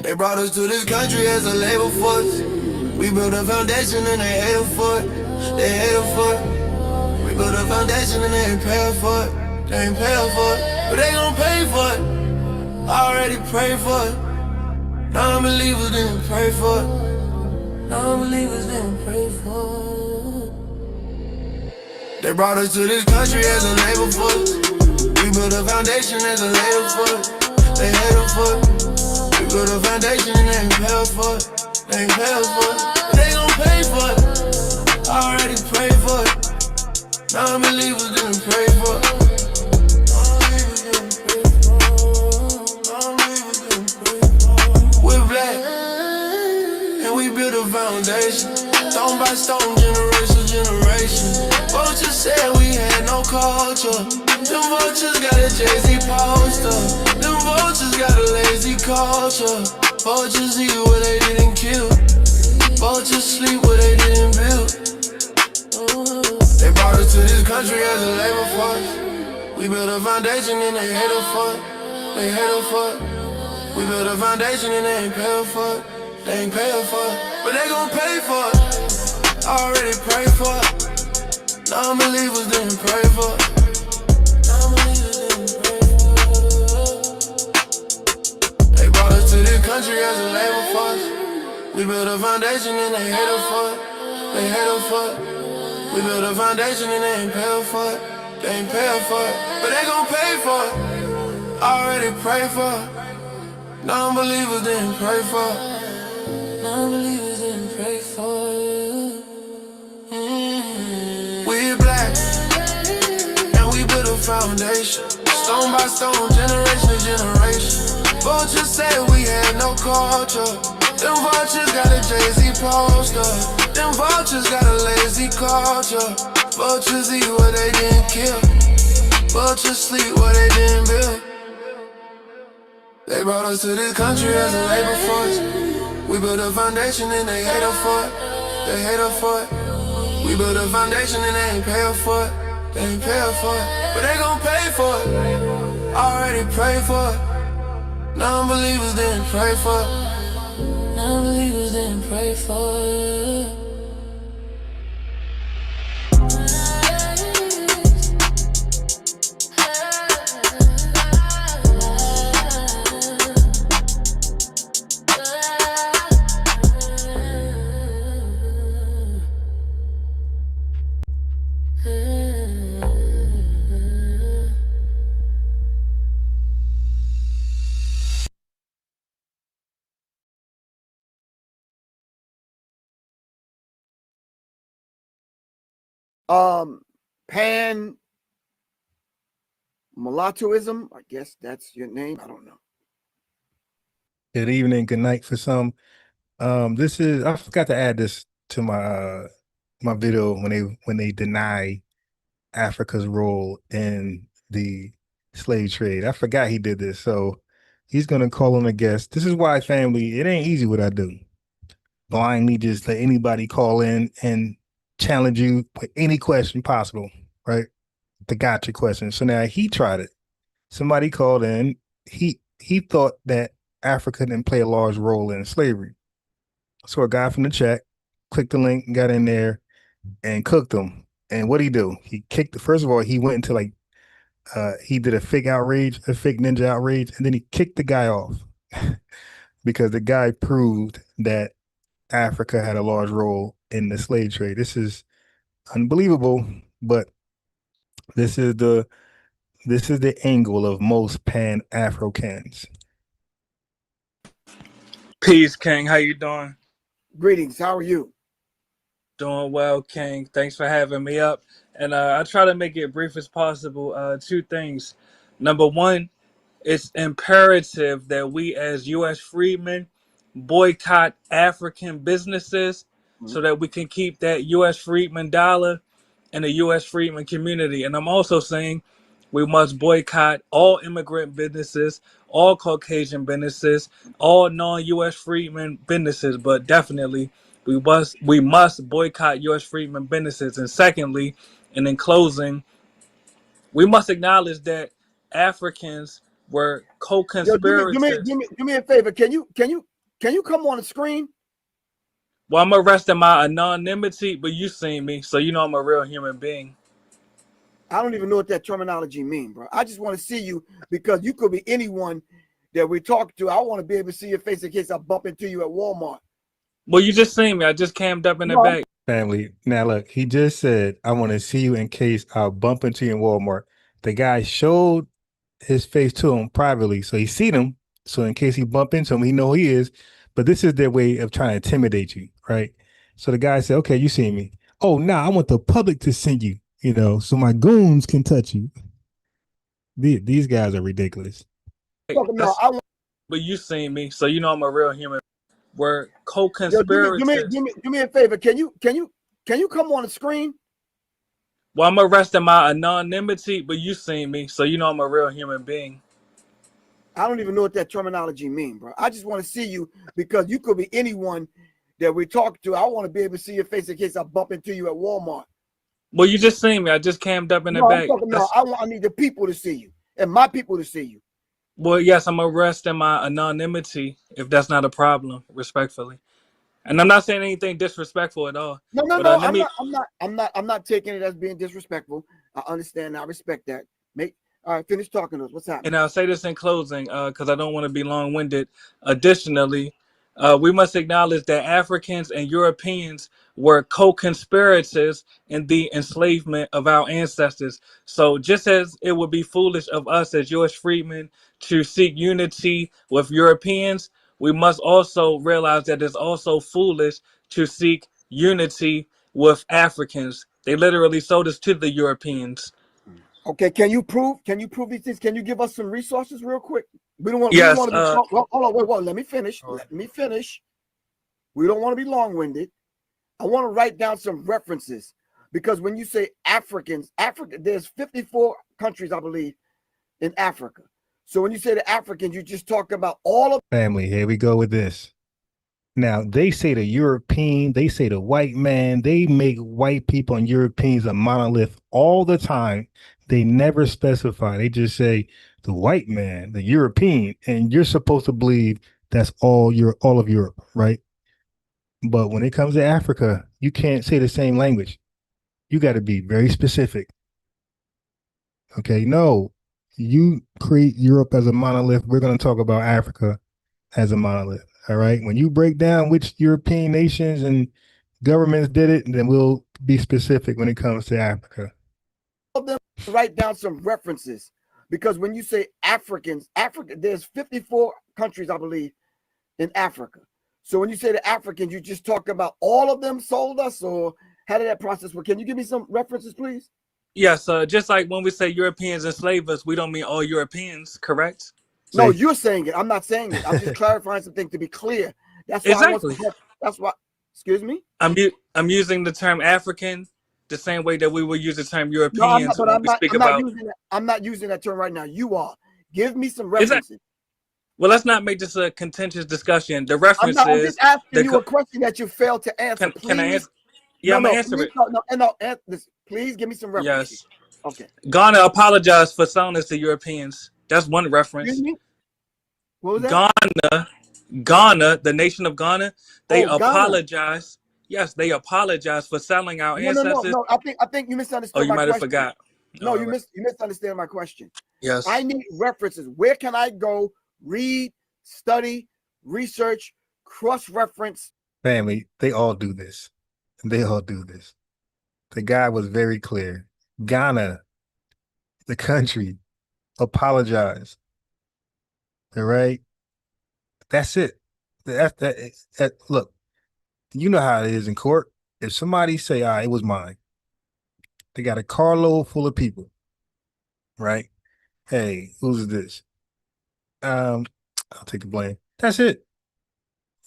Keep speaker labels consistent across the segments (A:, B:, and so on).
A: They brought us to this country as a labor force. We built a foundation and they hate us for it. They hate us for it. We built a foundation and they ain't paying for it. They ain't paying for it, but they gon' pay for it. I already prayed for it. Non-believers didn't pray for it. Non-believers didn't pray for it. They brought us to this country as a labor force. We built a foundation as a labor force. They hate us for it. We built a foundation and they ain't pay for it. They ain't pay for it, but they gon' pay for it. I already prayed for it. Non-believers didn't pray for it. Non-believers didn't pray for it. Non-believers didn't pray for it. We're black, and we built a foundation. Stone by stone, generation to generation. Vultures said we had no culture. Them vultures got a Jay-Z poster. Them vultures got a lazy culture. Vultures eat what they didn't kill. Vultures sleep what they didn't build. They brought us to this country as a labor force. We built a foundation and they hate us for it. They hate us for it. We built a foundation and they ain't pay us for it. They ain't pay us for it, but they gon' pay for it. I already prayed for it. Non-believers didn't pray for it. Non-believers didn't pray for it. They brought us to this country as a labor force. We built a foundation and they hate us for it. They hate us for it. We built a foundation and they ain't pay us for it. They ain't pay us for it, but they gon' pay for it. I already prayed for it. Non-believers didn't pray for it. Non-believers didn't pray for it. We're black, and we built a foundation. Stone by stone, generation to generation. Vultures said we had no culture. Them vultures got a Jay-Z poster. Them vultures got a lazy culture. Vultures eat what they didn't kill. Vultures sleep what they didn't build. They brought us to this country as a labor force. We built a foundation and they hate us for it. They hate us for it. We built a foundation and they ain't pay us for it. They ain't pay us for it, but they gon' pay for it. I already prayed for it. Non-believers didn't pray for it. Non-believers didn't pray for it.
B: Pan-Mulattoism, I guess that's your name. I don't know.
C: Good evening, good night for some. This is, I forgot to add this to my my video when they deny Africa's role in the slave trade. I forgot he did this, so he's gonna call on a guest. This is why, family, it ain't easy what I do. Blindly just let anybody call in and challenge you with any question possible, right? The gotcha question. So now he tried it. Somebody called in. He thought that Africa didn't play a large role in slavery. So a guy from the chat clicked the link, got in there, and cooked them. And what'd he do? He kicked. First of all, he went into like he did a fake ninja outrage, and then he kicked the guy off because the guy proved that Africa had a large role in the slave trade. This is unbelievable, but this is the angle of most Pan-Africans.
D: Peace, King. How you doing?
B: Greetings. How are you?
D: Doing well, King. Thanks for having me up. And I try to make it brief as possible. Two things. Number one, it's imperative that we as U.S. freedmen boycott African businesses so that we can keep that U.S. freedman dollar and the U.S. freedman community. And I'm also saying we must boycott all immigrant businesses, all Caucasian businesses, all non-U.S. freedmen businesses, but definitely we must boycott U.S. freedmen businesses. And secondly, and in closing, we must acknowledge that Africans were co-conspirators.
B: Yo, do me a favor. Can you Can you come on the screen?
D: Well, I'm arresting my anonymity, but you seen me, so you know I'm a real human being.
B: I don't even know what that terminology means, bro. I just want to see you because you could be anyone that we talk to. I want to be able to see your face in case I bump into you at Walmart.
D: Well, you just seen me. I just cammed up in the
B: No,
D: back.
C: Family. Now look, he just said, I want to see you in case I bump into you in Walmart. The guy showed his face to him privately, so he seen him. So in case he bump into him, he know who he is. But this is their way of trying to intimidate you, right? So the guy said, okay, you see me. Oh, nah, I want the public to see you, so my goons can touch you. These guys are ridiculous.
B: no, I want.
D: But you seen me, so you know I'm a real human. We're
B: Yo,
D: co-conspirators.
B: do me a favor. Can you come on the screen?
D: Well, I'm arresting my anonymity, but you seen me, so you know I'm a real human being.
B: I don't even know what that terminology means, bro. I just want to see you because you could be anyone that we talk to. I want to be able to see your face in case I bump into you at Walmart.
D: Well, you just seen me. I just cammed up in the
B: No,
D: back.
B: I need the people to see you and my people to see you.
D: Well, yes, I'm arresting my anonymity, if that's not a problem, respectfully. And I'm not saying anything disrespectful at all.
B: No,
D: But
B: I'm not taking it as being disrespectful. I understand. I respect that. All right, finish talking to us. What's happening?
D: And I'll say this in closing, because I don't want to be long-winded. Additionally, we must acknowledge that Africans and Europeans were co-conspirators in the enslavement of our ancestors. So just as it would be foolish of us as Jewish freedmen to seek unity with Europeans, we must also realize that it's also foolish to seek unity with Africans. They literally sold us to the Europeans.
B: Okay, can you prove these things? Can you give us some resources real quick? We don't want
D: Yes.
B: to be hold on, wait, let me finish. Let me finish. We don't want to be long-winded. I want to write down some references because when you say Africans, there's 54 countries, I believe, in Africa. So when you say the Africans, you just talk about all of
C: Family, here we go with this. Now, they say the European, they say the white man, they make white people and Europeans a monolith all the time. They never specify. They just say the white man, the European, and you're supposed to believe that's all of Europe, right? But when it comes to Africa, you can't say the same language. You got to be very specific. Okay, no, you create Europe as a monolith. We're going to talk about Africa as a monolith. All right. When you break down which European nations and governments did it, then we'll be specific when it comes to Africa.
B: them. Write down some references because when you say Africans, there's 54 countries, I believe, in Africa. So when you say the Africans, you just talk about all of them sold us, or how did that process work? Can you give me some references, please?
D: Yes, just like when we say Europeans enslaved us, we don't mean all Europeans, correct?
B: No, you're saying it. I'm not saying it. I'm just clarifying something to be clear. That's why
D: exactly.
B: That's why. Excuse me.
D: I'm using the term African the same way that we would use the term
B: No,
D: Europeans when we speak about.
B: I'm not using that term right now. You are. Give me some references.
D: Well, let's not make this a contentious discussion. The reference
B: I'm
D: is.
B: just asking you a question that you failed to answer.
D: Can I answer?
B: No,
D: Yeah, I'm gonna answer it.
B: No, please give me some references.
D: Yes.
B: Okay.
D: Ghana apologized for selling us to Europeans. That's one reference.
B: Excuse me? What was that?
D: Ghana, the nation of Ghana, they
B: Ghana.
D: apologize. Yes, they apologize for selling our ancestors.
B: No. I think you misunderstood
D: you
B: my
D: might
B: question.
D: have forgot.
B: No, you misunderstand my question.
D: Yes.
B: I need references. Where can I go read, study, research, cross-reference?
C: Family, they all do this. They all do this. The guy was very clear. Ghana, the country, apologize. All right. That's it. Look, you know how it is in court. If somebody say, it was mine, they got a carload full of people, right? Hey, who's this? I'll take the blame. That's it.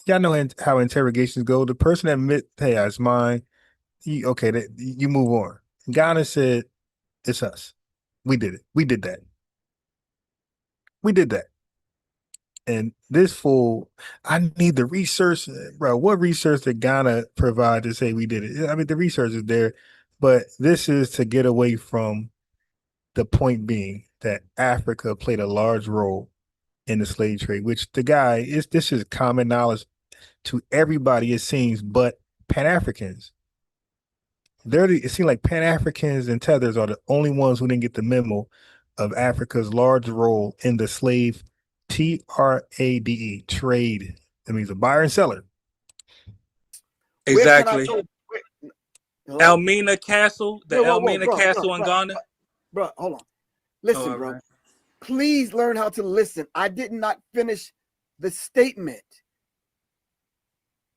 C: Y'all know how interrogations go. The person admit, hey, it's mine. You move on. Ghana said, it's us. We did it. We did that. We did that. And this fool, I need the research, bro. What research did Ghana provide to say we did it? I mean, the research is there, but this is to get away from the point being that Africa played a large role in the slave trade, which the guy is, this is common knowledge to everybody, it seems, but Pan-Africans. It seems like Pan-Africans and tethers are the only ones who didn't get the memo of Africa's large role in the slave trade trade. That means a buyer and seller.
D: Exactly.
B: Hello?
D: Elmina Castle, the Elmina Castle in Ghana.
B: Bro, hold on. Listen, bro.
D: Right.
B: Please learn how to listen. I did not finish the statement.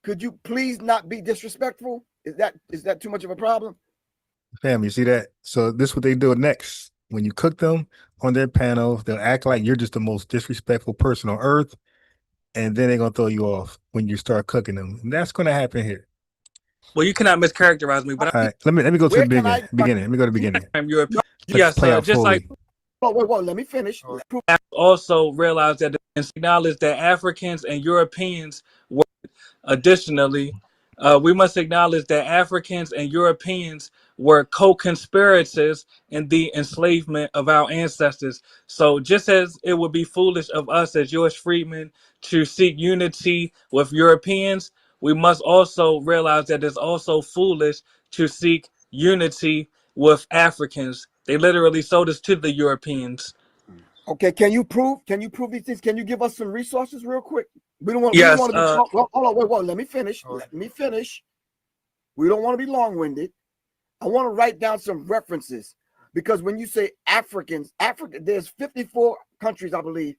B: Could you please not be disrespectful? Is that too much of a problem?
C: Fam, you see that? So this is what they do next. When you cook them on their panel, they'll act like you're just the most disrespectful person on earth, and then they're gonna throw you off when you start cooking them. And that's gonna happen here.
D: Well, you cannot mischaracterize me, but
C: all right, let me go to the beginning. Let me go to the beginning.
D: Yes,
C: just
D: fully.
C: like.
B: Wait, let me finish.
D: Also realize that and acknowledge that Africans and Europeans were additionally. We must acknowledge that Africans and Europeans were co-conspirators in the enslavement of our ancestors. So just as it would be foolish of us as Jewish freedmen to seek unity with Europeans, we must also realize that it's also foolish to seek unity with Africans. They literally sold us to the Europeans.
B: Okay, can you prove these things? Can you give us some resources real quick? We don't want
D: Yes,
B: to be hold on, wait, let me finish. Let me finish. We don't want to be long-winded. I want to write down some references, because when you say Africans, there's 54 countries, I believe,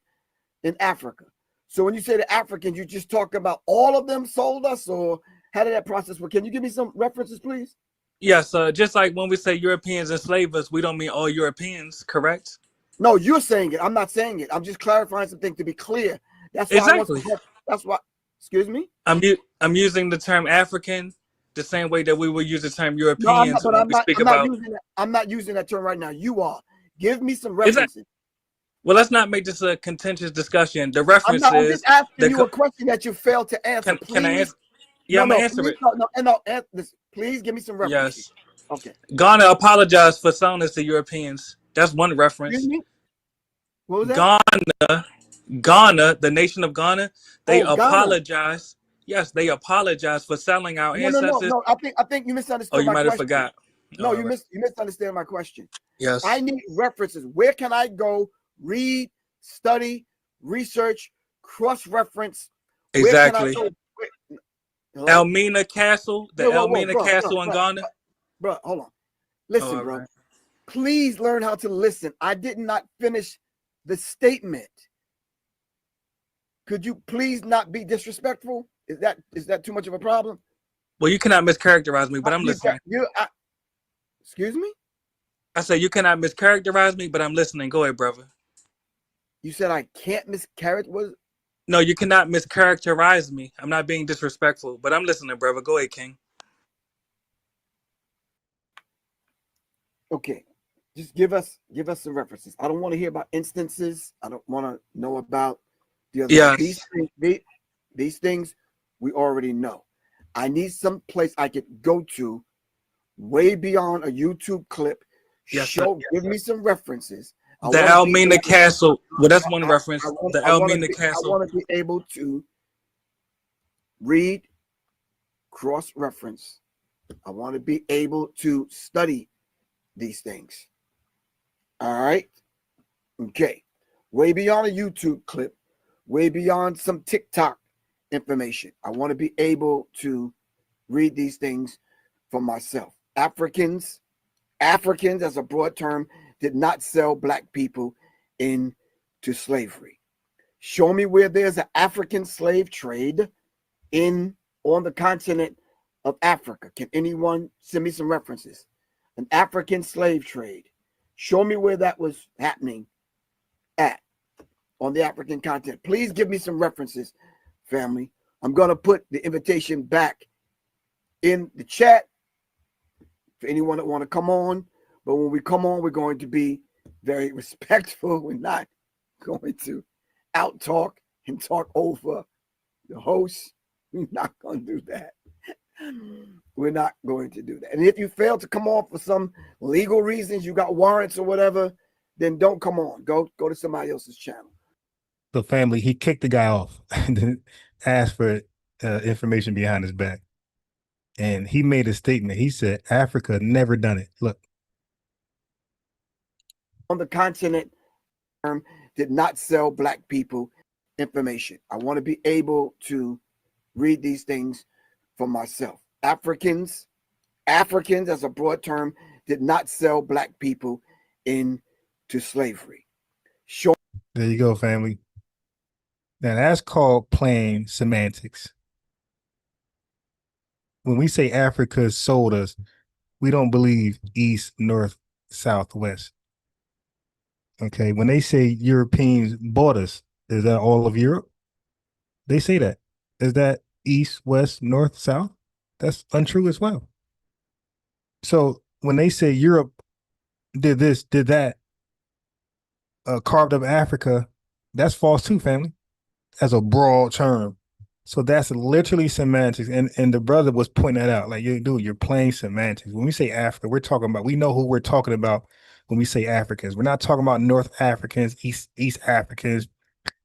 B: in Africa. So when you say the Africans, you just talk about all of them sold us, or how did that process work? Can you give me some references, please?
D: Yes, just like when we say Europeans enslaved us, we don't mean all Europeans, correct?
B: No, you're saying it. I'm not saying it. I'm just clarifying something to be clear. That's why
D: exactly.
B: That's why. Excuse me.
D: I'm using the term African the same way that we would use the term Europeans.
B: No, I'm not using that term right now. You are. Give me some references.
D: Well, let's not make this a contentious discussion. The reference
B: I'm just asking you a question that you failed to answer.
D: Can I answer? Yeah, I'm gonna answer it.
B: No, please give me some references.
D: Yes.
B: Okay.
D: Ghana apologized for selling us to Europeans. That's one reference.
B: Excuse me? What was that?
D: Ghana, the nation of Ghana, they
B: Ghana.
D: apologize. Yes, they apologize for selling our ancestors.
B: No. I think you misunderstood.
D: Oh, you might have forgot.
B: No, you misunderstand my question.
D: Yes.
B: I need references. Where can I go? Read, study, research, cross-reference.
D: Exactly. Elmina Castle, the Elmina Castle in Ghana.
B: Bro, hold on. Listen, bro. Right. Please learn how to listen. I did not finish the statement. Could you please not be disrespectful? Is that too much of a problem?
D: Well, you cannot mischaracterize me, but I'm listening.
B: Excuse me?
D: I said you cannot mischaracterize me, but I'm listening. Go ahead, brother.
B: You said I can't mischaracterize?
D: No, you cannot mischaracterize me. I'm not being disrespectful, but I'm listening, brother. Go ahead, King.
B: Okay. Just give us some references. I don't want to hear about instances. I don't want to know about the other.
D: Yes.
B: These things we already know. I need some place I could go to way beyond a YouTube clip.
D: Yes,
B: give me some references.
D: The Elmina Castle. Well, that's one reference. The Elmina Castle.
B: I want to be able to read, cross-reference. I want to be able to study these things. All right. Okay. Way beyond a YouTube clip, way beyond some TikTok information. I want to be able to read these things for myself. Africans as a broad term did not sell black people into slavery. Show me where there's an African slave trade on the continent of Africa. Can anyone send me some references? An African slave trade. Show me where that was happening on the African continent. Please give me some references, family. I'm going to put the invitation back in the chat for anyone that want to come on. But when we come on, we're going to be very respectful. We're not going to out-talk and talk over the host. We're not going to do that. We're not going to do that. And if you fail to come on for some legal reasons, you got warrants or whatever, then don't come on. Go to somebody else's channel.
C: the family, he kicked the guy off and then asked for information behind his back. And he made a statement. He said, Africa never done it. Look.
B: On the continent, did not sell black people information. I want to be able to read these things for myself. Africans as a broad term, did not sell black people into slavery. Sure.
C: There you go, family. Now that's called plain semantics. When we say Africa sold us, we don't believe east, north, south, west. Okay. When they say Europeans bought us, is that all of Europe? They say that. Is that east, west, north, south? That's untrue as well. So when they say Europe did this, did that, carved up Africa, that's false too, family, as a broad term. So that's literally semantics. And the brother was pointing that out. Like, dude, you're playing semantics. When we say Africa, we're talking about, we know who we're talking about when we say Africans. We're not talking about North Africans, East Africans,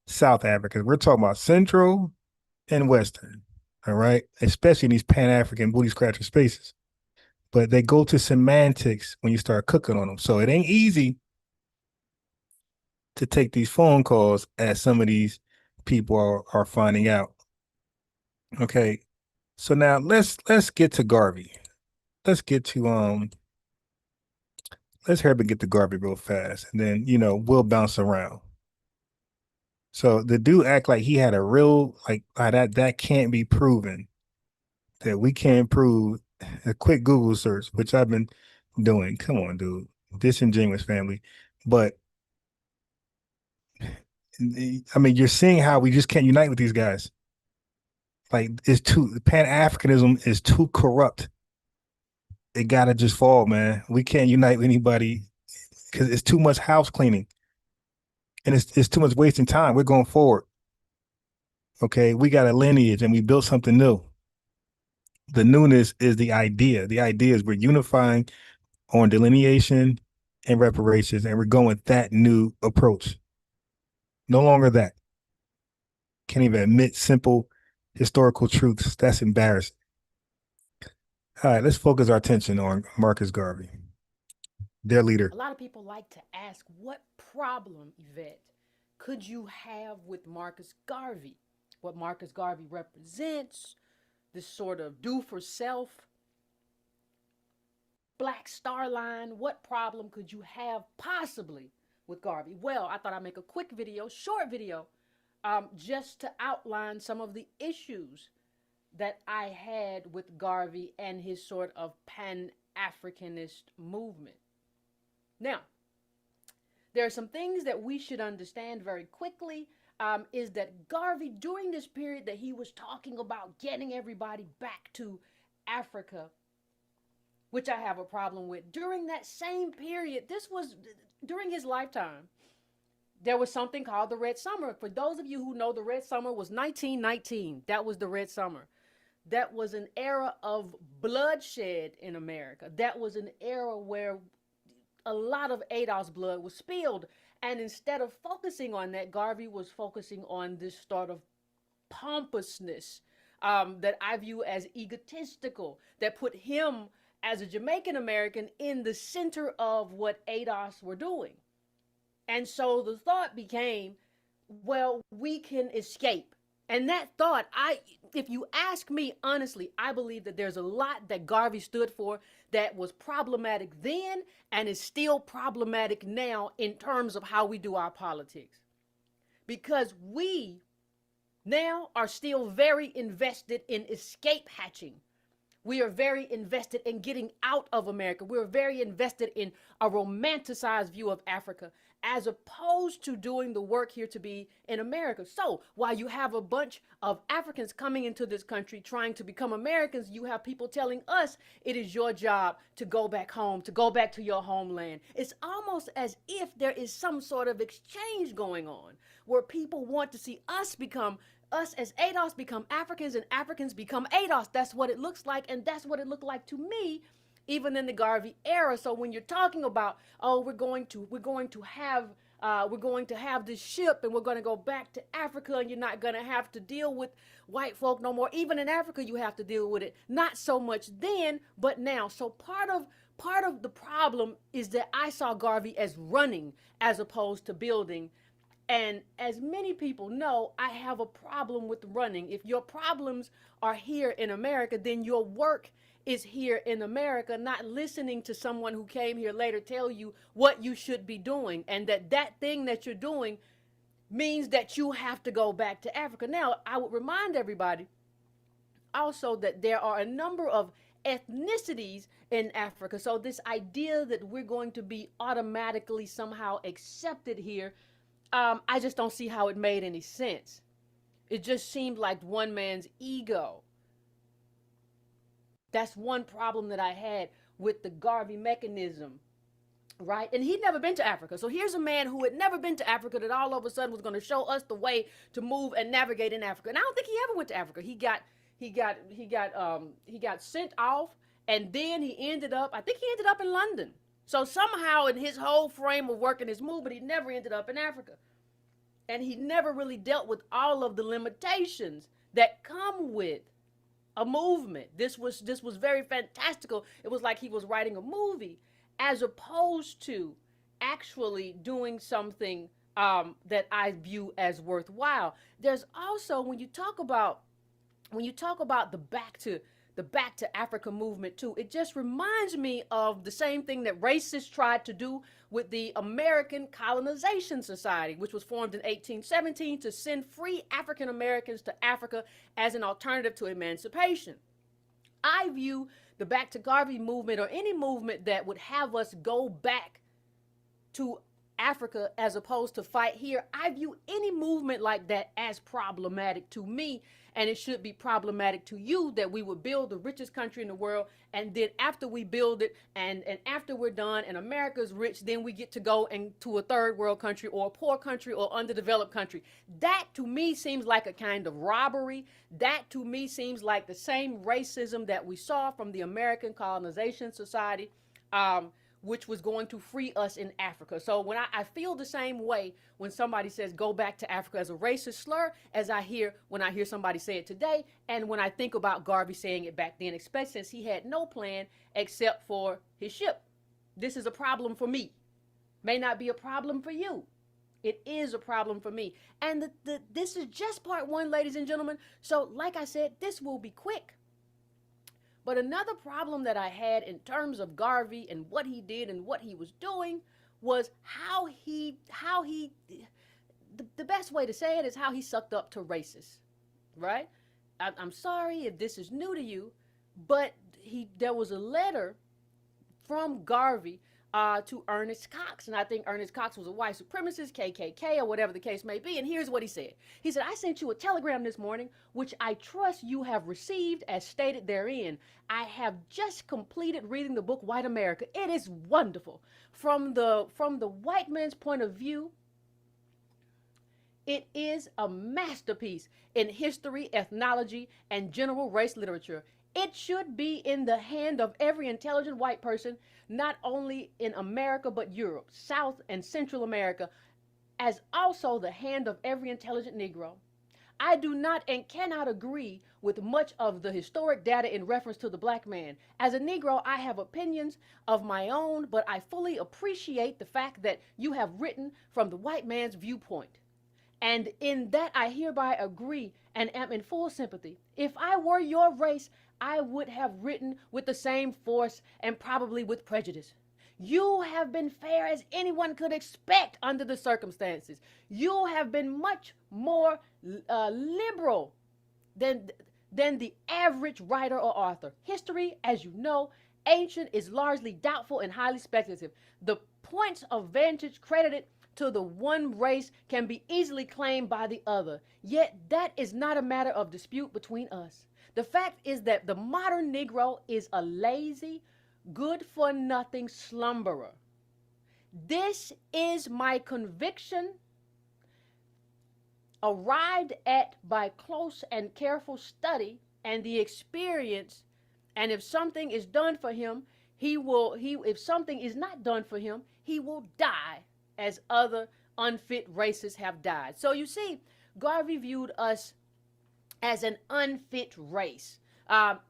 C: South Africans. We're talking about Central and Western. All right. Especially in these Pan-African booty scratcher spaces. But they go to semantics when you start cooking on them. So it ain't easy to take these phone calls as some of these people are finding out. Okay. So now let's get to Garvey. Let's get to let's hurry up and get to Garvey real fast. And then, we'll bounce around. So the dude act like he had a real, like, that can't be proven. That we can't prove. A quick Google search, which I've been doing. Come on, dude. Disingenuous, family. But I mean, you're seeing how we just can't unite with these guys. Like, Pan-Africanism is too corrupt. It gotta just fall, man. We can't unite with anybody because it's too much house cleaning. And it's too much wasting time. We're going forward. Okay, we got a lineage and we built something new. The newness is the idea. The idea is we're unifying on delineation and reparations, and we're going with that new approach. No longer that. Can't even admit simple historical truths. That's embarrassing. All right, let's focus our attention on Marcus Garvey, their leader.
E: A lot of people like to ask, what problem, Yvette, could you have with Marcus Garvey? What Marcus Garvey represents, this sort of do-for-self, Black Star Line, what problem could you have possibly with Garvey? Well, I thought I'd make a quick video, short video, just to outline some of the issues that I had with Garvey and his sort of Pan-Africanist movement. Now, there are some things that we should understand very quickly. Is that Garvey, during this period that he was talking about getting everybody back to Africa, which I have a problem with, during that same period, this was during his lifetime, there was something called the Red Summer. For those of you who know, the Red Summer was 1919. That was the Red Summer. That was an era of bloodshed in America. That was an era where a lot of Adolf's blood was spilled. And instead of focusing on that, Garvey was focusing on this sort of pompousness that I view as egotistical, that put him as a Jamaican American in the center of what ADOS were doing. And so the thought became, well, we can escape. And that thought, if you ask me honestly, I believe that there's a lot that Garvey stood for that was problematic then and is still problematic now in terms of how we do our politics. Because we now are still very invested in escape hatching. We are very invested in getting out of America. We're very invested in a romanticized view of Africa, as opposed to doing the work here to be in America. So while you have a bunch of Africans coming into this country trying to become Americans, you have people telling us it is your job to go back home, to go back to your homeland. It's almost as if there is some sort of exchange going on where people want to see us as ADOS become Africans and Africans become ADOS. That's what it looks like. And that's what it looked like to me even in the Garvey era. So when you're talking about, oh, we're going to have this ship and we're going to go back to Africa and you're not going to have to deal with white folk no more. Even in Africa, you have to deal with it. Not so much then, but now. So part of the problem is that I saw Garvey as running as opposed to building. And as many people know, I have a problem with running. If your problems are here in America, then your work is here in America, not listening to someone who came here later tell you what you should be doing, and that thing that you're doing means that you have to go back to Africa. Now, I would remind everybody also that there are a number of ethnicities in Africa. So this idea that we're going to be automatically somehow accepted here, I just don't see how it made any sense. It just seemed like one man's ego. That's one problem that I had with the Garvey mechanism, right? And he'd never been to Africa. So here's a man who had never been to Africa that all of a sudden was going to show us the way to move and navigate in Africa. And I don't think he ever went to Africa. He got sent off, and then he ended up in London. So somehow in his whole frame of work and his movement, he never ended up in Africa. And he never really dealt with all of the limitations that come with a movement. This was very fantastical. It was like he was writing a movie as opposed to actually doing something that I view as worthwhile. There's also, when you talk about the back to Africa movement too, it just reminds me of the same thing that racists tried to do with the American Colonization Society, which was formed in 1817 to send free African Americans to Africa as an alternative to emancipation. I view the Back to Garvey movement, or any movement that would have us go back to Africa as opposed to fight here, I view any movement like that as problematic to me, and it should be problematic to you, that we would build the richest country in the world, and then after we build it and after we're done and America's rich, then we get to go into a third world country or a poor country or underdeveloped country. That to me seems like a kind of robbery. That to me seems like the same racism that we saw from the American Colonization Society, which was going to free us in Africa. So when I feel the same way when somebody says go back to Africa as a racist slur as when I hear somebody say it today, and when I think about Garvey saying it back then, especially since he had no plan except for his ship. This is a problem for me. May not be a problem for you. It is a problem for me. And this is just part one, ladies and gentlemen. So like I said, this will be quick. But another problem that I had in terms of Garvey and what he did and what he was doing was how he the best way to say it is how he sucked up to racists, right? I'm sorry if this is new to you, but there was a letter from Garvey to Ernest Cox, and I think Ernest Cox was a white supremacist, KKK, or whatever the case may be. And here's what he said. He said, I sent you a telegram this morning, which I trust you have received as stated therein. I have just completed reading the book White America. It is wonderful. From the white man's point of view, it is a masterpiece in history, ethnology, and general race literature. It should be in the hand of every intelligent white person, not only in America, but Europe, South and Central America, as also the hand of every intelligent Negro. I do not and cannot agree with much of the historic data in reference to the black man. As a Negro, I have opinions of my own, but I fully appreciate the fact that you have written from the white man's viewpoint. And in that, I hereby agree and am in full sympathy. If I were your race, I would have written with the same force and probably with prejudice. You have been fair as anyone could expect under the circumstances. You have been much more liberal than the average writer or author. History, as you know, ancient, is largely doubtful and highly speculative. The points of vantage credited to the one race can be easily claimed by the other. Yet that is not a matter of dispute between us. The fact is that the modern Negro is a lazy, good-for-nothing slumberer. This is my conviction, arrived at by close and careful study and the experience, and if something is done for him, if something is not done for him, he will die as other unfit racists have died. So you see, Garvey viewed us as an unfit race.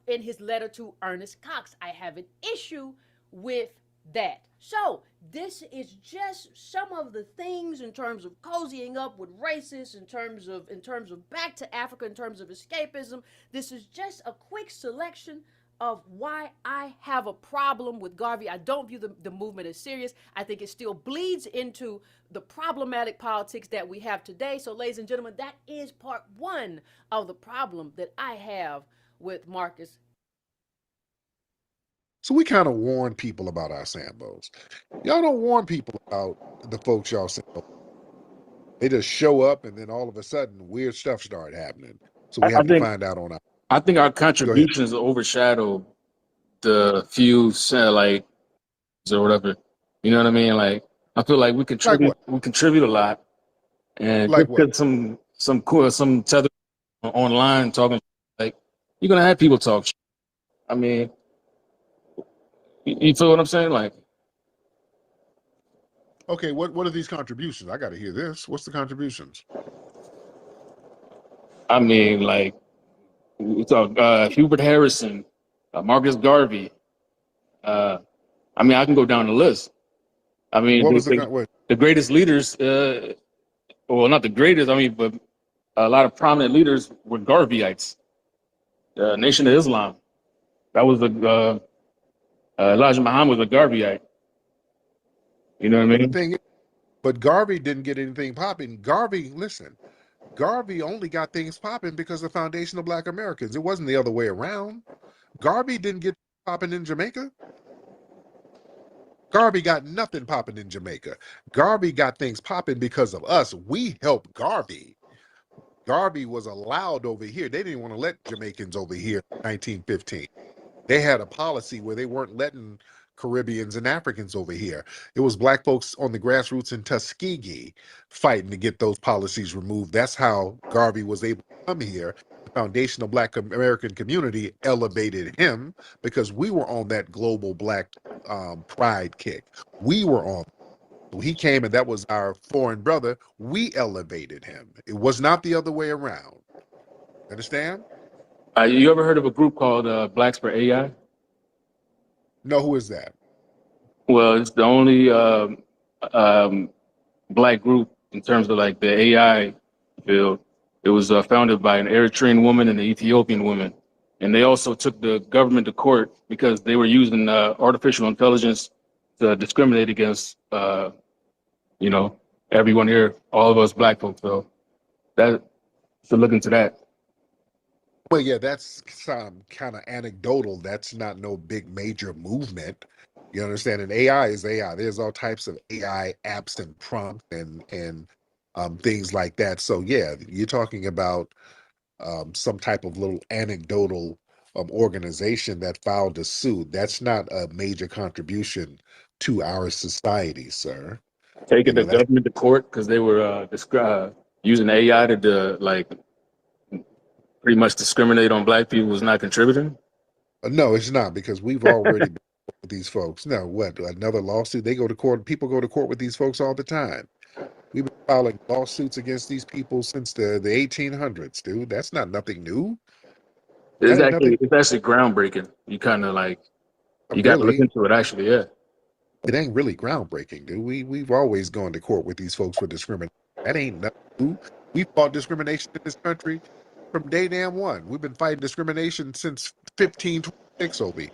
E: In his letter to Ernest Cox, I have an issue with that. So this is just some of the things in terms of cozying up with racists, in terms of back to Africa, in terms of escapism. This is just a quick selection of why I have a problem with Garvey. I don't view the movement as serious. I think it still bleeds into the problematic politics that we have today. So, ladies and gentlemen, that is part one of the problem that I have with Marcus.
F: So we kind of warn people about our Sambos. Y'all don't warn people about the folks y'all Sambo. They just show up, and then all of a sudden, weird stuff started happening. So we have to find out on our.
G: I think our contributions overshadow the few like or whatever. You know what I mean? Like I feel like we contribute. We contribute a lot, and
F: like
G: just because some tether online talking, like you're gonna have people talk. I mean, you feel what I'm saying? Like,
F: okay, what are these contributions? I got to hear this. What's the contributions?
G: I mean, like. We talk Hubert Harrison, Marcus Garvey. I mean, I can go down the list. I mean, the greatest leaders, well, not the greatest, I mean, but a lot of prominent leaders were Garveyites. Nation of Islam. That was Elijah Muhammad was a Garveyite. You know what I mean?
F: The thing is, but Garvey didn't get anything popping. Garvey only got things popping because of the foundation of Black Americans. It wasn't the other way around. Garvey didn't get popping in Jamaica. Garvey got nothing popping in Jamaica. Garvey got things popping because of us. We helped Garvey. Garvey was allowed over here. They didn't want to let Jamaicans over here in 1915. They had a policy where they weren't letting Caribbeans and Africans over here. It was Black folks on the grassroots in Tuskegee fighting to get those policies removed. That's how Garvey was able to come here. The foundation of Black American community elevated him because we were on that global Black pride kick. We were on. He came and that was our foreign brother. We elevated him. It was not the other way around. Understand?
G: You ever heard of a group called Blacks for AI?
F: No, who is that?
G: Well, it's the only Black group in terms of like the AI field. It was founded by an Eritrean woman and an Ethiopian woman. And they also took the government to court because they were using artificial intelligence to discriminate against, everyone here, all of us Black folks. So to look into that.
F: Well, yeah, that's some kind of anecdotal. That's not no big major movement. You understand? And AI is AI. There's all types of AI apps and prompts and things like that. So yeah, you're talking about some type of little anecdotal organization that filed a suit. That's not a major contribution to our society, sir.
G: Taking the government to court because they were using AI to pretty much discriminate on Black people was not contributing?
F: No, it's not, because we've already been with these folks. No, what, another lawsuit? They go to court. People go to court with these folks all the time. We've been filing lawsuits against these people since the 1800s, dude. That's not nothing new.
G: It's actually groundbreaking. You kind of you got to look into it, actually, yeah.
F: It ain't really groundbreaking, dude. We've always gone to court with these folks for discrimination. That ain't nothing new. We fought discrimination in this country from day damn one. We've been fighting discrimination since 1526 over here.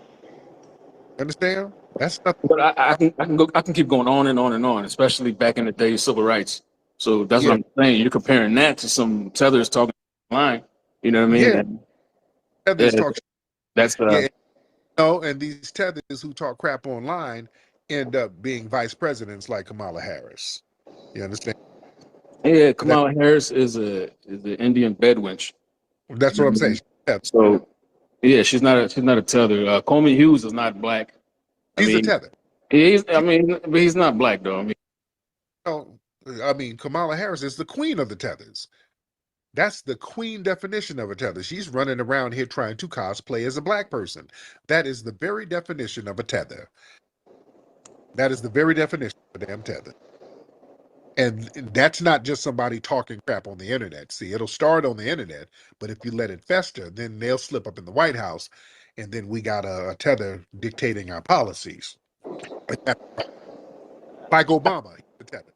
F: Understand? That's nothing.
G: But I can keep going on and on and on, especially back in the day, civil rights. So that's what I'm saying. You're comparing that to some tethers talking online. You know what I mean?
F: Yeah. Tethers talk.
G: That's
F: and these tethers who talk crap online end up being vice presidents like Kamala Harris. You understand?
G: Yeah, Kamala Harris is an Indian bedwench.
F: That's what I'm saying.
G: So, yeah, she's not a tether. Coleman Hughes is not Black.
F: He's a tether.
G: But he's not Black though.
F: Kamala Harris is the queen of the tethers. That's the queen definition of a tether. She's running around here trying to cosplay as a black person. That is the very definition of a tether. That is the very definition of a damn tether. And that's not just somebody talking crap on the internet. See, it'll start on the internet, but if you let it fester, then they'll slip up in the White House, and then we got a tether dictating our policies. Like Obama, the tether.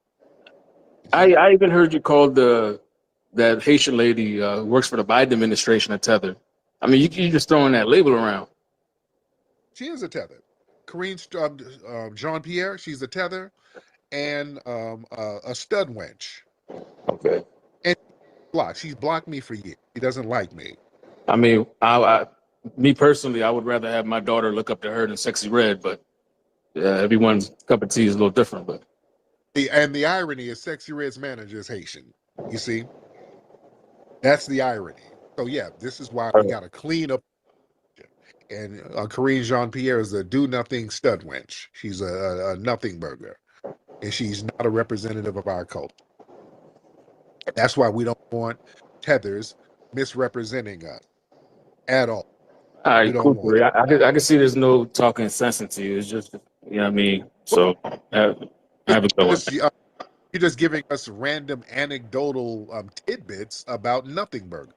G: I even heard you call that Haitian lady who works for the Biden administration a tether. I mean, you just throwing that label around.
F: She is a tether. Karine Jean-Pierre, she's a tether and a stud wench.
G: Okay.
F: And she's blocked me for years. She doesn't like me.
G: I mean, me personally, I would rather have my daughter look up to her than Sexy Red, but everyone's cup of tea is a little different. But
F: the irony is Sexy Red's manager is Haitian. You see? That's the irony. So yeah, this is why we got to clean up. And Karine Jean-Pierre is a do-nothing stud wench. She's a nothing burger. And she's not a representative of our culture. That's why we don't want tethers misrepresenting us at all.
G: All right, cool. I can see there's no talking sense into you. It's just, you know what I mean? So, have a good one.
F: You're just giving us random anecdotal tidbits about nothing burger.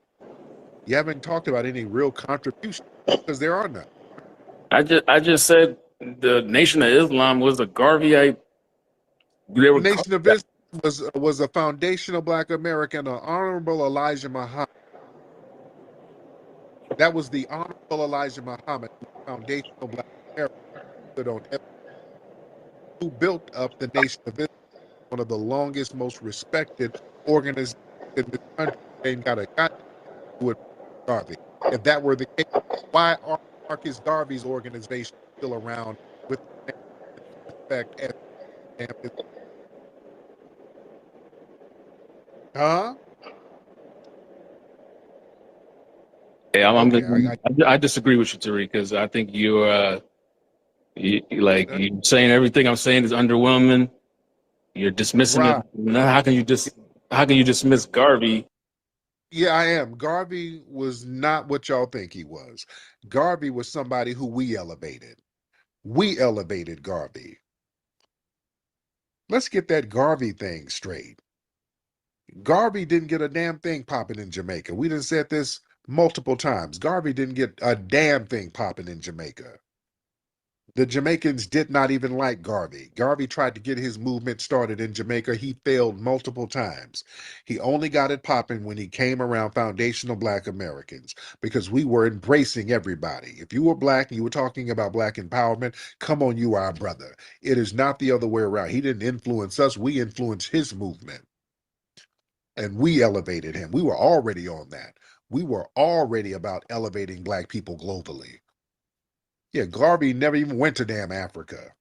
F: You haven't talked about any real contributions because there are none.
G: I just said the Nation of Islam was a Garveyite.
F: The Nation of Islam was a foundational Black American, an Honorable Elijah Muhammad. That was the Honorable Elijah Muhammad, foundational Black American, who built up the Nation of Islam, one of the longest, most respected organizations in this country. They got to do it. Garvey. If that were the case, why are Marcus Garvey's organization still around with respect as huh?
G: Yeah, I disagree with you, Tariq, because I think you're saying everything I'm saying is underwhelming. You're dismissing it. How can you dismiss Garvey?
F: Yeah, I am. Garvey was not what y'all think he was. Garvey was somebody who we elevated. We elevated Garvey. Let's get that Garvey thing straight. Garvey didn't get a damn thing popping in Jamaica. We done said this multiple times. Garvey didn't get a damn thing popping in Jamaica. The Jamaicans did not even like Garvey. Garvey tried to get his movement started in Jamaica. He failed multiple times. He only got it popping when he came around foundational Black Americans because we were embracing everybody. If you were Black and you were talking about Black empowerment, come on, you are our brother. It is not the other way around. He didn't influence us. We influenced his movement. And we elevated him. We were already on that. We were already about elevating Black people globally. Yeah, Garvey never even went to damn Africa.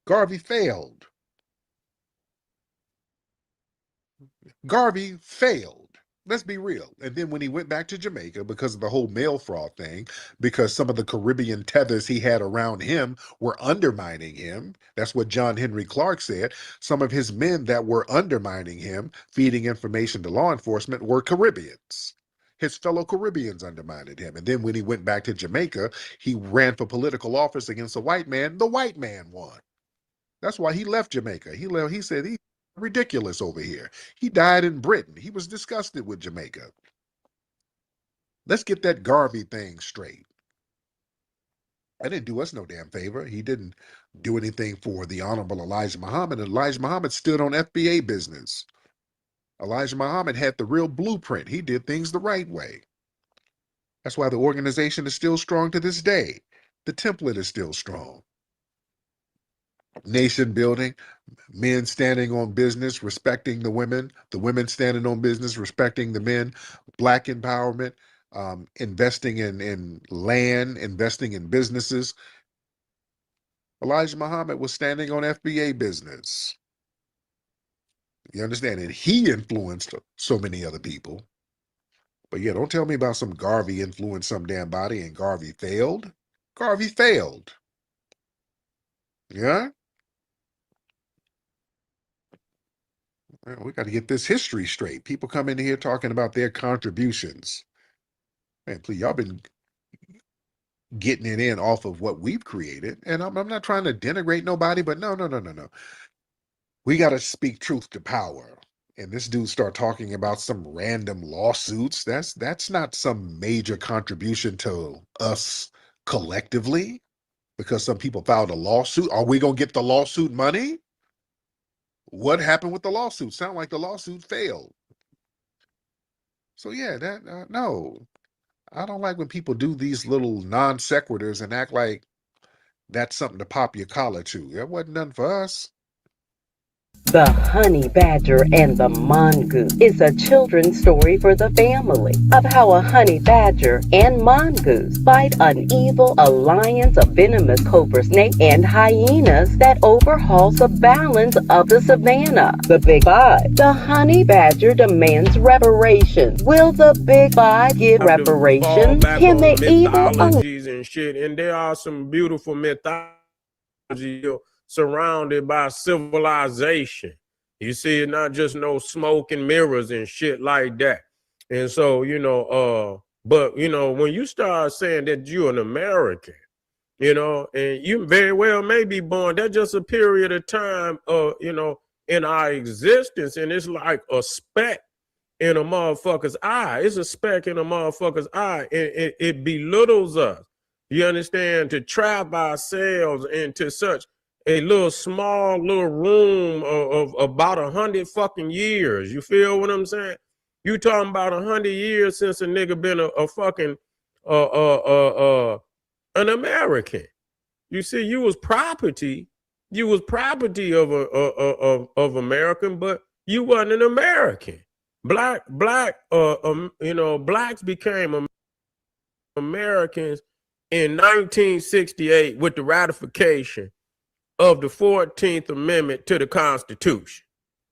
F: Garvey failed. Garvey failed. Let's be real. And then when he went back to Jamaica, because of the whole mail fraud thing, because some of the Caribbean tethers he had around him were undermining him. That's what John Henry Clark said. Some of his men that were undermining him, feeding information to law enforcement, were Caribbeans. His fellow Caribbeans undermined him. And then when he went back to Jamaica, he ran for political office against a white man. The white man won. That's why he left Jamaica. He said he's ridiculous over here. He died in Britain. He was disgusted with Jamaica. Let's get that Garvey thing straight. That didn't do us no damn favor. He didn't do anything for the Honorable Elijah Muhammad. Elijah Muhammad stood on FBA business. Elijah Muhammad had the real blueprint. He did things the right way. That's why the organization is still strong to this day. The template is still strong. Nation building, men standing on business, respecting the women standing on business, respecting the men, Black empowerment, investing in land, investing in businesses. Elijah Muhammad was standing on FBA business. You understand? And he influenced so many other people. But yeah, don't tell me about some Garvey influenced some damn body and Garvey failed. Garvey failed. Yeah? We got to get this history straight. People come in here talking about their contributions. Man, please, y'all been getting it in off of what we've created. And I'm not trying to denigrate nobody, but no. We got to speak truth to power. And this dude start talking about some random lawsuits. That's not some major contribution to us collectively because some people filed a lawsuit. Are we going to get the lawsuit money? What happened with the lawsuit? Sound like the lawsuit failed. So yeah, no, I don't like when people do these little non sequiturs and act like that's something to pop your collar to. That wasn't done for us.
H: The Honey Badger and the Mongoose is a children's story for the family of how a honey badger and mongoose fight an evil alliance of venomous cobra snake and hyenas that overhauls the balance of the savannah. The Big Five. The honey badger demands reparations. Will the Big Five give reparations? Can the evil
I: mythologies and shit? And there are some beautiful mythology surrounded by civilization. You see, not just no smoke and mirrors and shit like that. And so, but when you start saying that you're an American, and you very well may be born, that's just a period of time, in our existence. And it's like a speck in a motherfucker's eye. It's a speck in a motherfucker's eye. And it belittles us. You understand? To trap ourselves into such a little small little room of about 100 fucking years. You feel what I'm saying? You talking about 100 years since a nigga been a fucking an American. You see, you was property of American, but you wasn't an American. Blacks became Americans in 1968 with the ratification of the 14th Amendment to the Constitution.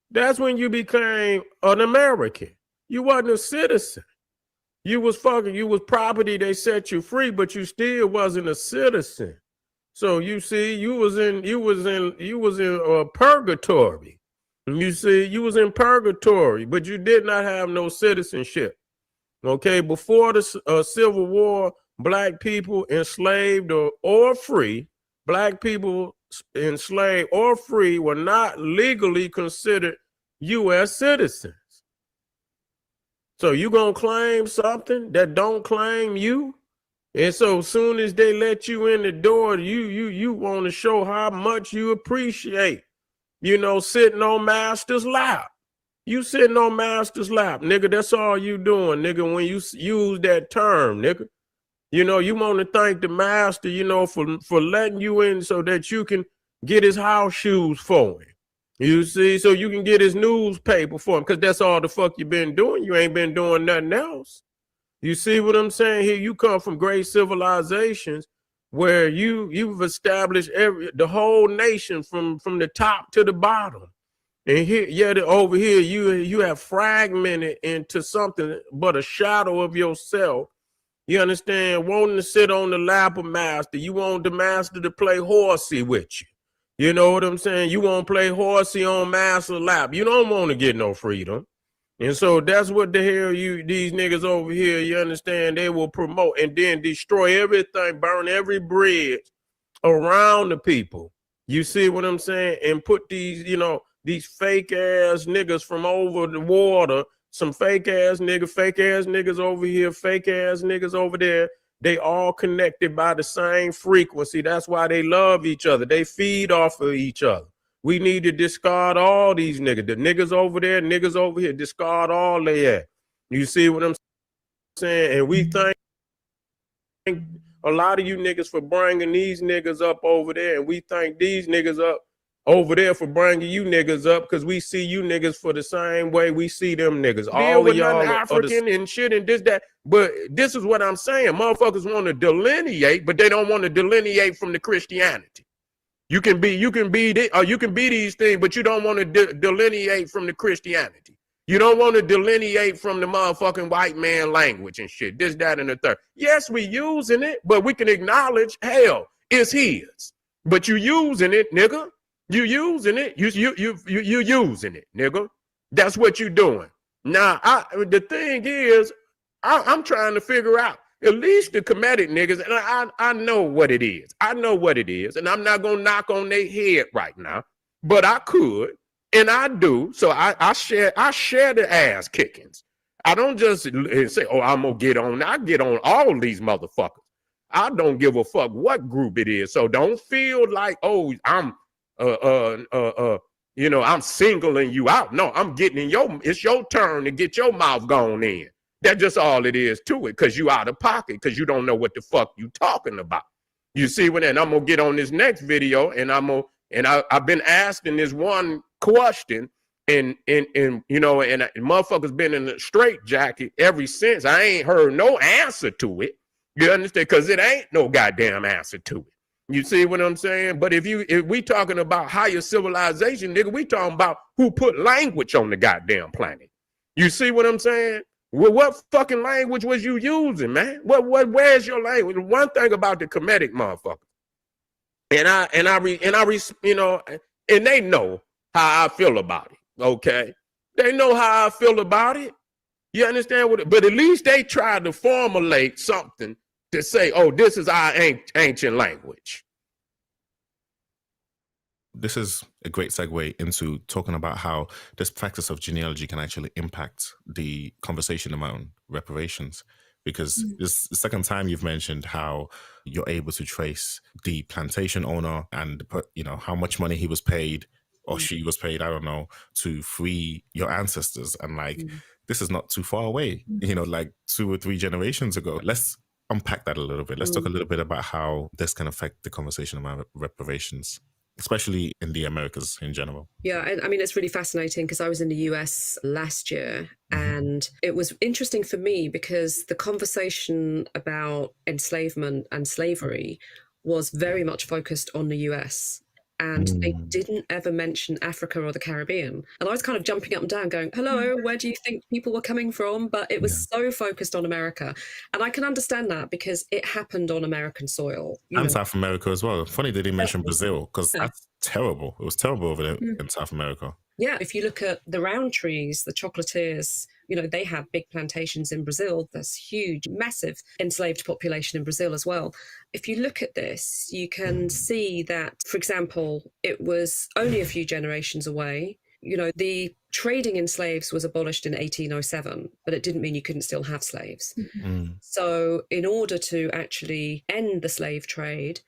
I: That's when you became an American. You wasn't a citizen. You was property, they set you free, but you still wasn't a citizen. So you see, you was in purgatory. You see, you was in purgatory, but you did not have no citizenship. Okay, before the Civil War, black people enslaved or free, black people enslaved or free were not legally considered U.S. citizens. So you gonna claim something that don't claim you? And so as soon as they let you in the door, you want to show how much you appreciate, sitting on master's lap. You sitting on master's lap, nigga. That's all you doing, nigga, when you use that term, nigga. You want to thank the master, for letting you in so that you can get his house shoes for him. You see, so you can get his newspaper for him, because that's all the fuck you been doing. You ain't been doing nothing else. You see what I'm saying here? You come from great civilizations where you've established the whole nation from the top to the bottom. And here, yet over here, you have fragmented into something but a shadow of yourself. You understand? Wanting to sit on the lap of master. You want the master to play horsey with you. You know what I'm saying? You want to play horsey on master's lap. You don't want to get no freedom. And so that's what the hell these niggas over here, you understand, they will promote and then destroy everything, burn every bridge around the people. You see what I'm saying? And put these fake ass niggas from over the water, some fake ass niggas over here, fake ass niggas over there. They all connected by the same frequency. That's why they love each other. They feed off of each other. We need to discard all these niggas. The niggas over there, niggas over here, discard all they at. You see what I'm saying? And we thank a lot of you niggas for bringing these niggas up over there. And we thank these niggas up over there for bringing you niggas up, because we see you niggas for the same way we see them niggas. All of y'all African and shit and this, that. But this is what I'm saying. Motherfuckers want to delineate, but they don't want to delineate from the Christianity. You can be these things, but you don't want to delineate from the Christianity. You don't want to delineate from the motherfucking white man language and shit. This, that, and the third. Yes, we using it, but we can acknowledge, hell, it's his. But you using it, nigga. You using it. You using it, nigga. That's what you're doing. Now, the thing is, I'm trying to figure out, at least the Kemetic niggas, and I know what it is. I know what it is, and I'm not going to knock on their head right now, but I could, and I do. So I share the ass kickings. I don't just say, oh, I'm going to get on. I get on all these motherfuckers. I don't give a fuck what group it is. So don't feel like, oh, I'm I'm singling you out. No, I'm getting in it's your turn to get your mouth gone in. That's just all it is to it, because you out of pocket, because you don't know what the fuck you talking about. You see what? And I'm gonna get on this next video, and I've been asking this one question, and motherfuckers been in a straitjacket ever since. I ain't heard no answer to it. You understand? Because it ain't no goddamn answer to it. You see what I'm saying? But if we talking about higher civilization, nigga, we talking about who put language on the goddamn planet. You see what I'm saying? Well, what fucking language was you using, man? Where's your language? One thing about the Kemetic motherfucker, and they know how I feel about it. Okay, they know how I feel about it. You understand what? But at least they tried to formulate something to say, oh, this is our ancient language.
J: This is a great segue into talking about how this practice of genealogy can actually impact the conversation around reparations. Because this is the second time you've mentioned how you're able to trace the plantation owner and how much money he was paid or she was paid, I don't know, to free your ancestors. And this is not too far away, like 2 or 3 generations ago. Let's unpack that a little bit. Let's talk a little bit about how this can affect the conversation about reparations, especially in the Americas in general.
K: Yeah, I mean, it's really fascinating because I was in the US last year, and it was interesting for me because the conversation about enslavement and slavery was very much focused on the US. And they didn't ever mention Africa or the Caribbean. And I was kind of jumping up and down going, hello, where do you think people were coming from? But it was so focused on America. And I can understand that because it happened on American soil.
J: And South America as well. Funny they didn't mention Brazil, because that's terrible. It was terrible over there in South America.
K: Yeah, if you look at the Roundtrees, the chocolatiers, they had big plantations in Brazil. There's huge, massive enslaved population in Brazil as well. If you look at this, you can see that, for example, it was only a few generations away. The trading in slaves was abolished in 1807, but it didn't mean you couldn't still have slaves. So in order to actually end the slave trade,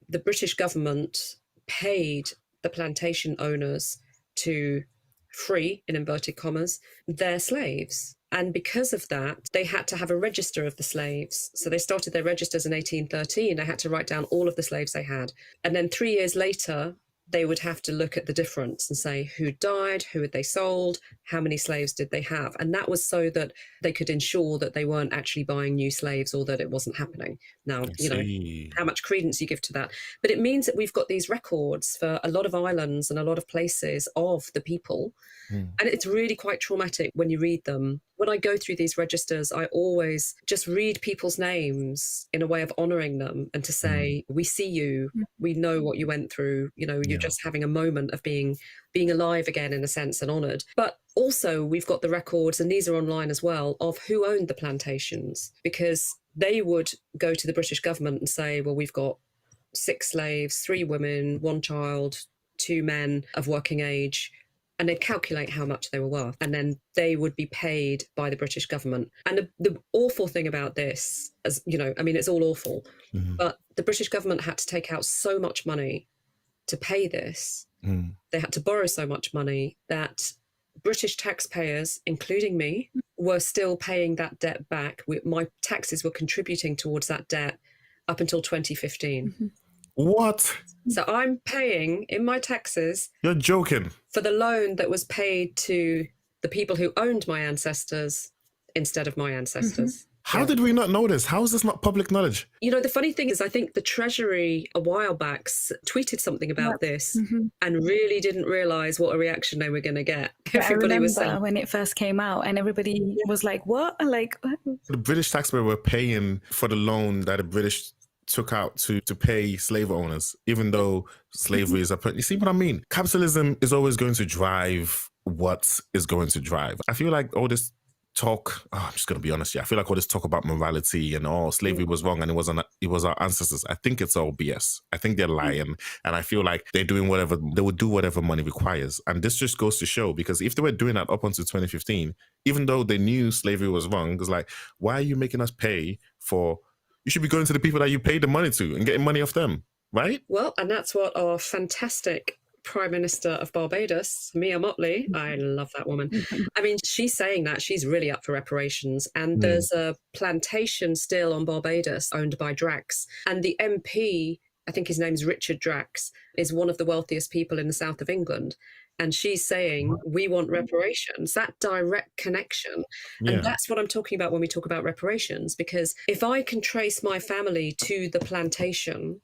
K: the British government paid the plantation owners to free, in inverted commas, their slaves. And because of that, they had to have a register of the slaves. So they started their registers in 1813. They had to write down all of the slaves they had. And then 3 years later, they would have to look at the difference and say who died, who had they sold, how many slaves did they have. And that was so that they could ensure that they weren't actually buying new slaves or that it wasn't happening. Now, how much credence you give to that. But it means that we've got these records for a lot of islands and a lot of places of the people. And it's really quite traumatic when you read them. When I go through these registers, I always just read people's names in a way of honoring them and to say, we see you, we know what you went through, you're just having a moment of being alive again in a sense and honored. But also we've got the records, and these are online as well, of who owned the plantations, because they would go to the British government and say, well, we've got 6 slaves, 3 women, 1 child, 2 men of working age. And they'd calculate how much they were worth, and then they would be paid by the British government. And the awful thing about this, as it's all awful, but the British government had to take out so much money to pay this. They had to borrow so much money that British taxpayers, including me, were still paying that debt back. My taxes were contributing towards that debt up until 2015.
J: What?
K: So I'm paying in my taxes.
J: You're joking.
K: For the loan that was paid to the people who owned my ancestors instead of my ancestors.
J: How did we not know this? How is this not public knowledge?
K: The funny thing is, I think the Treasury a while back tweeted something about this and really didn't realize what a reaction they were going to get. Everybody was saying,
L: when it first came out, and everybody was like, what? Like, what?
J: The British taxpayer were paying for the loan that the British took out to pay slave owners, even though slavery is a... You see what I mean? Capitalism is always going to drive what is going to drive. I feel like all this talk, I'm just going to be honest here. I feel like all this talk about morality and slavery was wrong and it was our ancestors. I think it's all BS. I think they're lying. And I feel like they would do whatever money requires. And this just goes to show, because if they were doing that up until 2015, even though they knew slavery was wrong, it's like, why are you making us pay for, you should be going to the people that you paid the money to and getting money off them, right?
K: Well, and that's what our fantastic Prime Minister of Barbados, Mia Mottley, I love that woman. I mean, she's saying that she's really up for reparations. And there's a plantation still on Barbados owned by Drax. And the MP, I think his name's Richard Drax, is one of the wealthiest people in the south of England. And she's saying, we want reparations, that direct connection. Yeah. And that's what I'm talking about when we talk about reparations, because if I can trace my family to the plantation,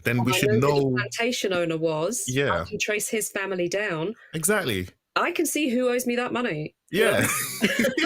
J: then we should know
K: who the plantation owner was.
J: Yeah.
K: I can trace his family down.
J: Exactly.
K: I can see who owes me that money.
J: Yeah.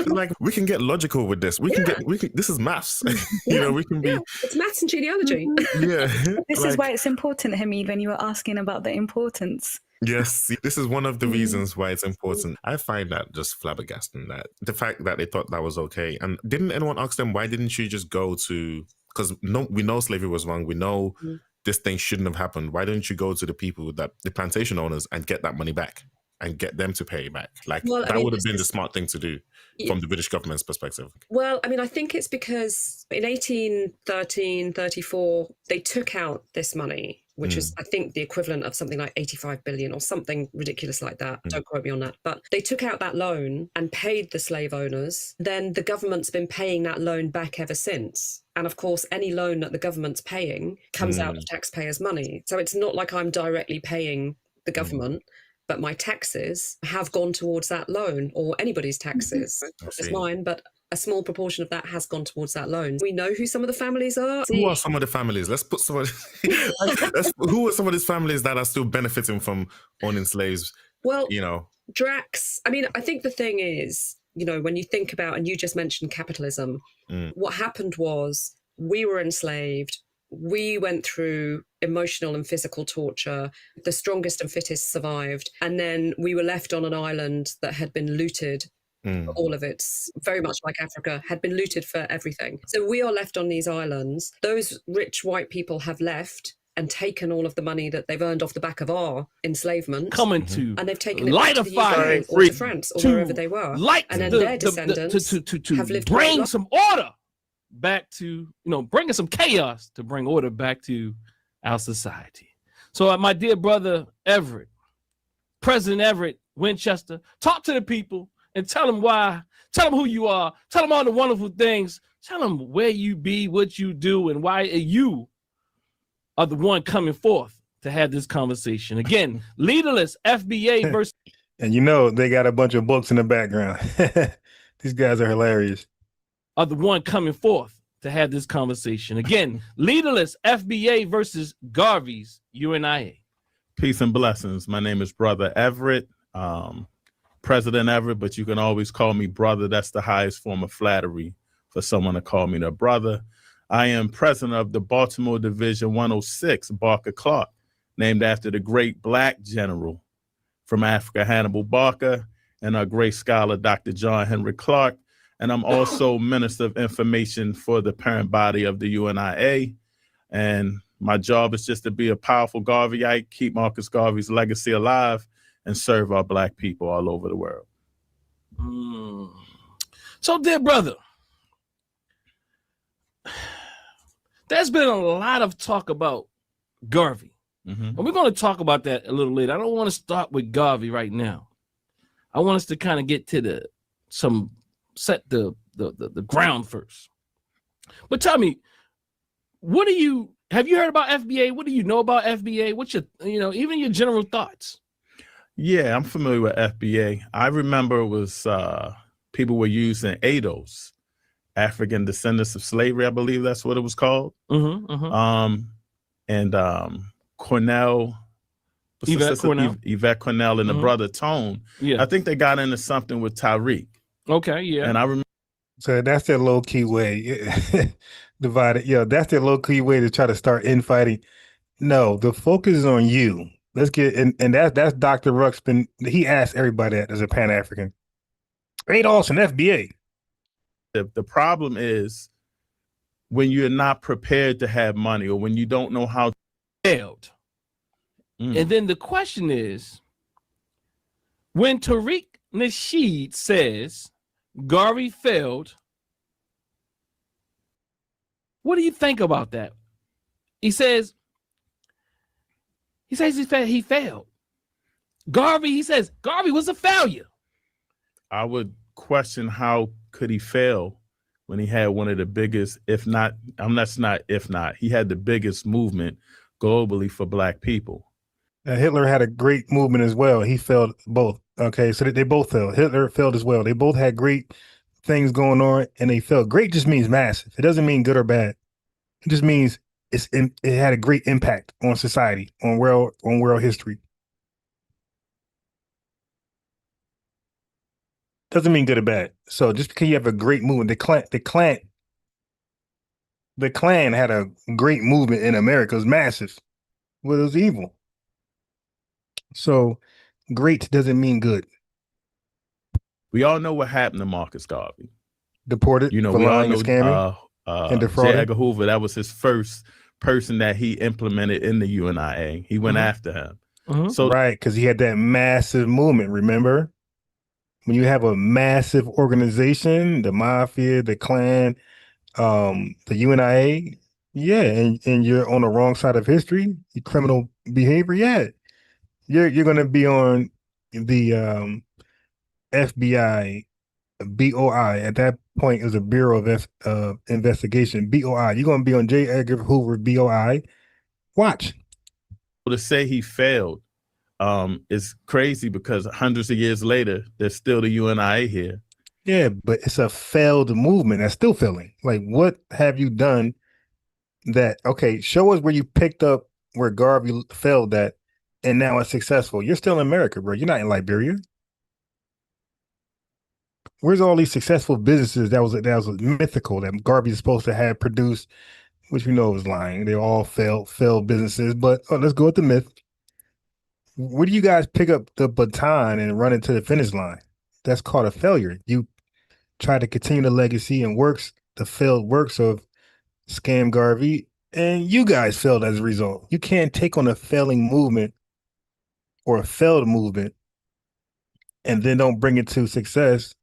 J: Like, we can get logical with this. We can this is maths. You know, we can be.
K: It's maths and genealogy.
J: Yeah.
L: This is why it's important, Hamid, when you were asking about the importance.
J: Yes, this is one of the reasons why it's important. I find that just flabbergasting, that the fact that they thought that was okay. And didn't anyone ask them, why didn't you just go to, because we know slavery was wrong. We know this thing shouldn't have happened. Why don't you go to the people, the plantation owners, and get that money back and get them to pay back? Like, that would have been the smart thing to do from the British government's perspective.
K: Well, I mean, I think it's because in 1813, 34, they took out this money, which is, I think, the equivalent of something like 85 billion or something ridiculous like that. Don't quote me on that. But they took out that loan and paid the slave owners. Then the government's been paying that loan back ever since. And of course, any loan that the government's paying comes out of taxpayers' money. So it's not like I'm directly paying the government, but my taxes have gone towards that loan, or anybody's taxes. It's mine, but a small proportion of that has gone towards that loan. We know who some of the families are.
J: Who are some of the families? Let's put some of who are some of these families that are still benefiting from owning slaves?
K: Well,
J: you know,
K: Drax, I mean, I think the thing is, you know, when you think about, and you just mentioned capitalism, what happened was we were enslaved. We went through emotional and physical torture. The strongest and fittest survived. And then we were left on an island that had been looted. All of it, very much like Africa, had been looted for everything. So we are left on these islands. Those rich white people have left and taken all of the money that they've earned off the back of our enslavement.
M: And
K: they've taken it
M: light
K: back
M: a
K: to the
M: fire
K: UK or to France or wherever they were. And then their descendants have lived
M: bring some order back to, you know, bringing some chaos to bring order back to our society. So my dear brother Everett, President Everett Winchester, talk to the people and tell them why, tell them who you are, tell them all the wonderful things, tell them where you be, what you do, and why you are the one coming forth to have this conversation. Again, leaderless FBA versus...
C: And you know, they got a bunch of books in the background. These guys are hilarious.
M: Are the one coming forth to have this conversation. Again, leaderless FBA versus Garvey's UNIA.
N: Peace and blessings. My name is Brother Everett. President Everett, but you can always call me brother. That's the highest form of flattery for someone to call me their brother. I am president of the Baltimore Division 106, Barker Clark, named after the great Black general from Africa, Hannibal Barker, and our great scholar, Dr. John Henry Clark. And I'm also Minister of Information for the parent body of the UNIA. And my job is just to be a powerful Garveyite, keep Marcus Garvey's legacy alive, and serve our Black people all over the world.
M: So, dear brother, there's been a lot of talk about Garvey. And we're going to talk about that a little later. I don't want to start with Garvey right now. I want us to kind of get to set the ground first. But tell me, have you heard about FBA? What do you know about FBA? What's your, even your general thoughts?
N: Yeah, I'm familiar with FBA. I remember it was people were using ADOS, African Descendants of Slavery, I believe that's what it was called. And Cornell, Yvette Cornell and the brother Tone. Yeah, I think they got into something with Tyreek.
M: Okay, yeah.
N: And I remember.
C: So that's their low key way. Divided. Yeah, that's their low key way to try to start infighting. No, the focus is on you. Let's get and that's Dr. Ruxpin. He asked everybody that as a Pan-African. Ain't Austin FBA.
N: The problem is when you're not prepared to have money, or when you don't know how to
M: failed. And then the question is, when Tariq Nasheed says Garvey failed, what do you think about that? He says he failed. Garvey, he says Garvey was a failure.
N: I would question how could he fail when he had one of the biggest, he had the biggest movement globally for Black people.
C: Hitler had a great movement as well. He failed both. Okay, so they both failed. Hitler failed as well. They both had great things going on, and they failed. Great just means massive. It doesn't mean good or bad. It just means it had a great impact on society, on world history. Doesn't mean good or bad. So just because you have a great movement, the Klan had a great movement in America. It was massive, but it was evil. So great doesn't mean good.
N: We all know what happened to Marcus Garvey.
C: Deported.
N: You know,
C: for
N: we all
C: lying
N: know
C: and scamming and defrauding.
N: J. Edgar Hoover, that was his first person that he implemented in the UNIA. He went after him.
C: So right, because he had that massive movement, remember? When you have a massive organization, the mafia, the Klan, the UNIA, yeah, and you're on the wrong side of history, your criminal behavior, yeah. You're gonna be on the FBI BOI. At that point, it was a Bureau of Investigation, BOI. You're gonna be on J. Edgar Hoover BOI. Watch.
N: To say he failed is crazy, because hundreds of years later, there's still the UNIA here.
C: Yeah, but it's a failed movement that's still failing. Like, what have you done that? Okay, show us where you picked up where Garvey failed at, and now it's successful. You're still in America, bro. You're not in Liberia. Where's all these successful businesses that was mythical that Garvey is supposed to have produced, which we know was lying. They all failed businesses. But let's go with the myth. Where do you guys pick up the baton and run into the finish line? That's called a failure. You try to continue the legacy and the failed works of Scam Garvey, and you guys failed as a result. You can't take on a failing movement or a failed movement and then don't bring it to success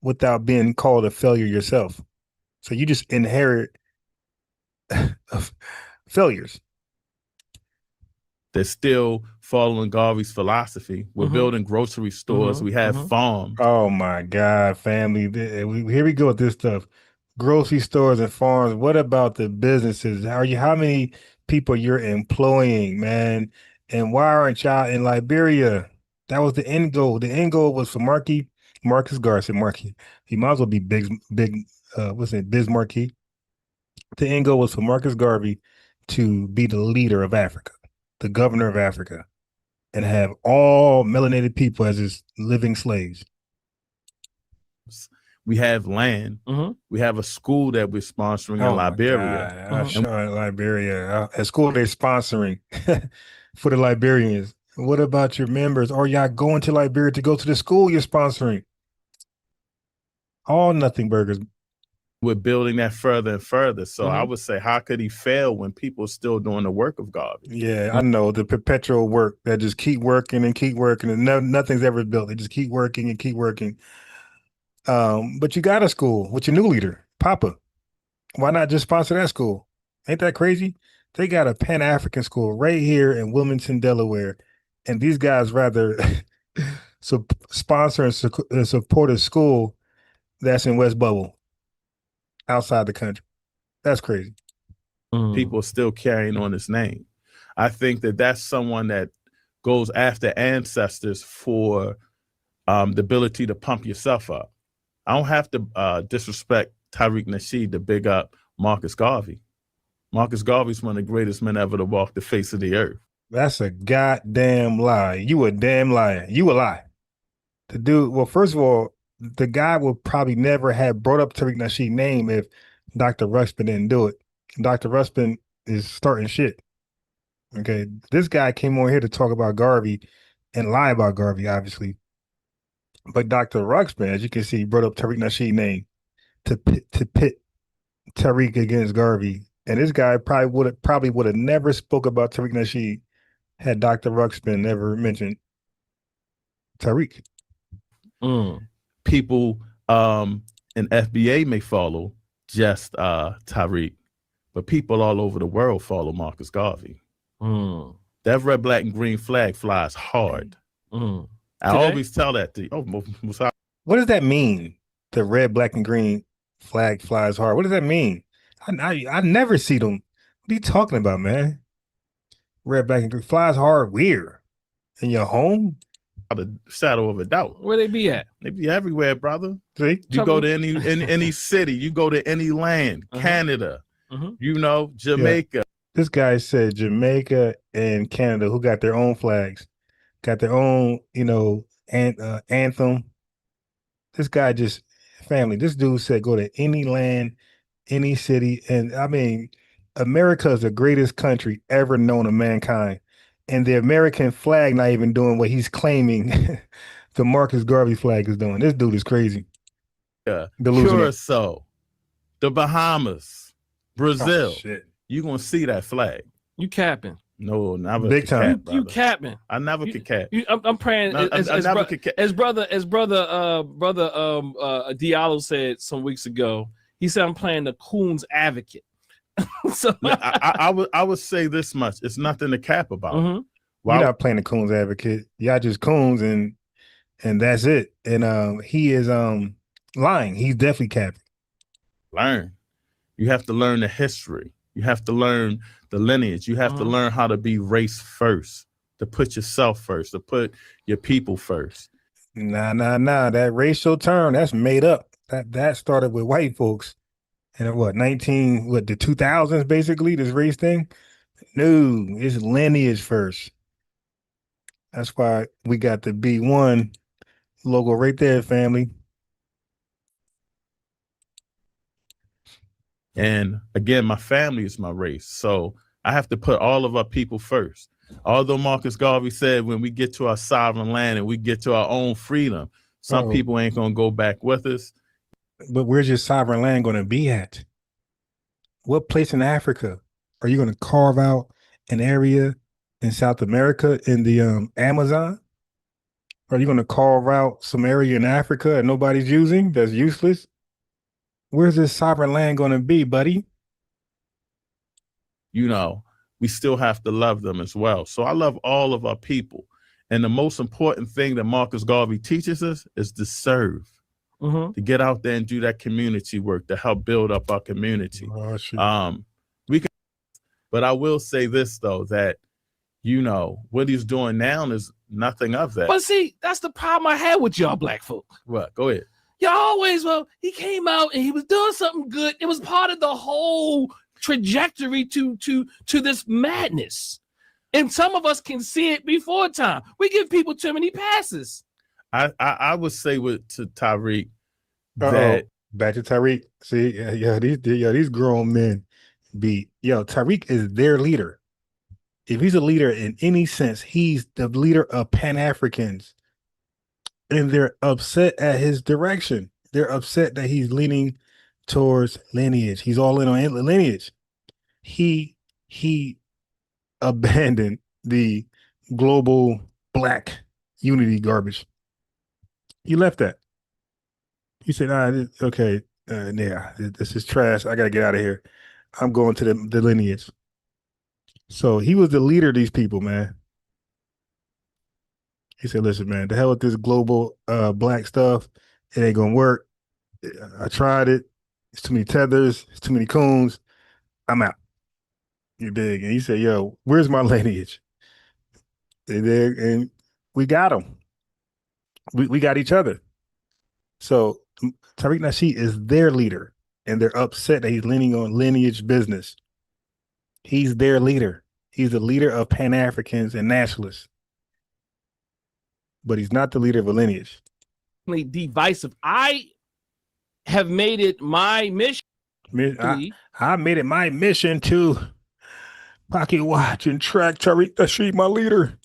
C: without being called a failure yourself. So you just inherit failures.
N: They're still following Garvey's philosophy. We're building grocery stores. We have farms.
C: Oh my God, family. Here we go with this stuff. Grocery stores and farms. What about the businesses? How many people you're employing, man? And why aren't y'all in Liberia? That was the end goal. The end goal was for Marcus Garvey. Marquis. He might as well be Biz Marquis. The end goal was for Marcus Garvey to be the leader of Africa, the governor of Africa, and have all melanated people as his living slaves.
N: We have land. We have a school that we're sponsoring in Liberia.
C: Liberia. A school they're sponsoring for the Liberians. What about your members? Are y'all going to Liberia to go to the school you're sponsoring? All nothing burgers.
N: We're building that further and further. So I would say, how could he fail when people are still doing the work of Garvey?
C: Yeah, I know, the perpetual work that just keep working and nothing's ever built. They just keep working and keep working. But you got a school with your new leader, Papa. Why not just sponsor that school? Ain't that crazy? They got a Pan-African school right here in Wilmington, Delaware. And these guys rather sponsor and support a school that's in West Bubble, outside the country. That's crazy.
N: People are still carrying on his name. I think that that's someone that goes after ancestors for the ability to pump yourself up. I don't have to disrespect Tariq Nasheed to big up Marcus Garvey. Marcus Garvey's one of the greatest men ever to walk the face of the earth.
C: That's a goddamn lie. You a damn liar. You a lie. The dude, well, first of all, the guy would probably never have brought up Tariq Nasheed's name if Dr. Ruxpin didn't do it. Dr. Ruxpin is starting shit. Okay, this guy came on here to talk about Garvey and lie about Garvey, obviously. But Dr. Ruxpin, as you can see, brought up Tariq Nasheed's name to pit Tariq against Garvey. And this guy probably would have never spoke about Tariq Nasheed had Dr. Ruxpin never mentioned Tariq.
N: People in FBA may follow just Tariq, but people all over the world follow Marcus Garvey. That red, black, and green flag flies hard. I always tell that to you.
C: What does that mean? The red, black, and green flag flies hard. What does that mean? I never see them. What are you talking about, man? Red, black, and green flies hard. Where? In your home?
N: Without a shadow of a doubt.
M: Where they be at?
N: They be everywhere, brother.
C: See?
N: You go to any city, you go to any land, Canada, you know, Jamaica.
C: Yeah. This guy said Jamaica and Canada, who got their own flags, got their own, you know, anthem. This guy just, family, this dude said go to any land, any city. And I mean, America is the greatest country ever known of mankind. And the American flag not even doing what he's claiming the Marcus Garvey flag is doing. This dude is crazy.
N: Curacao, the Bahamas, Brazil.
C: Oh, shit.
N: You gonna see that flag.
M: You capping.
N: No, never.
C: Big time.
N: Cap,
M: you capping.
N: I never could cap.
M: I'm praying as brother Diallo said some weeks ago. He said I'm playing the coon's advocate. So
N: I would say this much: it's nothing to cap about.
C: You're not playing the coon's advocate. Y'all just coons, and that's it. And he is lying. He's definitely capping.
N: Learn. You have to learn the history. You have to learn the lineage. You have to learn how to be race first, to put yourself first, to put your people first.
C: Nah. That racial term, that's made up. That started with white folks. And the 2000s, basically, this race thing? No, it's lineage first. That's why we got the B1 logo right there, family.
N: And again, my family is my race. So I have to put all of our people first. Although Marcus Garvey said when we get to our sovereign land and we get to our own freedom, some people ain't going to go back with us.
C: But where's your sovereign land going to be at? What place in Africa? Are you going to carve out an area in South America in the Amazon? Are you going to carve out some area in Africa that nobody's using that's useless? Where's this sovereign land going to be, buddy?
N: You know, we still have to love them as well. So I love all of our people. And the most important thing that Marcus Garvey teaches us is to serve. To get out there and do that community work to help build up our community. But I will say this though, that you know what he's doing now is nothing of that.
M: But see, that's the problem I had with y'all black folk.
N: What? Go ahead.
M: Y'all always, he came out and he was doing something good. It was part of the whole trajectory to this madness. And some of us can see it before time. We give people too many passes.
N: I would say to Tariq that
C: back to Tariq. See, these grown men Tariq is their leader. If he's a leader in any sense, he's the leader of Pan-Africans. And they're upset at his direction. They're upset that he's leaning towards lineage. He's all in on lineage. He abandoned the global black unity garbage. He left that. He said, this is trash. I got to get out of here. I'm going to the lineage. So he was the leader of these people, man. He said, listen, man, the hell with this global black stuff. It ain't going to work. I tried it. It's too many tethers. It's too many coons. I'm out. You dig? And he said, yo, where's my lineage? And we got him. We got each other. So Tariq Nasheed is their leader, and they're upset that he's leaning on lineage business. He's their leader. He's the leader of Pan-Africans and nationalists. But he's not the leader of a lineage.
M: Divisive. I have made it my mission.
C: I made it my mission to pocket watch and track Tariq Street, my leader.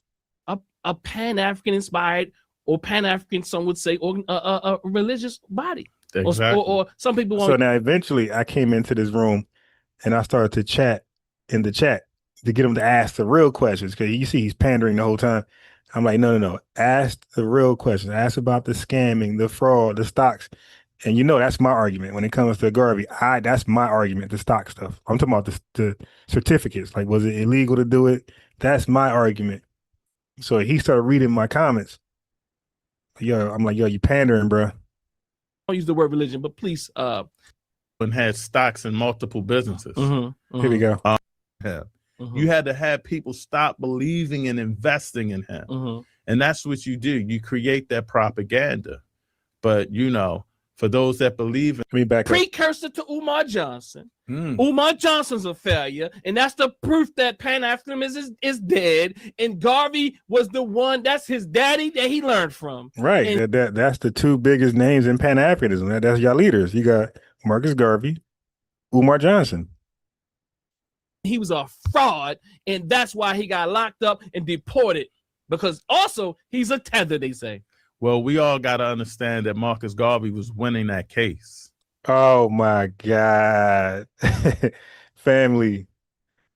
M: A Pan-African inspired or Pan-African, some would say, or a religious body.
N: Exactly.
M: Or some people want.
C: So now eventually I came into this room and I started to chat in the chat to get him to ask the real questions, because you see he's pandering the whole time. I'm like, no. Ask the real questions. Ask about the scamming, the fraud, the stocks. And you know, that's my argument when it comes to Garvey. That's my argument, the stock stuff. I'm talking about the certificates. Like, was it illegal to do it? That's my argument. So he started reading my comments. I'm like, you pandering, bro.
M: I don't use the word religion, but please.
N: And had stocks in multiple businesses.
C: Here we go.
N: You had to have people stop believing and investing in him. And that's what you do. You create that propaganda. But, you know, for those that believe in
M: precursor to Umar Johnson. Umar Johnson's a failure, and that's the proof that Pan-Africanism is dead. And Garvey was the one, that's his daddy that he learned from.
C: Right. And that's the two biggest names in Pan-Africanism. That's y'all leaders. You got Marcus Garvey, Umar Johnson.
M: He was a fraud, and that's why he got locked up and deported, because also he's a tether, they say.
N: Well, we all got to understand that Marcus Garvey was winning that case.
C: Oh, my God. Family.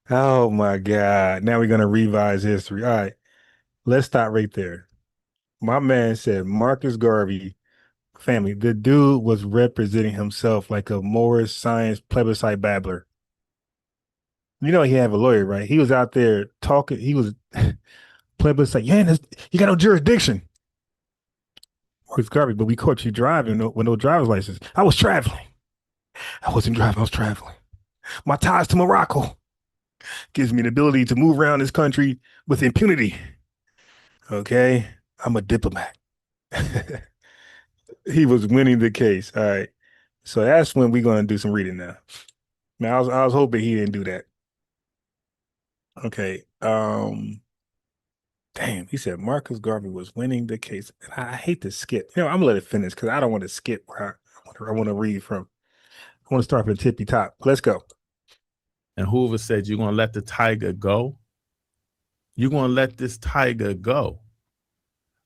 C: Oh, my God. Now we're going to revise history. All right. Let's stop right there. My man said Marcus Garvey, family, the dude was representing himself like a Morris Science plebiscite babbler. You know, he had a lawyer, right? He was out there talking. He was plebiscite. Yeah, you got no jurisdiction. Marcus Garvey, but we caught you driving with no driver's license. I was traveling. I wasn't driving. I was traveling. My ties to Morocco gives me the ability to move around this country with impunity. Okay, I'm a diplomat. He was winning the case. All right, so that's when we're going to do some reading now. Now, I was hoping he didn't do that. Okay. Damn, he said Marcus Garvey was winning the case. And I hate to skip. You know, I'm gonna let it finish because I don't want to skip where I want to read from. I want to start from the tippy top. Let's go.
N: And Hoover said, you're gonna let the tiger go? You're gonna let this tiger go.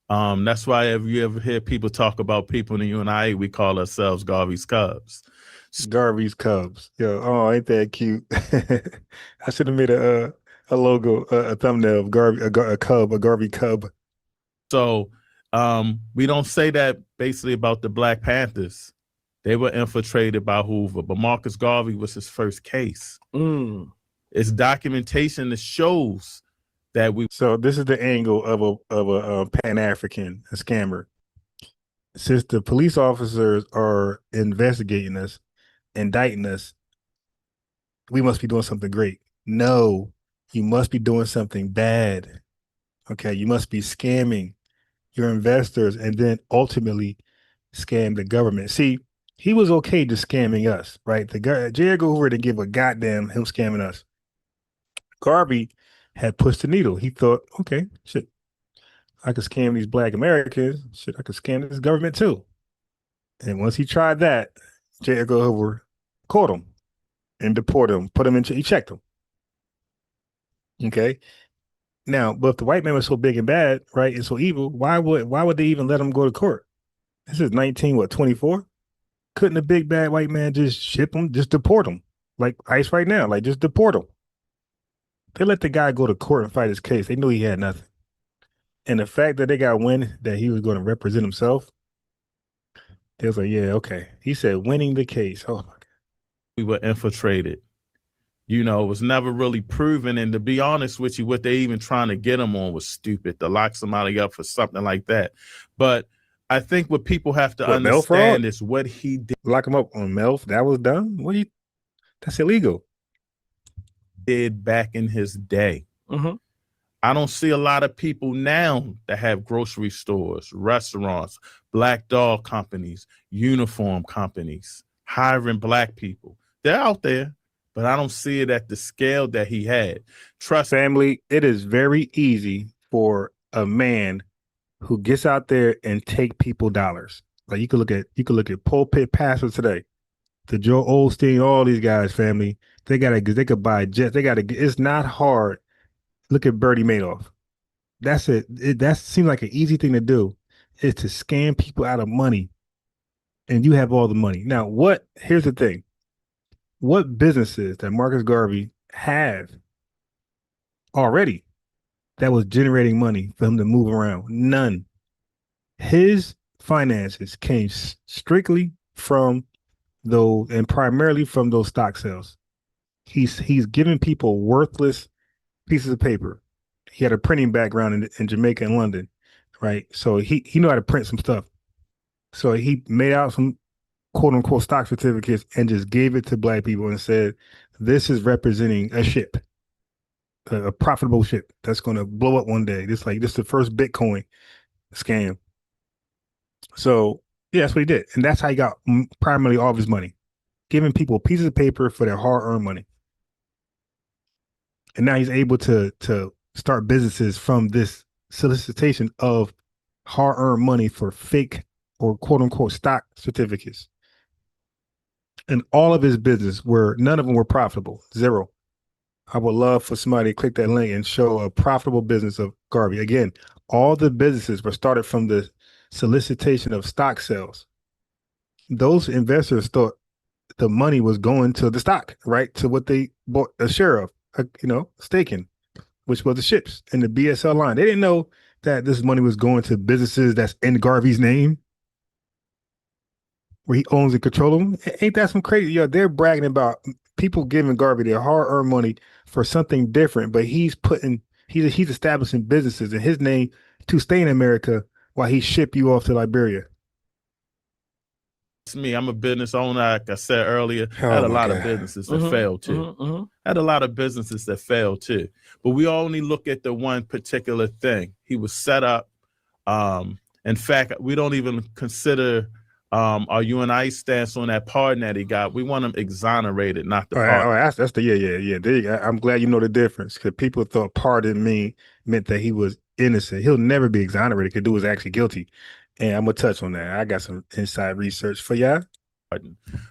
N: That's why if you ever hear people talk about people in the UNIA, we call ourselves Garvey's Cubs.
C: Garvey's Cubs. Yo, oh, ain't that cute? I should have made a logo, a thumbnail of Garvey, a Garvey Cub.
N: So we don't say that basically about the Black Panthers. They were infiltrated by Hoover, but Marcus Garvey was his first case. It's documentation that shows that we.
C: So this is the angle of a Pan-African, a scammer. Since the police officers are investigating us, indicting us, we must be doing something great. No, you must be doing something bad. Okay, you must be scamming your investors and then ultimately scam the government. See, he was okay just scamming us, right? The guy, J. Edgar Hoover, didn't give a goddamn him scamming us. Garvey had pushed the needle. He thought, okay, shit, I could scam these Black Americans. Shit, I could scam this government too. And once he tried that, J. Edgar Hoover caught him and deported him, put him in, he checked him. Okay. Now, but if the white man was so big and bad, right, and so evil, why would they even let him go to court? This is 24? Couldn't a big bad white man just ship him, just deport him? Like ICE right now, like just deport him. They let the guy go to court and fight his case. They knew he had nothing. And the fact that they got wind that he was going to represent himself, they was like, yeah, okay. He said winning the case. Oh my God.
N: We were infiltrated. You know, it was never really proven. And to be honest with you, what they even trying to get him on was stupid, to lock somebody up for something like that. But I think what people have to understand is what he did.
C: Lock him up on Melf? That was done? That's illegal.
N: Did back in his day. I don't see a lot of people now that have grocery stores, restaurants, black dog companies, uniform companies, hiring Black people. They're out there, but I don't see it at the scale that he had. Trust
C: family, it is very easy for a man who gets out there and take people dollars. Like you could look at pulpit pastors today. the Joe Osteen, all these guys, family. They could buy jets. It's not hard. Look at Bernie Madoff. That's it. That seems like an easy thing to do, is to scam people out of money, and you have all the money. Now, here's the thing. What businesses that Marcus Garvey have already that was generating money for him to move around? None. His finances came strictly from those, and primarily from those stock sales. He's giving people worthless pieces of paper. He had a printing background in Jamaica and London, right? So he knew how to print some stuff. So he made out some quote unquote stock certificates and just gave it to black people and said, this is representing a ship, a profitable ship that's going to blow up one day. This is the first Bitcoin scam. So yeah, that's what he did. And that's how he got primarily all of his money, giving people pieces of paper for their hard-earned money. And now he's able to start businesses from this solicitation of hard-earned money for fake or quote-unquote stock certificates. And all of his business none of them were profitable. Zero. I would love for somebody to click that link and show a profitable business of Garvey. Again, all the businesses were started from the solicitation of stock sales. Those investors thought the money was going to the stock, right? To what they bought a share of, staking, which was the ships and the BSL line. They didn't know that this money was going to businesses that's in Garvey's name, where he owns and controls them. Ain't that some crazy? They're bragging about people giving Garvey their hard-earned money for something different, but he's establishing businesses in his name to stay in America while he ship you off to Liberia.
N: It's me. I'm a business owner. Like I said earlier, I had a lot of businesses that failed too. Had a lot of businesses that failed too. But we only look at the one particular thing. He was set up. In fact, we don't even consider our UNI stance on that pardon that he got. We want him exonerated, not the pardon.
C: All right, that's the yeah. I'm glad you know the difference, because people thought pardon meant that he was innocent. He'll never be exonerated because dude was actually guilty. And I'm gonna touch on that. I got some inside research for y'all.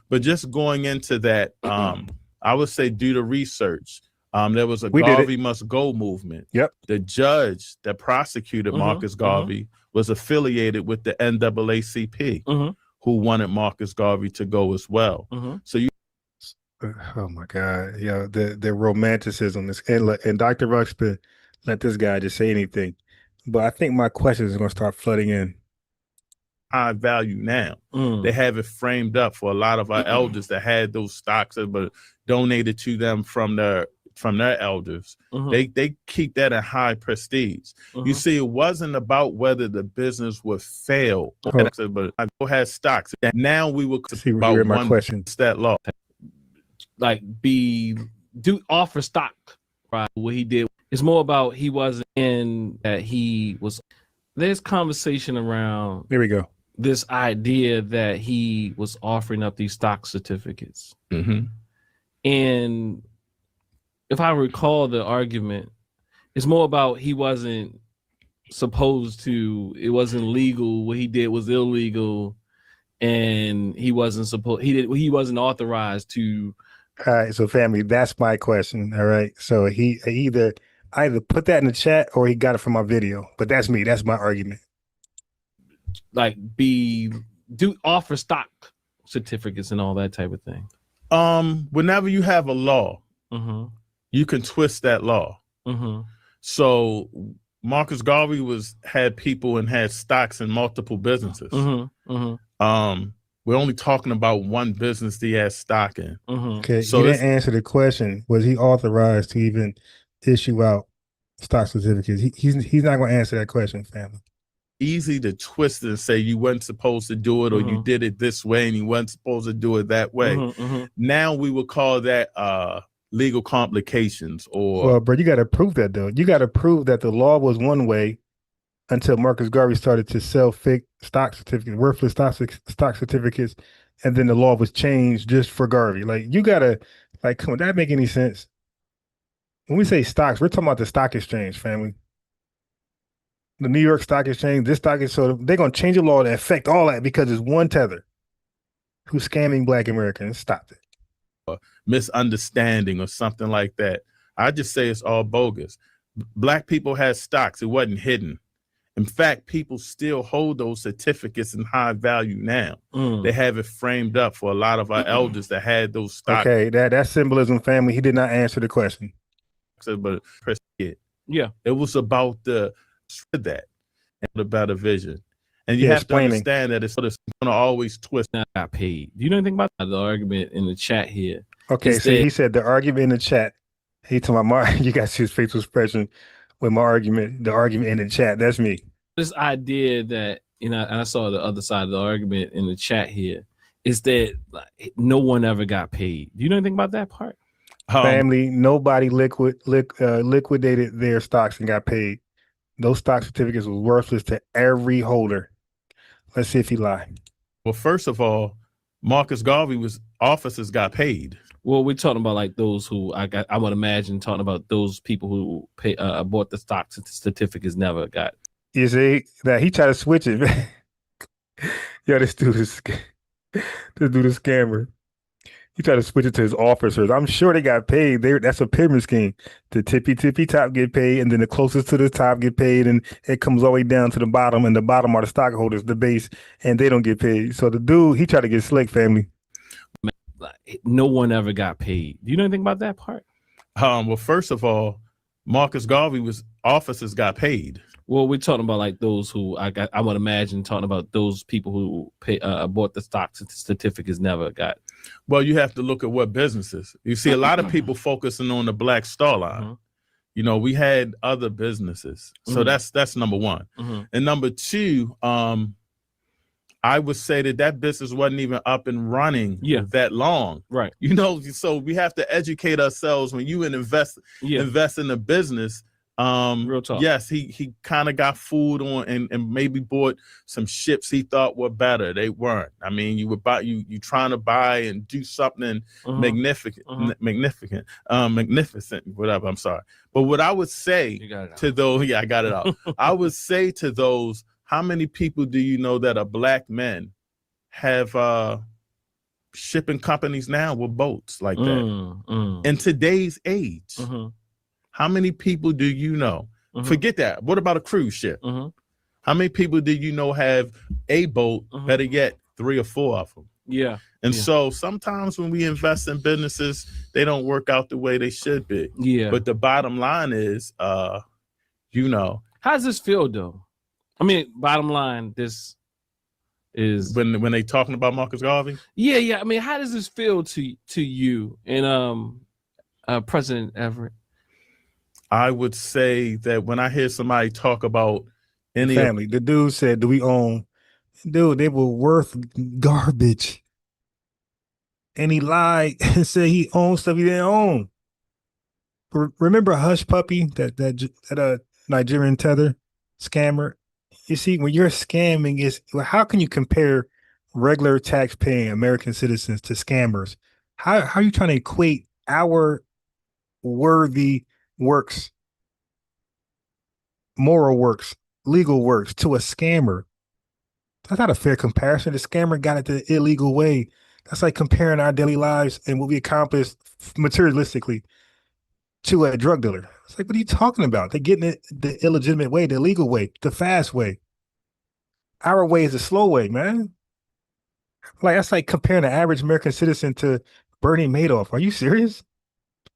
N: But just going into that, I would say do the research. There was a Garvey Must Go movement.
C: Yep.
N: The judge that prosecuted Marcus Garvey was affiliated with the NAACP, who wanted Marcus Garvey to go as well. So you.
C: Oh my God, the romanticism is endless. And Dr. Ruxpin, let this guy just say anything. But I think my questions are gonna start flooding in.
N: High value now. They have it framed up for a lot of our elders that had those stocks but donated to them from their elders. They keep that in high prestige. You see, it wasn't about whether the business would fail, but I had stocks. And now we will see about
C: my question.
N: That law.
M: Like offer stock, right? What he did. It's more about he wasn't in that he was. There's conversation around.
C: There we go.
M: This idea that he was offering up these stock certificates. And if I recall the argument, it's more about he wasn't supposed to, it wasn't legal. What he did was illegal, and he wasn't authorized to.
C: All right, so family, that's my question. All right, so he either put that in the chat or he got it from my video, but that's me. That's my argument.
M: Like offer stock certificates and all that type of thing.
N: Whenever you have a law, you can twist that law. So Marcus Garvey had people and had stocks in multiple businesses. We're only talking about one business that he had stock in.
C: Okay, so you didn't answer the question. Was he authorized to even issue out stock certificates? He's not going to answer that question, family.
N: Easy to twist it and say you weren't supposed to do it, or you did it this way and you weren't supposed to do it that way. Now we would call that legal complications. Well,
C: bro, you got to prove that though. You got to prove that the law was one way until Marcus Garvey started to sell fake stock certificates, worthless stock certificates, and then the law was changed just for Garvey. Like, you got to, come on, that make any sense? When we say stocks, we're talking about the stock exchange, family. The New York Stock Exchange, this stock is, so they're going to change the law to affect all that because it's one tether. who's scamming Black Americans. Stop it.
N: Misunderstanding or something like that. I just say it's all bogus. Black people had stocks. It wasn't hidden. In fact, people still hold those certificates in high value now. They have it framed up for a lot of our elders that had those stocks.
C: Okay, that's symbolism, family. He did not answer the question.
N: But
M: yeah,
N: it was about that and the better vision. And you have to understand that it's going to always twist.
M: Not got paid. Do you know anything about the argument in the chat here?
C: Okay, so he said the argument in the chat. He told my you got to see his facial expression with my argument. The argument in the chat. That's me.
M: This idea that, and I saw the other side of the argument in the chat here, is that no one ever got paid. Do you know anything about that part?
C: Family, nobody liquidated their stocks and got paid. Those stock certificates was worthless to every holder. Let's see if he lied.
N: Well, first of all, Marcus Garvey's officers got paid.
M: Well, we're talking about like those who I would imagine talking about those people who bought the stock certificates never got.
C: You see that he tried to switch it, man. Yo, this dude is a scammer. He tried to switch it to his officers. I'm sure they got paid. That's a pyramid scheme. The tippy top get paid, and then the closest to the top get paid, and it comes all the way down to the bottom, and the bottom are the stockholders, the base, and they don't get paid. So the dude, he tried to get slick, family.
M: No one ever got paid. Do you know anything about that part?
N: Well, first of all, Marcus Garvey's officers got paid.
M: Well, we're talking about like those who I would imagine talking about those people who bought the stock certificates never got.
N: Well, you have to look at what businesses. You see a lot of people focusing on the Black Star Line. You know, we had other businesses. So that's number one. And number two, I would say that business wasn't even up and running that long.
M: Right.
N: You know, so we have to educate ourselves when you invest in a business.
M: Real talk.
N: Yes, he kind of got fooled on and maybe bought some ships he thought were better. They weren't. I mean, you trying to buy and do something magnificent, whatever. I'm sorry. But what I would say to those, I got it out. I would say to those, how many people do you know that are Black men have shipping companies now with boats like that? In today's age. How many people do you know? Forget that. What about a cruise ship? How many people do you know have a boat, better yet, 3 or 4 of them?
M: Yeah.
N: And so sometimes when we invest in businesses, they don't work out the way they should be.
M: Yeah.
N: But the bottom line is, you know.
M: How does this feel though? I mean, bottom line, this is
N: when they talking about Marcus Garvey?
M: Yeah. I mean, how does this feel to you and President Everett?
N: I would say that when I hear somebody talk about any
C: family, the dude said, "Do we own?" Dude, they were worth garbage, and he lied and said he owned stuff he didn't own. Remember Hush Puppy, that Nigerian tether scammer? You see, when you're scamming, how can you compare regular tax-paying American citizens to scammers? How are you trying to equate our worthy works, moral works, legal works to a scammer? That's not a fair comparison. The scammer got it the illegal way. That's like comparing our daily lives and what we accomplished materialistically to a drug dealer. It's like, what are you talking about? They're getting it the illegitimate way, the illegal way, the fast way. Our way is the slow way, man. Like, that's like comparing an average American citizen to Bernie Madoff. Are you serious?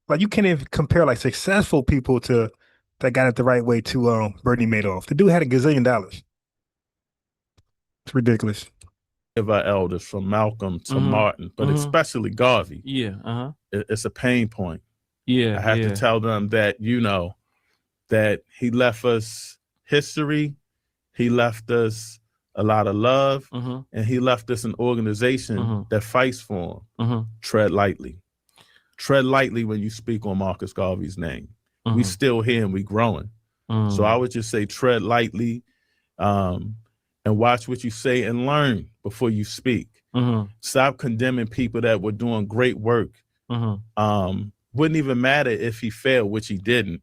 C: Like, you can't even compare like successful people that got it the right way to Bernie Madoff. The dude had $1 gazillion. It's ridiculous.
N: Of our elders, from Malcolm to Martin, but especially Garvey.
M: Yeah.
N: It's a pain point.
M: Yeah.
N: I have to tell them that, you know, that he left us history, he left us a lot of love, and he left us an organization that fights for him. Tread lightly. Tread lightly when you speak on Marcus Garvey's name. We still here and we growing. So I would just say tread lightly, and watch what you say and learn before you speak. Stop condemning people that were doing great work. Wouldn't even matter if he failed, which he didn't.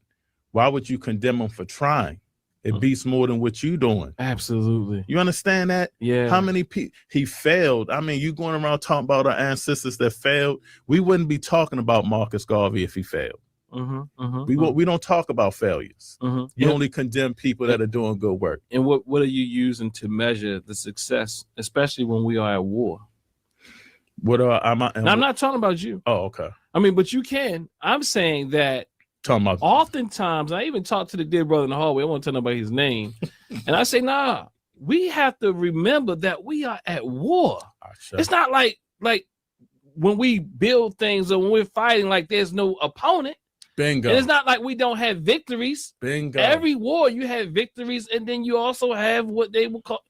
N: Why would you condemn him for trying? It beats more than what you doing.
M: Absolutely.
N: You understand that?
M: Yeah.
N: How many people he failed? I mean, you going around talking about our ancestors that failed. We wouldn't be talking about Marcus Garvey if he failed. We don't talk about failures. You only condemn people that are doing good work.
M: And what are you using to measure the success, especially when we are at war?
N: I'm
M: not talking about you.
N: Oh, okay.
M: I mean, but you can. I'm saying that oftentimes, I even talked to the dear brother in the hallway. I won't tell nobody his name. And I say, nah, we have to remember that we are at war. It's not like when we build things or when we're fighting, like there's no opponent.
N: Bingo.
M: And it's not like we don't have victories.
N: Bingo.
M: Every war you have victories, and then you also have what they will call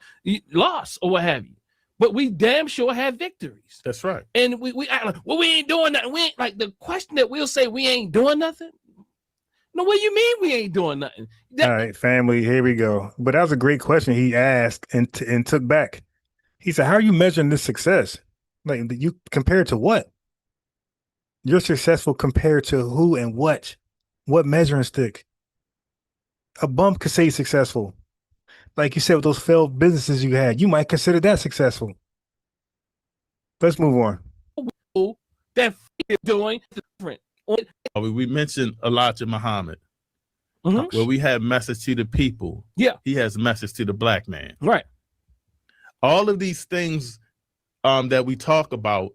M: loss or what have you. But we damn sure have victories.
N: That's right.
M: And we act like, well, we ain't doing nothing. We ain't, like the question that we'll say we ain't doing nothing. No, what do you mean we ain't doing nothing?
C: All right, family, here we go. But that was a great question he asked and took back. He said, how are you measuring this success? Like, you compared to what? You're successful compared to who and what? What measuring stick? A bum could say successful. Like you said, with those failed businesses you had, you might consider that successful. Let's move on.
M: That is doing different.
N: We mentioned Elijah Muhammad. Where we have message to the people.
M: Yeah.
N: He has a message to the black man.
M: Right.
N: All of these things that we talk about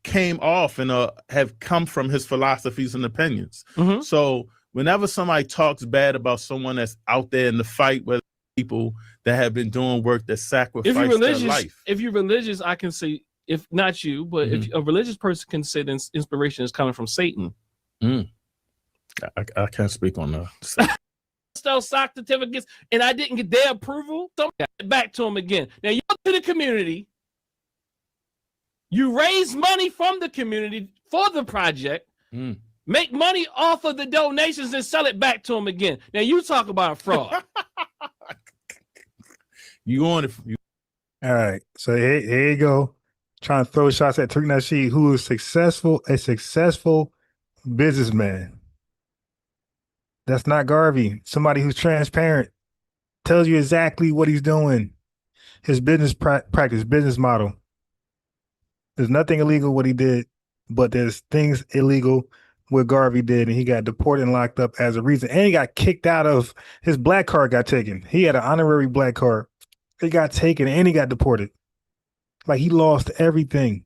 N: came off and have come from his philosophies and opinions. So whenever somebody talks bad about someone that's out there in the fight, whether people that have been doing work that sacrifice their life.
M: If you're religious, I can say, if not you, but if a religious person can say that inspiration is coming from Satan.
N: I can't speak on that.
M: Still sock certificates, and I didn't get their approval. So back to them again. Now you go to the community, you raise money from the community for the project, make money off of the donations, and sell it back to them again. Now you talk about a fraud.
N: You on it?
C: All right, so here you go. Trying to throw shots at Tariq Nasheed, who is a successful businessman. That's not Garvey. Somebody who's transparent, tells you exactly what he's doing. His business practice, business model. There's nothing illegal what he did, but there's things illegal what Garvey did, and he got deported and locked up as a reason. And he got kicked out of his black card, got taken. He had an honorary black card. It got taken and he got deported. Like, he lost everything.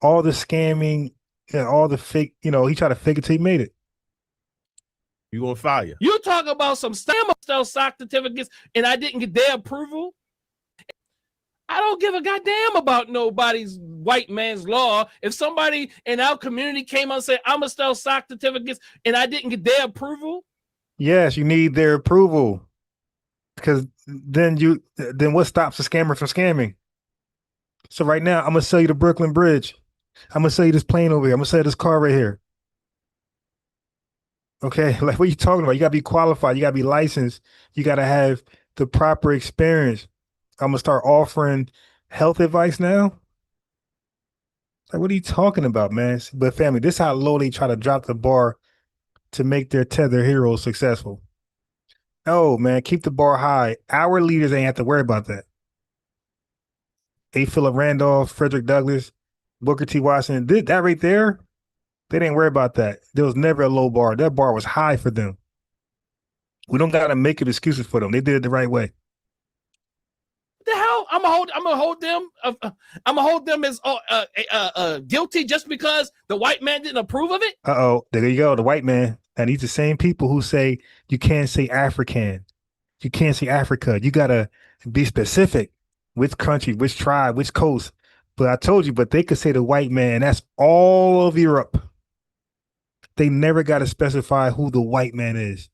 C: All the scamming and all the fake, he tried to fake it till he made it.
N: You gonna fire?
M: You talk about some sell sock certificates and I didn't get their approval. I don't give a goddamn about nobody's white man's law. If somebody in our community came out and said, I'm gonna sell sock certificates and I didn't get their approval.
C: Yes, you need their approval. Because then what stops a scammer from scamming? So right now, I'm gonna sell you the Brooklyn Bridge. I'm gonna sell you this plane over here. I'm gonna sell you this car right here. Okay, like, what are you talking about? You gotta be qualified. You gotta be licensed. You gotta have the proper experience. I'm gonna start offering health advice now. Like, what are you talking about, man? But family, this is how low they try to drop the bar to make their tether heroes successful. Oh man, keep the bar high. Our leaders ain't have to worry about that. A. Philip Randolph, Frederick Douglass, Booker T. Washington did that right there. They didn't worry about that. There was never a low bar. That bar was high for them. We don't gotta make it excuses for them. They did it the right way.
M: What the hell? I'm gonna hold them as guilty just because the white man didn't approve of it.
C: There you go. The white man, and these the same people who say you can't say African, you can't say Africa. You gotta be specific. Which country, which tribe, which coast. But I told you, but they could say the white man. That's all of Europe. They never got to specify who the white man is.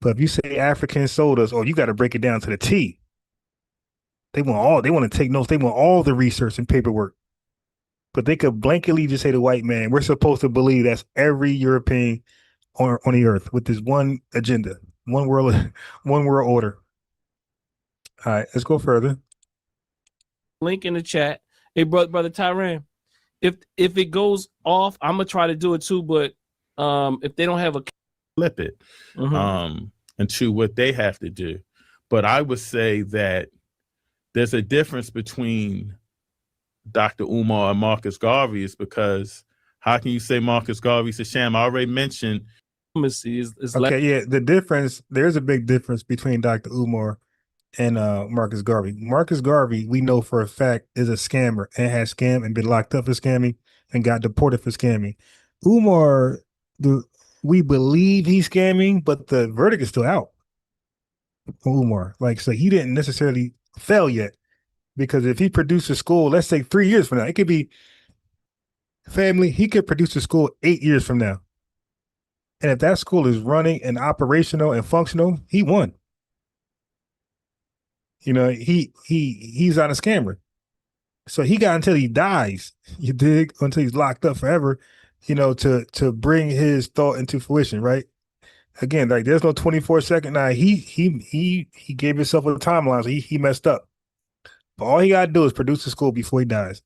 C: But if you say African sodas, you got to break it down to the T. They want to take notes. They want all the research and paperwork. But they could blanketly just say the white man. We're supposed to believe that's every European on the earth with this one agenda, one world order. All right, let's go further.
M: Link in the chat. Hey, brother Tyran, if it goes off, I'm gonna try to do it too. But if they don't have a
N: flip it, into what they have to do. But I would say that there's a difference between Dr. Umar and Marcus Garvey, is because how can you say Marcus Garvey's a sham? I already mentioned.
C: Okay, yeah, the difference, there's a big difference between Dr. Umar and Marcus Garvey. Marcus Garvey, we know for a fact, is a scammer and has scammed and been locked up for scamming and got deported for scamming. Umar, we believe he's scamming, but the verdict is still out for Umar. Like, so he didn't necessarily fail yet, because if he produced a school, let's say 3 years from now, it could be family, he could produce a school 8 years from now. And if that school is running and operational and functional, he won. You know, he's not a scammer. So he got until he dies, you dig, until he's locked up forever, you know, to bring his thought into fruition, right? Again, like there's no 24-second. Now he gave himself a timeline, so he messed up. But all he gotta do is produce a school before he dies.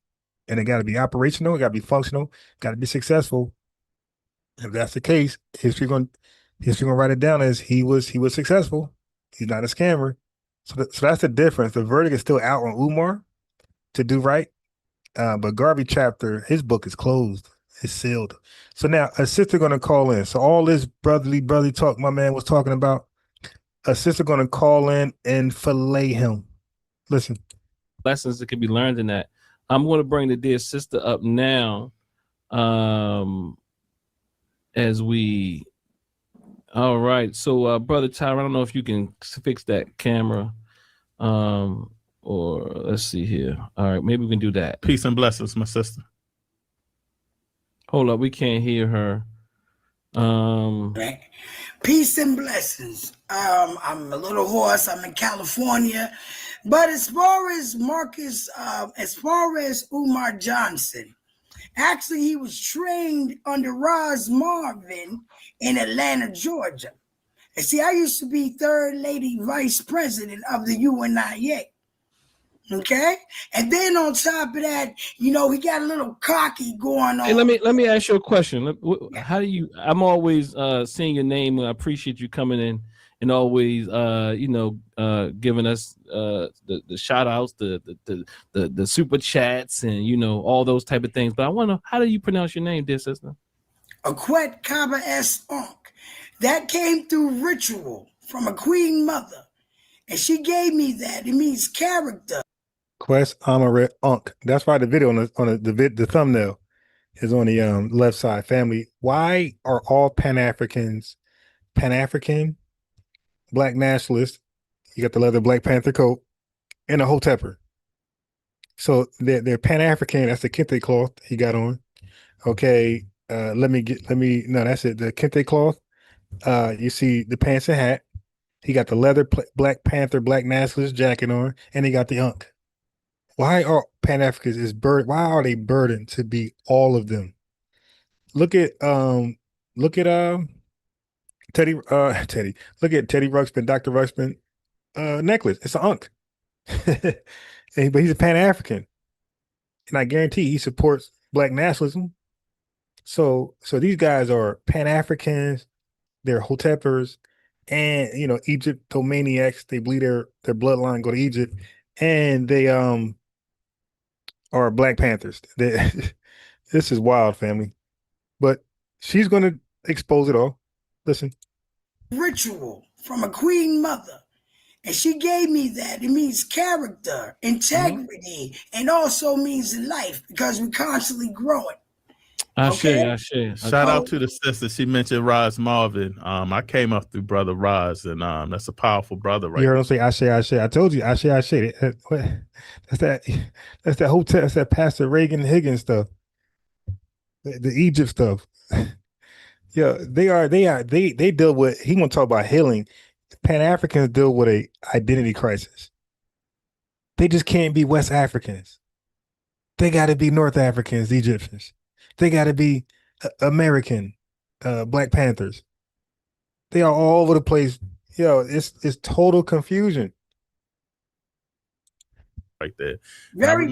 C: And it gotta be operational, it gotta be functional, gotta be successful. If that's the case, history gonna write it down as he was successful. He's not a scammer. So that's the difference. The verdict is still out on Umar to do right. But Garvey chapter, his book is closed. It's sealed. So now a sister gonna call in. So all this brotherly talk my man was talking about, a sister gonna call in and fillet him. Listen.
M: Lessons that can be learned in that. I'm gonna bring the dear sister up now. As we, all right. So, Brother Tyron, I don't know if you can fix that camera, or let's see here. All right, maybe we can do that.
N: Peace and blessings, my sister.
M: Hold up, we can't hear her.
O: Peace and blessings. I'm a little hoarse. I'm in California, but as far as Umar Johnson. Actually, he was trained under Roz Marvin in Atlanta, Georgia. And see, I used to be third lady vice president of the UNIA. Okay? And then on top of that, you know, he got a little cocky going on.
M: Hey, let me ask you a question. How do you, I'm always seeing your name. I appreciate you coming in and always giving us the shout outs, the super chats, and all those type of things. But I wonder, how do you pronounce your name, dear sister?
O: Akwet Kaba S. Unk. That came through ritual from a queen mother. And she gave me that. It means character.
C: Quest Amaret Unk. That's why the video on the thumbnail is on the left side. Family. Why are all Pan-Africans Pan-African? Black nationalist, you got the leather Black Panther coat, and a hotepper. So they're Pan-African. That's the kente cloth he got on. Okay, no, that's it. The kente cloth. You see the pants and hat. He got the leather Black Panther, Black nationalist jacket on, and he got the unk. Why are Pan-Africans why are they burdened to be all of them? Look at Teddy, look at Teddy Ruxpin, Dr. Ruxpin necklace. It's an unk. But he's a Pan-African. And I guarantee he supports Black nationalism. So these guys are Pan-Africans, they're hoteppers, and Egyptomaniacs. They bleed their bloodline, go to Egypt, and they are Black Panthers. This is wild, family. But she's gonna expose it all. Listen.
O: Ritual from a queen mother. And she gave me that. It means character, integrity, and also means life, because we're constantly growing.
N: Okay? Shout out to the sister. She mentioned Roz Marvin. I came up through Brother Roz, and that's a powerful brother, right?
C: You heard him say Ashe. I told you, Ashe. That's that hotel, that's that Pastor Reagan Higgins stuff. The Egypt stuff. Yeah, they deal with, he want to talk about healing. Pan-Africans deal with a identity crisis. They just can't be West Africans. They got to be North Africans, the Egyptians. They got to be American Black Panthers. They are all over the place. It's total confusion.
N: Right there.
O: Very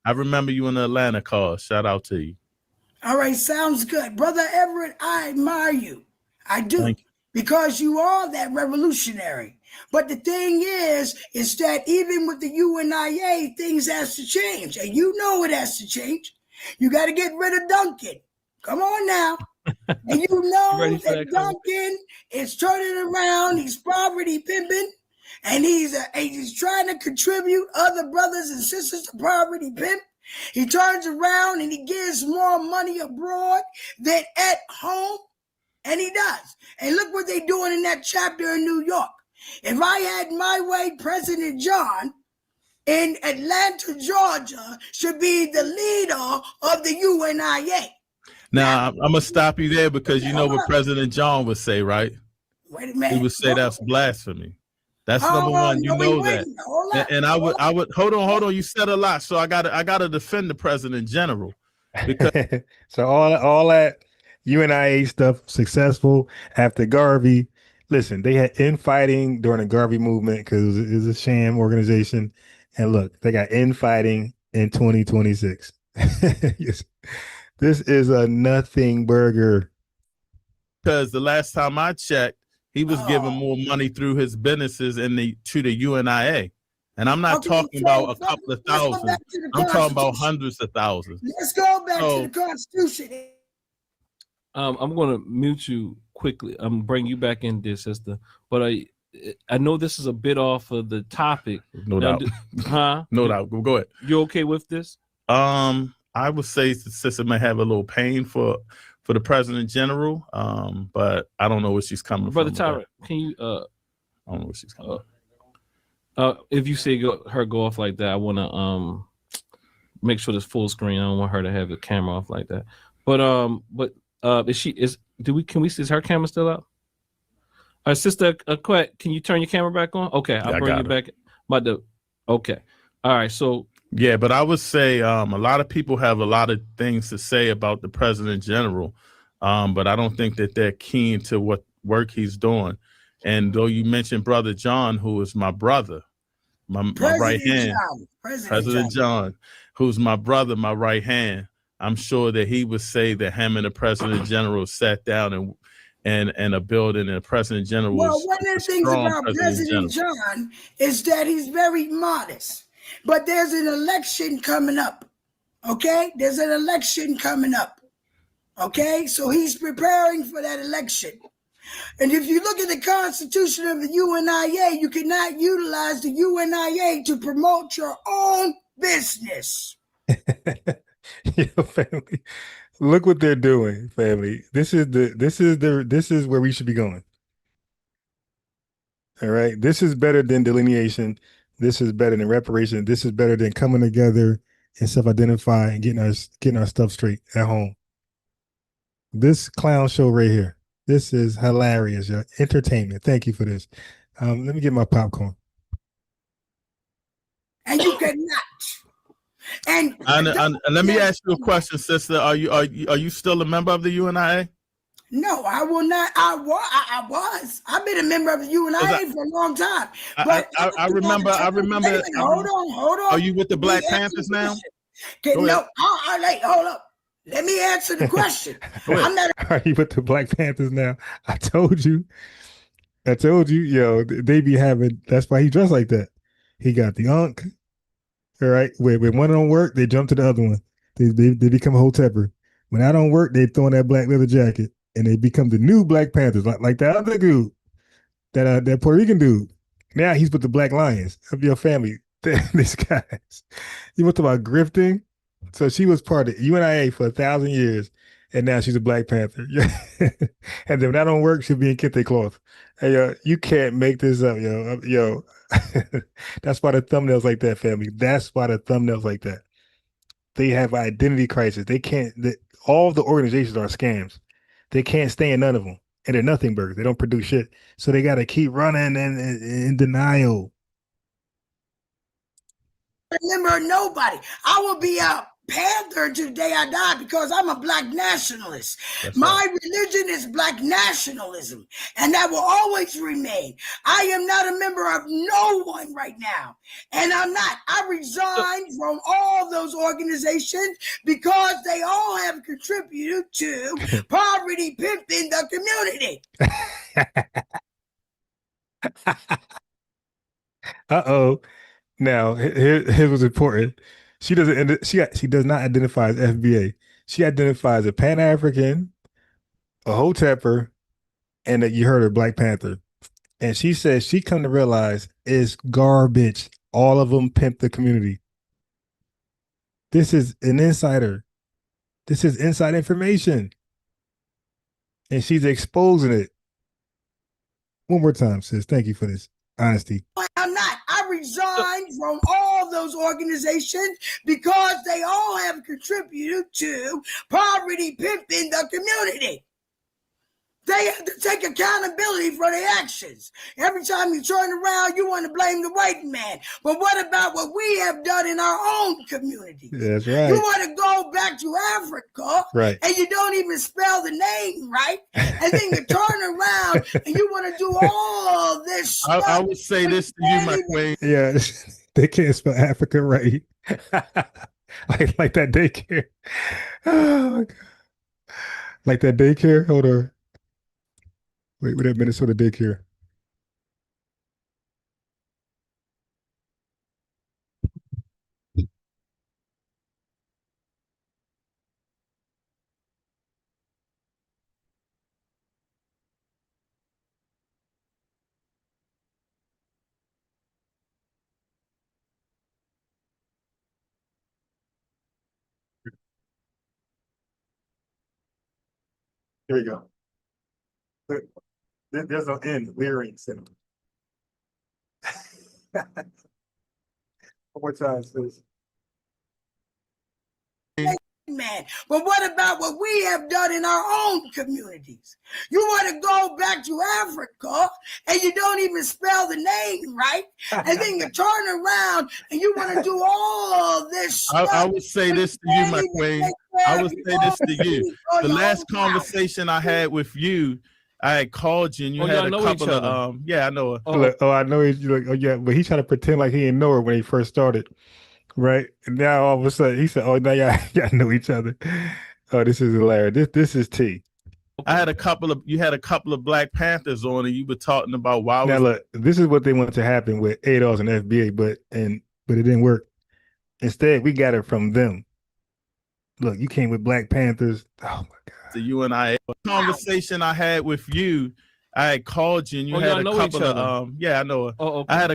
N: I remember you in the Atlanta call. Shout out to you.
O: All right, sounds good. Brother Everett, I admire you. I do. because you are that revolutionary. But the thing is that even with the UNIA, things has to change. And you know it has to change. You got to get rid of Duncan. Come on now. And you know that Duncan is turning around. He's poverty pimping. And he's trying to contribute other brothers and sisters to poverty pimp. He turns around and he gives more money abroad than at home. And he does. And look what they're doing in that chapter in New York. If I had my way, President John in Atlanta, Georgia, should be the leader of the UNIA.
N: Now, I'm going to stop you there because you know what President John would say, right?
O: Wait a minute.
N: He would say that's blasphemy. That's number one. You know that. And I would hold on. You said a lot. So I gotta defend the President General. Because
C: so all that UNIA stuff successful after Garvey. Listen, they had infighting during the Garvey movement because it was a sham organization. And look, they got infighting in 2026. Yes. This is a nothing burger.
N: Because the last time I checked, he was giving more money through his businesses to the UNIA. And I'm not talking about a couple of thousands. I'm talking about hundreds of thousands.
O: Let's go back to the Constitution.
M: I'm going to mute you quickly. I'm going to bring you back in there, sister. But I know this is a bit off of the topic.
N: No doubt. No doubt. Go ahead.
M: You okay with this?
N: I would say the sister may have a little pain for the President General, but I don't know where she's coming
M: Brother
N: from.
M: Brother Tyra, can you
N: I don't know where she's coming from.
M: If you say go off like that, I want to make sure it's full screen. I don't want her to have the camera off like that. But is her camera still up? All right, sister Quet, can you turn your camera back on? Okay, I'll bring you back. Okay. All right, so
N: yeah, but I would say a lot of people have a lot of things to say about the President General, but I don't think that they're keen to what work he's doing. And though you mentioned Brother John, who is my brother, my right hand, President John, who's my brother, my right hand, I'm sure that he would say that him and the President General sat down and a building, and the President General was.
O: Well, one of the things about President John is that he's very modest. But there's an election coming up. Okay? There's an election coming up. Okay? So he's preparing for that election. And if you look at the Constitution of the UNIA, you cannot utilize the UNIA to promote your own business.
C: Yo, family. Look what they're doing, family. This is where we should be going. All right. This is better than delineation. This is better than reparation. This is better than coming together and self-identify and getting our stuff straight at home. This clown show right here. This is hilarious, yo. Entertainment. Thank you for this. Let me get my popcorn.
O: And you cannot. And
N: let me ask you a question, sister. Are you still a member of the UNIA?
O: No, I will not. I was. I've been a member of the UNIA for a long time. But
N: I remember.
O: Hold on.
N: Are you with the Black Panthers now?
O: No, hold up. Let me answer the question. I'm not.
C: Are you with the Black Panthers now? I told you, yo, they be having, that's why he dressed like that. He got the unk. All right. When one don't work, they jump to the other one. They become a whole tepper. When I don't work, they throw in that black leather jacket and they become the new Black Panthers, like that other dude, that Puerto Rican dude. Now he's with the Black Lions of your family. These guys. You want to talk about grifting? So she was part of UNIA for 1,000 years, and now she's a Black Panther. And then when that don't work, she'll be in kente cloth. Hey, yo, you can't make this up, yo. That's why the thumbnails like that, family. That's why the thumbnails like that. They have identity crisis. They can't. All the organizations are scams. They can't stay in none of them, and they're nothing burgers. They don't produce shit, so they got to keep running and in denial.
O: Remember nobody. I will be out Panther to the day I die because I'm a Black nationalist. My religion is Black nationalism, and that will always remain. I am not a member of no one right now, and I'm not. I resigned from all those organizations because they all have contributed to poverty pimping the community.
C: Uh-oh. Now, here was important. She doesn't. She does not identify as FBA. She identifies as a Pan-African, a Hotepper, and that you heard her Black Panther. And she says she come to realize it's garbage. All of them pimp the community. This is an insider. This is inside information, and she's exposing it. One more time, sis. Thank you for this honesty.
O: I'm not. I resigned from all those organizations because they all have contributed to poverty pimping the community. They have to take accountability for their actions. Every time you turn around, you want to blame the white man. But what about what we have done in our own community?
C: That's right.
O: You want to go back to Africa,
C: right?
O: And you don't even spell the name right. And then you turn around and you want to do all this stuff.
N: I would say this to you, my queen.
C: Yeah, they can't spell Africa right. like that daycare. Oh my God. Like that daycare. Hold on. Wait, with that Minnesota daycare. Here we go. There's no end. Lyrics in them. One more time, sis.
O: Man, but what about what we have done in our own communities? You want to go back to Africa and you don't even spell the name right, and then you turn around and you want to do all this stuff.
N: I would say this to you, my queen. I would say this to you. The last conversation I had with you, I had called you and you had a couple of yeah, I know her.
C: I know he's like, oh yeah, but he trying to pretend like he didn't know her when he first started. Right. And now all of a sudden he said, oh, now y'all know each other. Oh, this is hilarious. This is T.
N: I had you had a couple of Black Panthers on and you were talking about why.
C: Now look, this is what they want to happen with ADOS and FBA, but it didn't work. Instead, we got it from them. Look, you came with Black Panthers. Oh my God.
N: The UNIA conversation I had with you, I had called you and you had a couple of yeah, I know her.
M: Okay.
N: I had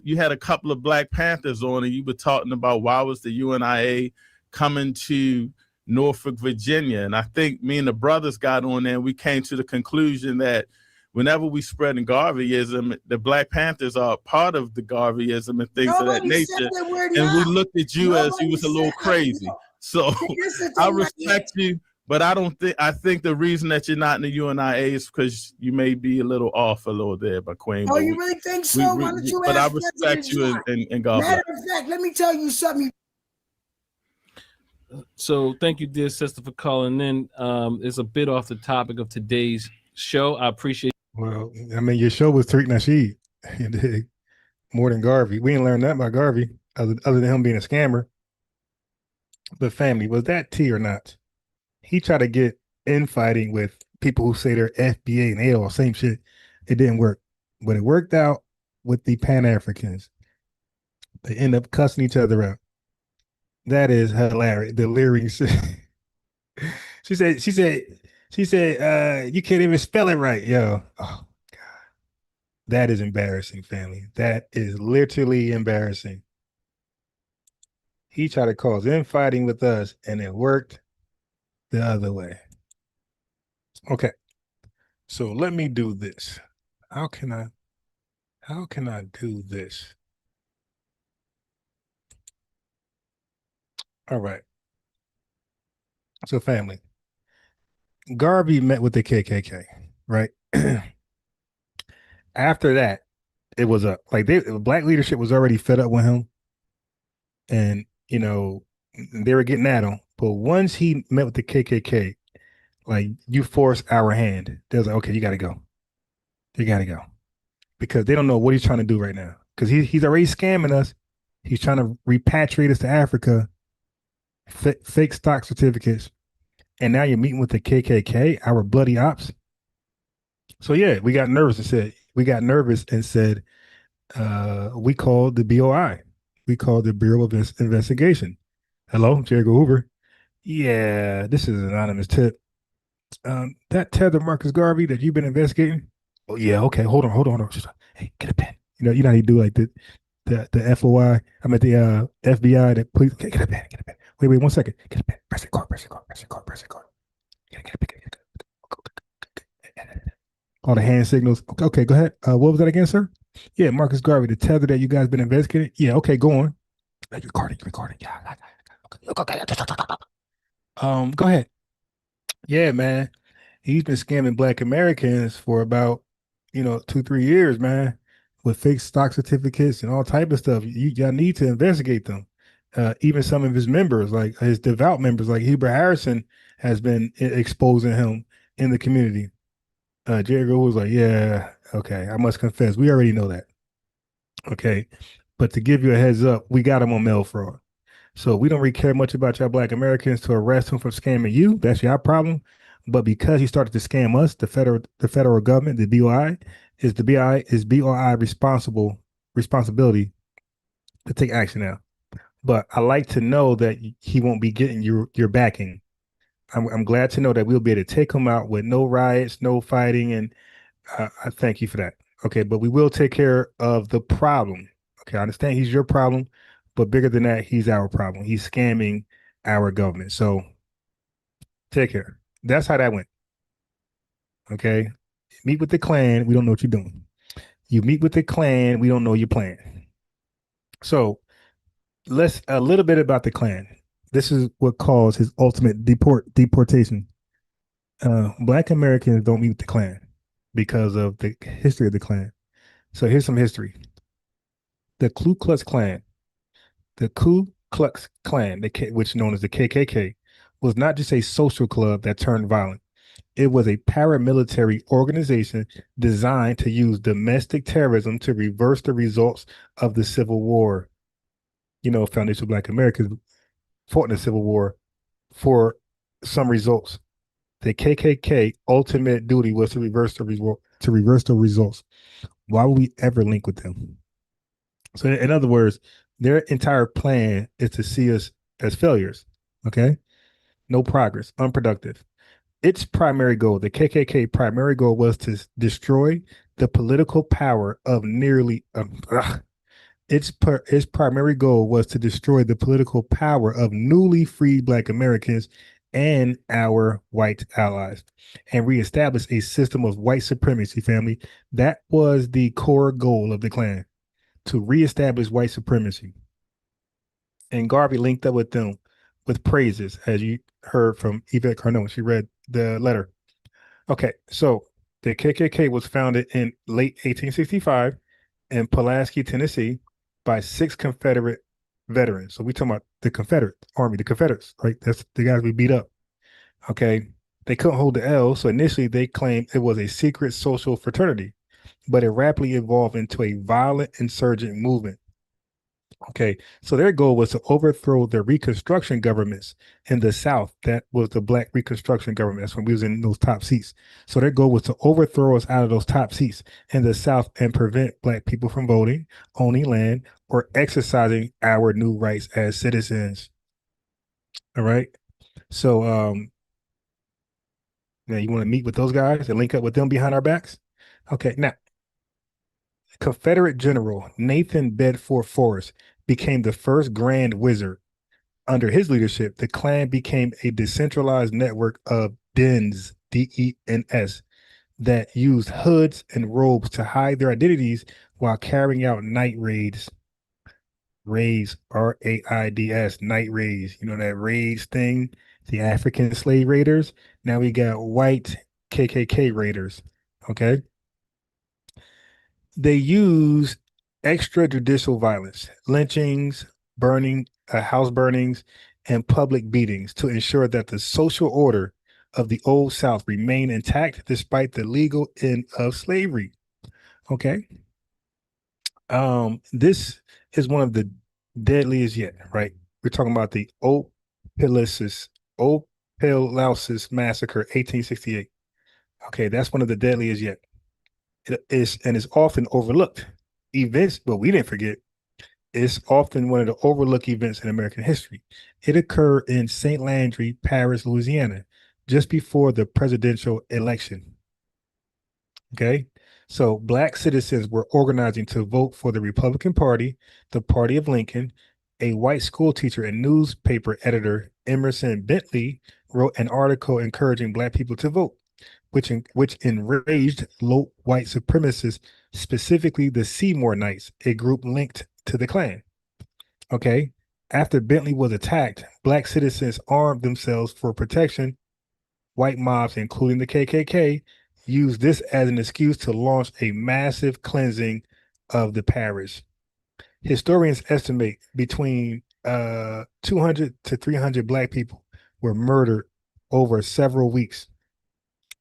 N: you had a couple of Black Panthers on and you were talking about why was the UNIA coming to Norfolk, Virginia. And I think me and the brothers got on there and we came to the conclusion that whenever we spread in Garveyism, the Black Panthers are part of the Garveyism and things of that nature. And we looked at you as you was a little crazy. So I respect you. But I think the reason that you're not in the UNIA is because you may be a little off a little there, but Queen.
O: Oh, you really think so? Why don't you
N: but I respect you and God bless.
O: Matter of fact, let me tell you something.
M: So thank you, dear sister, for calling in. It's a bit off the topic of today's show. I appreciate.
C: Well, I mean, your show was Tariq Nasheed more than Garvey. We didn't learn that about Garvey other than him being a scammer. But family, was that T or not? He tried to get infighting with people who say they're FBA and they all same shit. It didn't work, but it worked out with the Pan-Africans. They end up cussing each other out. That is hilarious. The lyrics. She said, you can't even spell it right, yo. Oh God. That is embarrassing, family. That is literally embarrassing. He tried to cause infighting with us and it worked the other way. Okay. So let me do this. How can I do this? All right. So family, Garvey met with the KKK, right? After that, it was like Black leadership was already fed up with him. And, They were getting at him. But once he met with the KKK, like, you force our hand. They was like, okay, you got to go. You got to go. Because they don't know what he's trying to do right now. Because he's already scamming us. He's trying to repatriate us to Africa, fake stock certificates. And now you're meeting with the KKK, our bloody ops. So yeah, we got nervous and said, we called the BOI. We called the Bureau of Investigation. Hello, Jerry Hoover. Yeah, this is an anonymous tip. That tether Marcus Garvey that you've been investigating. Oh yeah, okay. Hold on. Just, hey, get a pen. You know how you do like the FOI. I meant the FBI. That please get a pen. Wait 1 second. Get a pen. Press record. Get a pen. All the hand signals. Okay, go ahead. What was that again, sir? Yeah, Marcus Garvey, the tether that you guys been investigating. Yeah, okay, go on. Recording. Yeah. Go ahead. Yeah, man. He's been scamming Black Americans for about 2-3 years, man, with fake stock certificates and all type of stuff. Y'all need to investigate them. Even some of his members, like his devout members, like Hubert Harrison, has been exposing him in the community. Jerry was like, yeah, okay, I must confess, we already know that. Okay, but to give you a heads up, we got him on mail fraud. So we don't really care much about y'all Black Americans to arrest him for scamming you. That's your problem. But because he started to scam us, the federal government, the BOI, is BOI responsibility to take action now. But I like to know that he won't be getting your backing. I'm glad to know that we'll be able to take him out with no riots, no fighting, and I thank you for that. Okay, but we will take care of the problem. Okay, I understand he's your problem, but bigger than that, he's our problem. He's scamming our government. So take care. That's how that went. Okay, meet with the Klan. We don't know what you're doing. You meet with the Klan. We don't know your plan. So let's a little bit about the Klan. This is what caused his ultimate deportation. Black Americans don't meet with the Klan because of the history of the Klan. So here's some history. The Ku Klux Klan, which is known as the KKK, was not just a social club that turned violent. It was a paramilitary organization designed to use domestic terrorism to reverse the results of the Civil War. Foundation of Black Americans fought in the Civil War for some results. The KKK ultimate duty was to reverse the results. Why would we ever link with them? So in other words, their entire plan is to see us as failures. Okay, no progress, unproductive. Its primary goal, the KKK primary goal, was to destroy the political power of its primary goal was to destroy the political power of newly freed Black Americans and our white allies, and reestablish a system of white supremacy, family. That was the core goal of the Klan, to reestablish white supremacy. And Garvey linked up with them with praises, as you heard from Yvette Carnot when she read the letter. Okay, so the KKK was founded in late 1865 in Pulaski, Tennessee, by 6 Confederate veterans. So we talking about the Confederate Army, the Confederates, right? That's the guys we beat up. Okay, they couldn't hold the L, so initially they claimed it was a secret social fraternity, but it rapidly evolved into a violent insurgent movement. Okay, so their goal was to overthrow the Reconstruction governments in the South. That was the Black Reconstruction government. That's when we was in those top seats. So their goal was to overthrow us out of those top seats in the South and prevent Black people from voting, owning land, or exercising our new rights as citizens. All right. So now you want to meet with those guys and link up with them behind our backs? Okay, now Confederate General Nathan Bedford Forrest became the first Grand Wizard. Under his leadership, the Klan became a decentralized network of dens, D-E-N-S, that used hoods and robes to hide their identities while carrying out night raids. Raids, R-A-I-D-S, night raids. You know that raids thing? The African slave raiders. Now we got white KKK raiders. Okay. They use extrajudicial violence, lynchings, house burnings, and public beatings to ensure that the social order of the Old South remained intact despite the legal end of slavery. Okay. This is one of the deadliest yet, right? We're talking about the Opelousas Massacre, 1868. Okay, that's one of the deadliest yet. It is, and it's often overlooked events, but we didn't forget. It's often one of the overlooked events in American history. It occurred in St. Landry Parish, Louisiana, just before the presidential election. Okay, so Black citizens were organizing to vote for the Republican Party, the party of Lincoln. A white school teacher and newspaper editor, Emerson Bentley, wrote an article encouraging Black people to vote, which enraged low white supremacists, specifically the Seymour Knights, a group linked to the Klan. Okay, after Bentley was attacked, Black citizens armed themselves for protection. White mobs, including the KKK, used this as an excuse to launch a massive cleansing of the parish. Historians estimate between 200 to 300 Black people were murdered over several weeks.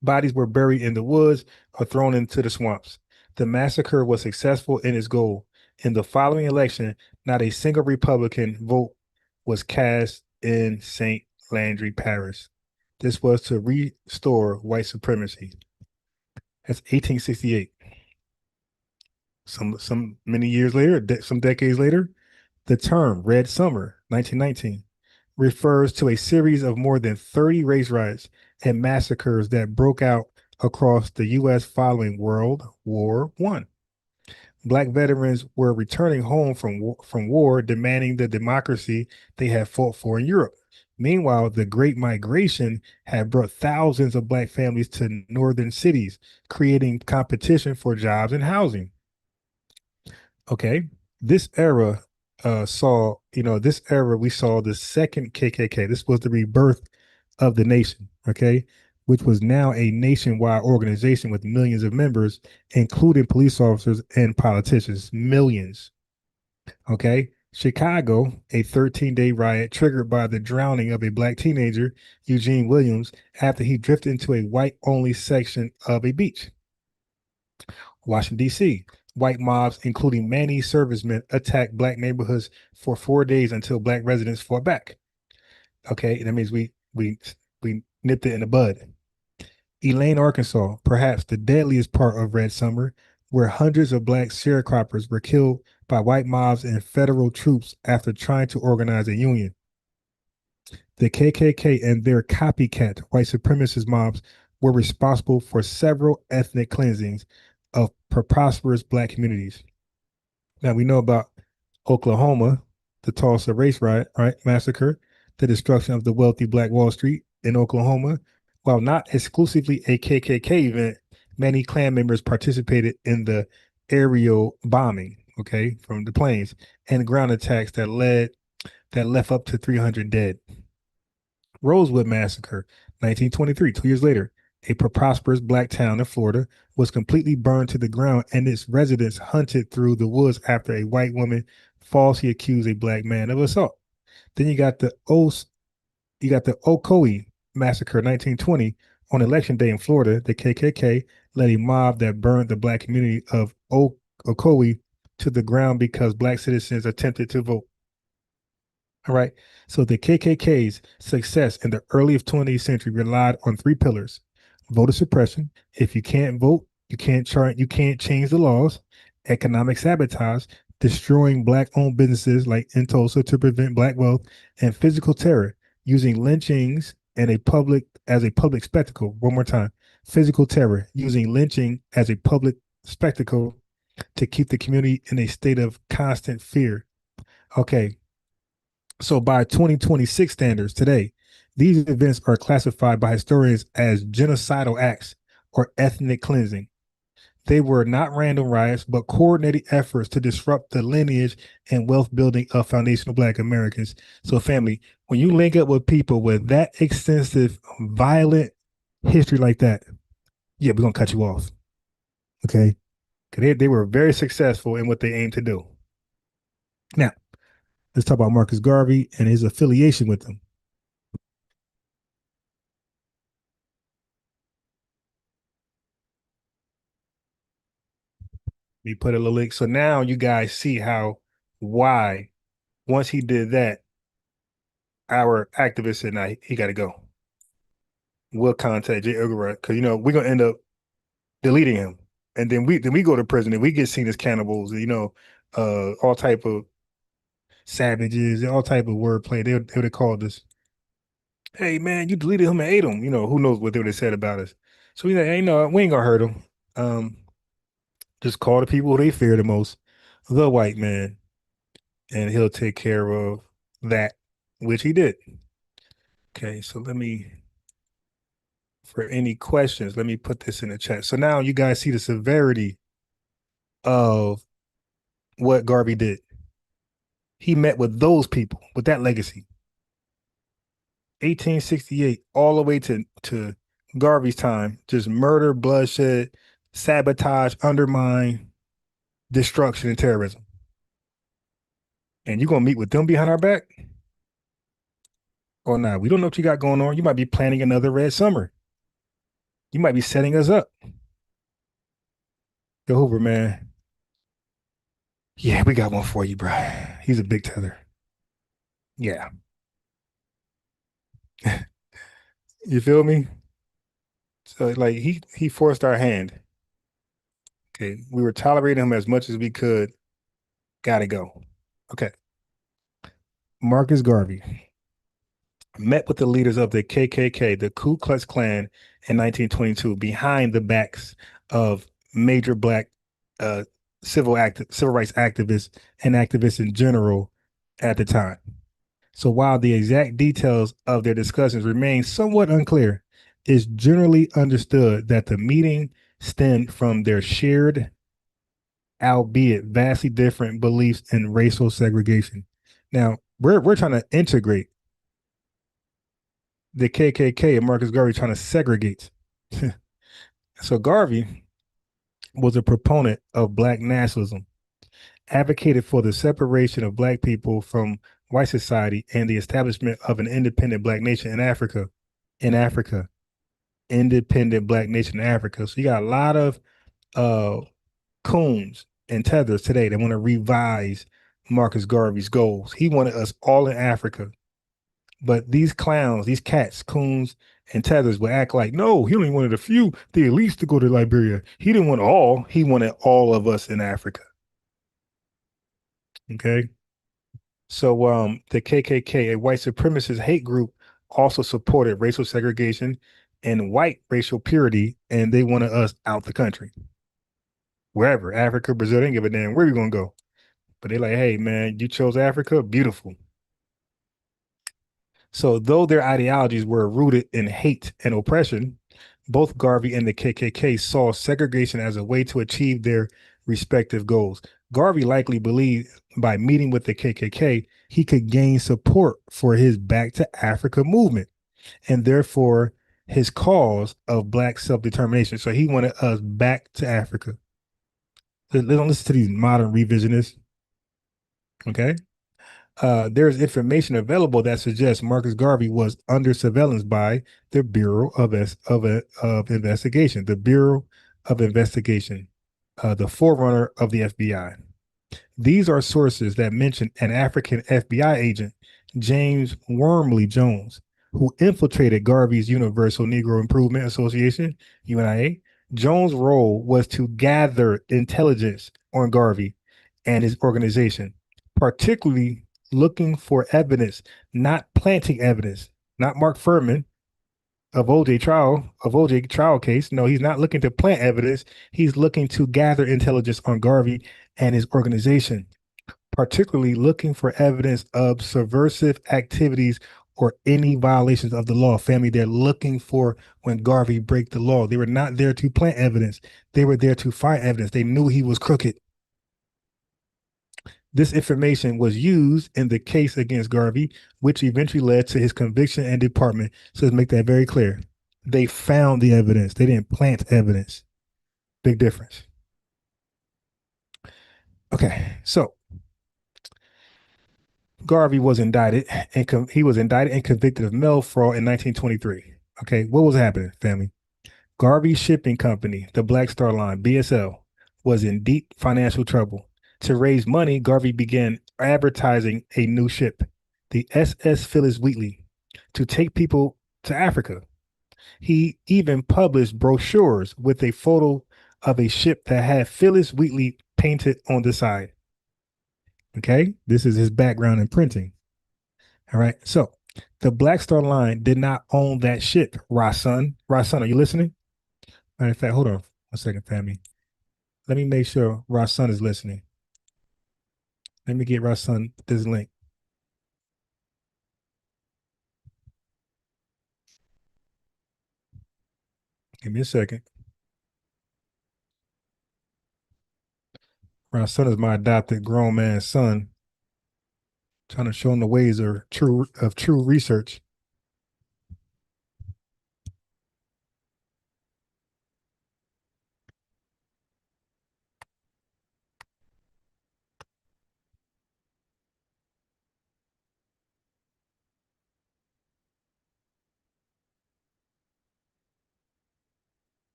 C: Bodies were buried in the woods or thrown into the swamps. The massacre was successful in its goal. In the following election, not a single Republican vote was cast in St. Landry Parish. This was to restore white supremacy. That's 1868. Some many years later, some decades later, the term Red Summer, 1919, refers to a series of more than 30 race riots and massacres that broke out across the U.S. following World War I. Black veterans were returning home from war, demanding the democracy they had fought for in Europe. Meanwhile, the Great Migration had brought thousands of Black families to northern cities, creating competition for jobs and housing. Okay, this era we saw the second KKK. This was the rebirth of the nation, okay, which was now a nationwide organization with millions of members, including police officers and politicians, millions. Okay, Chicago, a 13-day riot triggered by the drowning of a Black teenager, Eugene Williams, after he drifted into a white-only section of a beach. Washington, D.C., white mobs, including Manny servicemen, attacked Black neighborhoods for 4 days until Black residents fought back. Okay, that means we nipped it in the bud. Elaine, Arkansas, perhaps the deadliest part of Red Summer, where hundreds of Black sharecroppers were killed by white mobs and federal troops after trying to organize a union. The KKK and their copycat white supremacist mobs were responsible for several ethnic cleansings of prosperous Black communities. Now we know about Oklahoma, the Tulsa race riot, massacre, the destruction of the wealthy Black Wall Street in Oklahoma. While not exclusively a KKK event, many Klan members participated in the aerial bombing, okay, from the planes and ground attacks that left up to 300 dead. Rosewood Massacre, 1923, 2 years later, a prosperous Black town in Florida was completely burned to the ground and its residents hunted through the woods after a white woman falsely accused a Black man of assault. Then you got the Ocoee Massacre, 1920. On election day in Florida, the KKK led a mob that burned the Black community of Ocoee to the ground because Black citizens attempted to vote. All right. So the KKK's success in the early 20th century relied on three pillars: voter suppression. If you can't vote, you can't change the laws. Economic sabotage, destroying Black-owned businesses like in Tulsa to prevent Black wealth, and physical terror, using lynchings and as a public spectacle. One more time: physical terror, using lynching as a public spectacle to keep the community in a state of constant fear. Okay. So by 2026 standards today, these events are classified by historians as genocidal acts or ethnic cleansing. They were not random riots, but coordinated efforts to disrupt the lineage and wealth building of foundational Black Americans. So family, when you link up with people with that extensive violent history like that, yeah, we're going to cut you off. Okay. Because they were very successful in what they aimed to do. Now, Let's talk about Marcus Garvey and his affiliation with them. We put a little link. So now you guys see why once he did that, our activist said, "Nah, he got to go." We'll contact J. Edgar because we're gonna end up deleting him, and then we go to prison and we get seen as cannibals. All type of savages, all type of wordplay. They would have called us, "Hey man, you deleted him and ate him." Who knows what they would have said about us. So we like, "Hey, no, we ain't gonna hurt him. Just call the people who they fear the most, the white man, and he'll take care of that," which he did. Okay, so for any questions, let me put this in the chat. So now you guys see the severity of what Garvey did. He met with those people, with that legacy. 1868, all the way to Garvey's time, just murder, bloodshed, sabotage, undermine, destruction, and terrorism. And you're going to meet with them behind our back? Or not? We don't know what you got going on. You might be planning another Red Summer. You might be setting us up. Yo, Hoover, man. Yeah, we got one for you, bro. He's a big tether. Yeah. You feel me? So like he forced our hand. Okay. We were tolerating him as much as we could. Gotta go. Okay. Marcus Garvey met with the leaders of the KKK, the Ku Klux Klan, in 1922 behind the backs of major Black civil rights activists and activists in general at the time. So while the exact details of their discussions remain somewhat unclear, it's generally understood that the meeting stemmed from their shared, albeit vastly different, beliefs in racial segregation. Now, we're trying to integrate the KKK and Marcus Garvey trying to segregate. So Garvey was a proponent of Black nationalism, advocated for the separation of Black people from white society and the establishment of an independent Black nation in Africa. Independent Black nation in Africa. So you got a lot of coons and tethers today that want to revise Marcus Garvey's goals. He wanted us all in Africa. But these clowns, these cats, coons, and tethers would act like, no, he only wanted a few, the elites to go to Liberia. He didn't want all. He wanted all of us in Africa. Okay. So the KKK, a white supremacist hate group, also supported racial segregation and white racial purity, and they wanted us out the country. Wherever, Africa, Brazil, they didn't give a damn where we gonna go. But they're like, hey man, you chose Africa, beautiful. So though their ideologies were rooted in hate and oppression, both Garvey and the KKK saw segregation as a way to achieve their respective goals. Garvey likely believed by meeting with the KKK, he could gain support for his Back to Africa movement and therefore his cause of Black self-determination. So he wanted us back to Africa. Don't listen to these modern revisionists. Okay. There's information available that suggests Marcus Garvey was under surveillance by the Bureau of Investigation, the Bureau of Investigation, the forerunner of the FBI. These are sources that mention an African FBI agent, James Wormley Jones, who infiltrated Garvey's Universal Negro Improvement Association, UNIA. Jones' role was to gather intelligence on Garvey and his organization, particularly looking for evidence, not planting evidence, not Mark Furman of OJ trial case. No, he's not looking to plant evidence. He's looking to gather intelligence on Garvey and his organization, particularly looking for evidence of subversive activities or any violations of the law. Family, they're looking for when Garvey break the law. They were not there to plant evidence. They were there to find evidence. They knew he was crooked. This information was used in the case against Garvey, which eventually led to his conviction and department. So let's make that very clear. They found the evidence. They didn't plant evidence. Big difference. Okay, so Garvey was indicted and he was indicted and convicted of mail fraud in 1923. Okay, what was happening, family? Garvey Shipping Company, the Black Star Line, BSL, was in deep financial trouble. To raise money, Garvey began advertising a new ship, the SS Phyllis Wheatley, to take people to Africa. He even published brochures with a photo of a ship that had Phyllis Wheatley painted on the side. Okay, this is his background in printing. All right, so the Black Star Line did not own that ship. Rasun, are you listening? Matter of fact, hold on 1 second, family. Let me make sure Rasun is listening. Let me get Rasun this link. Give me a second. Rasun is my adopted grown man's son. Trying to show him the ways of true research.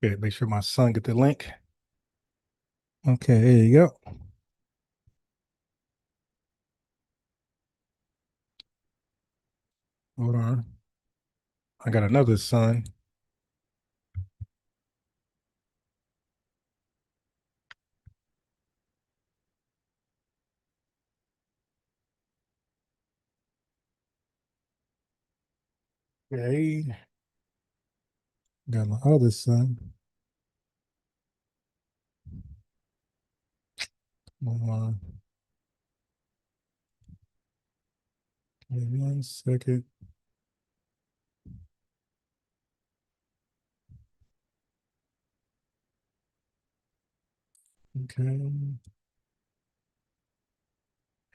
C: Okay, make sure my son get the link. Okay, there you go. Hold on. I got another son. Okay. Got my other son. Hold on. Wait 1 second. Okay.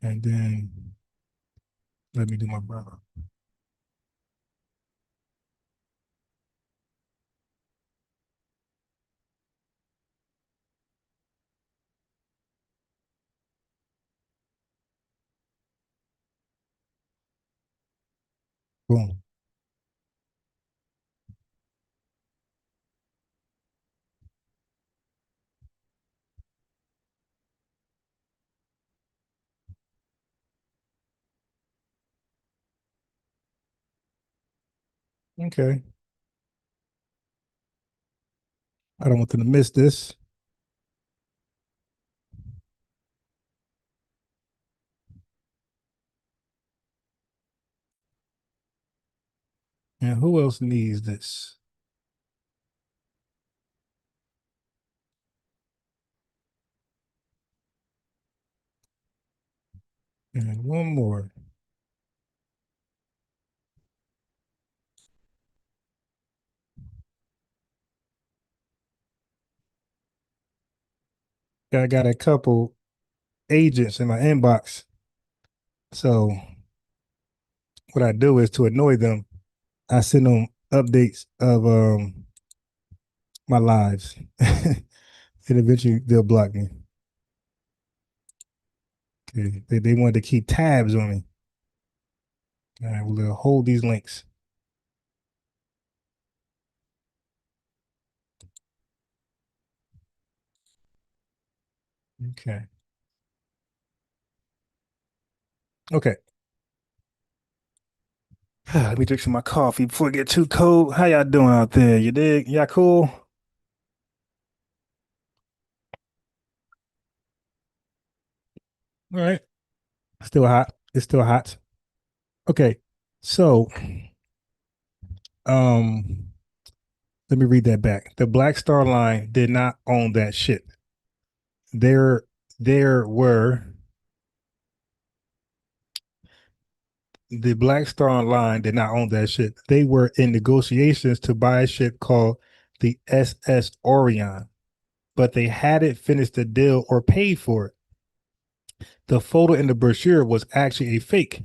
C: And then let me do my brother. Boom. Okay. I don't want them to miss this. And who else needs this? And one more. I got a couple agents in my inbox. So what I do is, to annoy them, I send them updates of my lives. And eventually they'll block me. Okay. They wanted to keep tabs on me. All right, we'll hold these links. Okay. Okay. Let me drink some of my coffee before it get too cold. How y'all doing out there? You dig? Y'all cool? All right. Still hot. It's still hot. Okay. So, let me read that back. The Black Star Line did not own that ship. There were the Black Star Line did not own that ship. They were in negotiations to buy a ship called the SS Orion, but they hadn't finished the deal or paid for it. The photo in the brochure was actually a fake.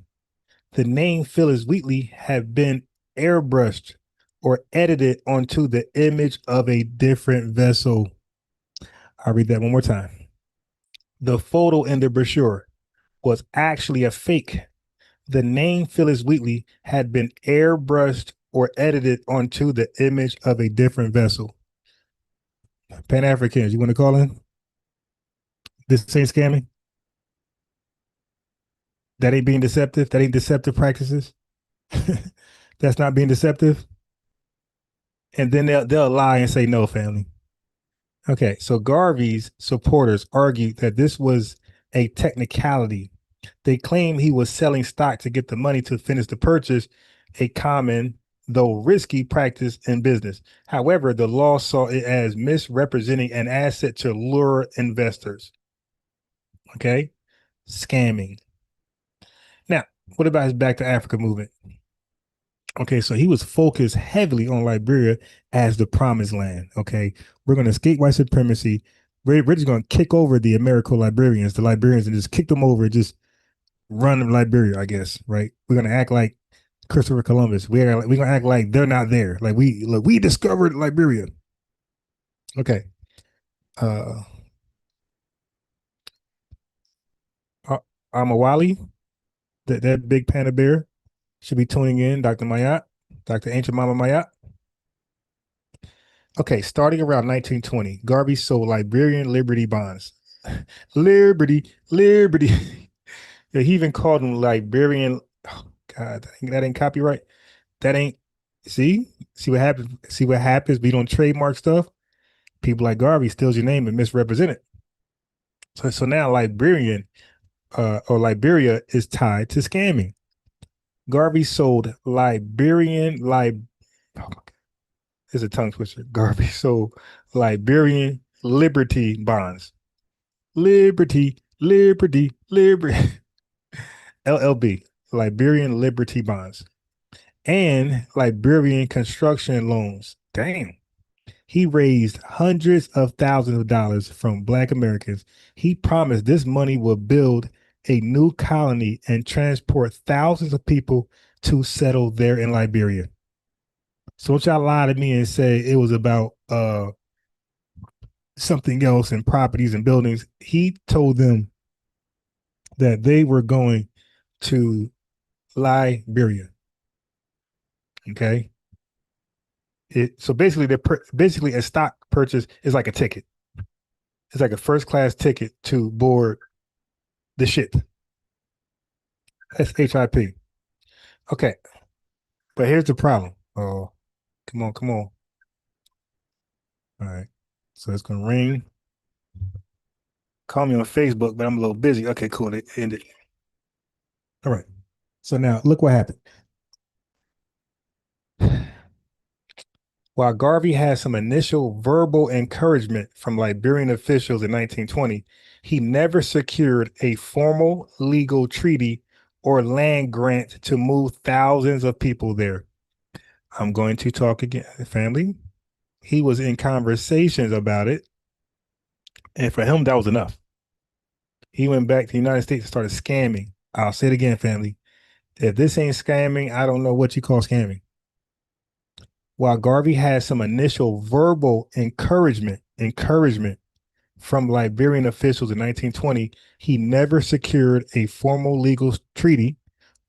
C: the name Phyllis Wheatley had been airbrushed or edited onto the image of a different vessel. I'll read that one more time. The photo in the brochure was actually a fake. The name Phyllis Wheatley had been airbrushed or edited onto the image of a different vessel. Pan-Africans, you want to call in? This ain't scamming? That ain't being deceptive? That ain't deceptive practices? That's not being deceptive? And then they'll lie and say no, family. Okay, so Garvey's supporters argued that this was a technicality. They claimed he was selling stock to get the money to finish the purchase, a common, though risky practice in business. However, the law saw it as misrepresenting an asset to lure investors. Okay, scamming. Now, what about his Back to Africa movement? Okay, so he was focused heavily on Liberia as the promised land. Okay, we're going to escape white supremacy. We're just going to kick over the Americo-Liberians, the Liberians, and just kick them over and just run Liberia, I guess, right? We're going to act like Christopher Columbus. We're going to act like they're not there. Like we discovered Liberia. Okay. Amawali, that big panda bear, should be tuning in. Dr. Mayat, Dr. Ancient Mama Mayat. Okay, starting around 1920, Garvey sold Liberian Liberty bonds. Liberty. Yeah, he even called them Liberian. Oh, God, that ain't copyright. That ain't. See what happens. See what happens. We don't trademark stuff. People like Garvey steals your name and misrepresent it. So now Liberian or Liberia is tied to scamming. Garvey sold Liberian it's a tongue twister. Garvey sold Liberian Liberty bonds. Liberty. LLB, Liberian Liberty bonds, and Liberian construction loans. Damn. He raised hundreds of thousands of dollars from Black Americans. He promised this money would build a new colony and transport thousands of people to settle there in Liberia. So don't y'all lie to me and say it was about something else and properties and buildings. He told them that they were going to Liberia. Okay. So basically a stock purchase is like a ticket. It's like a first class ticket to board the ship. That's HIP. Okay. But here's the problem. Oh, come on. All right. So it's gonna ring. Call me on Facebook, but I'm a little busy. Okay, cool. It ended. All right. So now look what happened. While Garvey had some initial verbal encouragement from Liberian officials in 1920, he never secured a formal legal treaty or land grant to move thousands of people there. I'm going to talk again, family. He was in conversations about it, and for him, that was enough. He went back to the United States and started scamming. I'll say it again, family. If this ain't scamming, I don't know what you call scamming. While Garvey had some initial verbal encouragement from Liberian officials in 1920, he never secured a formal legal treaty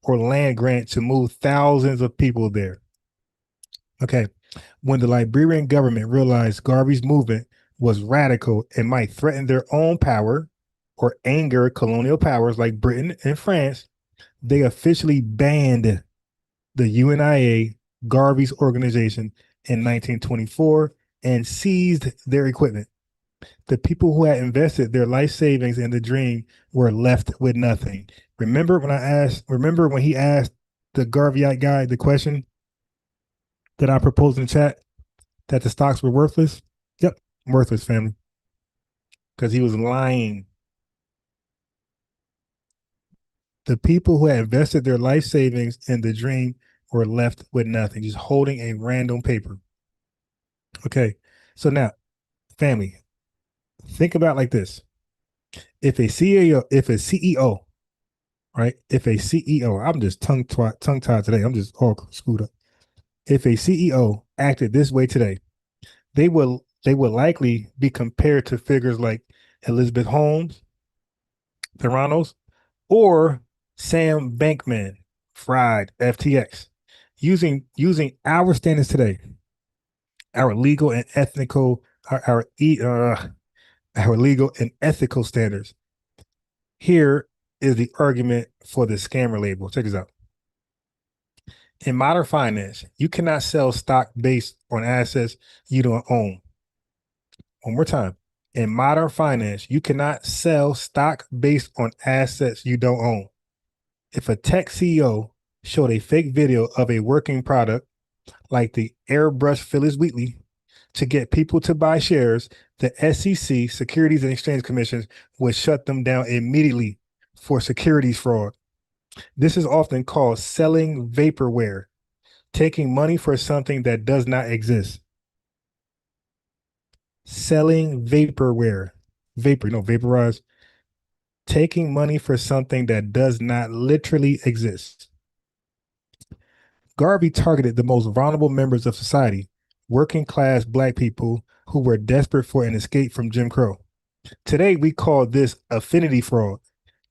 C: or land grant to move thousands of people there. Okay. When the Liberian government realized Garvey's movement was radical and might threaten their own power or anger colonial powers like Britain and France, they officially banned the UNIA, Garvey's organization, in 1924 and seized their equipment. The people who had invested their life savings in the dream were left with nothing. Remember when he asked the Garveyite guy the question that I proposed in the chat, that the stocks were worthless? Yep, worthless, family. Because he was lying. The people who had invested their life savings in the dream were left with nothing, just holding a random paper. Okay, so now, family, think about it like this. If a CEO right? If a CEO, I'm just tongue tied today. I'm just all screwed up. If a CEO acted this way today, they would likely be compared to figures like Elizabeth Holmes, Theranos, or Sam Bankman Fried FTX. Using our standards today, our legal and ethical our legal and ethical standards. Here is the argument for the scammer label. Check this out. In modern finance, you cannot sell stock based on assets you don't own. One more time. In modern finance, you cannot sell stock based on assets you don't own. If a tech CEO showed a fake video of a working product like the airbrush Phyllis Wheatley to get people to buy shares, the SEC, Securities and Exchange Commission, would shut them down immediately for securities fraud. This is often called selling vaporware, taking money for something that does not exist. Selling vaporware, vaporize, taking money for something that does not literally exist. Garvey targeted the most vulnerable members of society, working class Black people who were desperate for an escape from Jim Crow. Today, we call this affinity fraud.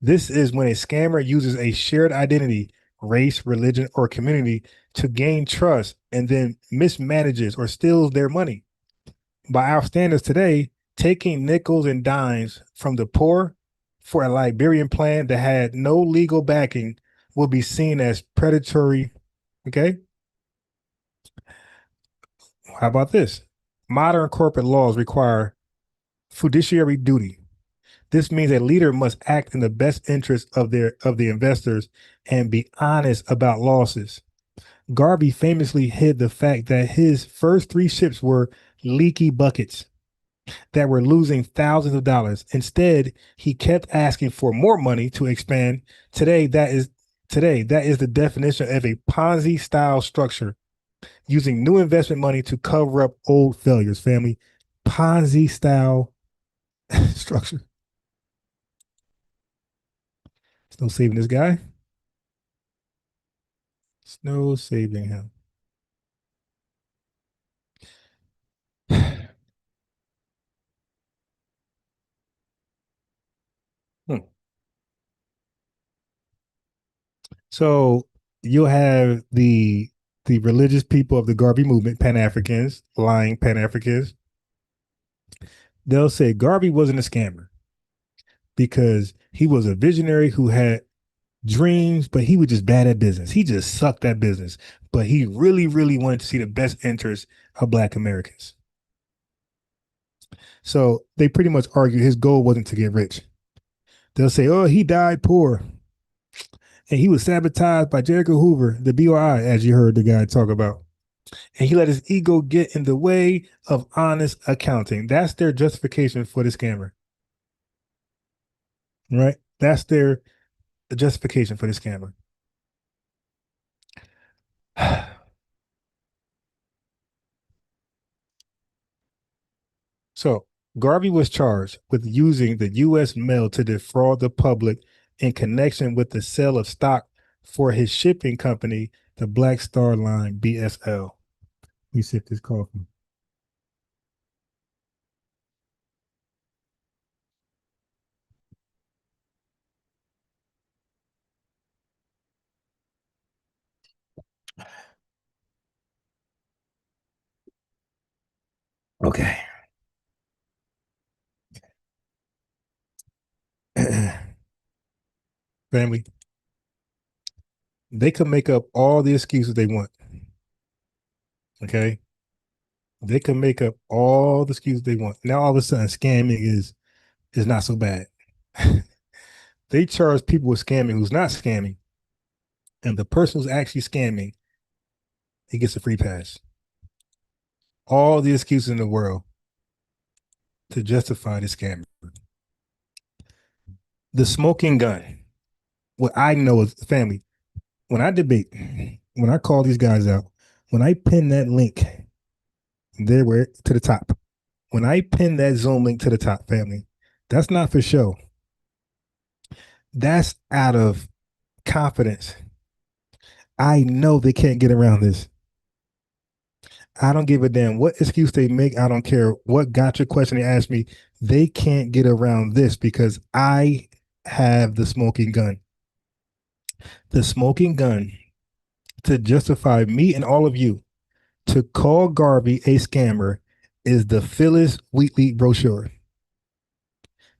C: This is when a scammer uses a shared identity, race, religion, or community to gain trust and then mismanages or steals their money. By our standards today, taking nickels and dimes from the poor for a Liberian plan that had no legal backing will be seen as predatory. Okay. How about this? Modern corporate laws require fiduciary duty. This means a leader must act in the best interest of the investors and be honest about losses. Garvey famously hid the fact that his first 3 ships were leaky buckets that were losing thousands of dollars. Instead, he kept asking for more money to expand. Today, that is the definition of a Ponzi style structure, using new investment money to cover up old failures. Family, Ponzi style structure. There's no saving this guy. There's no saving him. So you'll have the religious people of the Garvey movement, Pan-Africans, lying Pan-Africans. They'll say Garvey wasn't a scammer because he was a visionary who had dreams, but he was just bad at business. He just sucked at business, but he really, really wanted to see the best interests of Black Americans. So they pretty much argue his goal wasn't to get rich. They'll say, oh, he died poor. And he was sabotaged by J. Edgar Hoover, the BOI, as you heard the guy talk about. And he let his ego get in the way of honest accounting. That's their justification for the scammer. Right? That's their justification for the scammer. So Garvey was charged with using the U.S. mail to defraud the public in connection with the sale of stock for his shipping company, the Black Star Line, BSL. Let me sip this coffee. Okay. Family, they could make up all the excuses they want. Okay. They can make up all the excuses they want. Now all of a sudden scamming is not so bad. They charge people with scamming who's not scamming. And the person who's actually scamming, he gets a free pass. All the excuses in the world to justify the scammer. The smoking gun. What I know is, family, when I debate, when I call these guys out, when I pin that link there to the top, when I pin that Zoom link to the top, family, that's not for show. That's out of confidence. I know they can't get around this. I don't give a damn what excuse they make. I don't care what gotcha question they ask me. They can't get around this because I have the smoking gun. The smoking gun to justify me and all of you to call Garvey a scammer is the Phyllis Wheatley brochure.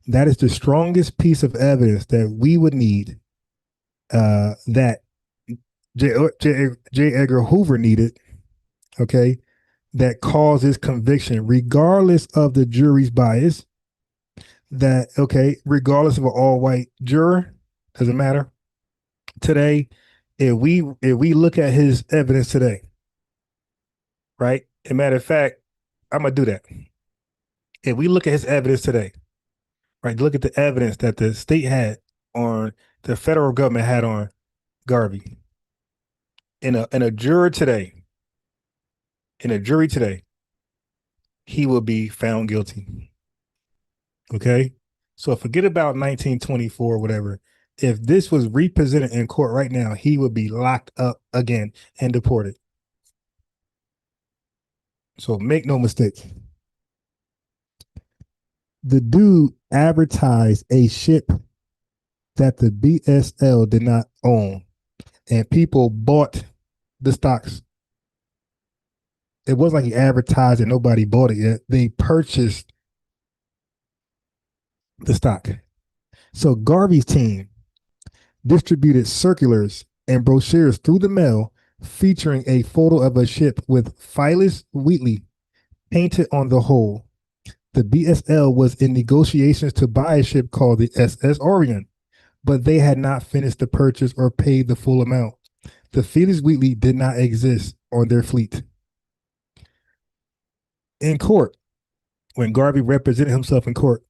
C: That is the strongest piece of evidence that we would need, that J. Edgar Hoover needed, okay, that causes conviction, regardless of the jury's bias. That, okay, regardless of an all-white juror, doesn't matter. Today, if we look at his evidence today, right? As a matter of fact, I'm gonna do that. If we look at his evidence today, right? Look at the evidence that the state had on, the federal government had on Garvey. In a jury today, he will be found guilty. Okay? So forget about 1924 or whatever. If this was represented in court right now, he would be locked up again and deported. So make no mistake. The dude advertised a ship that the BSL did not own, and people bought the stocks. It wasn't like he advertised and nobody bought it yet. They purchased the stock. So Garvey's team distributed circulars and brochures through the mail featuring a photo of a ship with Phyllis Wheatley painted on the hull. The BSL was in negotiations to buy a ship called the SS Orion, but they had not finished the purchase or paid the full amount. The Phyllis Wheatley did not exist on their fleet. In court, when Garvey represented himself in court,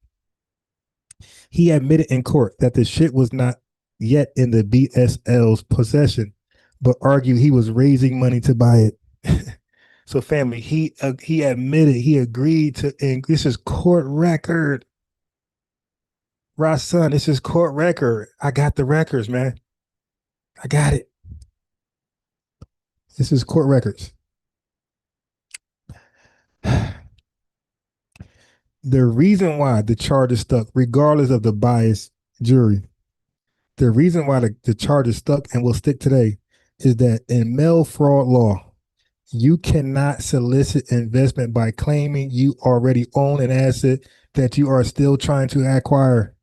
C: he admitted in court that the ship was not yet in the BSL's possession, but argued he was raising money to buy it. So family, he admitted, he agreed to, and this is court record. Ross son, this is court record. I got the records, man. I got it. This is court records. The reason why the charge is stuck, regardless of the biased jury, the reason why the charge is stuck and will stick today is that in mail fraud law, you cannot solicit investment by claiming you already own an asset that you are still trying to acquire.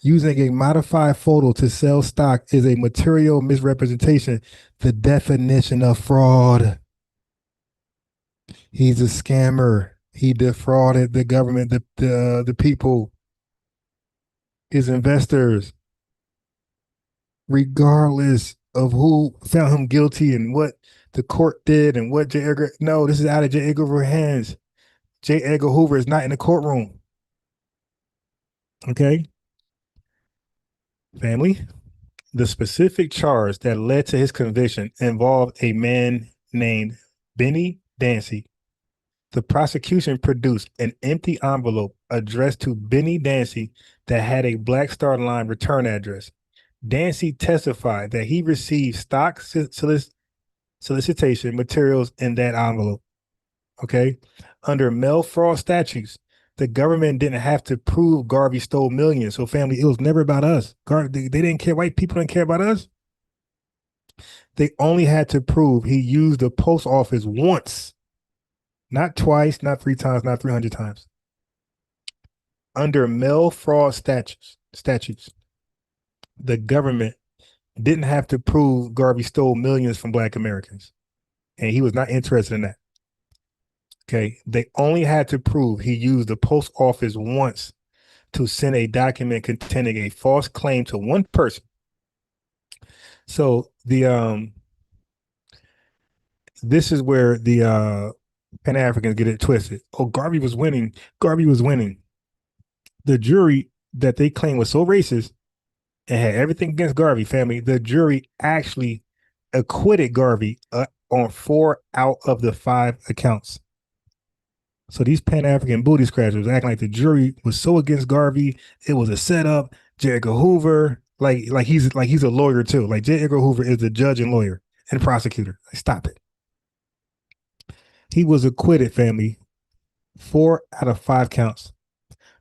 C: Using a modified photo to sell stock is a material misrepresentation, the definition of fraud. He's a scammer. He defrauded the government, the people, his investors, regardless of who found him guilty and what the court did and what J. Edgar. No, this is out of J. Edgar Hoover's hands. J. Edgar Hoover is not in the courtroom. Okay? Family, the specific charge that led to his conviction involved a man named Benny Dancy. The prosecution produced an empty envelope addressed to Benny Dancy that had a Black Star Line return address. Dancy testified that he received stock solicitation materials in that envelope. Okay? Under mail fraud statutes, the government didn't have to prove Garvey stole millions. So family, it was never about us. They didn't care. White people didn't care about us. They only had to prove he used the post office once. Not twice, not 3 times, not 300 times. Under mail fraud statutes, the government didn't have to prove Garvey stole millions from Black Americans. And he was not interested in that. Okay. They only had to prove he used the post office once to send a document containing a false claim to one person. So the this is where the Pan-Africans get it twisted. Oh, Garvey was winning. Garvey was winning. The jury that they claim was so racist and had everything against Garvey, family, the jury actually acquitted Garvey on 4 out of the 5 accounts. So these Pan-African booty scratchers acting like the jury was so against Garvey, it was a setup. J. Edgar Hoover, like he's a lawyer too. Like J. Edgar Hoover is the judge and lawyer and prosecutor. Like, stop it. He was acquitted, family, 4 out of 5 counts,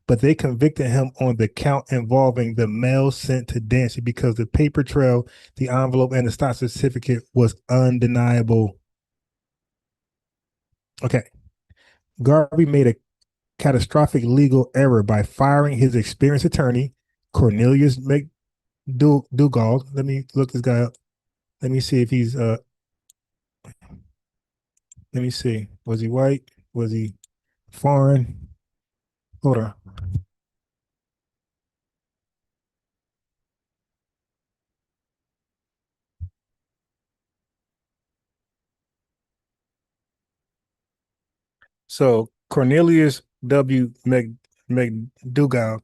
C: but they convicted him on the count involving the mail sent to Dancy because the paper trail, the envelope, and the stock certificate was undeniable. Okay. Garvey made a catastrophic legal error by firing his experienced attorney, Cornelius McDougall. Let me look this guy up. Let me see if he's let me see. Was he white? Was he foreign? Hold on. So Cornelius W. McDougall,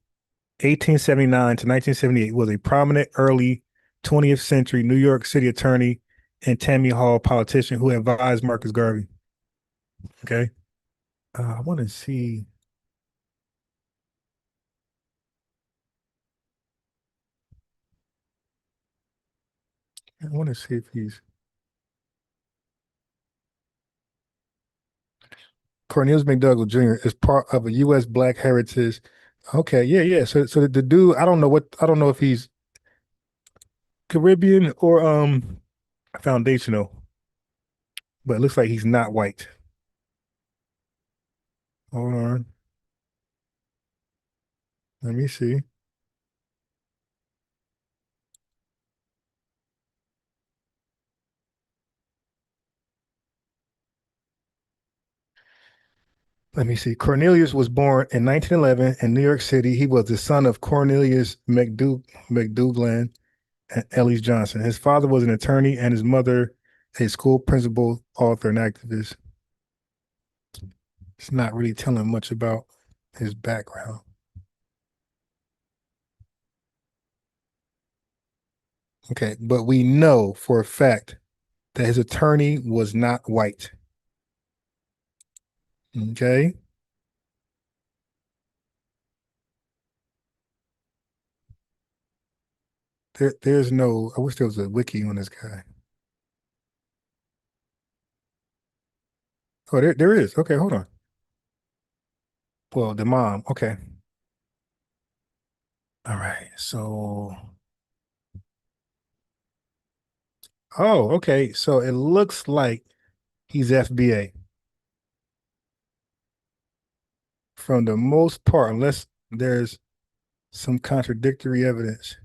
C: 1879 to 1978, was a prominent early 20th century New York City attorney and Tammany Hall politician who advised Marcus Garvey. Okay. I want to see. I want to see if he's Cornelius McDougall Jr. is part of a U.S. Black Heritage. Okay, yeah. So the dude, I don't know if he's Caribbean or foundational, but it looks like he's not white. Hold on. Let me see. Let me see. Cornelius was born in 1911 in New York City. He was the son of Cornelius McDougall and Elise Johnson. His father was an attorney and his mother a school principal, author, and activist. It's not really telling much about his background. Okay, but we know for a fact that his attorney was not white. Okay. There's no, I wish there was a wiki on this guy. Oh, there is. Okay, hold on. Well, the mom. Okay. All right. So, oh, okay. So it looks like he's FBA from the most part, unless there's some contradictory evidence.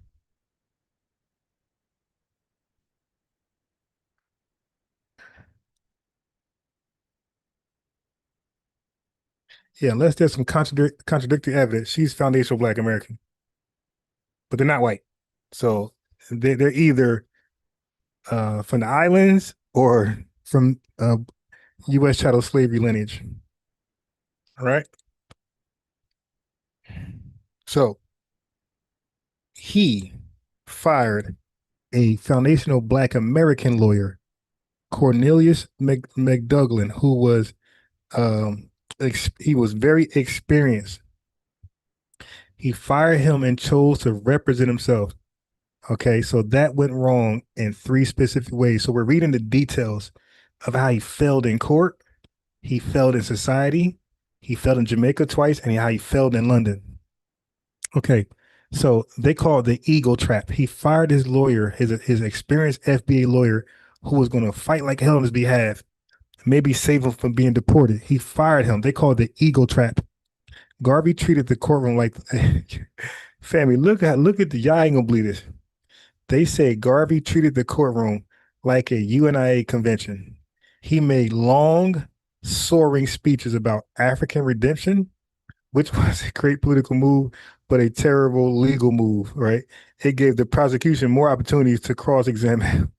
C: Yeah, unless there's some contradictory evidence, she's foundational Black American, but they're not white. So they're either from the islands or from U.S. chattel slavery lineage. All right. So he fired a foundational Black American lawyer, Cornelius McDougall, who was he was very experienced. He fired him and chose to represent himself. Okay, so that went wrong in 3 specific ways. So we're reading the details of how he failed in court, he failed in society, he failed in Jamaica twice, and how he failed in London. Okay, so they call it the ego trap. He fired his lawyer, his experienced FBA lawyer, who was going to fight like hell on his behalf, maybe save him from being deported. He fired him. They call it the ego trap. Garvey treated the courtroom like family. Look at the y'all ain't gonna believe this. They say Garvey treated the courtroom like a UNIA convention. He made long, soaring speeches about African redemption, which was a great political move, but a terrible legal move, right? It gave the prosecution more opportunities to cross-examine.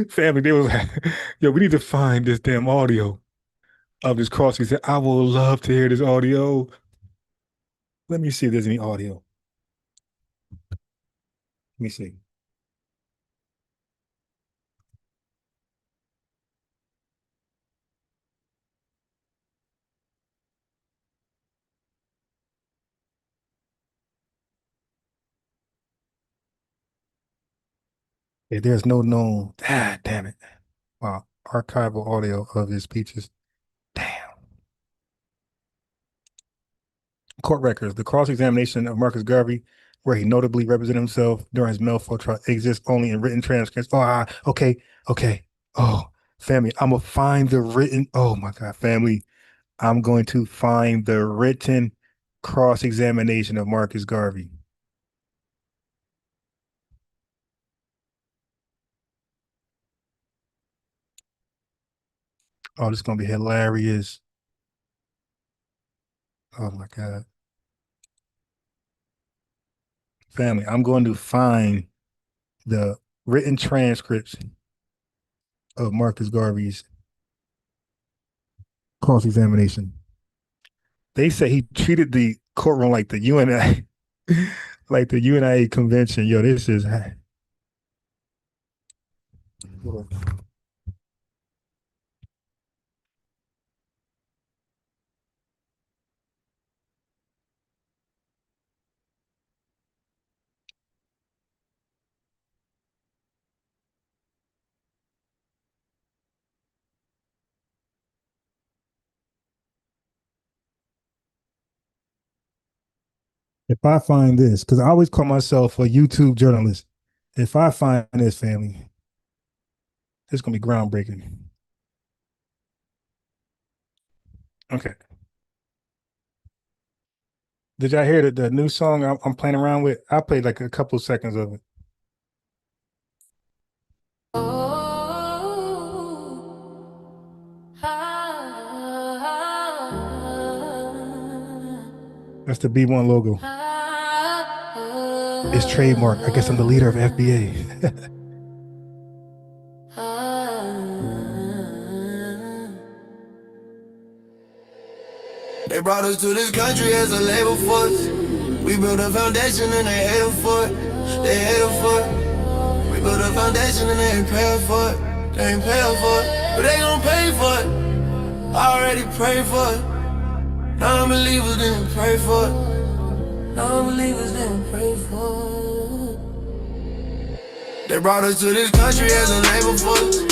C: Family, they was like, yo, we need to find this damn audio of this cross-exam. I would love to hear this audio. Let me see if there's any audio. Let me see. Okay, there's no known. Ah, damn it. Wow. Archival audio of his speeches. Damn. Court records. The cross-examination of Marcus Garvey, where he notably represented himself during his Melfort trial, exists only in written transcripts. Oh, okay. Oh, family, I'm gonna find the written. Oh my God, family, I'm going to find the written cross-examination of Marcus Garvey. Oh, this is gonna be hilarious. Oh my God. Family, I'm going to find the written transcripts of Marcus Garvey's cross-examination. They say he treated the courtroom like the UNI, like the UNIA convention. Yo, this is. If I find this, because I always call myself a YouTube journalist. If I find this, family, it's gonna be groundbreaking. Okay. Did y'all hear the new song I'm playing around with? I played like a couple seconds of it. That's the B1 logo. It's trademarked. I guess I'm the leader of FBA.
A: They brought us to this country as a labor force. We built a foundation and they hate us for it. They hate us for it. We built a foundation and they ain't pay us for it. They ain't pay us for it, but they gon' pay for it. I already prayed for it. Non-believers didn't pray for it. Non-believers didn't pray for it. They brought us to this country as a labor force.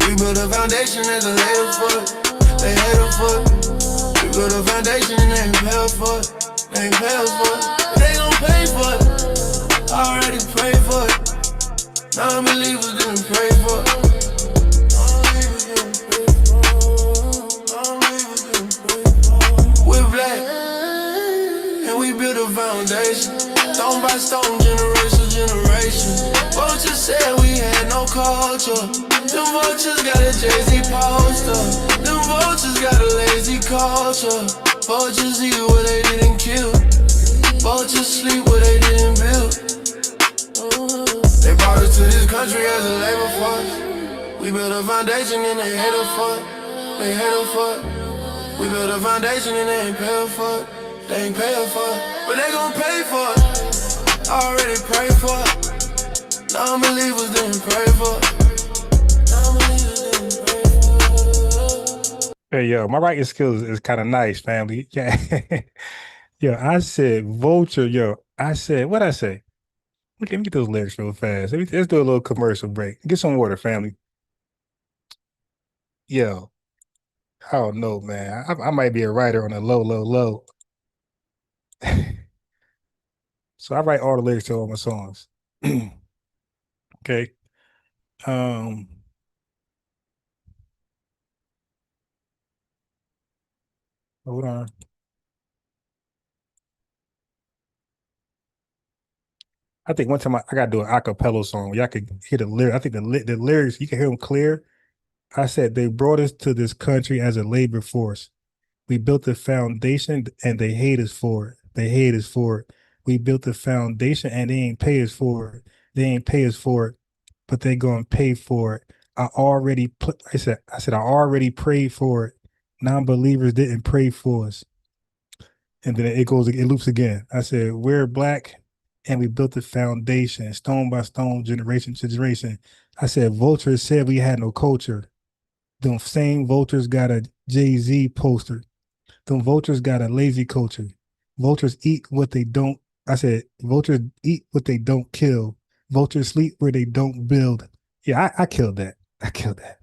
A: We built a foundation as a labor force. They hate us for it. We built a foundation and they ain't pay us for it. They ain't pay us for it, but they gon' pay for it. I already prayed for it. Non-believers didn't pray for it. Non-believers didn't pray for it. Non-believers didn't pray for it. We're black, and we built a foundation. Stone by stone, generation to generation. Vultures said we had no culture. Them vultures got a Jay-Z poster. Them vultures got a lazy culture. Vultures eat what they didn't kill. Vultures sleep what they didn't build. They brought us to this country as a labor force. We built a foundation and they hate us for it. They hate us for it. We built a foundation and they ain't pay us for it. They ain't pay us for it, but they gon' pay for it. I already prayed for it. Non-believers didn't pray for it.
C: Hey, yo, my writing skills is kind of nice, family. Yeah. Yo, I said vulture. Yo, I said, what'd I say? Let me get those lyrics real fast. Let's do a little commercial break. Get some water, family. Yo, I don't know, man. I might be a writer on a low. So I write all the lyrics to all my songs. Okay. Hold on. I think one time I gotta do an acapella song where y'all could hear the lyrics. I think the lyrics, you can hear them clear. I said, they brought us to this country as a labor force. We built the foundation and they hate us for it. They hate us for it. We built the foundation and they ain't pay us for it. They ain't pay us for it, but they gonna pay for it. I said I already prayed for it. Non-believers didn't pray for us. And then it loops again. I said, we're black and we built the foundation, stone by stone, generation to generation. I said, vultures said we had no culture. Them same vultures got a Jay-Z poster. Them vultures got a lazy culture. Vultures eat what they don't. I said, vultures eat what they don't kill. Vultures sleep where they don't build. Yeah, I killed that. I killed that.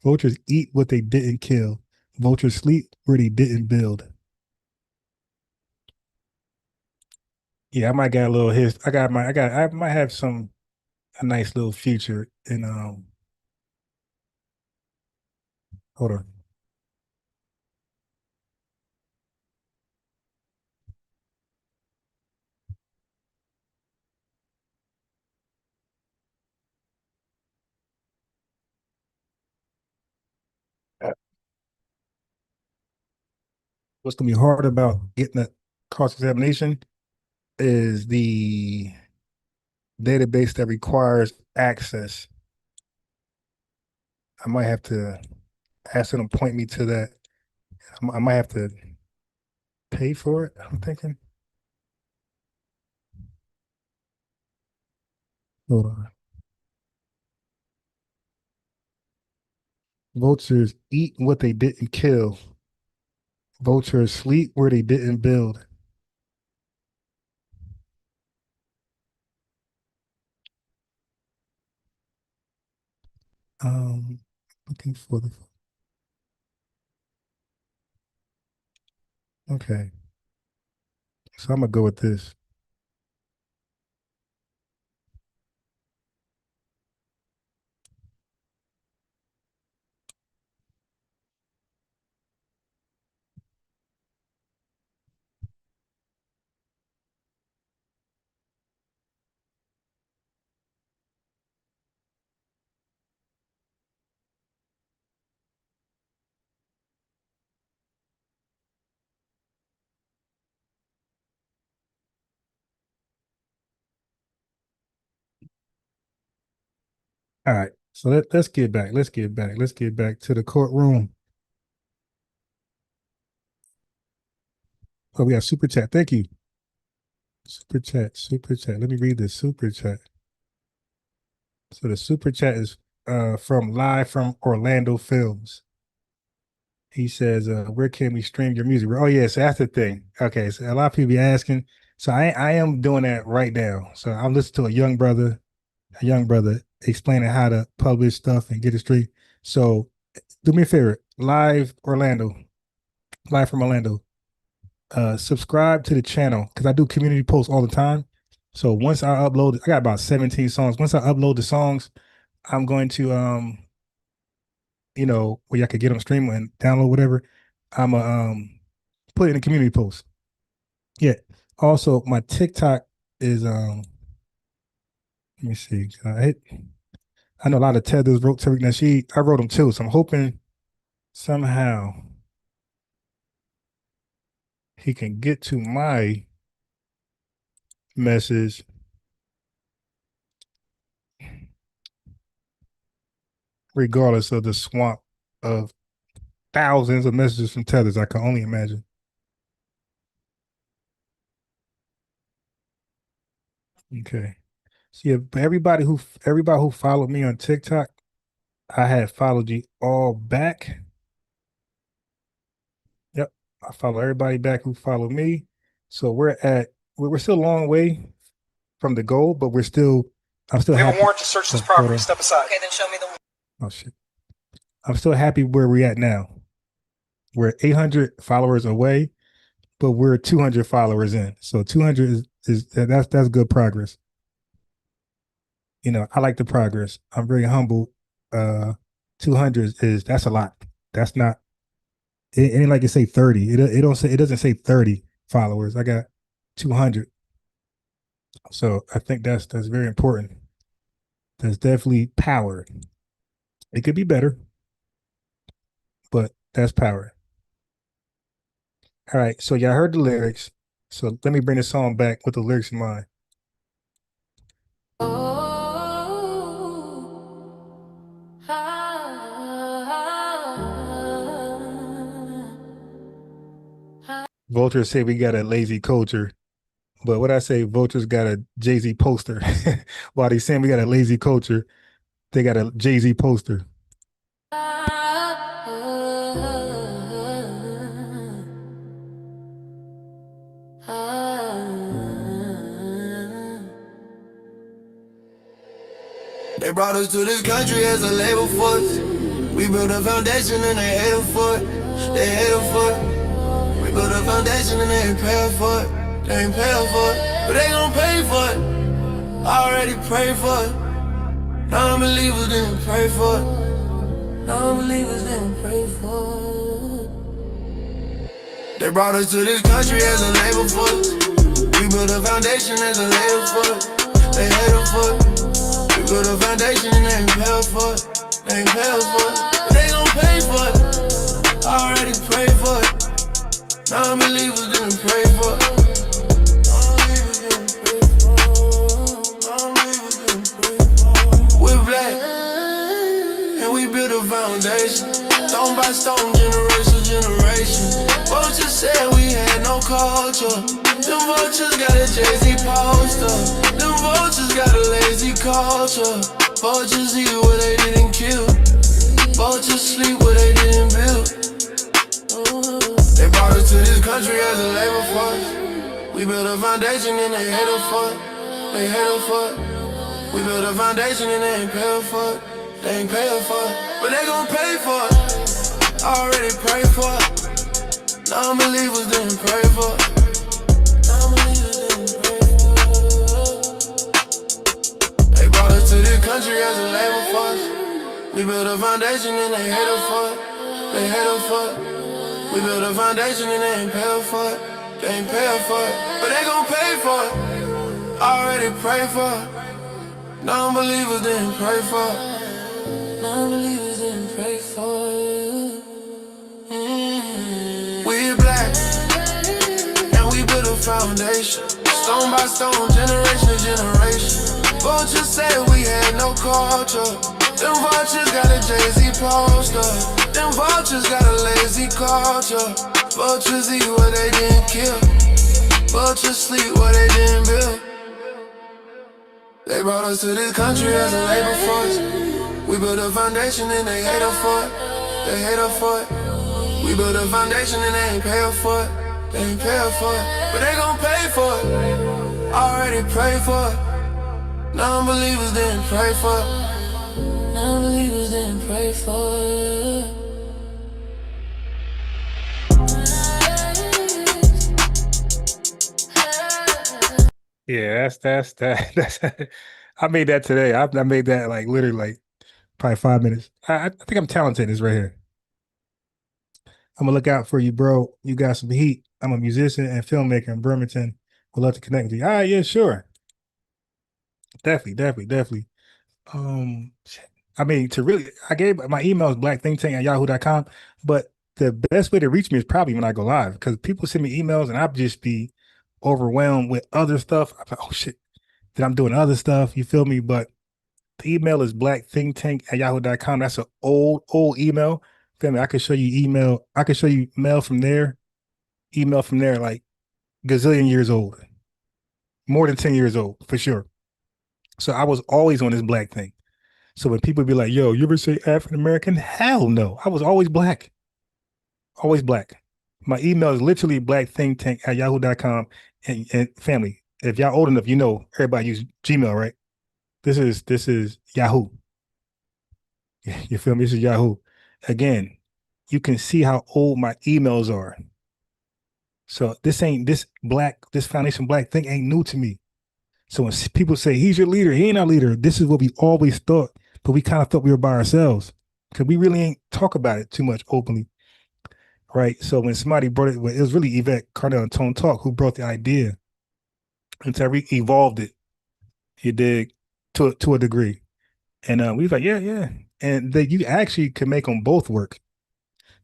C: Vultures eat what they didn't kill. Vultures sleep where they didn't build. Yeah, I might got a little his. I might have a nice little future in hold on. What's gonna be hard about getting a cross examination is the database that requires access. I might have to ask them to point me to that. I might have to pay for it, I'm thinking. Hold on. Vultures eat what they didn't kill. Vultures sleep where they didn't build. Looking for the. Okay. So I'm gonna go with this. All right. So let's get back. Let's get back to the courtroom. Oh, we got super chat. Thank you. Super chat. Let me read the super chat. So the super chat is from Live from Orlando Films. He says, where can we stream your music? Oh, yeah, so that's the thing. Okay, so a lot of people be asking. So I am doing that right now. So I'm listening to a young brother explaining how to publish stuff and get it straight. So do me a favor, Live from Orlando. Subscribe to the channel because I do community posts all the time. So once I upload, I got about 17 songs. Once I upload the songs, I'm going to where y'all could get them stream and download whatever. I'm put it in a community post. Yeah. Also, my TikTok is let me see. I know a lot of tethers wrote Tariq Nasheed. I wrote them too, so I'm hoping somehow he can get to my message. Regardless of the swamp of thousands of messages from tethers, I can only imagine. Okay. So yeah, but everybody who followed me on TikTok, I had followed you all back. Yep. I follow everybody back who followed me. So we're still a long way from the goal, but I'm still
P: We have
C: happy.
P: a warrant to search this property. Step aside. Okay, then show me the.
C: Oh shit. I'm still happy where we're at now. We're 800 followers away, but we're 200 followers in. So 200 that's good progress. I like the progress. I'm very humble. 200 that's a lot. That's not. It ain't like it say 30. It doesn't say 30 followers. I got 200. So I think that's very important. That's definitely power. It could be better, but that's power. All right. So y'all heard the lyrics. So let me bring the song back with the lyrics in mind. Vultures say we got a lazy culture, but what I say, Vultures got a Jay-Z poster. While they saying we got a lazy culture, they got a Jay-Z poster.
A: They brought us to this country as a labor force. We built a foundation and they hate us for it. They hate us for it. We built a foundation and they ain't paying for it. They ain't paying for it, but they gon' pay for it. I already prayed for it. Non-believers didn't pray for it. Non-believers didn't pray for it. They brought us to this country as a labor force. We built a foundation as a labor force. They hate us for it. We built a foundation and they ain't pay for it. They ain't pay for it, but they gon' pay for it. I already prayed for it. Non-believers didn't pray for it. Non-believers didn't pray for it. Non-believers didn't pray for it. We're black, and we built a foundation. Stone by stone, generation to generation. Vultures said we had no culture. Them vultures got a Jay-Z poster. Them vultures got a lazy culture. Vultures eat what they didn't kill. Vultures sleep what they didn't build. They brought us to this country as a labor force. We built a foundation and they hate us for it. They hate us for it. We built a foundation and they ain't pay us for it. They ain't pay us for it, but they gon' pay for it. I already prayed for it. Non-believers didn't pray for it. Non-believers didn't pray for it. They brought us to this country as a labor force. We built a foundation and they hate us for it. They hate us for it. We built a foundation and they ain't pay us for it. They ain't pay us for it, but they gon' pay for it. I already prayed for it. Non-believers didn't pray for it. Non-believers didn't pray for it. We're black, and we built a foundation. Stone by stone, generation to generation. Vultures said we had no culture. Them vultures got a Jay-Z poster. Them vultures got a lazy culture. Vultures eat what they didn't kill. Vultures sleep what they didn't build. They brought us to this country as a labor force. We built a foundation and they hate us for it. They hate us for it. We built a foundation and they ain't pay us for it. They ain't pay us for it, but they gon' pay for it. I already prayed for it. Non-believers didn't pray for it. Non-believers didn't pray for it.
C: Yeah, that's I made that today. I made that like literally like probably 5 minutes. I think I'm talented. It's right here. I'm gonna look out for you, bro. You got some heat. I'm a musician and filmmaker in Birmingham. Would love to connect with you. Ah, yeah, sure. Definitely. I mean, I gave my email is blackthinktank@yahoo.com, but the best way to reach me is probably when I go live, because people send me emails and I'll just be overwhelmed with other stuff. I'm like, oh shit, then I'm doing other stuff. You feel me? But the email is blackthinktank@yahoo.com. That's an old email. Feel me? I can show you email. I can show you email from there like gazillion years old, more than 10 years old for sure. So I was always on this black thing. So when people be like, yo, you ever say African American? Hell no. I was always black. Always black. My email is literally blackthinktank@yahoo.com. And family, if y'all old enough, you know everybody use Gmail, right? This is Yahoo. You feel me? This is Yahoo. Again, you can see how old my emails are. So this foundation black thing ain't new to me. So when people say he's your leader, he ain't our leader. This is what we always thought, but we kind of thought we were by ourselves because we really ain't talk about it too much openly, right? So when somebody brought it was really Yvette Carnell and Tone Talk who brought the idea, and Tariq evolved it. You dig, to a degree, and we was like, yeah, and you actually can make them both work.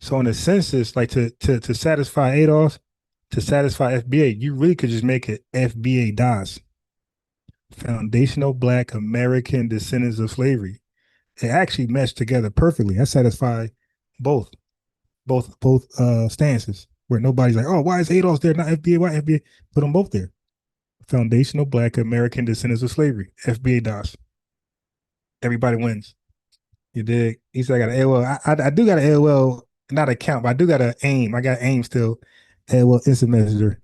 C: So in the census, like to satisfy ADOS, to satisfy FBA, you really could just make it FBA DOS. Foundational Black American Descendants of Slavery. It actually meshed together perfectly. I satisfy both stances, where nobody's like, oh, why is ADOS there, not FBA? Why FBA? Put them both there. Foundational Black American Descendants of Slavery, FBA DOS. Everybody wins. You dig? He said I got an AOL. I do got an AOL, not account, but I do got an AIM. I got AIM still. AOL Instant Messenger.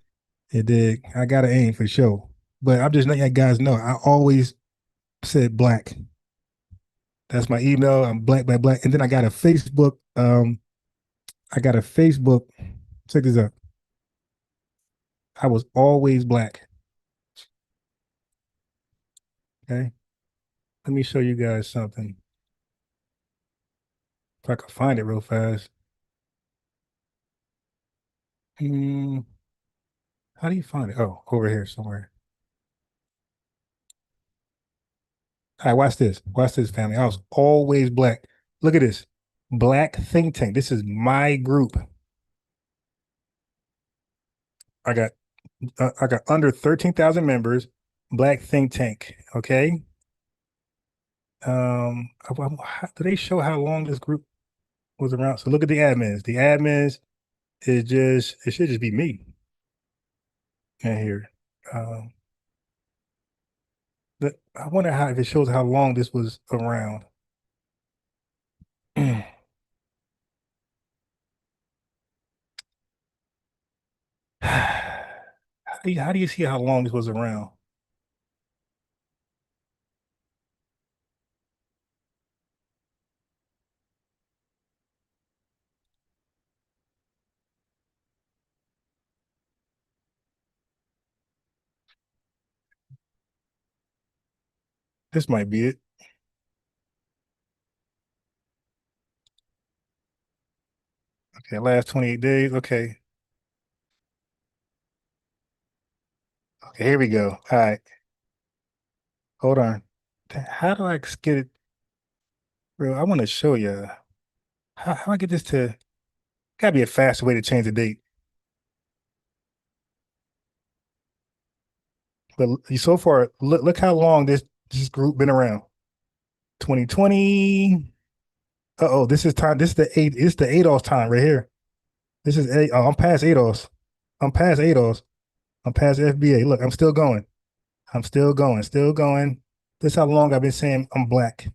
C: You dig? I got an AIM for sure. But I'm just letting you guys know, I always said black. That's my email. I'm black, black, black. And then I got a Facebook. Check this out. I was always black. Okay. Let me show you guys something. If I can find it real fast. How do you find it? Oh, over here somewhere. All right, watch this. Watch this, family. I was always black. Look at this. Black think tank. This is my group. I got under 13,000 members. Black think tank. Okay. Do they show how long this group was around? So look at the admins. The admins it should just be me. And here. But I wonder if it shows how long this was around. How do you see how long this was around? This might be it. Okay, last 28 days. Okay. Okay, here we go. All right. Hold on. How do I get it? Bro, I want to show you. How I get this to, gotta be a faster way to change the date. But so far, look how long this group been around. 2020. Uh-oh, this is time. This is the ADOS time right here. This is I'm past ADOS. I'm past ADOS. I'm past FBA. Look, I'm still going. I'm still going, still going. This is how long I've been saying I'm black.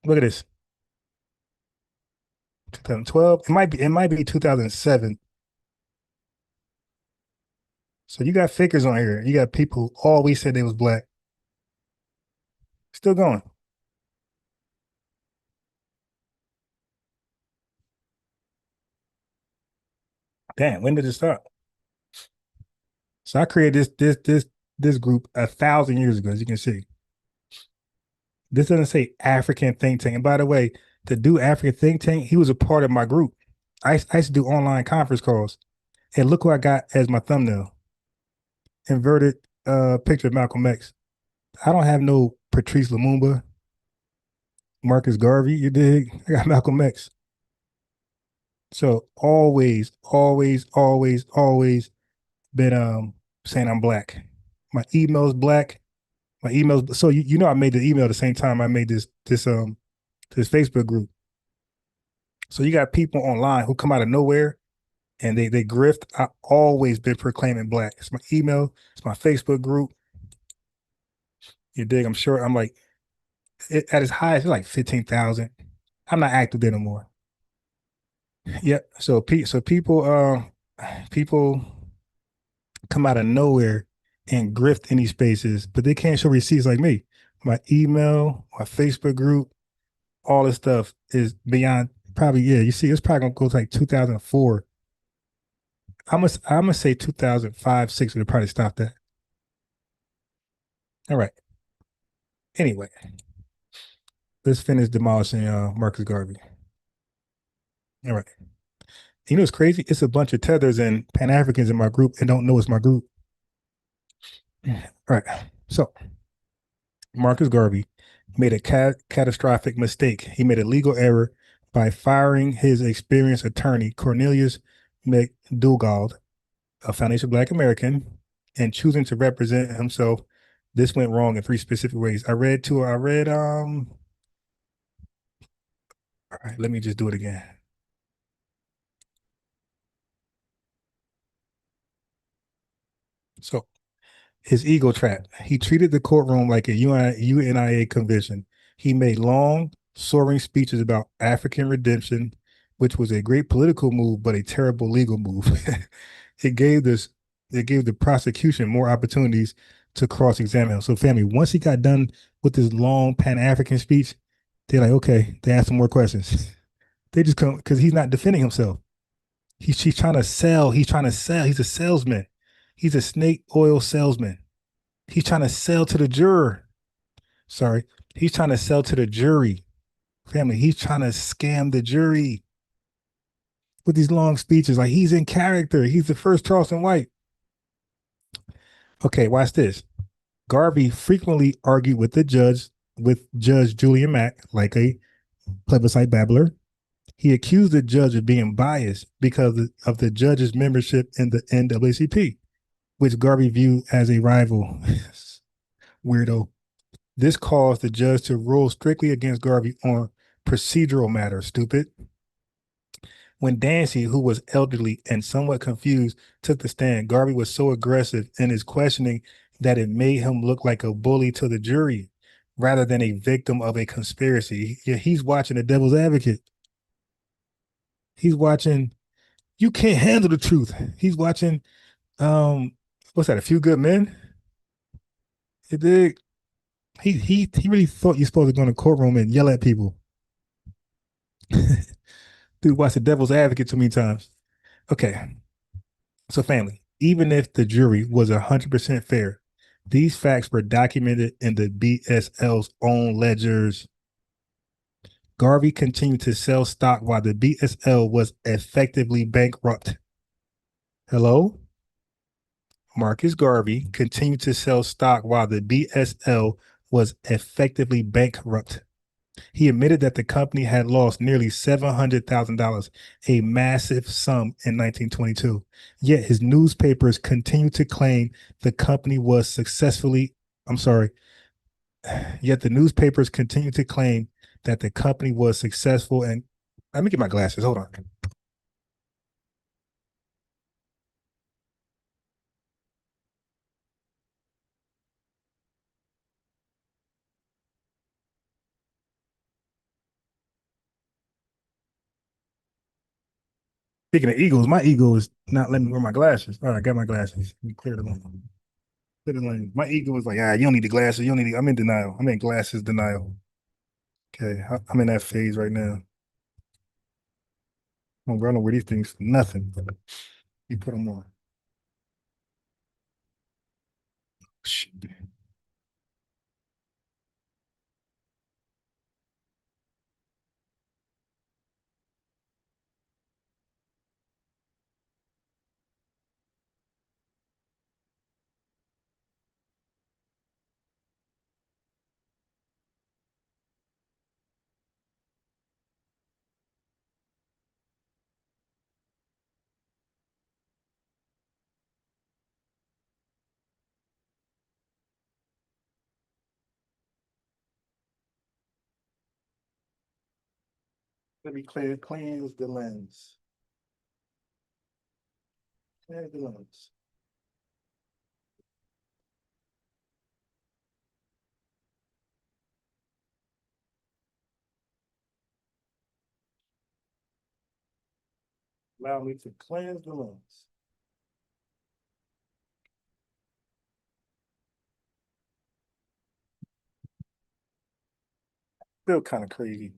C: Look at this. 2012. It might be 2007. So you got figures on here. You got people who always said they was black. Still going. Damn, when did it start? So I created this group 1,000 years ago, as you can see. This doesn't say African think tank. And by the way, to do African think tank, he was a part of my group. I used to do online conference calls. And look who I got as my thumbnail. Inverted picture of Malcolm X. I don't have no Patrice Lumumba, Marcus Garvey, you dig? I got Malcolm X. So always been saying I'm black. My email's black. My email's so you know I made the email the same time I made this Facebook group. So you got people online who come out of nowhere and they grift. I always been proclaiming black. It's my email, it's my Facebook group. You dig? I'm sure I'm like at its highest, it's like 15,000. I'm not active there no more. Yep. So people come out of nowhere and grift in these spaces, but they can't show receipts like me. My email, my Facebook group, all this stuff is beyond probably, yeah, you see, it's probably gonna go to like 2004. I'm gonna say 2005, 6 would probably stop that. All right. Anyway, let's finish demolishing Marcus Garvey. All right. You know what's crazy? It's a bunch of tethers and Pan-Africans in my group and don't know it's my group. All right. So Marcus Garvey made a catastrophic mistake. He made a legal error by firing his experienced attorney, Cornelius McDougald, a foundation Black American, and choosing to represent himself. This went wrong in 3 specific ways. All right, let me just do it again. So his ego trap. He treated the courtroom like a UNIA convention. He made long, soaring speeches about African redemption, which was a great political move, but a terrible legal move. It gave the prosecution more opportunities to cross-examine him. So family, once he got done with this long Pan-African speech. They're like, okay, they ask some more questions. They just come because he's not defending himself. She's trying to sell. He's trying to sell. He's a salesman. He's a snake oil salesman. He's trying to sell to the juror. Sorry. He's trying to sell to the jury. Family, he's trying to scam the jury with these long speeches. Like, he's in character. He's the first Charleston White. Okay, watch this. Garvey frequently argued with Judge Julian Mack, like a plebiscite babbler. He accused the judge of being biased because of the judge's membership in the NAACP, which Garvey viewed as a rival. Weirdo. This caused the judge to rule strictly against Garvey on procedural matters, stupid. When Dancy, who was elderly and somewhat confused, took the stand, Garvey was so aggressive in his questioning that it made him look like a bully to the jury rather than a victim of a conspiracy. He's watching The Devil's Advocate. He's watching You Can't Handle the Truth. He's watching, what's that, A Few Good Men? He really thought you're supposed to go in the courtroom and yell at people. Dude, watch The Devil's Advocate too many times. Okay. So family, even if the jury was 100% fair, these facts were documented in the BSL's own ledgers. Garvey continued to sell stock while the BSL was effectively bankrupt. Hello? Marcus Garvey continued to sell stock while the BSL was effectively bankrupt. He admitted that the company had lost nearly $700,000, a massive sum in 1922. Yet his newspapers continued to claim the company was Yet the newspapers continued to claim that the company was successful. And let me get my glasses. Hold on. Speaking of egos, my ego is not letting me wear my glasses. All right, I got my glasses. Let me clear the lane. Clear the lane. My ego is like, you don't need the glasses. You don't need. I'm in denial. I'm in glasses denial. Okay, I'm in that phase right now. I don't know where these things. Nothing. You put them on. Shit. Let me cleanse the lens. Cleanse the lens. Allow me to cleanse the lens. Feel kind of crazy.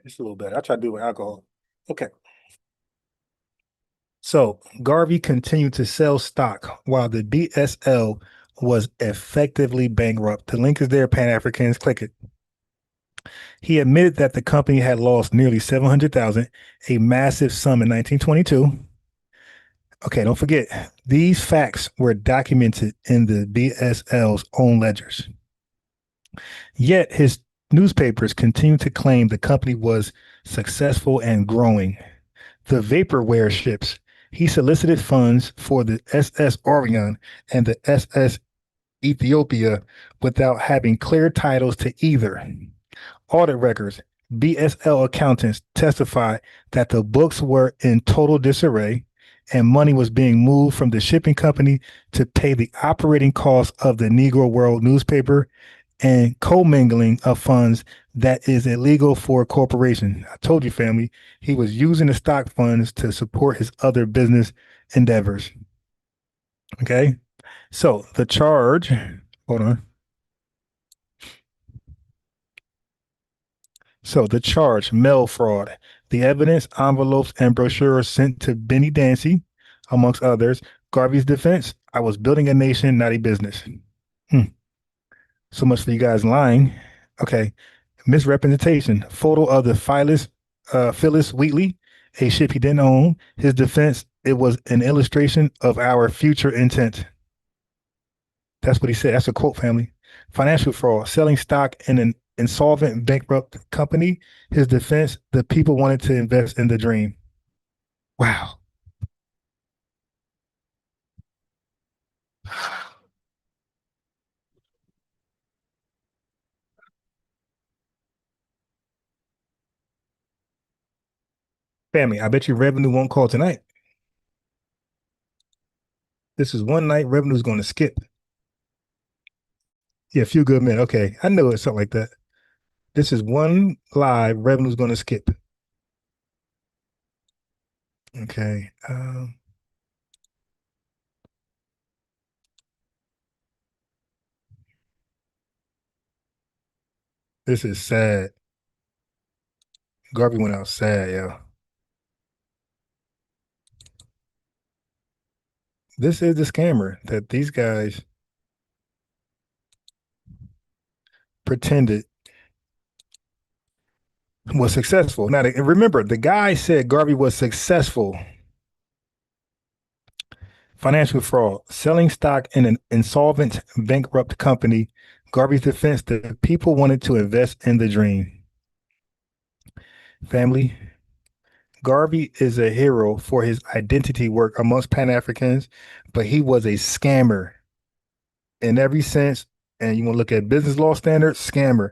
C: It's a little better. I try to do it with alcohol. Okay. So Garvey continued to sell stock while the BSL was effectively bankrupt. The link is there, Pan-Africans. Click it. He admitted that the company had lost nearly $700,000, a massive sum in 1922. Okay, don't forget, these facts were documented in the BSL's own ledgers. Yet his newspapers continued to claim the company was successful and growing. The vaporware ships, he solicited funds for the SS Orion and the SS Ethiopia without having clear titles to either. Audit records, BSL accountants testified that the books were in total disarray and money was being moved from the shipping company to pay the operating costs of the Negro World newspaper and commingling of funds that is illegal for a corporation. I told you, family, he was using the stock funds to support his other business endeavors. Okay. So the charge, hold on. So the charge, mail fraud, the evidence, envelopes, and brochures sent to Benny Dancy, amongst others. Garvey's defense, I was building a nation, not a business. So much for you guys lying. Okay. Misrepresentation, photo of the Phyllis Wheatley, a ship he didn't own. His defense, it was an illustration of our future intent. That's what he said. That's a quote, family. Financial fraud, selling stock in an insolvent, bankrupt company. His defense, the people wanted to invest in the dream. Wow. Family, I bet you revenue won't call tonight. This is one night revenue is going to skip. Yeah, a few good men. Okay. I know it's something like that. This is one live revenue is going to skip. Okay. This is sad. Garvey went out sad, yeah. This is the scammer that these guys pretended was successful. Now, remember, the guy said Garvey was successful. Financial fraud, selling stock in an insolvent, bankrupt company. Garvey's defense, the people wanted to invest in the dream. Family, Garvey is a hero for his identity work amongst Pan-Africans, but he was a scammer in every sense. And you want to look at business law standards, scammer.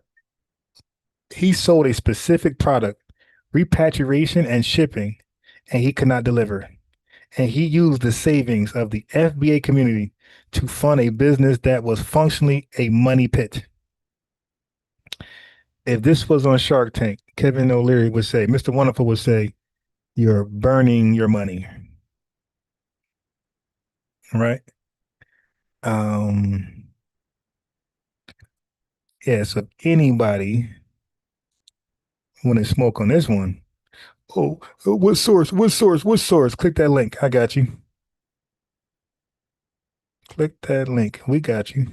C: He sold a specific product, repatriation and shipping, and he could not deliver. And he used the savings of the FBA community to fund a business that was functionally a money pit. If this was on Shark Tank, Kevin O'Leary would say, Mr. Wonderful would say, you're burning your money. Right? Yeah, so if anybody want to smoke on this one, what source? Click that link. I got you. Click that link. We got you.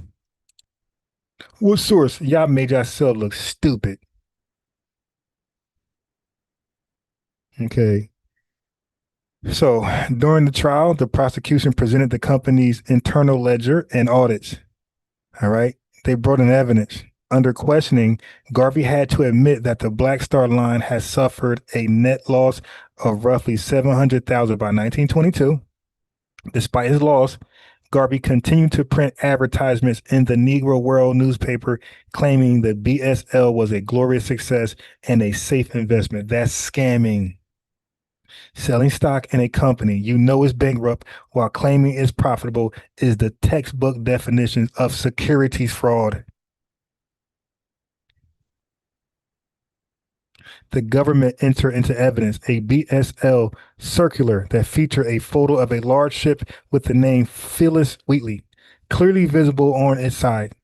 C: What source? Y'all made yourself look stupid. Okay. So during the trial, the prosecution presented the company's internal ledger and audits. All right. They brought in evidence. Under questioning, Garvey had to admit that the Black Star Line has suffered a net loss of roughly $700,000 by 1922. Despite his loss, Garvey continued to print advertisements in the Negro World newspaper claiming the BSL was a glorious success and a safe investment. That's scamming. Selling stock in a company you know is bankrupt while claiming it's profitable is the textbook definition of securities fraud. The government entered into evidence a BSL circular that featured a photo of a large ship with the name Phyllis Wheatley, clearly visible on its side.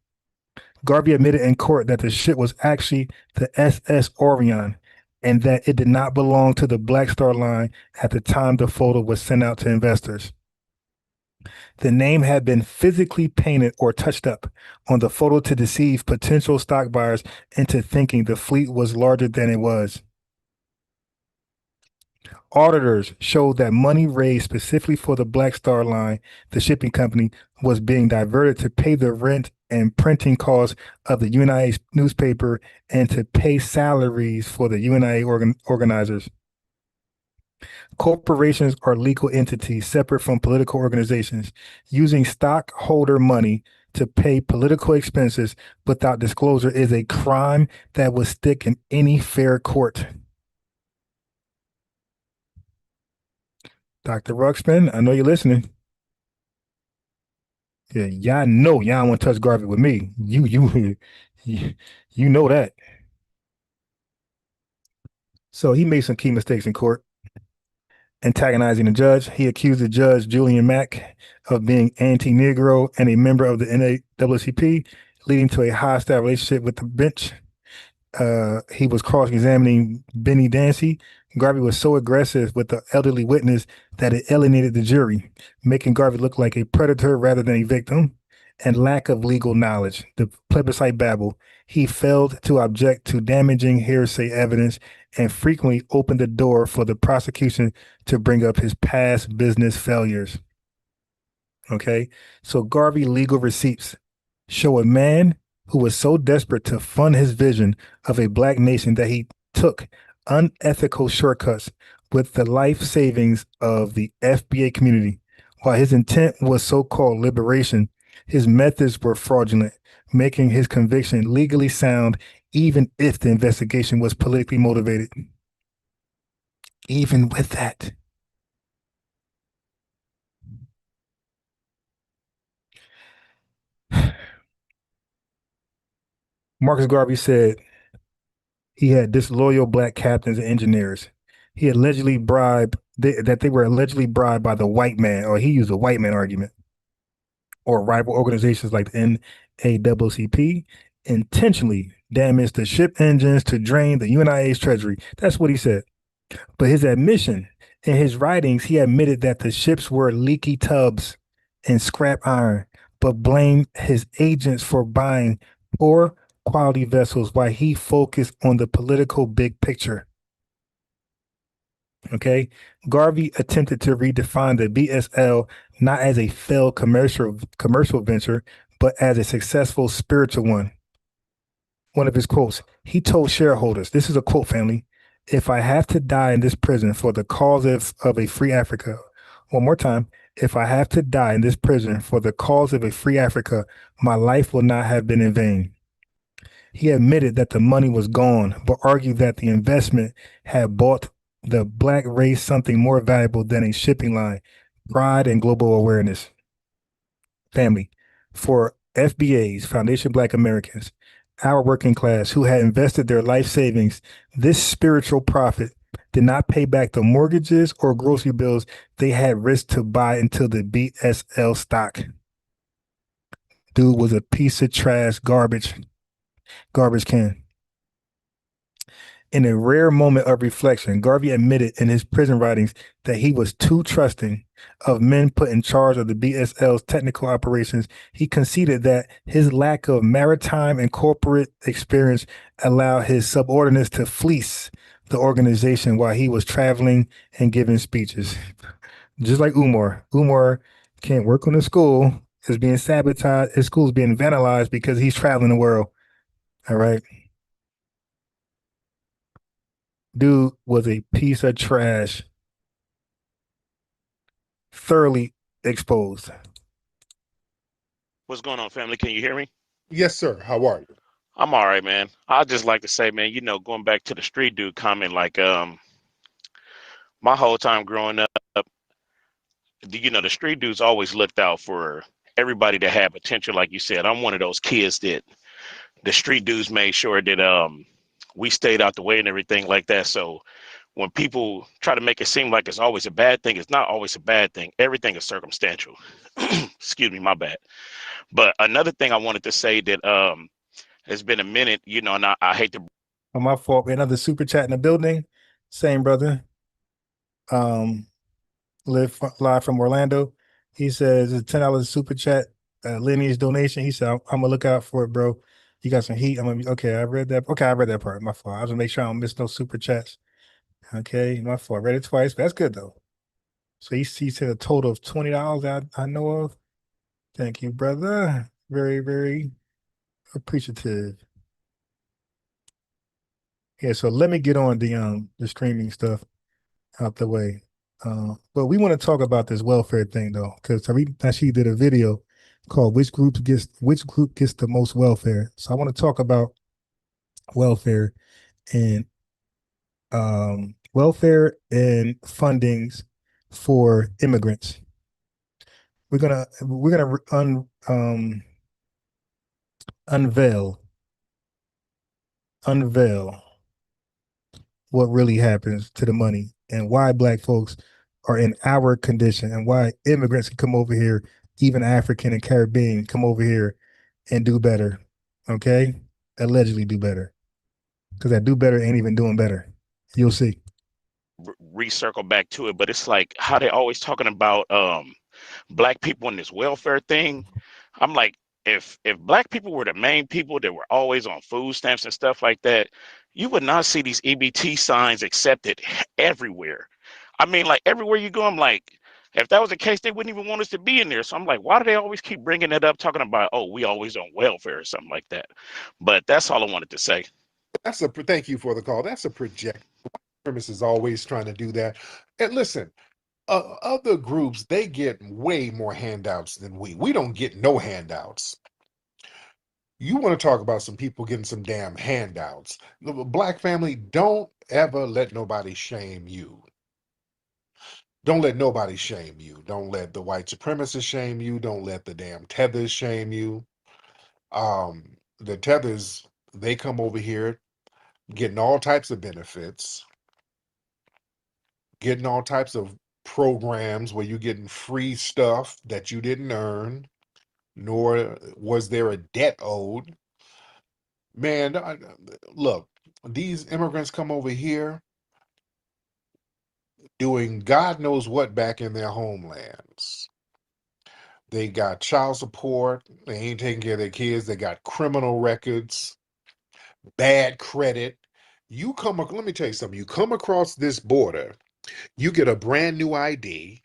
C: Garvey admitted in court that the ship was actually the SS Orion and that it did not belong to the Black Star Line at the time the photo was sent out to investors. The name had been physically painted or touched up on the photo to deceive potential stock buyers into thinking the fleet was larger than it was. Auditors showed that money raised specifically for the Black Star Line, the shipping company, was being diverted to pay the rent and printing costs of the UNIA newspaper and to pay salaries for the UNIA organizers. Corporations are legal entities separate from political organizations. Using stockholder money to pay political expenses without disclosure is a crime that would stick in any fair court. Dr. Ruxpin, I know you're listening. Yeah, y'all know y'all don't want to touch Garvey with me. You know that. So he made some key mistakes in court. antagonizing the judge. He accused the judge, Julian Mack, of being anti-Negro and a member of the NAACP, leading to a hostile relationship with the bench. He was cross-examining Benny Dancy. Garvey was so aggressive with the elderly witness that it alienated the jury, making Garvey look like a predator rather than a victim, and lack of legal knowledge. The plebiscite babble. He failed to object to damaging hearsay evidence and frequently opened the door for the prosecution to bring up his past business failures. Okay, so Garvey legal receipts show a man who was so desperate to fund his vision of a black nation that he took unethical shortcuts with the life savings of the FBA community. While his intent was so-called liberation, his methods were fraudulent, making his conviction legally sound even if the investigation was politically motivated. Even with that. Marcus Garvey said he had disloyal black captains and engineers. He allegedly bribed, that they were allegedly bribed by the white man, or he used a white man argument, or rival organizations like the NAACP intentionally damaged the ship engines to drain the UNIA's treasury. That's what he said. But his admission in his writings, he admitted that the ships were leaky tubs and scrap iron, but blamed his agents for buying poor quality vessels while he focused on the political big picture. Okay, Garvey attempted to redefine the BSL not as a failed commercial venture, but as a successful spiritual one. One of his quotes, he told shareholders, this is a quote, family, "If I have to die in this prison for the cause of a free Africa," one more time, "If I have to die in this prison for the cause of a free Africa, my life will not have been in vain." He admitted that the money was gone, but argued that the investment had bought the black race something more valuable than a shipping line: pride and global awareness. Family, for FBA's, Foundation Black Americans, our working class who had invested their life savings, this spiritual profit did not pay back the mortgages or grocery bills they had risked to buy into the BSL stock. Dude was a piece of trash, garbage can. In a rare moment of reflection, Garvey admitted in his prison writings that he was too trusting of men put in charge of the BSL's technical operations. He conceded that his lack of maritime and corporate experience allowed his subordinates to fleece the organization while he was traveling and giving speeches. Just like Umar. Umar can't work on his school. Is being sabotaged. His school's being vandalized because he's traveling the world. All right. Dude was a piece of trash, thoroughly exposed.
Q: What's going on, family? Can you hear me?
F: Yes, sir. How are you?
Q: I'm all right, man. I'd just like to say, man, going back to the street dude comment, like, my whole time growing up, the street dudes always looked out for everybody that had potential. Like you said, I'm one of those kids that the street dudes made sure that we stayed out the way and everything like that. So when people try to make it seem like it's always a bad thing, it's not always a bad thing. Everything is circumstantial. Excuse me, my bad. But another thing I wanted to say that it's been a minute, and I hate to.
C: Oh, my fault. Another super chat in the building. Same brother. Live from Orlando. He says a $10 super chat, lineage donation. He said, I'm gonna look out for it, bro. You got some heat. Okay, I read that. Okay, I read that part. My fault. I was gonna make sure I don't miss no super chats. Okay, my fault. I read it twice, but that's good though. So he said a total of $20 I know of. Thank you, brother. Very, very appreciative. Yeah, so let me get on the streaming stuff out the way. But we want to talk about this welfare thing though, because she did a video called which group gets the most welfare. So I want to talk about welfare and fundings for immigrants. We're gonna unveil what really happens to the money and why Black folks are in our condition, and why immigrants can come over here, even African and Caribbean, come over here and do better. Okay? Allegedly do better. Because that do better ain't even doing better. You'll see.
Q: Recircle back to it, but it's like how they always talking about black people in this welfare thing. I'm like, if black people were the main people that were always on food stamps and stuff like that, you would not see these EBT signs accepted everywhere. I mean, like everywhere you go, I'm like, if that was the case, they wouldn't even want us to be in there. So I'm like, why do they always keep bringing it up, talking about, oh, we always on welfare or something like that? But that's all I wanted to say.
F: Thank you for the call. That's a project. Premise is always trying to do that. And listen, other groups, they get way more handouts than we. We don't get no handouts. You want to talk about some people getting some damn handouts. The Black family, don't ever let nobody shame you. Don't let nobody shame you. Don't let the white supremacists shame you. Don't let the damn tethers shame you. The tethers, they come over here getting all types of benefits, getting all types of programs where you're getting free stuff that you didn't earn, nor was there a debt owed. Man, look, these immigrants come over here doing God knows what back in their homelands. They got child support. They ain't taking care of their kids. They got criminal records, bad credit. Let me tell you something. You come across this border, you get a brand new ID,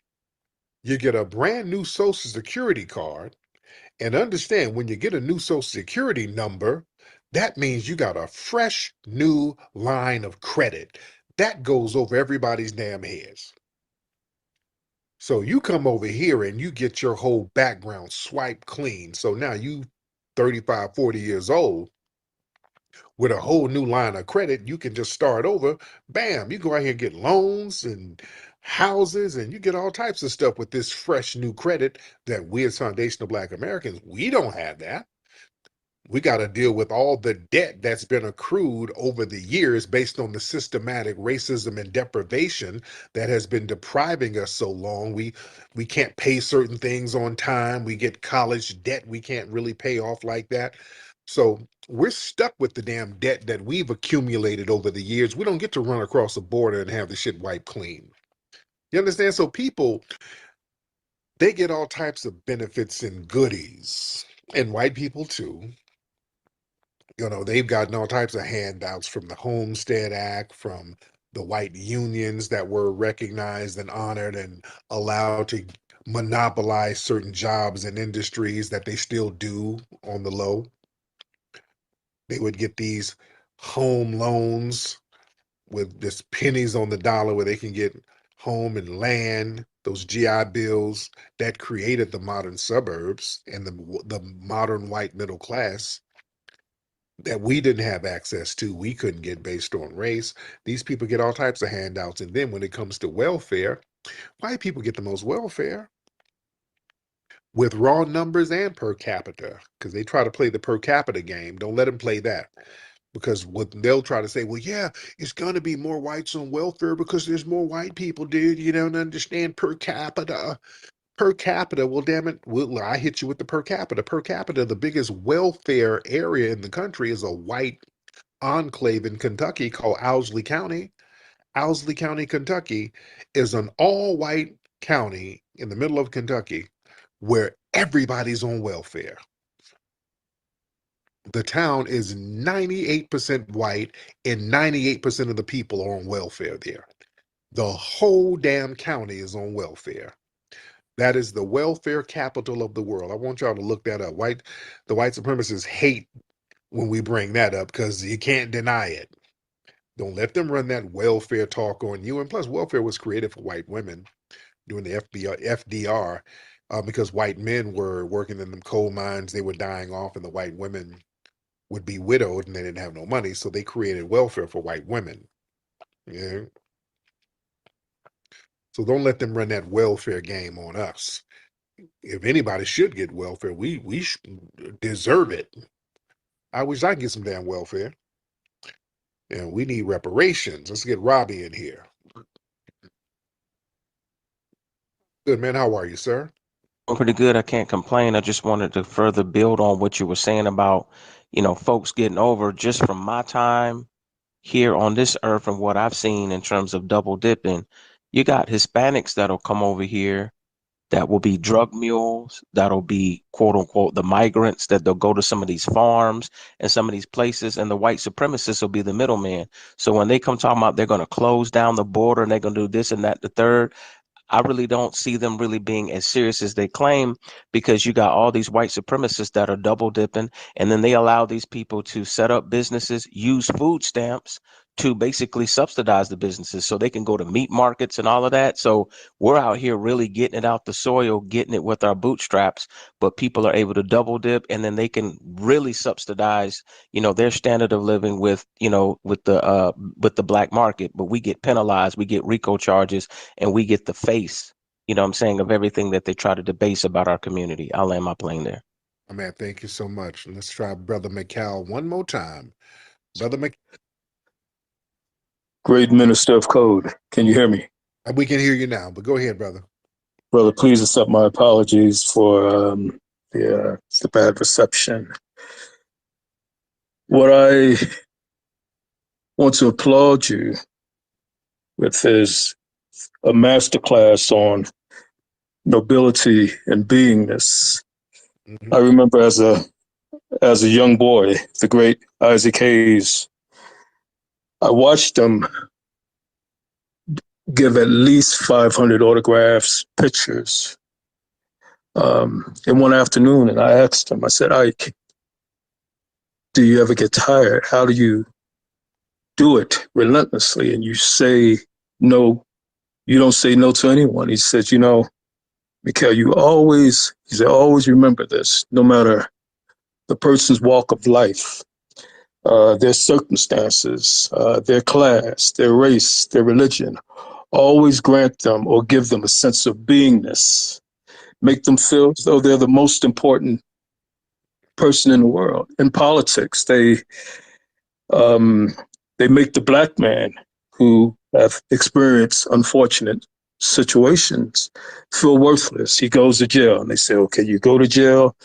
F: you get a brand new Social Security card, and understand when you get a new Social Security number, that means you got a fresh new line of credit. That goes over everybody's damn heads. So you come over here and you get your whole background swiped clean. So now you 35, 40 years old with a whole new line of credit, you can just start over. Bam, you go out here and get loans and houses, and you get all types of stuff with this fresh new credit that we as foundational Black Americans, we don't have that. We got to deal with all the debt that's been accrued over the years based on the systematic racism and deprivation that has been depriving us so long. We can't pay certain things on time. We get college debt we can't really pay off like that. So we're stuck with the damn debt that we've accumulated over the years. We don't get to run across the border and have the shit wiped clean. You understand? So people, they get all types of benefits and goodies, and white people too. You know, they've gotten all types of handouts from the Homestead Act, from the white unions that were recognized and honored and allowed to monopolize certain jobs and industries that they still do on the low. They would get these home loans with just pennies on the dollar where they can get home and land, those GI Bills that created the modern suburbs and the modern white middle class that we didn't have access to, we couldn't get based on race. These people get all types of handouts. And then when it comes to welfare, white people get the most welfare with raw numbers and per capita, because they try to play the per capita game. Don't let them play that. Because what they'll try to say, well, yeah, it's going to be more whites on welfare because there's more white people, dude. You don't understand per capita. Per capita, well, damn it, I hit you with the per capita. Per capita, the biggest welfare area in the country is a white enclave in Kentucky called Owsley County. Owsley County, Kentucky is an all-white county in the middle of Kentucky where everybody's on welfare. The town is 98% white and 98% of the people are on welfare there. The whole damn county is on welfare. That is the welfare capital of the world. I want y'all to look that up. The white supremacists hate when we bring that up because you can't deny it. Don't let them run that welfare talk on you. And plus, welfare was created for white women during the FDR because white men were working in them coal mines. They were dying off, and the white women would be widowed, and they didn't have no money. So they created welfare for white women. Yeah. So don't let them run that welfare game on us. If anybody should get welfare, we deserve it. I wish I could get some damn welfare. And we need reparations. Let's get Robbie in here. Good, man. How are you, sir?
R: I'm pretty good. I can't complain. I just wanted to further build on what you were saying about, folks getting over. Just from my time here on this earth and what I've seen in terms of double dipping, you got Hispanics that'll come over here that will be drug mules, that'll be quote unquote the migrants that they'll go to some of these farms and some of these places, and the white supremacists will be the middleman. So when they come talking about they're going to close down the border and they're going to do this and that, the third, I really don't see them really being as serious as they claim, because you got all these white supremacists that are double dipping, and then they allow these people to set up businesses, use food stamps to basically subsidize the businesses so they can go to meat markets and all of that. So we're out here really getting it out the soil, getting it with our bootstraps, but people are able to double dip, and then they can really subsidize, their standard of living with, with the black market. But we get penalized, we get RICO charges, and we get the face, I'm saying, of everything that they try to debase about our community. I'll land my plane there.
F: Oh, man, thank you so much. Let's try Brother McCall one more time. Brother McCall.
S: Great Minister of Code. Can you hear me?
F: We can hear you now, but go ahead, brother.
S: Brother, please accept my apologies for the bad reception. What I want to applaud you with is a masterclass on nobility and beingness. Mm-hmm. I remember as a young boy, the great Isaac Hayes, I watched him give at least 500 autographs, pictures. In one afternoon, and I asked him, I said, Ike, do you ever get tired? How do you do it relentlessly? And you say no, you don't say no to anyone. He said, Mikhail, always remember this, no matter the person's walk of life, their circumstances, their class, their race, their religion, always grant them or give them a sense of beingness. Make them feel as though they're the most important person in the world. In politics, they make the black man who have experienced unfortunate situations feel worthless. He goes to jail, and they say, okay, you go to jail,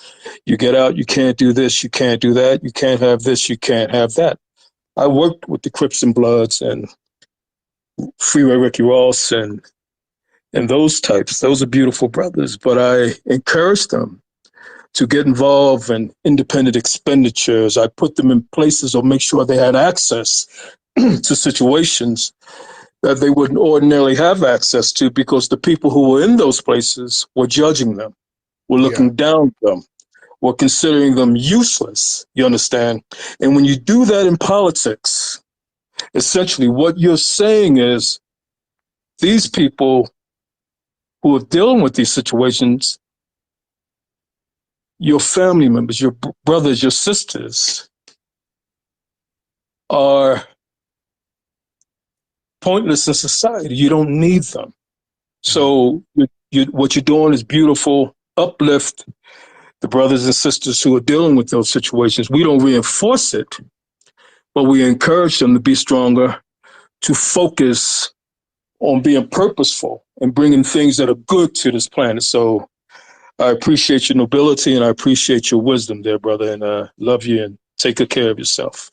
S: you get out, you can't do this, you can't do that, you can't have this, you can't have that. I worked with the Crips and Bloods and Freeway Ricky Ross and those types. Those are beautiful brothers, but I encouraged them to get involved in independent expenditures. I put them in places or make sure they had access to situations that they wouldn't ordinarily have access to, because the people who were in those places were judging them, were looking down at them, were considering them useless, you understand? And when you do that in politics, essentially what you're saying is these people who are dealing with these situations, your family members, your brothers, your sisters, are pointless in society. You don't need them. So what you're doing is beautiful. Uplift the brothers and sisters who are dealing with those situations. We don't reinforce it, but we encourage them to be stronger, to focus on being purposeful and bringing things that are good to this planet. So I appreciate your nobility and I appreciate your wisdom there, brother, and love you and take good care of yourself.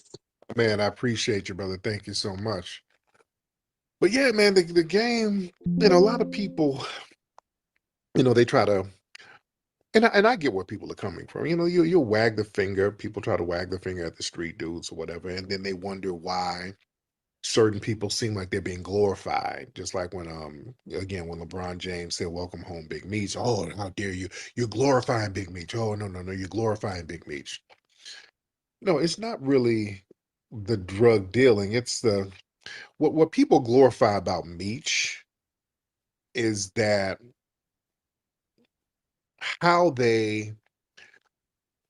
F: Man, I appreciate you, brother. Thank you so much. But yeah, man, the game, a lot of people, they try to, and I get where people are coming from. You'll wag the finger. People try to wag the finger at the street dudes or whatever, and then they wonder why certain people seem like they're being glorified. Just like when when LeBron James said, "Welcome home, Big Meech." Oh, how dare you? You're glorifying Big Meech. Oh, no, you're glorifying Big Meech. No, it's not really the drug dealing. It's what people glorify about Meech is that how they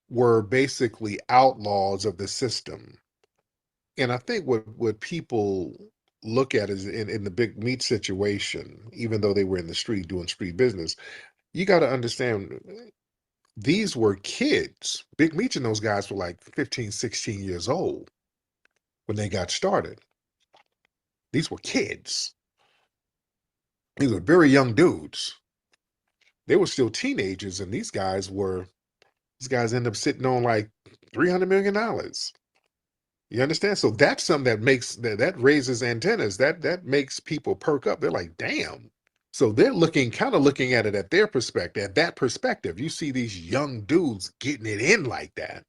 F: were basically outlaws of the system. And I think what people look at is in the Big Meech situation, even though they were in the street doing street business, you got to understand these were kids. Big Meech and those guys were like 15, 16 years old when they got started. These were kids. These were very young dudes. They were still teenagers, and these guys end up sitting on like $300 million. You understand? So that's something that makes that raises antennas. That makes people perk up. They're like, damn. So they're kind of looking at it at their perspective, at that perspective. You see these young dudes getting it in like that.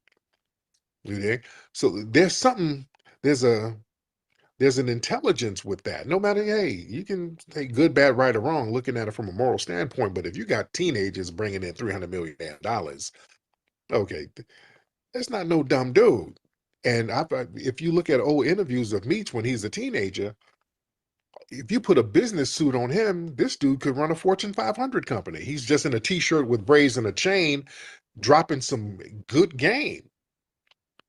F: So there's an intelligence with that. No matter, hey, you can say good, bad, right, or wrong, looking at it from a moral standpoint. But if you got teenagers bringing in $300 million, okay, that's not no dumb dude. And if you look at old interviews of Meech when he's a teenager, if you put a business suit on him, this dude could run a Fortune 500 company. He's just in a t-shirt with braids and a chain, dropping some good game.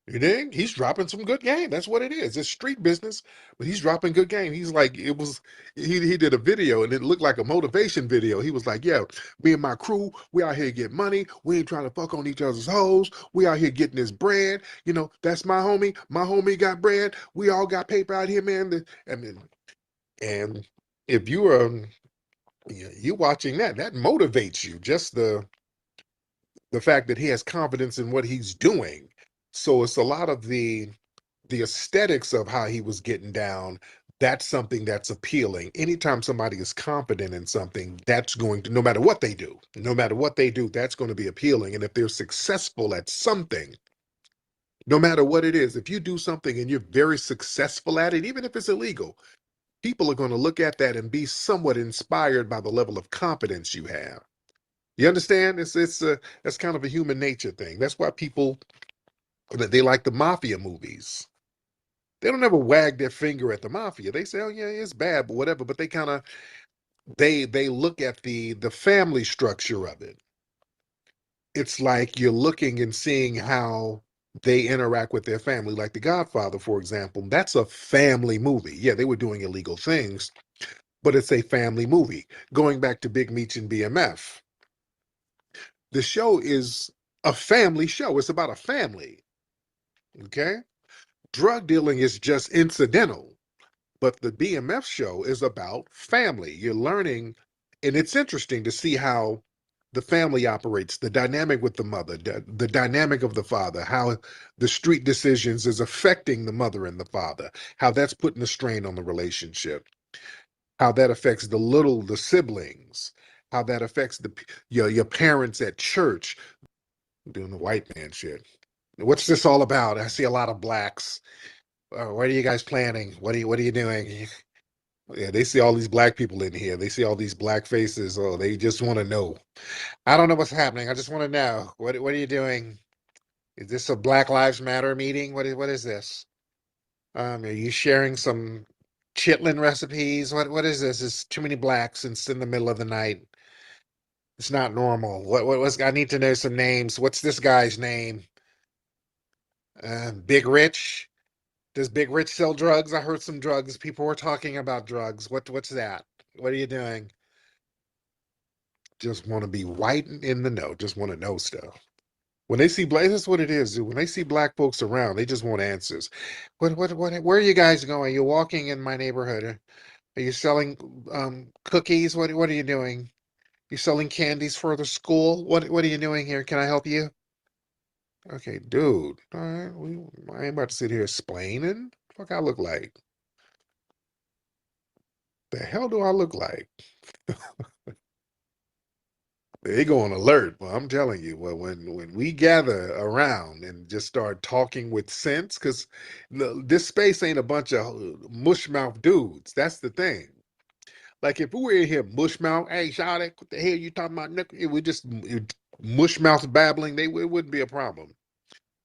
F: You dig? He's dropping some good game. That's what it is. It's street business, but he's dropping good game. He's like, he did a video and it looked like a motivation video. He was like, yeah, me and my crew, we out here get money. We ain't trying to fuck on each other's hoes. We out here getting this bread. You know, that's my homie. My homie got bread. We all got paper out here, man. And if you watching that motivates you. Just the fact that he has confidence in what he's doing. So it's a lot of the aesthetics of how he was getting down. That's something that's appealing. Anytime somebody is confident in something, that's going to, no matter what they do, that's going to be appealing. And if they're successful at something, no matter what it is, if you do something and you're very successful at it, even if it's illegal, people are going to look at that and be somewhat inspired by the level of confidence you have. You understand? That's kind of a human nature thing. That's why people, they like the mafia movies. They don't ever wag their finger at the mafia. They say, oh yeah, it's bad, but whatever. But they kind of, they look at the family structure of it. It's like you're looking and seeing how they interact with their family. Like The Godfather, for example, that's a family movie. Yeah, they were doing illegal things, but it's a family movie. Going back to Big Meech and BMF, the show is a family show. It's about a family. Okay? Drug dealing is just incidental, but the BMF show is about family. You're learning, and it's interesting to see how the family operates, the dynamic with the mother, the dynamic of the father, how the street decisions is affecting the mother and the father, how that's putting a strain on the relationship, how that affects the siblings, how that affects your parents at church, doing the white man shit. What's this all about? I see a lot of blacks. What are you guys planning? What are you doing? Yeah, they see all these black people in here. They see all these black faces. Oh, they just want to know. I don't know what's happening. I just want to know. What are you doing? Is this a Black Lives Matter meeting? What is this? Are you sharing some chitlin recipes? What is this? It's too many blacks and it's in the middle of the night. It's not normal. What's I need to know some names. What's this guy's name? Big Rich. Does Big Rich sell drugs? I heard some drugs. People were talking about drugs. What's that? What are you doing? Just want to be white in the know. Just want to know stuff. When they see black, that's what it is. When they see black folks around, they just want answers. Where are you guys going? You're walking in my neighborhood. Are you selling cookies? What are you doing? You selling candies for the school? What are you doing here? Can I help you? Okay, dude. All right, I ain't about to sit here explaining. What the fuck I look like? The hell do I look like? They go on alert. Well, I'm telling you, well, when we gather around and just start talking with sense, because this space ain't a bunch of mushmouth dudes. That's the thing. Like if we were in here mushmouth, hey, shout it, what the hell you talking about? We just mushmouth babbling. It wouldn't be a problem.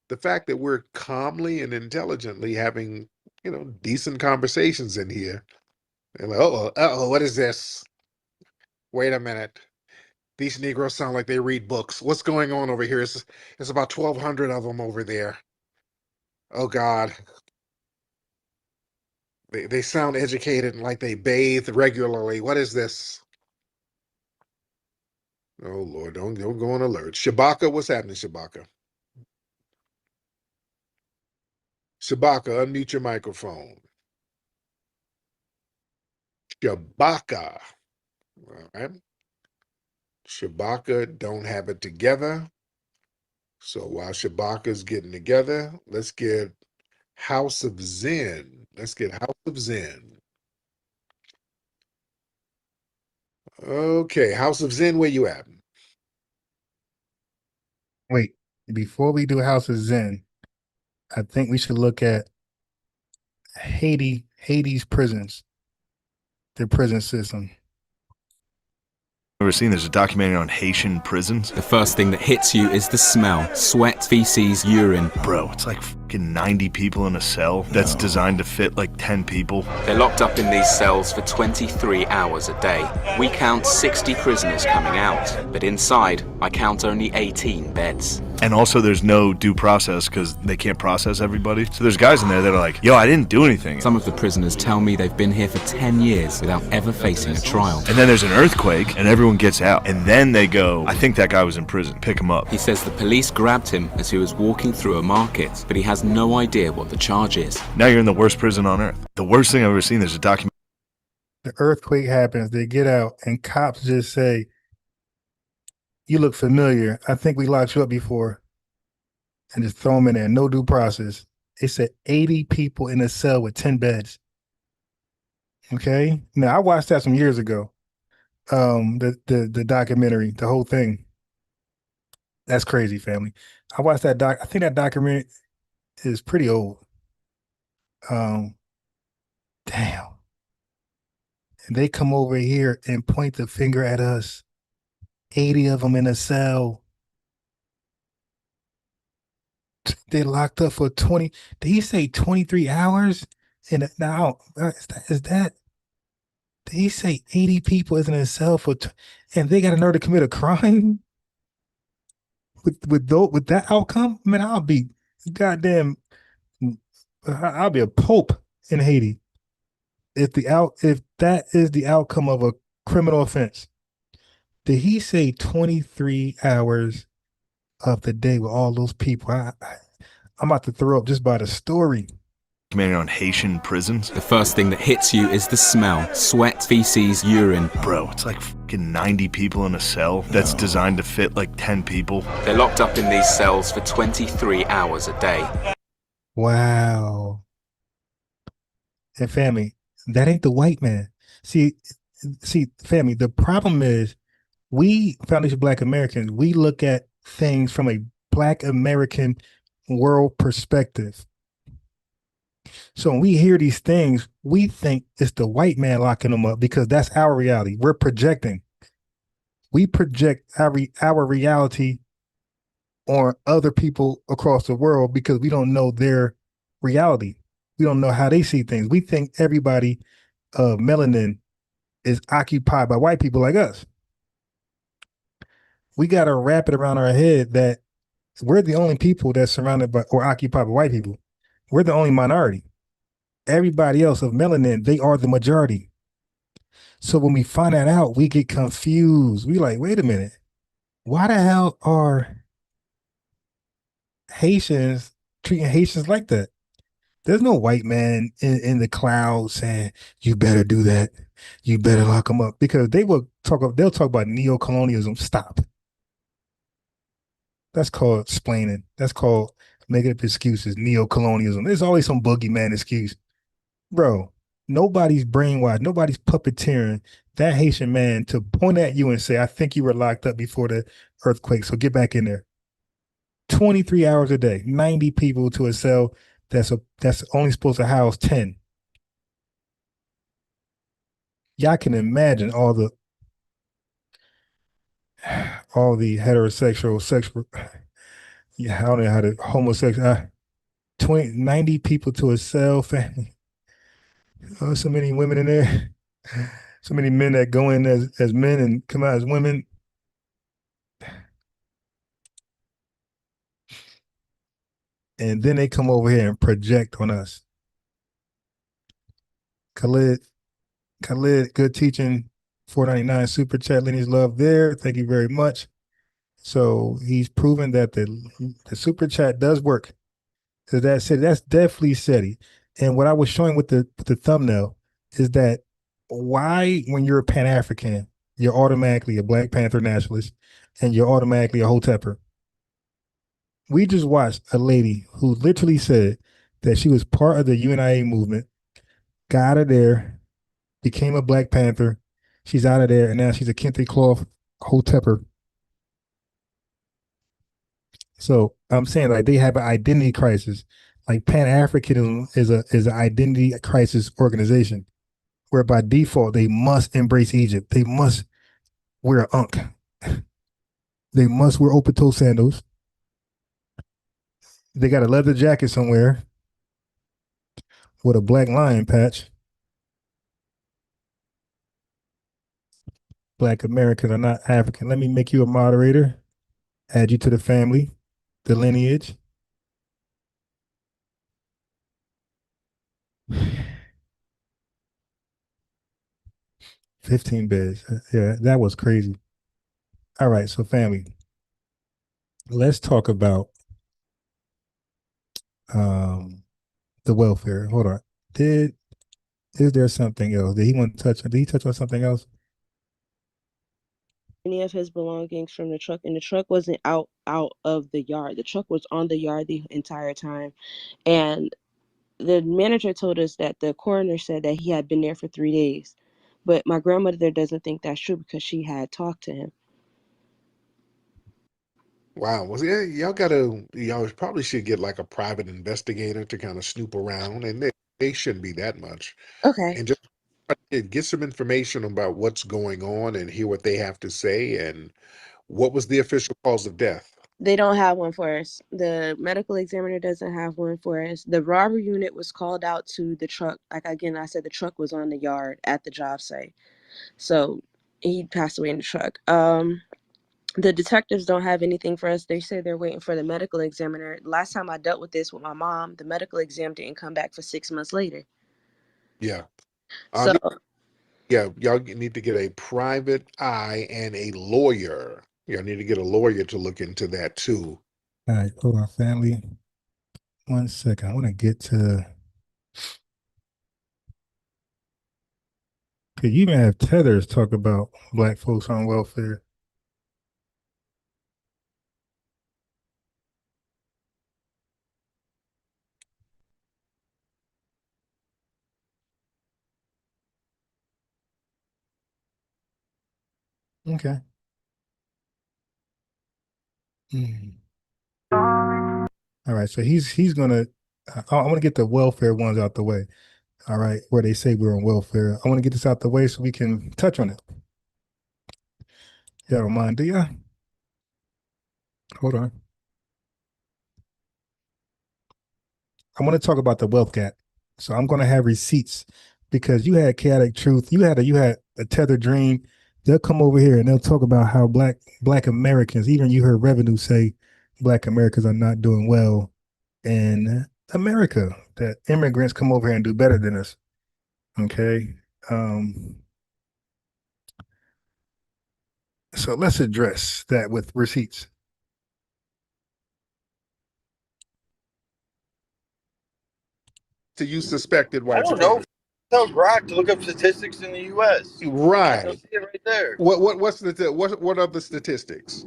F: The fact that we're calmly and intelligently having, decent conversations in here. And like, what is this? Wait a minute. These Negroes sound like they read books. What's going on over here? It's about 1,200 of them over there. Oh, God. They sound educated and like they bathe regularly. What is this? Oh, Lord, don't go on alert. Shabaka, what's happening, Shabaka? Shabaka, unmute your microphone. Shabaka. All right. Shabaka don't have it together. So while Shabaka's getting together, let's get House of Zen. Let's get House of Zen. Okay, House of Zen, where you at?
C: Wait, before we do House of Zen, I think we should look at Haiti's prisons, their prison system.
T: Ever seen there's a documentary on Haitian prisons?
U: The first thing that hits you is the smell. Sweat, feces, urine.
T: Bro, it's like fucking 90 people in a cell that's designed to fit like 10 people.
U: They're locked up in these cells for 23 hours a day. We count 60 prisoners coming out, but inside, I count only 18 beds.
T: And also there's no due process because they can't process everybody. So there's guys in there that are like, yo, I didn't do anything.
U: Some of the prisoners tell me they've been here for 10 years without ever facing a trial.
T: And then there's an earthquake and everyone gets out. And then they go, I think that guy was in prison, pick him up.
U: He says the police grabbed him as he was walking through a market, but he has no idea what the charge is.
T: Now you're in the worst prison on earth. The worst thing I've ever seen, there's a document.
C: The earthquake happens, they get out, and cops just say, you look familiar. I think we locked you up before. And just throw them in there. No due process. They said 80 people in a cell with 10 beds. Okay. Now I watched that some years ago. The documentary, the whole thing. That's crazy, family. I watched that I think that documentary is pretty old. Damn. And they come over here and point the finger at us. 80 of them in a cell. They locked up for 20. Did he say 23 hours? And now is that? Did he say 80 people is in a cell for, and they got a nerve to commit a crime? With that outcome, man, I'll be goddamn. I'll be a pope in Haiti if that is the outcome of a criminal offense. Did he say 23 hours of the day with all those people? I'm about to throw up just by the story.
T: Documentary on Haitian prisons.
U: The first thing that hits you is the smell. Sweat, feces, urine.
T: Bro, it's like fucking 90 people in a cell that's designed to fit like 10 people.
U: They're locked up in these cells for 23 hours a day.
C: Wow. And family, that ain't the white man. See, family, the problem is we, Foundation Black Americans, we look at things from a Black American world perspective. So when we hear these things, we think it's the white man locking them up because that's our reality. We're projecting. We project our reality on other people across the world because we don't know their reality. We don't know how they see things. We think everybody melanin is occupied by white people like us. We got to wrap it around our head that we're the only people that's surrounded by or occupied by white people. We're the only minority. Everybody else of melanin, they are the majority. So when we find that out, we get confused. We like, wait a minute. Why the hell are Haitians treating Haitians like that? There's no white man in the clouds saying, you better do that. You better lock them up. Because they'll talk about neo-colonialism. Stop. That's called explaining. That's called making up excuses, neo-colonialism. There's always some boogeyman excuse. Bro, nobody's brainwashed. Nobody's puppeteering that Haitian man to point at you and say, I think you were locked up before the earthquake, so get back in there. 23 hours a day, 90 people to a cell that's only supposed to house 10. Y'all can imagine all the heterosexual, sexual, yeah, I don't know how to, homosexual, 90 people to a cell, family. Oh, so many women in there. So many men that go in as men and come out as women. And then they come over here and project on us. Khalid, good teaching. 499 super chat, Lenny's love there. Thank you very much. So he's proven that the super chat does work. So that's definitely SETI. And what I was showing with the thumbnail is that why, when you're a Pan-African, you're automatically a Black Panther nationalist, and you're automatically a Hotepper. We just watched a lady who literally said that she was part of the UNIA movement, got out of there, became a Black Panther. She's out of there, and now she's a kente cloth Hotepper. So I'm saying, like, they have an identity crisis. Like, Pan-Africanism is an identity crisis organization, where by default they must embrace Egypt. They must wear an unk. They must wear open-toe sandals. They got a leather jacket somewhere with a black lion patch. Black Americans are not African. Let me make you a moderator, add you to the family, the lineage. $15 beds. Yeah, that was crazy. All right, so family, let's talk about the welfare. Hold on. Is there something else? Did he touch on something else?
D: Any of his belongings from the truck, and the truck wasn't out of the yard. The truck was on the yard the entire time. And the manager told us that the coroner said that he had been there for 3 days. But my grandmother doesn't think that's true because she had talked to him.
F: Wow. Well, yeah, y'all probably should get like a private investigator to kind of snoop around, and they shouldn't be that much.
D: Okay.
F: And just get some information about what's going on and hear what they have to say. And what was the official cause of death?
D: They don't have one for us. The medical examiner doesn't have one for us. The robbery unit was called out to the truck. Like, again, I said the truck was on the yard at the job site. So he passed away in the truck. The detectives don't have anything for us. They say they're waiting for the medical examiner. Last time I dealt with this with my mom, the medical exam didn't come back for 6 months later.
F: Yeah.
D: So
F: yeah, y'all need to get a private eye and a lawyer. Y'all need to get a lawyer to look into that too.
C: All right, hold on, family. 1 second. I want to get to. Could you even have Tethers talk about Black folks on welfare? Okay. All right, so he's gonna. I want to get the welfare ones out the way. All right, where they say we're on welfare. I want to get this out the way so we can touch on it. Y'all don't mind, do ya? Hold on. I want to talk about the wealth gap. So I'm going to have receipts because you had Chaotic Truth. You had a Tether Dream. They'll come over here and they'll talk about how Black Americans, even you heard Revenue say Black Americans are not doing well in America, that immigrants come over here and do better than us. Okay. So let's address that with receipts.
F: To you suspected white
V: I don't know. Tell Grok to look up statistics in the U.S.
F: Right.
V: You'll see it right there.
F: What are the statistics?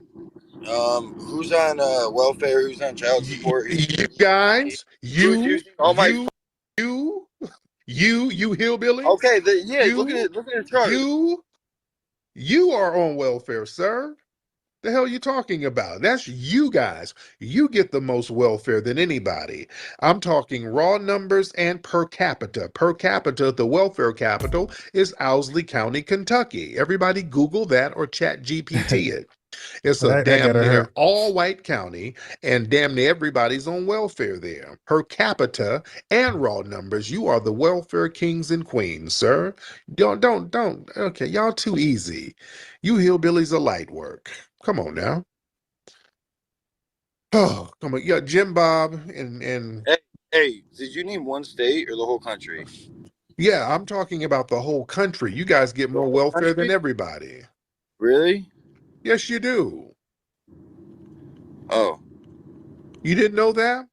V: Who's on welfare? Who's on child support?
F: You guys, you hillbilly.
V: Okay, look at the chart.
F: You are on welfare, sir. The hell you talking about? That's you guys. You get the most welfare than anybody. I'm talking raw numbers and per capita. Per capita, the welfare capital is Owsley County, Kentucky. Everybody Google that or chat GPT it. It's a damn near all-white county, and damn near everybody's on welfare there. Per capita and raw numbers, you are the welfare kings and queens, sir. Don't. Okay, y'all too easy. You hillbillies are light work. Come on now. Oh, come on. Yeah, Jim Bob and
V: Hey, did you name one state or the whole country?
F: Yeah, I'm talking about the whole country. You guys get more welfare than everybody.
V: Really?
F: Yes, you do.
V: Oh.
F: You didn't know that?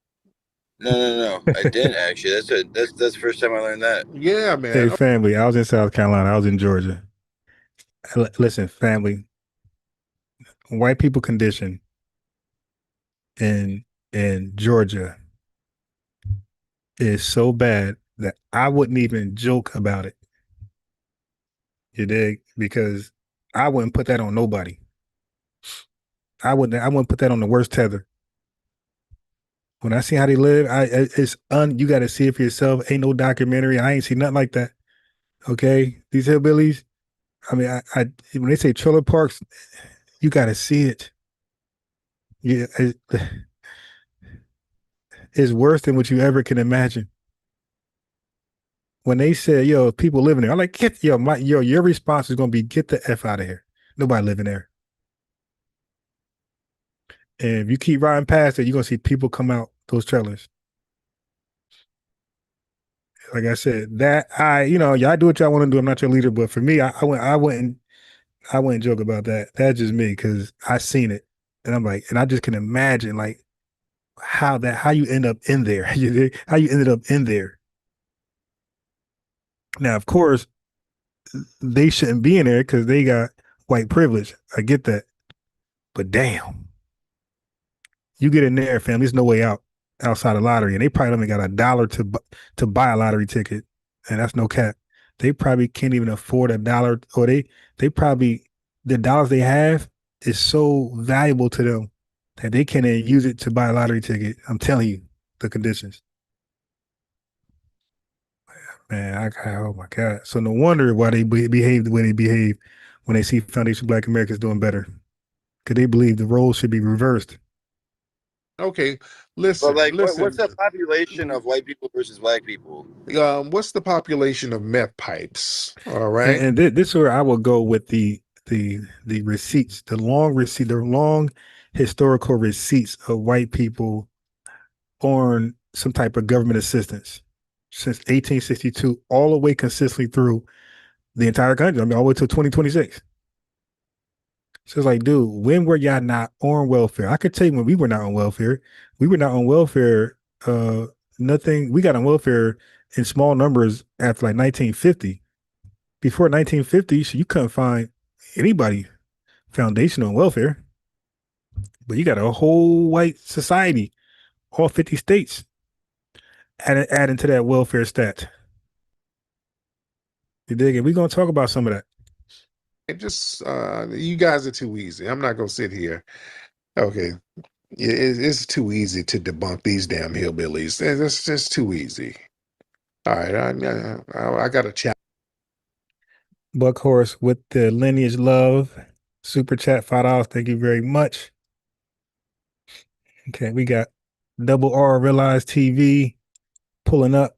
V: No. I didn't actually. That's the first time I learned that.
F: Yeah, man.
C: Hey, family, I was in South Carolina. I was in Georgia. Listen, family, white people condition in Georgia is so bad that I wouldn't even joke about it. You dig? Because I wouldn't put that on nobody. I wouldn't put that on the worst tether. When I see how they live, you got to see it for yourself. Ain't no documentary. I ain't seen nothing like that. Okay, these hillbillies. I mean, when they say trailer parks, you got to see it. Yeah, it's worse than what you ever can imagine. When they said, "Yo, people living there," I'm like, "Get your response is gonna be get the f out of here. Nobody living there." And if you keep riding past it, you're gonna see people come out those trailers. Like I said, that y'all do what y'all want to do. I'm not your leader, but for me, I wouldn't joke about that. That's just me because I seen it, and I'm like, and I just can imagine like how you end up in there, how you ended up in there. Now, of course, they shouldn't be in there because they got white privilege. I get that, but damn, you get in there, fam. There's no way out outside of lottery, and they probably only got $1 to buy a lottery ticket, and that's no cap. They probably can't even afford $1, or they probably the dollars they have is so valuable to them that they can't even use it to buy a lottery ticket. I'm telling you, the conditions. Man, oh my God. So no wonder why they behave the way they behave when they see Foundation Black Americans doing better. Because they believe the roles should be reversed.
F: Okay, listen.
V: But like,
F: listen.
V: what's the population of white people versus black people?
F: What's the population of meth pipes? All right.
C: And this is where I will go with the receipts, the long historical receipts of white people on some type of government assistance since 1862, all the way consistently through the entire country. I mean, all the way to 2026. So it's like, dude, when were y'all not on welfare? I could tell you when we were not on welfare. We were not on welfare. Nothing. We got on welfare in small numbers after like 1950. Before 1950, so you couldn't find anybody foundational welfare. But you got a whole white society, all 50 states, adding to that welfare stat. You dig it? We're gonna talk about some of that.
F: It just you guys are too easy. I'm not gonna sit here. Okay, it's too easy to debunk these damn hillbillies. It's just too easy. All right, I got a chat.
C: Buckhorse with the lineage love super chat $5. Thank you very much. Okay, we got Double R Realize TV pulling up.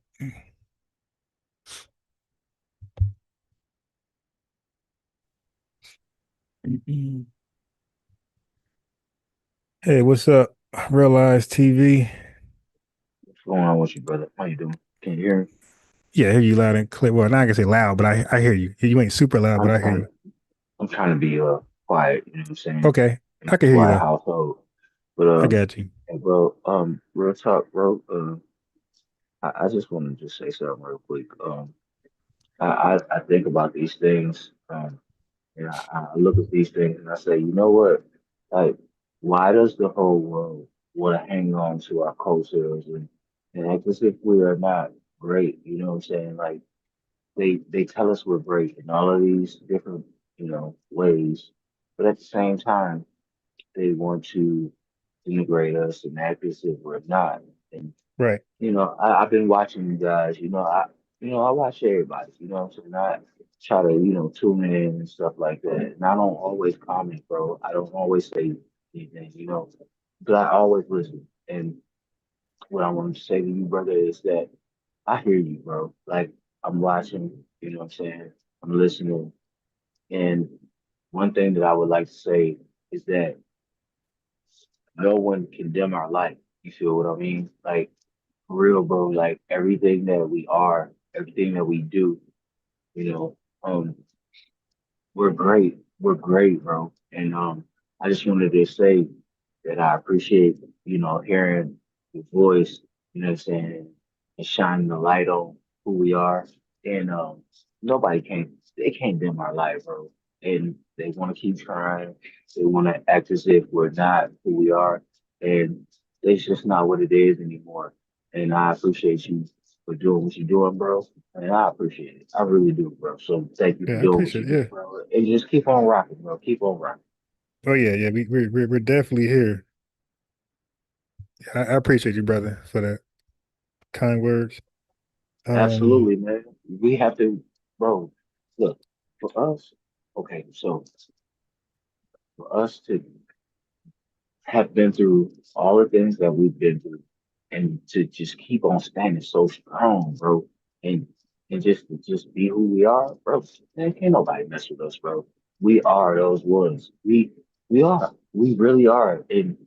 C: Hey, what's up, Realize TV?
B: What's going on with you, brother? How you doing? Can you hear me?
C: Yeah, I hear you loud and clear. Well, not gonna say loud, but I hear you. You ain't super loud, but I hear you.
B: I'm trying to be quiet, you know what I'm saying?
C: Okay, I can hear you
B: Quiet
C: though.
B: household. But
C: I got you.
B: hey, bro, real talk, bro. I just want to just say something real quick. I think about these things, and I look at these things and I say, you know what? Like, why does the whole world want to hang on to our cultures and act as if we are not great? You know what I'm saying? Like, they tell us we're great in all of these different, ways, but at the same time, they want to denigrate us and act as if we're not. And
C: Right.
B: I've been watching you guys. I watch everybody. You know what I'm saying? I try to tune in and stuff like that. And I don't always comment, bro. I don't always say anything, but I always listen. And what I want to say to you, brother, is that I hear you, bro. Like I'm watching. You know what I'm saying? I'm listening. And one thing that I would like to say is that no one can dim our light. You feel what I mean? Like for real, bro. Like everything that we are, everything that we do, you know, we're great. We're great, bro. And I just wanted to say that I appreciate, hearing your voice, you know what I'm saying, and shining the light on who we are. And nobody can they can't dim our light, bro. and they want to keep trying. They want to act as if we're not who we are, and it's just not what it is anymore. And I appreciate you for doing what you're doing, bro. And I appreciate it. I really do, bro. So thank you for
C: Yeah, I
B: doing what you
C: appreciate it.
B: do,
C: Yeah.
B: bro. And just keep on rocking, bro. Keep on rocking.
C: Oh yeah, yeah. We're definitely here. I appreciate you, brother, for that kind words.
B: Absolutely, man. We have to, bro. Look, for us, okay, so for us to have been through all the things that we've been through and to just keep on standing so strong, bro, and and just be who we are, bro. Man, can't nobody mess with us, bro. We are those ones. We are. We really are. And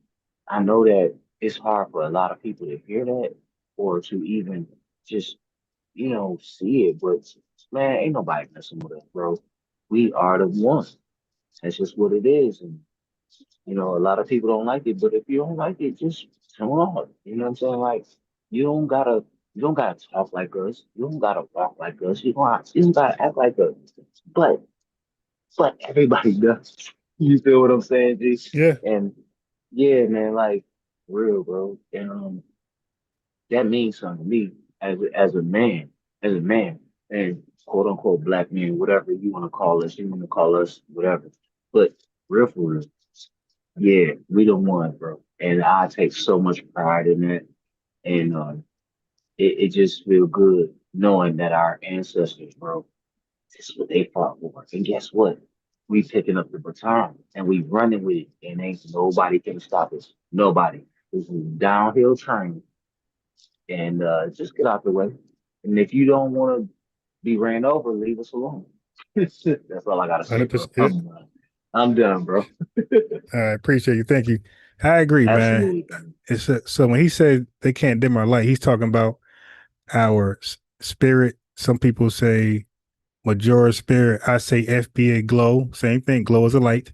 B: I know that it's hard for a lot of people to hear that or to even just, see it, but man, ain't nobody messing with us, bro. We are the ones. That's just what it is. And a lot of people don't like it, but if you don't like it, just come on. You know what I'm saying? Like, you don't gotta, you don't gotta talk like us. You don't gotta walk like us. You don't gotta act like us. But, but everybody does. You feel what I'm saying, G?
C: Yeah.
B: And yeah, man, like, real, bro. And that means something to me as a man, and quote unquote black man, whatever you want to call us, you want to call us whatever. But real for real, yeah, we the one, bro. And I take so much pride in that. And it just feel good knowing that our ancestors, bro, this is what they fought for. And guess what? We picking up the baton and we running with it, and ain't nobody can stop us. Nobody. This is a downhill train, and just get out the way. And if you don't want to be ran over, leave us alone. That's all I gotta say, bro.
C: 100%.
B: I'm done, bro.
C: I appreciate you. Thank you. I agree, man.
B: Absolutely.
C: So when he said they can't dim our light, he's talking about our spirit. Some people say majority spirit. I say FBA glow. Same thing. Glow is a light.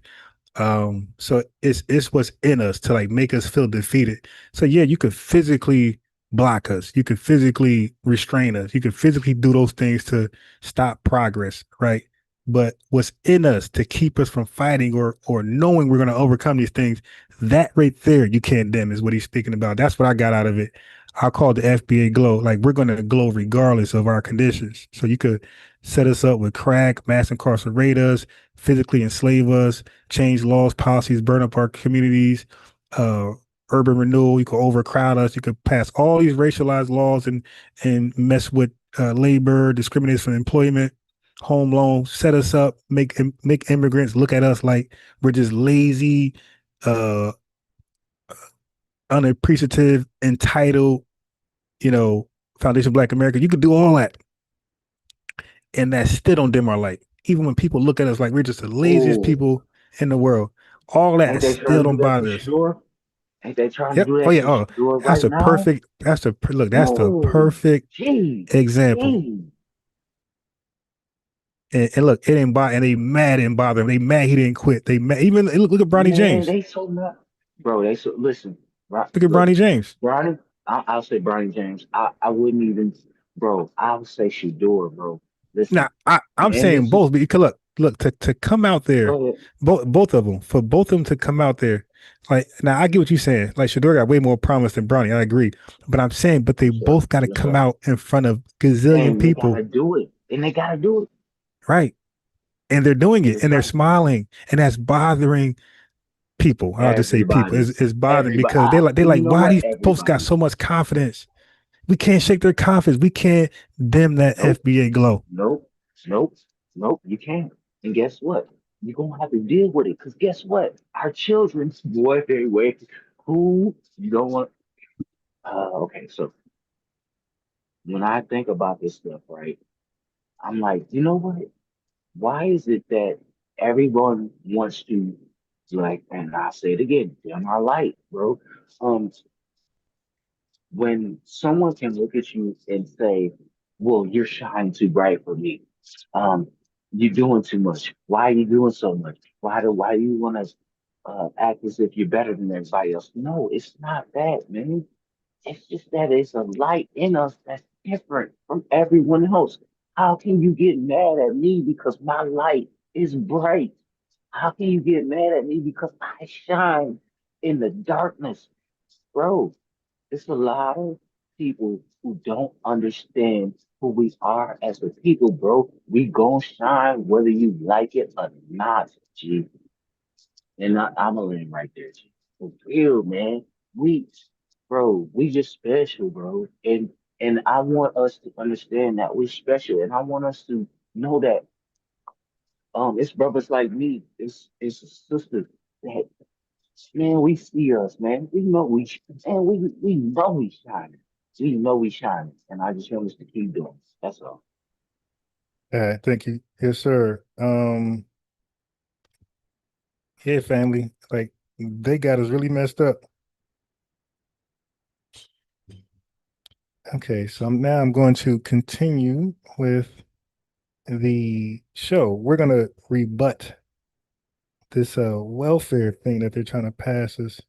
C: So it's what's in us to like make us feel defeated. So yeah, you could physically block us, you could physically restrain us, you could physically do those things to stop progress, right? But what's in us to keep us from fighting or knowing we're going to overcome these things, that right there you can't dim is what he's speaking about. That's what I got out of it. I call it the FBA glow. Like we're going to glow regardless of our conditions. So you could set us up with crack, mass incarcerate us, physically enslave us, change laws, policies, burn up our communities, uh, urban renewal. You could overcrowd us. You could pass all these racialized laws and mess with labor, discriminate for employment, home loans, set us up, make immigrants look at us like we're just lazy, uh, unappreciative, entitled, Foundation Black America. You could do all that, and that still don't dim our light. Even when people look at us like we're just the laziest
B: Oh,
C: people in the world, all that
B: ain't they trying
C: still
B: to do
C: don't
B: that for
C: bother us.
B: sure? Ain't they trying to
C: Yep.
B: do
C: Oh
B: that
C: yeah.
B: for
C: Oh,
B: sure
C: that's
B: right
C: a
B: now?
C: perfect. Look. That's the
B: Oh,
C: perfect
B: gee,
C: example.
B: gee.
C: And look, it ain't bother. And they mad and bother him. They mad he didn't quit. They mad. Even look at Bronny
B: Man,
C: James.
B: they so mad. Bro, they so listen, right?
C: Look at
B: Look,
C: Bronny James.
B: Bronny, I'll say Bronny James. I wouldn't even, bro. I'll say Shador, bro. Listen,
C: Now I'm
B: and
C: saying
B: this is
C: both because look to come out there,
B: go ahead.
C: both of them for both of them to come out there. Like now I get what you're saying. Like Shador got way more promise than Bronny. I agree, but I'm saying but they
B: Yes, sir.
C: both got to
B: Yes,
C: come
B: sir.
C: out in front of gazillion
B: And they gotta
C: people,
B: do it. And they gotta do it.
C: right? And they're doing it,
B: Yes,
C: and they're
B: sir.
C: smiling, and that's bothering people. I'll just say people.
B: Everybody.
C: It's bothering
B: Everybody.
C: because they
B: And you
C: like
B: know
C: why
B: what?
C: these folks got
B: Everybody.
C: so much confidence. We can't shake their confidence. We can't dim that
B: Nope.
C: FBA glow.
B: Nope. Nope. Nope. You can't. And guess what? You're gonna have to deal with it. Because guess what? Our children's boy, wait, who you don't want. Okay, so when I think about this stuff, right, I'm like, you know what? Why is it that everyone wants to, like, and I say it again, dim our light, bro. Um, when someone can look at you and say, "Well, you're shining too bright for me. Um, you're doing too much. Why are you doing so much? Why do you want to act as if you're better than everybody else?" No, it's not that, man. It's just that it's a light in us that's different from everyone else. How can you get mad at me because my light is bright. How can you get mad at me because I shine in the darkness? Bro, there's a lot of people who don't understand who we are as a people, bro. We gon' shine whether you like it or not, G. And I'm a land right there, G. For real, man. We, bro, we just special, bro. And I want us to understand that we're special, and I want us to know that it's brothers like me, it's sisters that man, we see us, man. We know man, we know we shining. We know we shining. And I just want us to keep doing it. That's all.
C: Thank you. Yes, sir. Yeah, family. Like they got us really messed up. Okay, so now I'm going to continue with the show. We're gonna rebut this welfare thing that they're trying to pass us.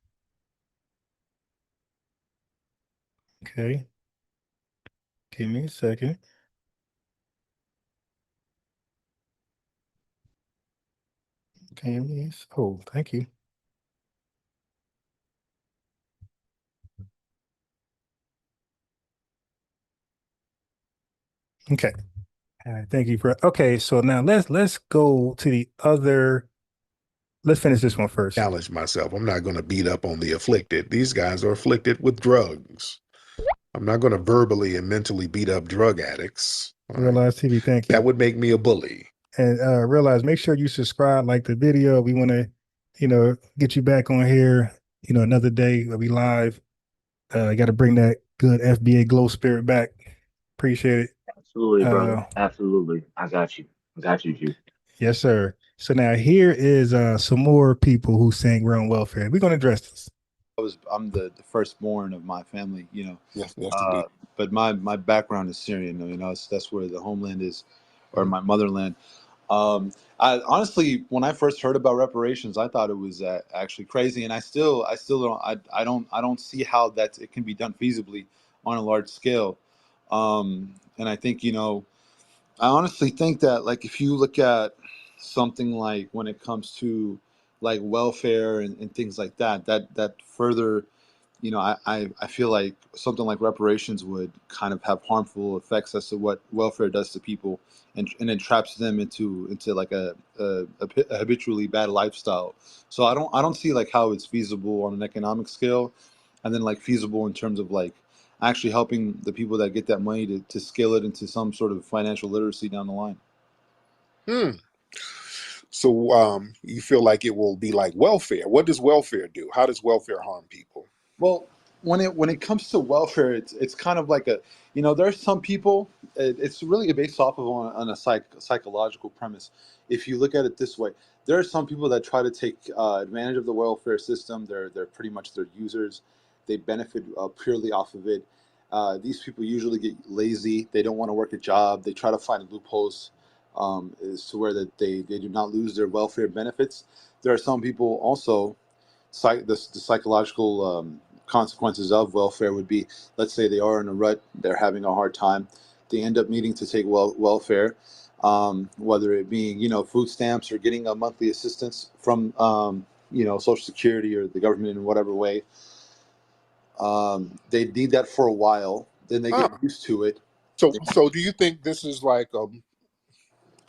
C: Okay. Give me a second. Oh, thank you. Okay. All right, thank you for okay. So now let's go to the other. Let's finish this one first.
F: Challenge myself. I'm not going to beat up on the afflicted. These guys are afflicted with drugs. I'm not going to verbally and mentally beat up drug addicts.
C: Realize TV, thank you.
F: That would make me a bully.
C: And Realize, make sure you subscribe, like the video. We want to, get you back on here. Another day we'll be live. Got to bring that good FBA glow spirit back. Appreciate it.
B: Absolutely, brother. Absolutely. I got you. G.
C: Yes, sir. So now here is some more people who saying we're on welfare. We're going to address this.
E: I'm the firstborn of my family,
F: Yes,
E: but my background is Syrian. That's where the homeland is, or my motherland. I honestly, when I first heard about reparations, I thought it was actually crazy, and I still don't see how it can be done feasibly on a large scale. And I think I honestly think that, like, if you look at something like when it comes to like welfare and things like that further, I feel like something like reparations would kind of have harmful effects as to what welfare does to people, and entraps them into like a habitually bad lifestyle. So I don't see like how it's feasible on an economic scale, and then like feasible in terms of like actually helping the people that get that money to scale it into some sort of financial literacy down the line.
F: So you feel like it will be like welfare. What does welfare do? How does welfare harm people?
E: Well, when it comes to welfare, it's kind of like there's some people. It's really based off of on a psychological premise. If you look at it this way, there are some people that try to take advantage of the welfare system. They're pretty much their users. They benefit purely off of it. These people usually get lazy. They don't want to work a job. They try to find loopholes as to where that they do not lose their welfare benefits. There are some people also, the psychological consequences of welfare would be, let's say they are in a rut, they're having a hard time, they end up needing to take welfare, whether it being food stamps or getting a monthly assistance from Social Security or the government in whatever way. They need that for a while, then they get used to it.
F: So do you think this is like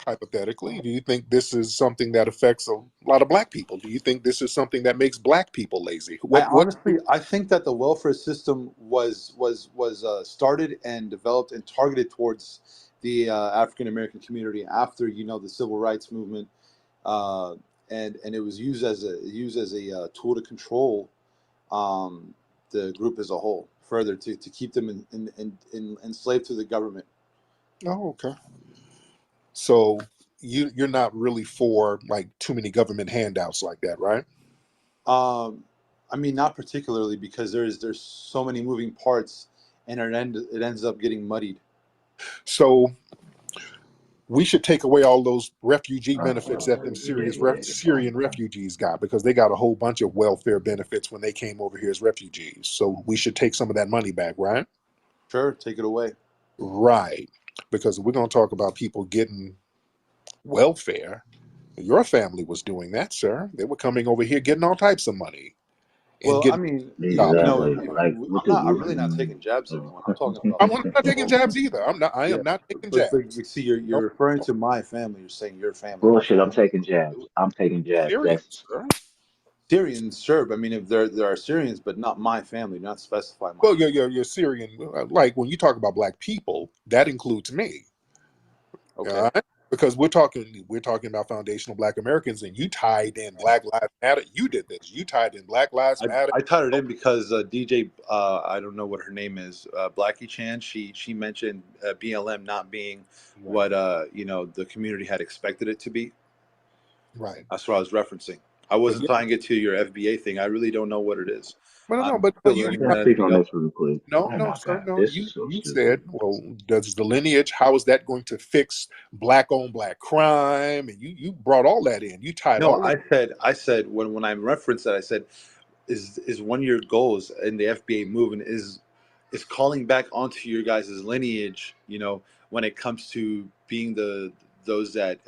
F: hypothetically, do you think this is something that affects a lot of Black people? Do you think this is something that makes Black people lazy?
E: Honestly, I think that the welfare system was started and developed and targeted towards the African American community after the civil rights movement, and it was used as a tool to control the group as a whole, further to keep them enslaved to the government.
F: Oh, okay. So you're not really for like too many government handouts like that, right?
E: I mean, not particularly, because there's so many moving parts, and it ends up getting muddied.
F: So we should take away all those refugee benefits that them Syrian refugees got, because they got a whole bunch of welfare benefits when they came over here as refugees. So we should take some of that money back, right?
E: Sure, take it away.
F: Right, because we're going to talk about people getting welfare. Your family was doing that, sir. They were coming over here getting all types of money and
E: Well, I
F: getting
E: mean,
F: jobs.
B: Exactly. Like with the
E: I'm really not taking jabs at anyone. I'm talking about
F: I'm not taking jabs either. I
E: yeah.
F: am not taking
E: But
F: jabs.
E: you see, you're
F: Nope.
E: referring to my family. You're saying your family. My
B: bullshit. I'm
E: family.
B: taking jabs. I'm taking jabs.
F: Syrians, sir.
E: Syrians, sure. But I mean, if there are Syrians, but not my family, not specify my.
F: Well, you're Syrian. Like when you talk about black people, that includes me.
E: Okay.
F: All right? Because we're talking about foundational Black Americans, and you tied in Black Lives Matter. You did this. You tied in Black Lives Matter.
E: I tied it in because DJ, I don't know what her name is, Blackie Chan. She mentioned BLM not being what the community had expected it to be.
F: Right.
E: That's what I was referencing. I wasn't tying it to your FBA thing. I really don't know what it is.
F: But you
B: Can I speak on this real quick?
F: no,
B: Oh
F: no,
B: my
F: sir,
B: God,
F: no.
B: this
F: You
B: is so
F: you
B: stupid.
F: said, well, does the lineage? How is that going to fix black on black crime? And you brought all that in. You tied
E: No,
F: all that.
E: I said when I referenced that, I said is one of your goals in the FBA movement is calling back onto your guys' lineage, when it comes to being those that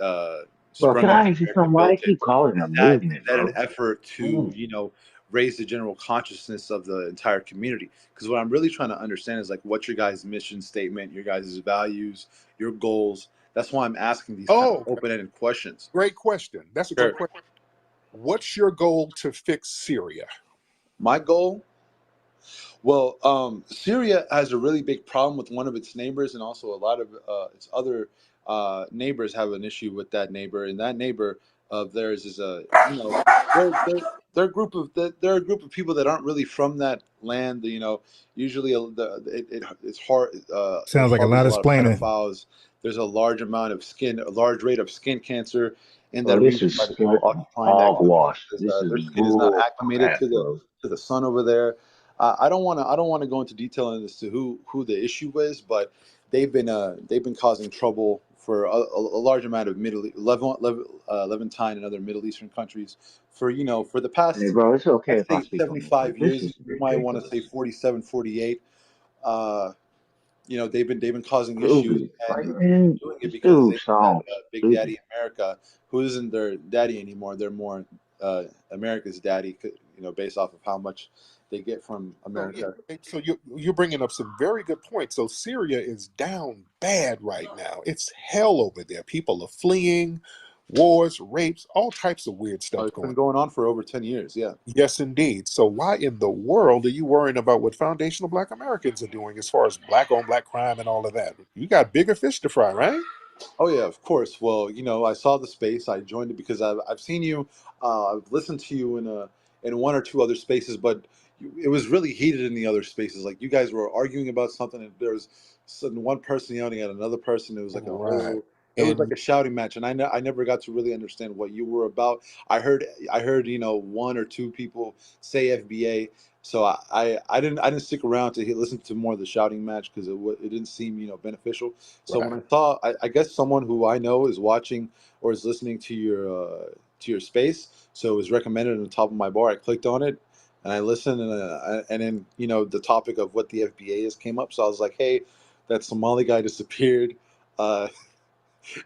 B: Bro,
E: sprung
B: can
E: up
B: I
E: in
B: ask you
E: American
B: something? Why they
E: militant.
B: keep calling it a
E: Is that
B: movement,
E: an
B: bro?
E: effort to, raise the general consciousness of the entire community? Because what I'm really trying to understand is like what's your guys' mission statement, your guys' values, your goals. That's why I'm asking these kind of open-ended questions.
F: Great question. That's a great question. What's your goal to fix Syria?
E: My goal? Well, Syria has a really big problem with one of its neighbors, and also a lot of its other neighbors have an issue with that neighbor. And that neighbor of theirs is they're a group of they're a group of people that aren't really from that land. Usually it's hard. It
C: Sounds like a
E: harbors
C: lot
E: a
C: of
E: lot of
C: explaining.
E: pedophiles. There's a large rate of skin cancer in
B: Bro,
E: that
B: this
E: region
B: is
E: by the people occupying that country
B: hogwash.
E: because
B: This is
E: their skin is not
B: bull
E: acclimated
B: crap, bro.
E: to the sun over there. I don't want to go into detail on this to who the issue is, but they've been causing trouble for a large amount of Levantine and other Middle Eastern countries for the
B: Hey,
E: past,
B: bro, it's okay
E: I'd
B: if I
E: say
B: speak on this, but
E: 75
B: this
E: years.
B: is
E: You might want to say
B: ridiculous.
E: 47, 48. They've been causing issues,
B: Stupid.
E: and
B: Like,
E: they've
B: man,
E: been doing it
B: this
E: because
B: dude
E: they have
B: sounds
E: Big
B: stupid.
E: Daddy America, who isn't their daddy anymore. They're more America's daddy, based off of how much they get from America.
F: So you're bringing up some very good points. So Syria is down bad right now. It's hell over there. People are fleeing, wars, rapes, all types of weird stuff
E: It's
F: going
E: been going on for over 10 years. Yeah.
F: Yes, indeed. So why in the world are you worrying about what foundational Black Americans are doing as far as black on black crime and all of that? You got bigger fish to fry, right?
E: Oh yeah, of course. Well, I saw the space. I joined it because I've seen you. I've listened to you in one or two other spaces, but it was really heated in the other spaces. Like you guys were arguing about something, and there was one person yelling at another person. It was like
F: Right.
E: it was like
F: And
E: a shouting match, and I never got to really understand what you were about. I heard one or two people say FBA. So I didn't stick around to listen to more of the shouting match because it didn't seem beneficial. So when I saw, I guess someone who I know is watching or is listening to your space, so it was recommended on the top of my bar. I clicked on it and I listened, and then the topic of what the FBA is came up. So I was like, hey, that Somali guy disappeared. Uh,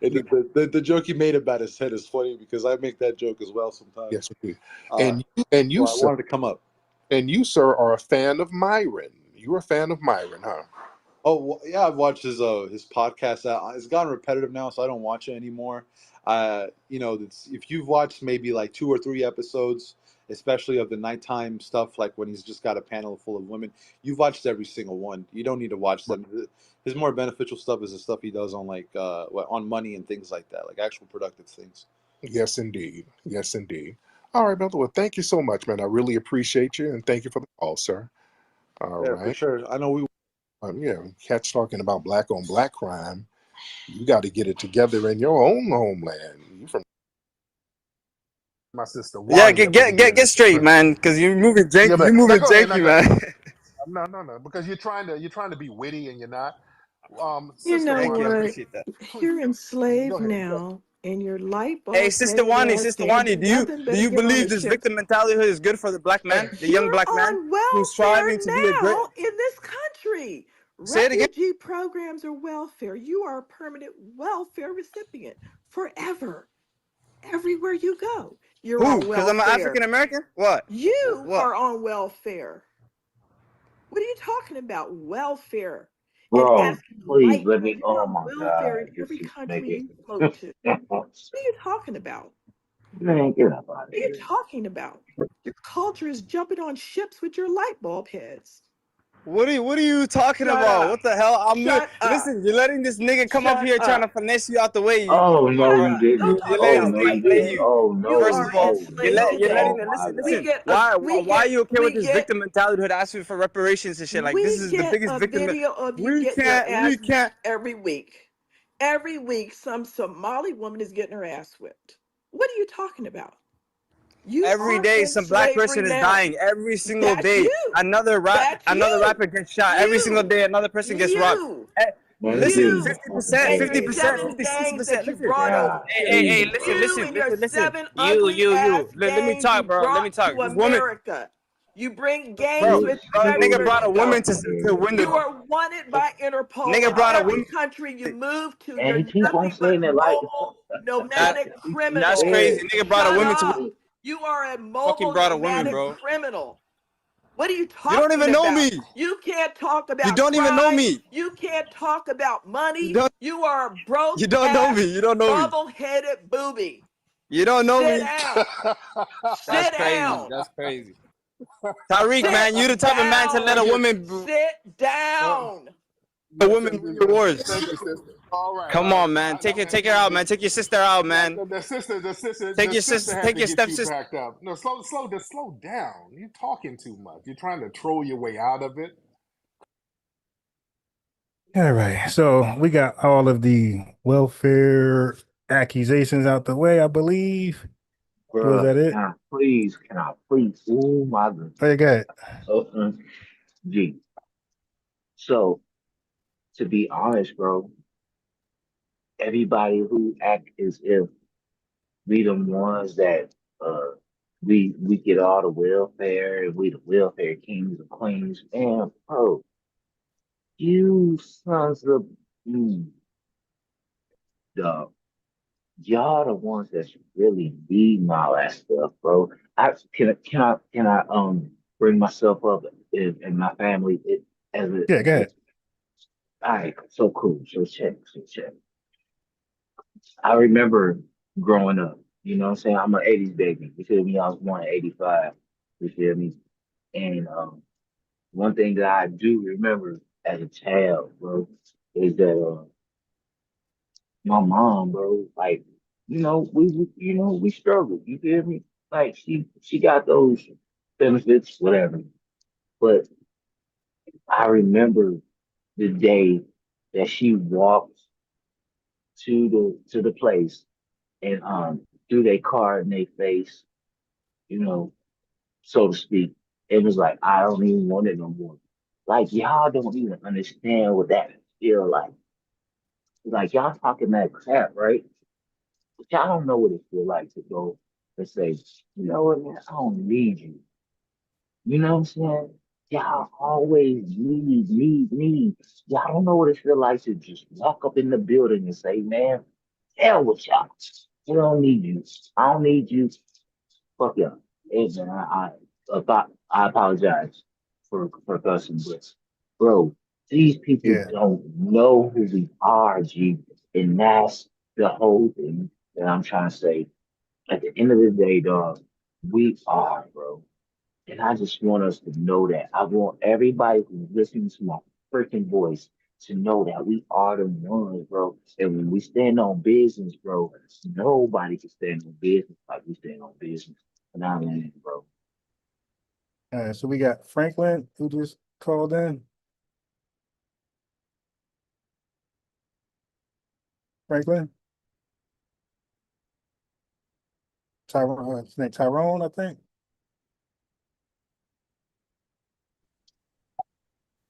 E: and the joke he made about his head is funny because I make that joke as well sometimes.
F: yes, indeed. And you,
E: So I
F: sir,
E: wanted to come up.
F: and you, sir, are a fan of Myron. You're a fan of Myron, huh?
E: Oh yeah, I've watched his podcast. It's gotten repetitive now, so I don't watch it anymore. If you've watched maybe like 2 or 3 episodes, especially of the nighttime stuff, like when he's just got a panel full of women, you've watched every single one. You don't need to watch them. His more beneficial stuff is the stuff he does on on money and things like that, like actual productive things.
F: Yes, indeed. Yes, indeed. All right, brother. Well, thank you so much, man. I really appreciate you, and thank you for the call, sir. All
E: Yeah, for
F: right.
E: sure. I know we.
F: Yeah, cats talking about black on black crime. You got to get it together in your own homeland. You from my sister
G: Yeah,
F: Wani up in here.
G: get straight, man, because you're moving
F: Yeah,
G: janky.
F: but
G: You're moving
F: go ahead.
G: janky, man.
F: No, because you're trying to be witty and you're not.
H: You
F: Sister
H: know
G: Thank you, I
F: Wani,
H: what?
G: appreciate that.
H: You're enslaved
F: go ahead.
H: now, and your light
G: Hey,
H: bulb
G: Sister
H: headed
G: Wani,
H: ass
G: Sister
H: can't
G: Wani,
H: do nothing
G: do
H: but
G: you
H: get on a
G: believe this
H: ship.
G: victim mentality is good for the black man, the young
H: You're
G: black man
H: on
G: who's
H: welfare
G: striving to be a great?
H: now in this country.
G: Say it again.
H: Refugee programs are welfare. You are a permanent welfare recipient forever. everywhere you go. You're
G: Who?
H: on
G: Because I'm an
H: welfare.
G: African American? What?
H: You
G: What?
H: are on welfare. What are you talking about? Welfare. And
B: Bro,
H: asking
B: please
H: white
B: let
H: folk,
B: me.
H: you're
B: Oh
H: on
B: my
H: welfare in
B: God, this
H: every
B: is
H: country
B: making.
H: you float to. What are you talking about?
B: Man, get up out of
H: What are you
B: here.
H: talking about? Your culture is jumping on ships with your light bulb heads.
G: What are you talking
H: Shut
G: about?
H: up.
G: What the hell?
H: Shut up.
G: Listen, you're letting this nigga come up
H: Shut
G: here trying to
H: up.
G: finesse you out the way.
B: Oh no,
H: Shut
B: you
G: Bruh,
H: up. Don't
B: didn't.
G: you're
H: talk
B: Oh
G: letting
H: about
G: this
B: no, you
G: nigga play
B: didn't.
H: whiteness.
G: you.
B: Oh
H: You
B: no,
G: First of
H: are
G: all,
H: enslaved
G: you're letting
B: oh
H: today.
B: my
H: We
G: listen.
B: God.
H: get a
G: Why are you okay with this
H: we
G: victim mentality hood asking for reparations and shit? Like this is the
H: get
G: biggest
H: a
G: victim.
H: video of you
G: We
H: getting your
G: can't.
H: ass
G: We can't.
H: whipped every week. Every week, some Somali woman is getting her ass whipped. What are you talking about? You
G: Every
H: are
G: day,
H: in
G: some black
H: slavery
G: person is
H: now.
G: dying. Every single
H: That's
G: day,
H: you. That's
G: another
H: you.
G: rapper gets shot. Every single
H: You.
G: day, another person gets robbed.
H: You.
B: Man, this
G: Listen,
B: dude is
H: You.
B: a fucking
G: 50%,
H: And your
B: hater,
G: 50%,
B: bro.
H: 7
G: 50,
H: gangs that
G: 60%.
H: you
G: Listen.
H: brought over
B: God,
H: here.
G: Hey,
B: please, bro.
H: You and your
G: listen.
H: 7 ugly ass
G: You. Let me
H: gangs you
G: talk, bro. Let me
H: brought
G: talk.
H: to
G: This woman,
H: America. You bring gangs
G: bro,
H: with
B: This
H: you
G: nigga
B: dude
H: everywhere
B: is
G: brought
H: you
G: a
B: a
G: woman
H: go.
B: fucking
G: to
B: hater,
G: win
H: You
G: the,
B: bro.
H: are wanted by Interpol
G: nigga
H: in
G: brought a
H: every
G: woman.
H: country you move to.
B: And
H: You're
B: he keep on
H: nothing but
B: saying it like
H: mobile
G: That,
H: nomadic
B: he keep
G: that's
H: criminal.
B: saying
G: crazy.
B: it.
G: Nigga brought a
H: Shut
G: woman
B: He
G: to,
H: up.
B: keep,
H: You are a
G: fucking
H: mobile
G: brought a woman,
H: nomadic
G: bro.
H: criminal. What are you
G: You don't
H: talking
G: even know
H: about?
G: me.
H: You can't talk
G: You
H: about
G: don't even know
H: crime.
G: me.
H: You can't talk about
G: You
H: money.
G: don't,
H: You are a broke
G: you don't know
H: ass,
G: me. You don't know me.
H: bubble headed booby.
G: You don't know
H: Sit
G: me.
H: down.
G: That's
H: Sit
G: crazy.
H: down.
G: That's crazy. Tariq,
H: Sit
G: man, you the type of man to let
H: down.
G: a woman,
H: Sit down.
G: a woman win rewards.
F: Thank you, sister. All right,
G: Come
F: all right.
G: on, man. Take her out, man. Take your sister out, man.
F: The sister had
G: Take
F: to
G: your
F: get you
G: stepsister.
F: backed up. No, slow down. You're talking too much. You're trying to troll your way out of it.
C: All right. So we got all of the welfare accusations out the way, I believe. Was
B: bro.
C: that it?
B: Can I please? Oh my goodness.
C: Oh, you got it.
B: Uh, G. So to be honest, bro, everybody who act as if we the ones that uh we get all the welfare and we the welfare kings and queens, man, bro, you sons of mm, dog. Y'all the ones that should really need all that stuff, bro. I bring myself up in my family as a
C: Yeah, go ahead.
B: all right, so cool. So check. I remember growing up, you know what I'm saying? I'm an 80s baby. You feel me? I was born in 85. You feel me? And one thing that I do remember as a child, bro, is that my mom, bro, like, we struggled. You feel me? Like she got those benefits, whatever. But I remember the day that she walked to the place and threw their card in their face, you know, so to speak. It was like I don't even want it no more. Like y'all don't even understand what that feel like. Like y'all talking that crap, right? But y'all don't know what it feel like to go and say, you know what, man, I don't need you. You know what I'm saying? Y'all always need. Y'all don't know what it feel like to just walk up in the building and say, man, hell with y'all. We don't need you. I don't need you. Fuck y'all. Hey, man, I apologize for cussing, but bro, these people
C: Yeah.
B: don't know who we are, G, and that's the whole thing that I'm trying to say. At the end of the day, dog, we are, bro. And I just want us to know that. I want everybody who's listening to my freaking voice to know that we are the ones, bro. And when we stand on business, bro, nobody can stand on business like we stand on business. And I mean, bro.
C: All right. So we got Franklin who just called in. Franklin. Tyrone, his name Tyrone, I think.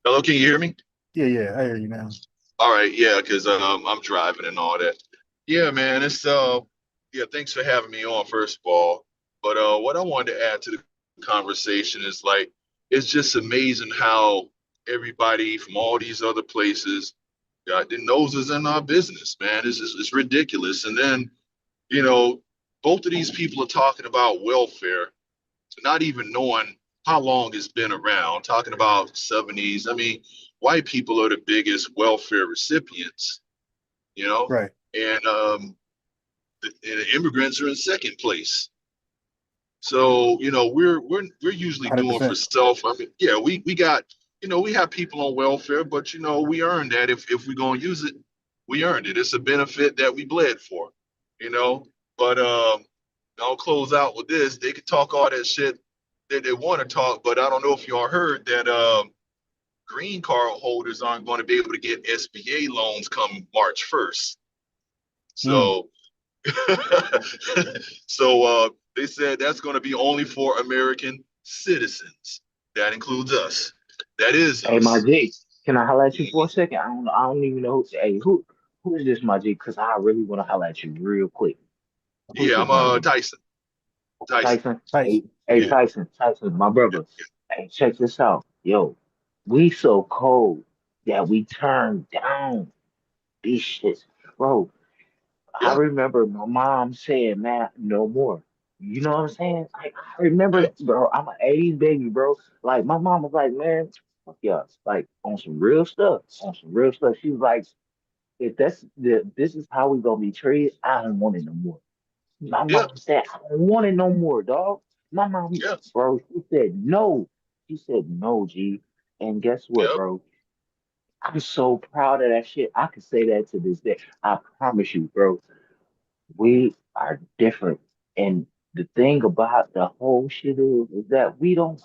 I: Hello, can you hear me?
C: Yeah, I hear you now.
I: All right, yeah, because I'm driving and all that. Yeah, man, it's yeah, thanks for having me on first of all. But what I wanted to add to the conversation is like it's just amazing how everybody from all these other places got their noses in our business, man. It's ridiculous. And then, you know, both of these people are talking about welfare, not even knowing how long it's been around, talking about 70s. I mean, white people are the biggest welfare recipients, you know,
C: Right.
I: and the immigrants are in second place. So, you know, we're usually doing for
C: 100%.
I: self. I mean, yeah, we got, you know, we have people on welfare, but you know, we earned that. If we're gonna use it, we earned it. It's a benefit that we bled for, you know. But I'll close out with this. They can talk all that shit that they want to talk, but I don't know if y'all heard that green card holders aren't going to be able to get SBA loans come March 1st.
C: Mm.
I: So so they said that's going to be only for American citizens. That includes us. That is
B: Hey, my
I: us.
B: G, can I holler at you for a second? I don't even know who is this, my G? Because I really want to holler at you real quick. Who's
I: Yeah,
B: this, my
I: I'm
B: G?
I: Tyson. Tyson.
B: Tyson?
C: Nice.
B: Hey,
I: Yeah.
B: Tyson, my brother. Hey, check this out. Yo, we so cold that we turned down these shits. Bro, I
I: Yeah.
B: remember my mom saying, man, no more. You know what I'm saying? Like, I remember
I: Yeah.
B: that, bro. I'm an 80s baby, bro. Like, my mom was like, man, fuck y'all. Like, on some real stuff. On some real stuff. She was like, if this is how we gonna be treated, I don't want it no more. My
I: Yeah.
B: mom said, I don't want it no more, dog. My mom,
I: Yeah.
B: bro, she said no. She said no, G. And guess what,
I: Yeah.
B: bro? I'm so proud of that shit. I can say that to this day. I promise you, bro. We are different. And the thing about the whole shit is that we don't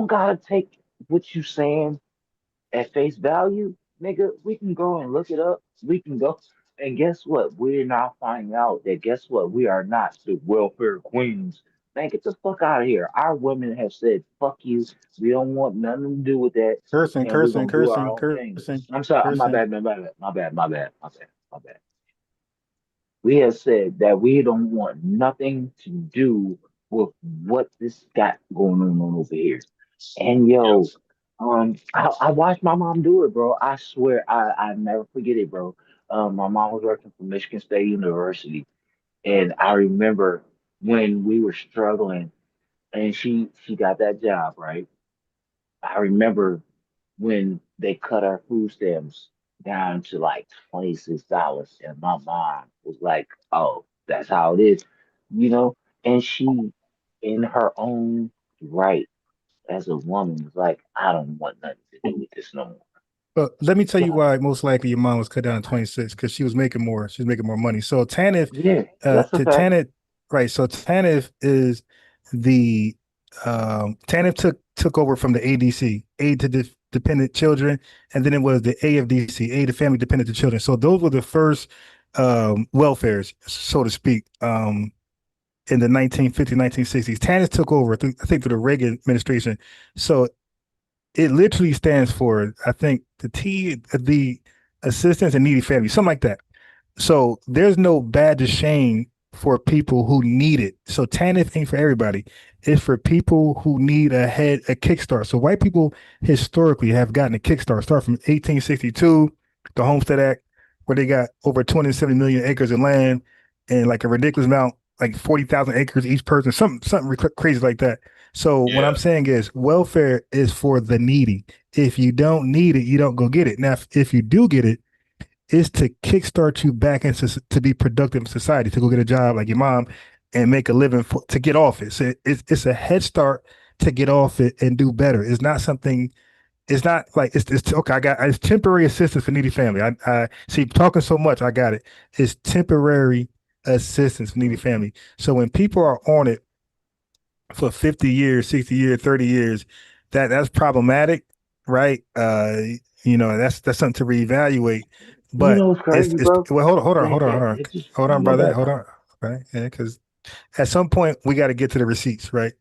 B: gotta take what you saying at face value, nigga. We can go and look it up. We can go. And guess what? We're now finding out that guess what? We are not the welfare queens. Man, get the fuck out of here. Our women have said, fuck you. We don't want nothing to do with that.
C: Cursing,
B: And we're
C: cursing,
B: gonna do our
C: cursing,
B: own thing.
C: cursing,
B: I'm sorry, my
C: cursing.
B: bad, my bad. We have said that we don't want nothing to do with what this got going on over here. And
I: Yeah.
B: yo, I watched my mom do it, bro. I swear, I never forget it, bro. My mom was working for Michigan State University, and I remember when we were struggling, and she got that job, right? I remember when they cut our food stamps down to like $26, and my mom was like, "Oh, that's how it is," you know. And she, in her own right, as a woman, was like, "I don't want nothing to do with this no more."
C: But let me tell you
B: So,
C: why most likely your mom was cut down to 26 because she was making more. She was making more money. So TANF,
B: yeah, that's a
C: to
B: fact.
C: TANF, right? So TANF is the TANF took over from the ADC, Aid to Dependent Children, and then it was the AFDC, Aid to Family Dependent to Children. So those were the first welfares, so to speak. In the 1950s, 1960s, TANF took over. I think through the Reagan administration. So it literally stands for, I think, the assistance and needy families, something like that. So there's no badge of shame for people who need it. So TANF ain't for everybody. It's for people who need a kickstart. So white people historically have gotten a kickstart. Start from 1862, the Homestead Act, where they got over 270 million acres of land and like a ridiculous amount, like 40,000 acres each person, something crazy like that. So what I'm
I: Yeah.
C: saying is welfare is for the needy. If you don't need it, you don't go get it. Now, if you do get it, it's to kickstart you back into to be productive in society, to go get a job like your mom and make a living to get off it. So it's a head start to get off it and do better. It's not something. It's not like it's okay. It's temporary assistance for needy family. I see talking so much. I got it. It's temporary assistance for needy family. So when people are on it for 50 years, 60 years, 30 years, that's problematic, right? That's something to reevaluate.
B: You
C: But
B: know what's crazy,
C: it's
B: bro?
C: well,
B: That it just
C: hold on,
B: my
C: brother,
B: bad,
C: hold on, right? Yeah, because at some point we got to get to the receipts, right?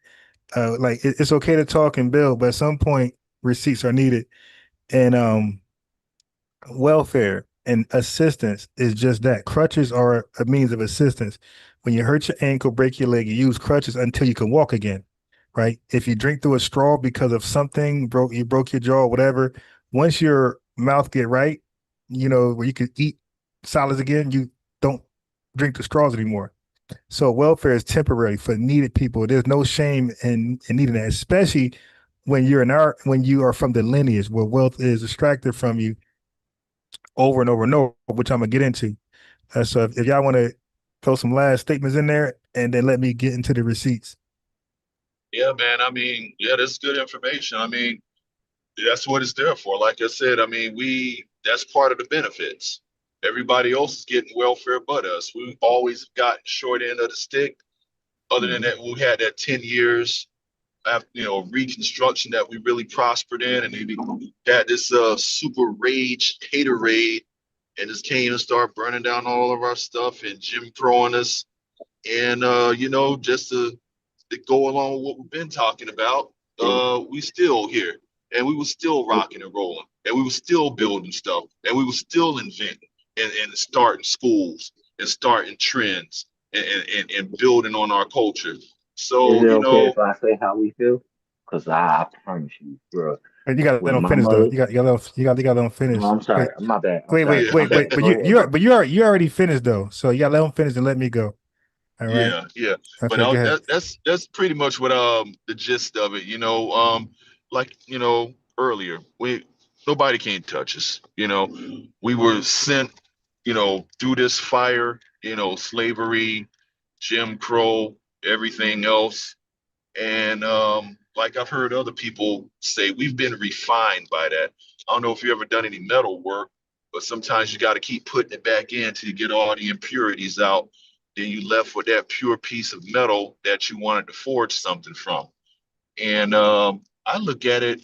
C: Like it's okay to talk and build, but at some point receipts are needed, and welfare and assistance is just that. Crutches are a means of assistance. When you hurt your ankle, break your leg, you use crutches until you can walk again, right? If you drink through a straw because of something, you broke your jaw, whatever, once your mouth get right, where you can eat solids again, you don't drink the straws anymore. So welfare is temporary for needed people. There's no shame in needing that, especially when when you are from the lineage where wealth is extracted from you over and over and over, which I'm gonna get into. So if y'all want to throw some last statements in there, and then let me get into the receipts.
I: Yeah, man. I mean, yeah, that's good information. I mean, that's what it's there for. Like I said, I mean, that's part of the benefits. Everybody else is getting welfare but us. We've always gotten short end of the stick. Other than that, we had that 10 years after, Reconstruction that we really prospered in, and they had this super rage, haterade, and just came and started burning down all of our stuff and Jim Crowing us. And just to go along with what we've been talking about, we still here, and we were still rocking and rolling, and we were still building stuff, and we were still inventing and starting schools and starting trends and building on our culture.
B: Is
I: So,
B: it okay if I say how we feel? Because I promise you, bro.
C: You got to let
B: When
C: them
B: my
C: finish though.
B: mother,
C: You got to let them
B: no,
C: finish.
B: I'm sorry, my bad, I'm sorry, my
C: Wait.
B: bad.
C: But
B: Go ahead, bro.
C: you already finished though. So you got to let them finish and let me go. All right.
I: yeah. But
C: Okay. Go ahead.
I: that's pretty much what the gist of it. Like earlier, nobody can touch us. We were sent, through this fire. Slavery, Jim Crow, everything else. And like I've heard other people say, we've been refined by that. I don't know if you ever done any metal work, but sometimes you got to keep putting it back in till you get all the impurities out. Then you left with that pure piece of metal that you wanted to forge something from. And I look at it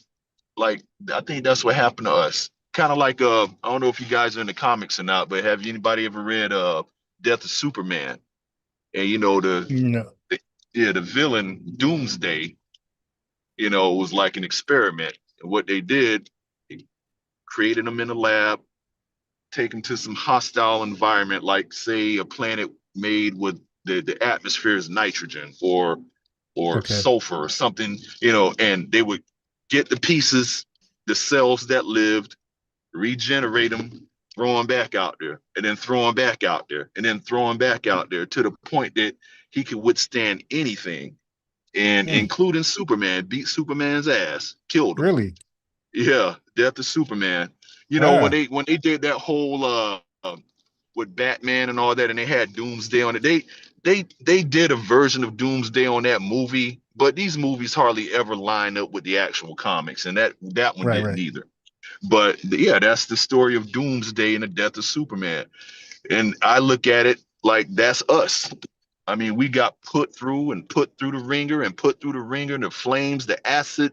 I: like I think that's what happened to us. Kind of like I don't know if you guys are in the comics or not, but have anybody ever read Death of Superman? And
C: No.
I: the villain Doomsday, was like an experiment. And what they did, they created them in a lab, take them to some hostile environment, like say a planet made with the atmosphere is nitrogen or
C: Okay.
I: sulfur or something, and they would get the pieces, the cells that lived, regenerate them, throw them back out there, and then throw them back out there, and then throw them back out there to the point that he could withstand anything, and including Superman, beat Superman's ass, killed him.
C: Really?
I: Yeah, Death of Superman. When
C: Ah.
I: they did that whole with Batman and all that, and they had Doomsday on it. They did a version of Doomsday on that movie, but these movies hardly ever line up with the actual comics, and that one didn't
C: Right.
I: either. But yeah, that's the story of Doomsday and the death of Superman. And I look at it like that's us. I mean, we got put through and put through the ringer and put through the ringer, the flames, the acid.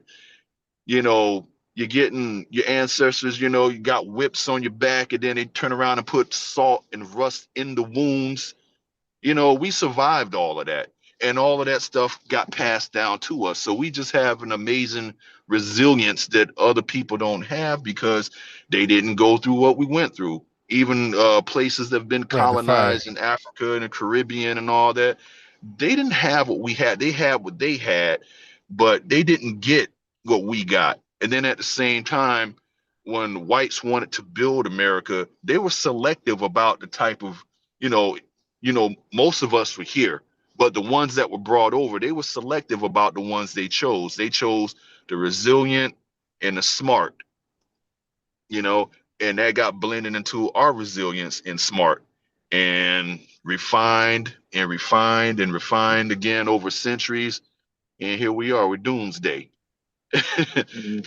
I: You're getting your ancestors, you got whips on your back, and then they turn around and put salt and rust in the wounds. We survived all of that. And all of that stuff got passed down to us. So we just have an amazing resilience that other people don't have because they didn't go through what we went through. Even places that have been
C: Right. The fire.
I: colonized in Africa and the Caribbean and all that, they didn't have what we had. They had what they had, but they didn't get what we got. And then at the same time, when whites wanted to build America, they were selective about the type of, you know, most of us were here, but the ones that were brought over, they were selective about the ones they chose. They chose the resilient and the smart, and that got blended into our resilience and smart and refined and refined and refined again over centuries. And here we are with Doomsday.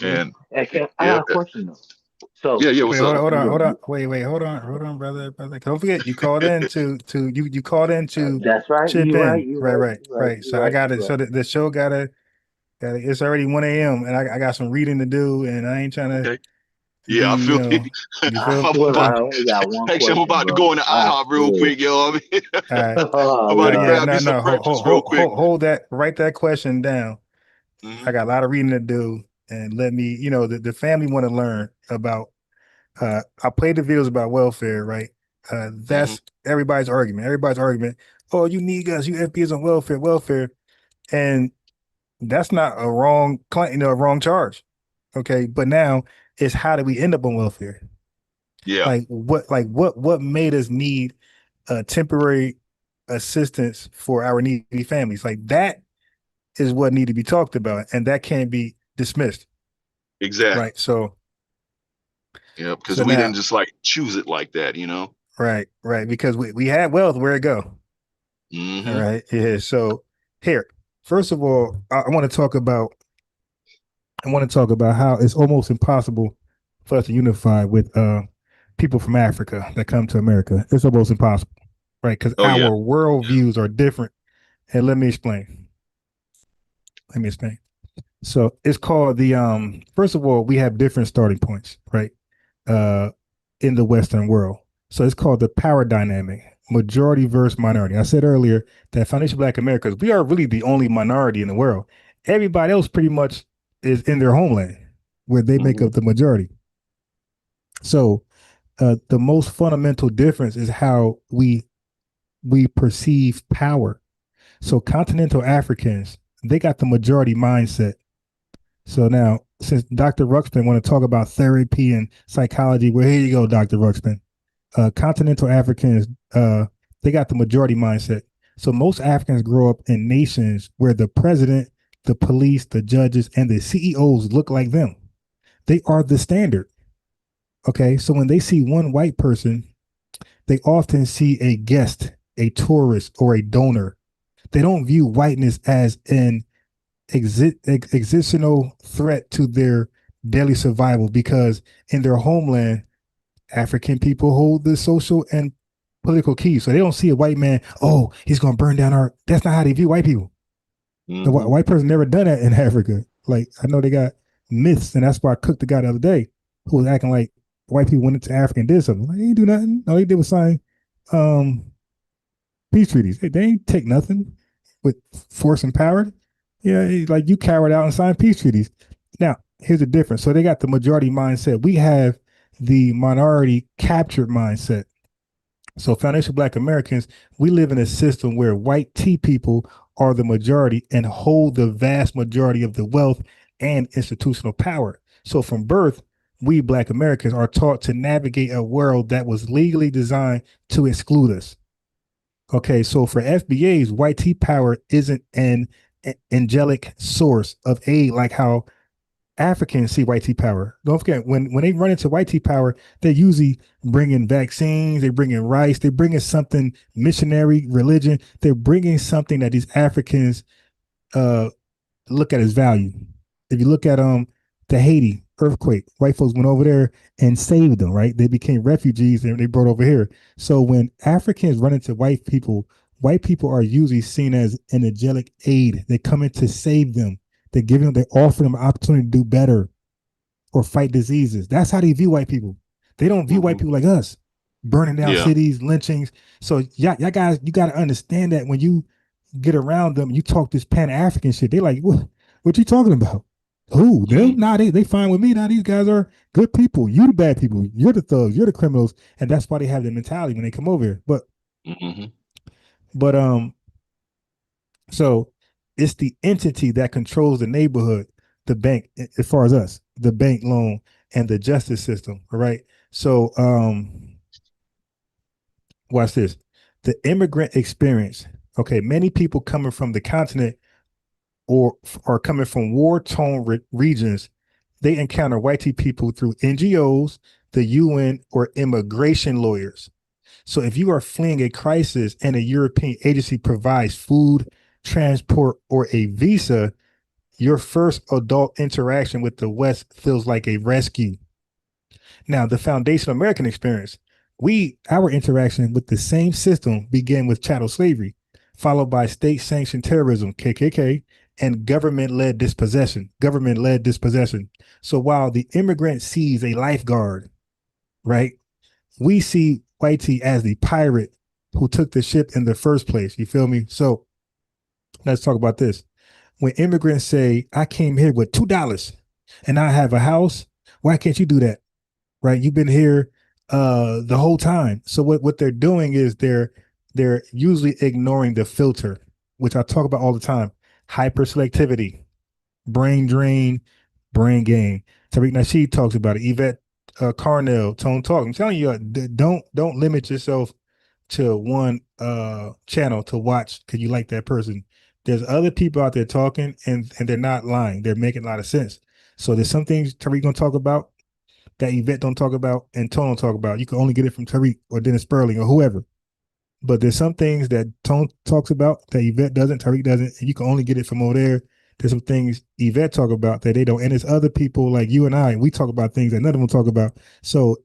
I: And
B: Okay, I
I: yeah,
B: got a question though. So,
I: yeah,
C: Wait,
I: what's up?
C: hold on.
B: yeah,
C: Wait, hold on, brother. Don't forget, you called in to you called in to
B: that's right.
C: chip
B: You're right.
C: in.
B: You're right. You're right. You're
C: So I
B: right.
C: got
B: You're
C: it.
B: right.
C: So the show got it's already 1 a.m. and I got some reading to do, and I ain't trying
I: Okay.
C: to be,
I: Yeah, I feel
C: you
B: I
C: feel?
I: I'm
B: swear,
I: about,
B: I only got one
I: actually, I'm
B: question,
I: about to go
B: bro.
I: into
B: I
I: IHOP real
B: swear.
I: quick, yo. I mean,
C: All right.
B: Oh
I: I'm about to
C: Yeah,
I: grab me some
C: no.
I: breakfast real quick.
C: Hold that. Write that question down.
I: Hmm.
C: I got a lot of reading to do, and let me, the family want to learn about. I played the videos about welfare, right?
I: Hmm.
C: That's everybody's argument. Everybody's argument. Oh, you need us. You FBA's on welfare, and that's not a wrong claim, a wrong charge. Okay, but now it's how did we end up on welfare?
I: Yeah.
C: What made us need a temporary assistance for our needy families. Like that is what need to be talked about, and that can't be dismissed.
I: Exactly.
C: Right. So
I: yeah, because
C: so
I: we
C: now,
I: didn't just like choose it like that, you know.
C: right, because we had wealth, where it go? All
I: Mm-hmm.
C: right. Yeah. So here, first of all, I want to talk about how it's almost impossible for us to unify with people from Africa that come to America. It's almost impossible, right? Because
I: Oh yeah.
C: our worldviews are different. And let me explain. So it's called the first of all, we have different starting points, right? Uh in the Western world. So it's called the power dynamic, majority versus minority. I said earlier that foundation Black Americans, we are really the only minority in the world. Everybody else pretty much is in their homeland where they make
I: Mm-hmm.
C: up the majority. So the most fundamental difference is how we perceive power. So continental Africans, they got the majority mindset. So now, since Dr. Ruxpin want to talk about therapy and psychology, well, here you go, Dr. Ruxpin. Continental Africans, they got the majority mindset. So most Africans grow up in nations where the president, the police, the judges, and the CEOs look like them. They are the standard. Okay, so when they see one white person, they often see a guest, a tourist, or a donor. They don't view whiteness as an existential threat to their daily survival because in their homeland, African people hold the social and political keys. So they don't see a white man, oh, he's going to burn down our. That's not how they view white people. The
I: Mm-hmm.
C: white person never done that in Africa. Like, I know they got myths, and that's why I cooked the guy the other day who was acting like white people went into Africa and did something. Like, they ain't do nothing. All they did was sign um, peace treaties. They ain't take nothing with force and power. Yeah, like you cowered out and signed peace treaties. Now, here's the difference. So they got the majority mindset. We have the minority captured mindset. So foundational Black Americans, we live in a system where white tea people are the majority and hold the vast majority of the wealth and institutional power. So from birth, we Black Americans are taught to navigate a world that was legally designed to exclude us. Okay, so for FBAs, white tea power isn't an angelic source of aid like how Africans see white tea power. Don't forget, when they run into white tea power, they usually bring in vaccines, they bring in rice, they bring in something missionary, religion. They're bringing something that these Africans look at as value. If you look at the Haiti earthquake, white folks went over there and saved them, right? They became refugees and they brought over here. So when Africans run into white people are usually seen as an angelic aid. They come in to save them. They offer them an opportunity to do better or fight diseases. That's how they view white people. They don't view white people like us, burning down
I: Yeah.
C: cities, lynchings. So y'all guys, you got to understand that when you get around them, you talk this Pan-African shit. They like, what you talking about? Who? Them?
I: Mm-hmm.
C: Nah, they fine with me. Nah, these guys are good people. You the bad people. You're the thugs. You're the criminals. And that's why they have the mentality when they come over here.
I: Mm-hmm.
C: But so it's the entity that controls the neighborhood, the bank, as far as us, the bank loan and the justice system. All right. So watch this. The immigrant experience. Okay, many people coming from the continent or are coming from war-torn regions, they encounter white people through NGOs, the UN, or immigration lawyers. So if you are fleeing a crisis and a European agency provides food, transport, or a visa, your first adult interaction with the West feels like a rescue. Now, the foundational American experience, our interaction with the same system began with chattel slavery, followed by state-sanctioned terrorism, KKK, and government-led dispossession. So while the immigrant sees a lifeguard, right, we see Whitey as the pirate who took the ship in the first place. You feel me? So let's talk about this. When immigrants say, I came here with $2 and I have a house, why can't you do that? Right? You've been here the whole time. So what they're doing is they're usually ignoring the filter, which I talk about all the time. Hyperselectivity, brain drain, brain gain. Tariq Nasheed talks about it. Yvette Carnell, Tone Talk. I'm telling you, don't limit yourself to one channel to watch because you like that person. There's other people out there talking, and they're not lying. They're making a lot of sense. So there's some things Tariq gonna talk about that Yvette don't talk about and Tone don't talk about. You can only get it from Tariq or Dennis Sperling or whoever. But there's some things that Tone talks about that Yvette doesn't, Tariq doesn't, and you can only get it from over there. There's some things Yvette talk about that they don't, and there's other people like you and I. We talk about things that none of them talk about. So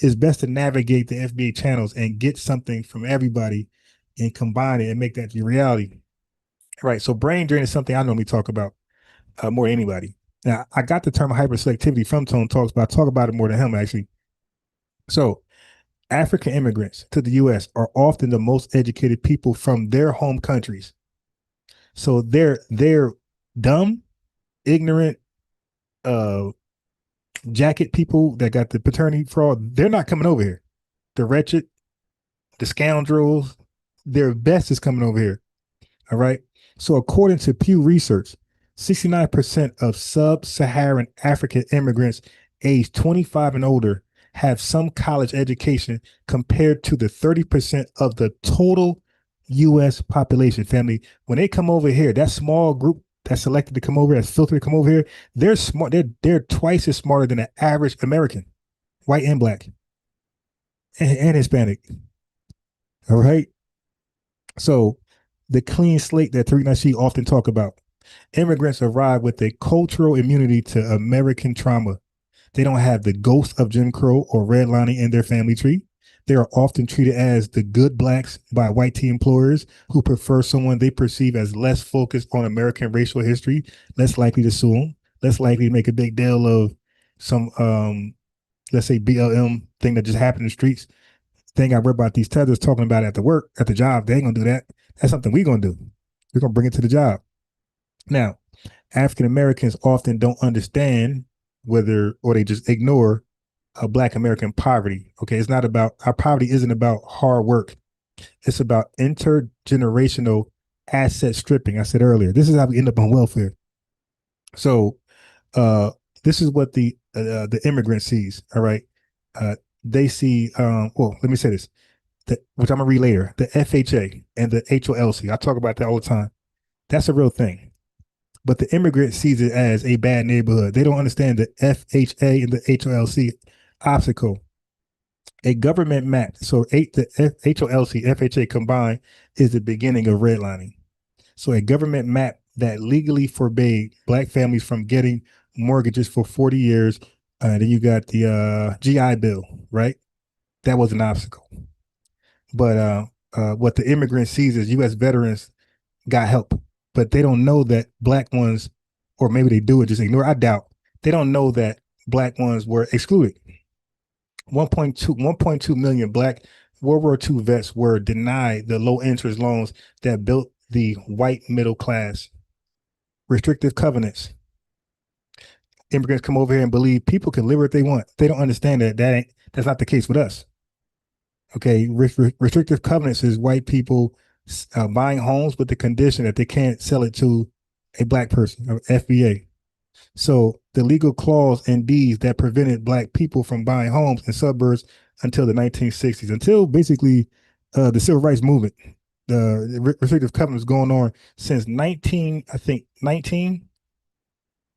C: it's best to navigate the FBA channels and get something from everybody and combine it and make that your reality. Right. So brain drain is something I normally talk about more than anybody. Now, I got the term hyperselectivity from Tone Talks, but I talk about it more than him, actually. So African immigrants to the U.S. are often the most educated people from their home countries. So they're dumb, ignorant, jacket people that got the paternity fraud. They're not coming over here. The wretched, the scoundrels, their best is coming over here. All right. So according to Pew Research, 69% of sub-Saharan African immigrants aged 25 and older have some college education compared to the 30% of the total U.S. population. Family, when they come over here, that small group that's selected to come over, that's filtered to come over here, they're smart. They're twice as smarter than the average American, white and black, and Hispanic. All right. So the clean slate that Tariq Nasheed often talk about. Immigrants arrive with a cultural immunity to American trauma. They don't have the ghost of Jim Crow or redlining in their family tree. They are often treated as the good blacks by white tea employers who prefer someone they perceive as less focused on American racial history, less likely to sue them, less likely to make a big deal of some, let's say, BLM thing that just happened in the streets. Thing I read about these tethers talking about at the work, at the job, they ain't gonna do that. That's something we're gonna do. We're gonna bring it to the job. Now, African Americans often don't understand whether, or they just ignore Black American poverty. Okay, it's not about, our poverty isn't about hard work. It's about intergenerational asset stripping. I said earlier, this is how we end up on welfare. So this is what the immigrant sees. All right, they see. Well, let me say this, which I'm gonna read later. The FHA and the HOLC. I talk about that all the time. That's a real thing. But the immigrant sees it as a bad neighborhood. They don't understand the FHA and the HOLC obstacle. A government map, so the HOLC, FHA combined, is the beginning of redlining. So a government map that legally forbade Black families from getting mortgages for 40 years. Then you got the GI Bill, right? That was an obstacle. But what the immigrant sees is U.S. veterans got help, but they don't know that Black ones, or maybe they do it, just ignore. I doubt they don't know that Black ones were excluded. 1.2 million Black World War II vets were denied the low interest loans that built the white middle class. Restrictive covenants. Immigrants come over here and believe people can live what they want. They don't understand that that's not the case with us. Okay, restrictive covenants is white people buying homes with the condition that they can't sell it to a Black person, or FBA. So the legal clause in deeds that prevented Black people from buying homes in suburbs until the 1960s, until basically the Civil Rights Movement. The restrictive covenants going on since 19.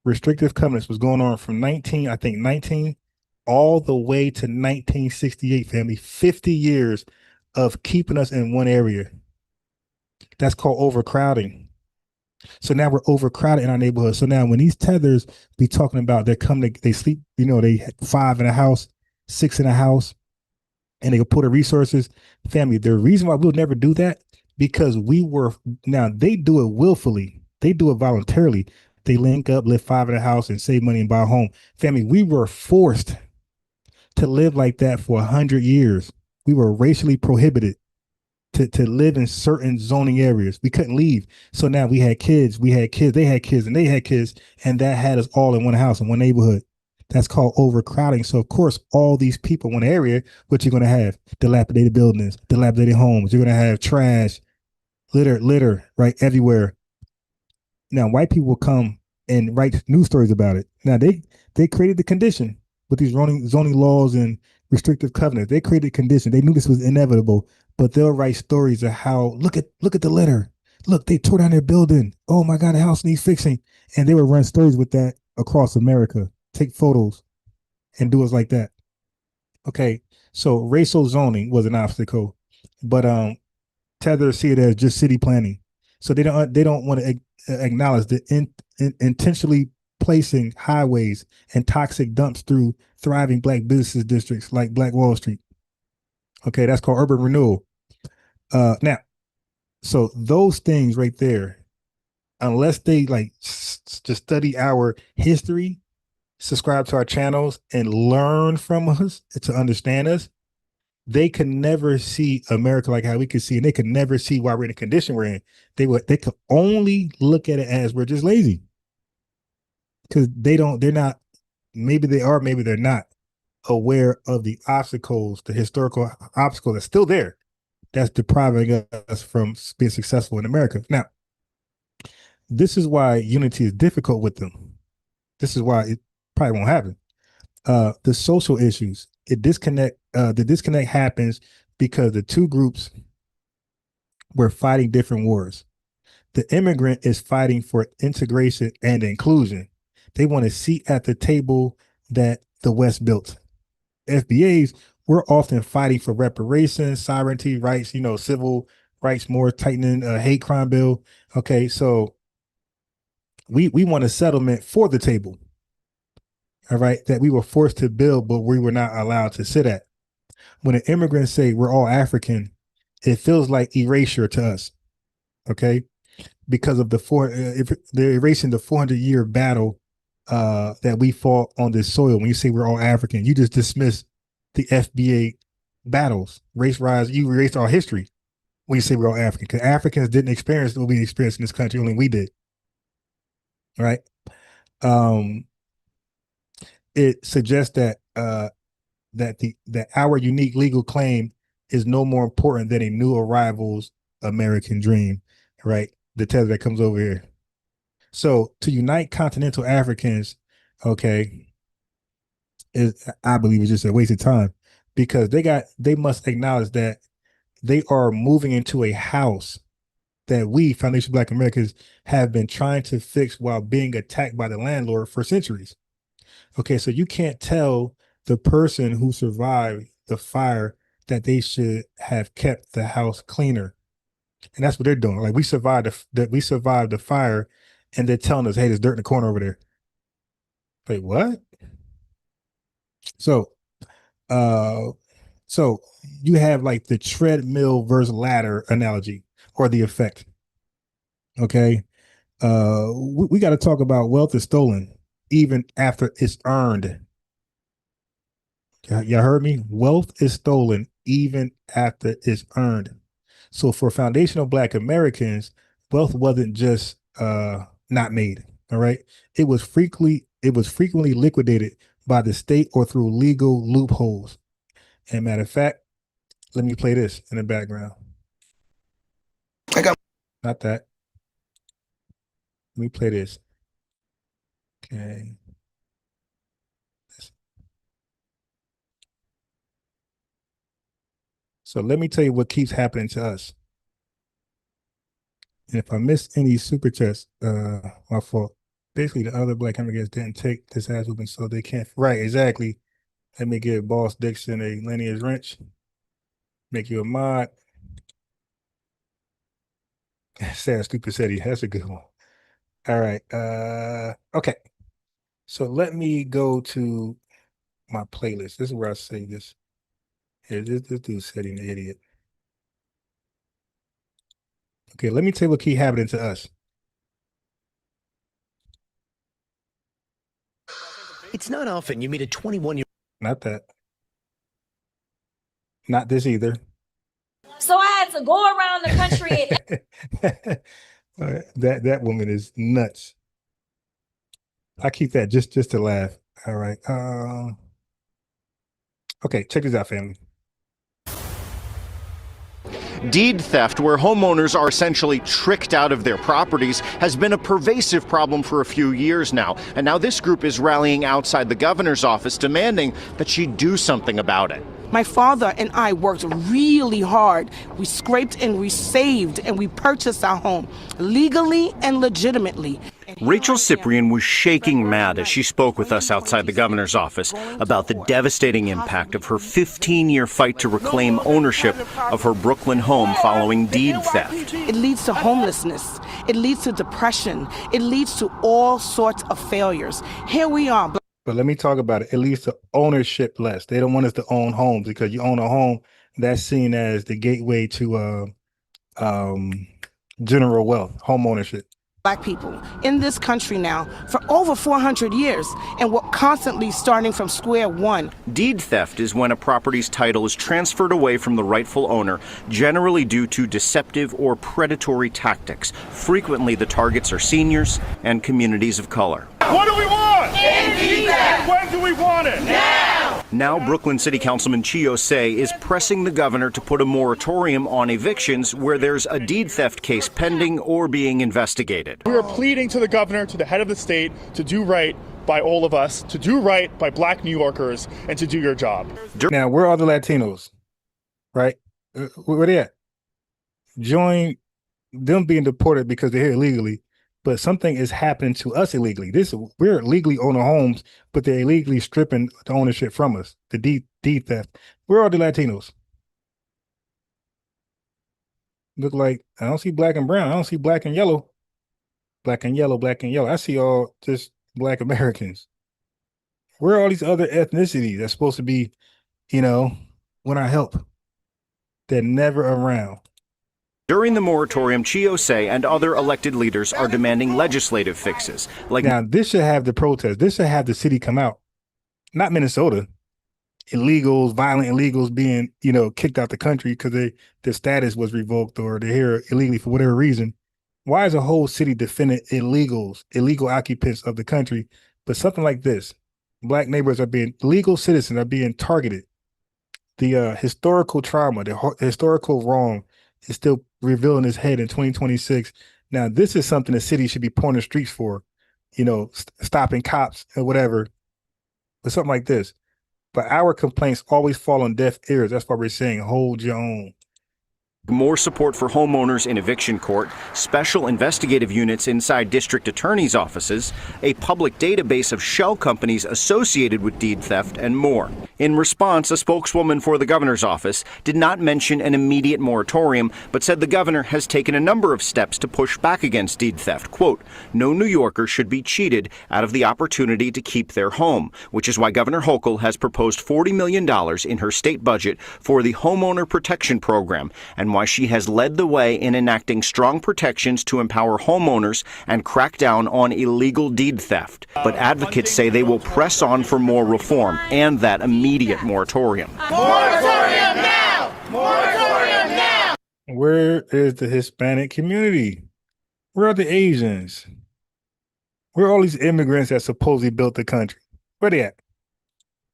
C: Restrictive covenants was going on from 19 all the way to 1968, family. 50 years of keeping us in one area. That's called overcrowding. So now we're overcrowded in our neighborhood. So now when these tethers be talking about they sleep, they 5 in a house, 6 in a house, and they can pull the resources. Family, the reason why we'll never do that, because now they do it willfully. They do it voluntarily. They link up, live 5 in a house and save money and buy a home. Family, we were forced to live like that for 100 years. We were racially prohibited to live in certain zoning areas. We couldn't leave. So now they had kids, and they had kids, and that had us all in one house, in one neighborhood. That's called overcrowding. So of course, all these people in one area, what you're going to have? Dilapidated buildings, dilapidated homes. You're going to have trash, litter, right, everywhere. Now, white people will come and write news stories about it. Now, they created the condition with these zoning laws and restrictive covenants. They created conditions. They knew this was inevitable, but they'll write stories of how look at the litter. Look, they tore down their building. Oh my God, the house needs fixing. And they would run stories with that across America, take photos and do us like that. Okay. So racial zoning was an obstacle, but Tether see it as just city planning. So they don't want to acknowledge the intentionally placing highways and toxic dumps through thriving black business districts like Black Wall Street. Okay, that's called urban renewal. Now, so those things right there, unless they like just study our history, subscribe to our channels, and learn from us to understand us, they can never see America like how we could see, and they could never see why we're in the condition we're in. They could only look at it as we're just lazy. Because they're not, maybe they are, maybe they're not aware of the obstacles, the historical obstacles that's still there, that's depriving us from being successful in America. Now, this is why unity is difficult with them. This is why it probably won't happen. The social issues, the disconnect happens because the two groups were fighting different wars. The immigrant is fighting for integration and inclusion. They want a seat at the table that the West built. FBAs, we're often fighting for reparations, sovereignty rights, civil rights, more tightening hate crime bill. Okay, so we want a settlement for the table. All right, that we were forced to build, but we were not allowed to sit at. When an immigrant say we're all African, it feels like erasure to us. Okay, because of they're erasing the 400-year battle that we fought on this soil. When you say we're all African, you just dismiss the FBA battles, race rise. You erased our history when you say we're all African, because Africans didn't experience what we experienced in this country, only we did. Right? It suggests that that our unique legal claim is no more important than a new arrival's American dream. Right? The tether that comes over here. So to unite continental Africans, okay, I believe is just a waste of time, because they must acknowledge that they are moving into a house that we, foundational Black Americans, have been trying to fix while being attacked by the landlord for centuries. Okay, so you can't tell the person who survived the fire that they should have kept the house cleaner. And that's what they're doing. Like we survived the fire, and they're telling us, hey, there's dirt in the corner over there. Wait, what? So you have like the treadmill versus ladder analogy, or the effect. Okay. We got to talk about wealth is stolen even after it's earned. Y'all heard me? Wealth is stolen even after it's earned. So for foundational Black Americans, wealth wasn't just not made. All right. It was frequently liquidated by the state or through legal loopholes. And matter of fact, let me play this in the background. Not that. Let me play this. Okay. So let me tell you what keeps happening to us. And if I missed any super chats, my fault. Basically, the other Black immigrants didn't take this ass whooping, so they can't. Right, exactly. Let me give Boss Dixon a lineage wrench. Make you a mod. Sad, stupid city. That's a good one. All right. Okay. So let me go to my playlist. This is where I say this. Here, this dude's setting the idiot. Okay, let me tell you what keep happening to us.
J: It's not often you meet a 21-year-old.
C: Not that. Not this either.
L: So I had to go around the country.
C: That woman is nuts. I keep that just to laugh. All right. Okay, check this out, family.
K: Deed theft, where homeowners are essentially tricked out of their properties, has been a pervasive problem for a few years now. And now this group is rallying outside the governor's office, demanding that she do something about it.
N: My father and I worked really hard. We scraped and we saved and we purchased our home legally and legitimately.
K: Rachel Cyprian was shaking mad as she spoke with us outside the governor's office about the devastating impact of her 15-year fight to reclaim ownership of her Brooklyn home following deed theft.
N: It leads to homelessness. It leads to depression. It leads to all sorts of failures. Here we are.
C: But let me talk about it. It leads to ownership less. They don't want us to own homes because you own a home, that's seen as the gateway to general wealth, home ownership.
N: Black people in this country now for over 400 years, and we're constantly starting from square one.
K: Deed theft is when a property's title is transferred away from the rightful owner, generally due to deceptive or predatory tactics. Frequently, the targets are seniors and communities of color.
W: What do we want? When do we want it?
K: Now, Brooklyn City Councilman Chio Say is pressing the governor to put a moratorium on evictions where there's a deed theft case pending or being investigated.
W: We are pleading to the governor, to the head of the state, to do right by all of us, to do right by Black New Yorkers, and to do your job.
C: Now, where are the Latinos? Right? Where they at? Join them being deported because they're here illegally. But something is happening to us illegally. We're legally owning homes, but they're illegally stripping the ownership from us. The deed theft. Where are the Latinos? Look like I don't see black and brown. I don't see black and yellow. Black and yellow, black and yellow. I see all just Black Americans. Where are all these other ethnicities that's supposed to be, when I help? They're never around.
K: During the moratorium, Chio Say and other elected leaders are demanding legislative fixes.
C: Now, this should have the protest. This should have the city come out, not Minnesota. Illegals, violent illegals being, kicked out the country because their status was revoked or they're here illegally for whatever reason. Why is a whole city defending illegals, illegal occupants of the country? But something like this, Black neighbors legal citizens are being targeted. The historical trauma, the historical wrong is still revealing its head in 2026. Now, this is something the city should be pouring the streets for, stopping cops or whatever, but something like this. But our complaints always fall on deaf ears. That's why we're saying hold your own.
K: More support for homeowners in eviction court, special investigative units inside district attorneys' offices, a public database of shell companies associated with deed theft, and more. In response, a spokeswoman for the governor's office did not mention an immediate moratorium, but said the governor has taken a number of steps to push back against deed theft. Quote, "No New Yorker should be cheated out of the opportunity to keep their home," which is why Governor Hochul has proposed $40 million in her state budget for the Homeowner Protection Program, and why she has led the way in enacting strong protections to empower homeowners and crack down on illegal deed theft. But advocates say they will press on for more reform and that immediate moratorium.
W: Moratorium now! Moratorium now!
C: Where is the Hispanic community? Where are the Asians? Where are all these immigrants that supposedly built the country? Where they at?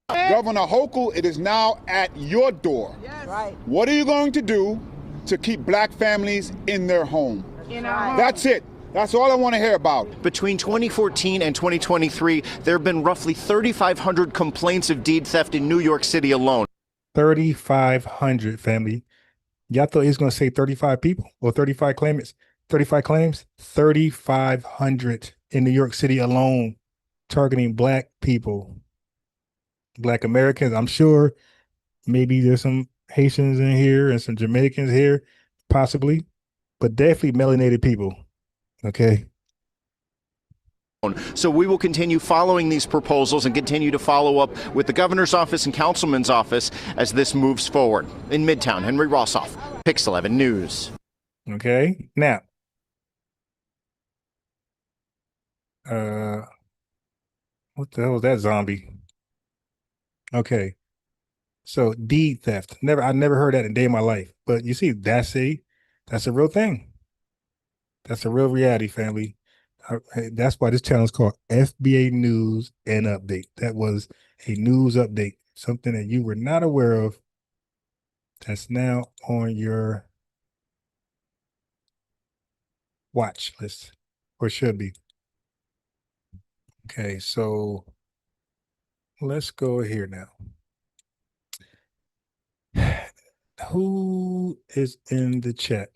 X: Governor Hochul, it is now at your door.
N: Yes. Right.
X: What are you going to do to keep Black families in their home? That's it. That's all I want to hear about.
K: Between 2014 and 2023, there have been roughly 3,500 complaints of deed theft in New York City alone.
C: 3,500, family. Y'all thought he was going to say 35 people or 35 claimants? 35 claims? 3,500 in New York City alone, targeting Black people. Black Americans, I'm sure. Maybe there's some Haitians in here and some Jamaicans here, possibly, but definitely melanated people. Okay.
K: So we will continue following these proposals and continue to follow up with the governor's office and councilman's office as this moves forward. In Midtown, Henry Rossoff, Pix 11 News.
C: Okay. Now, what the hell was that zombie? Okay. So deed theft. I never heard that in a day of my life. But you see, that's a real thing. That's a real reality, family. That's why this channel is called FBA News and Update. That was a news update, something that you were not aware of. That's now on your watch list, or should be. Okay, so let's go here now. Who is in the chat?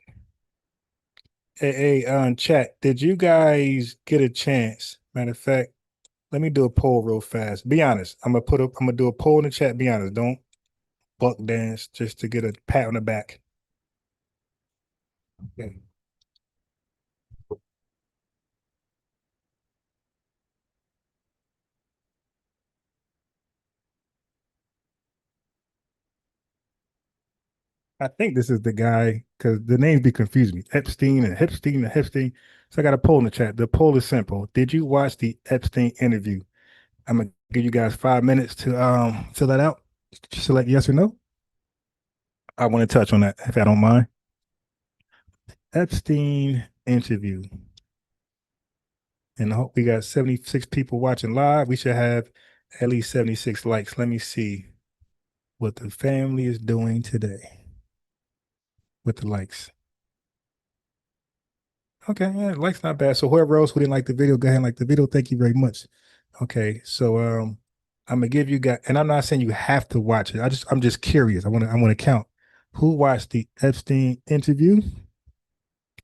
C: Hey, chat, did you guys get a chance? Matter of fact, let me do a poll real fast. Be honest. I'm gonna do a poll in the chat. Be honest. Don't buck dance just to get a pat on the back. Okay. I think this is the guy because the names be confusing me. Epstein and Hepstein and Hepstein. So I got a poll in the chat. The poll is simple. Did you watch the Epstein interview? I'm gonna give you guys 5 minutes to fill that out. Select yes or no. I want to touch on that if I don't mind. Epstein interview. And I hope we got 76 people watching live. We should have at least 76 likes. Let me see what the family is doing today with the likes. Okay, yeah, likes not bad. So whoever else who didn't like the video, go ahead and like the video. Thank you very much. Okay, so I'm gonna give you guys, and I'm not saying you have to watch it. I'm just curious. I want to count who watched the Epstein interview.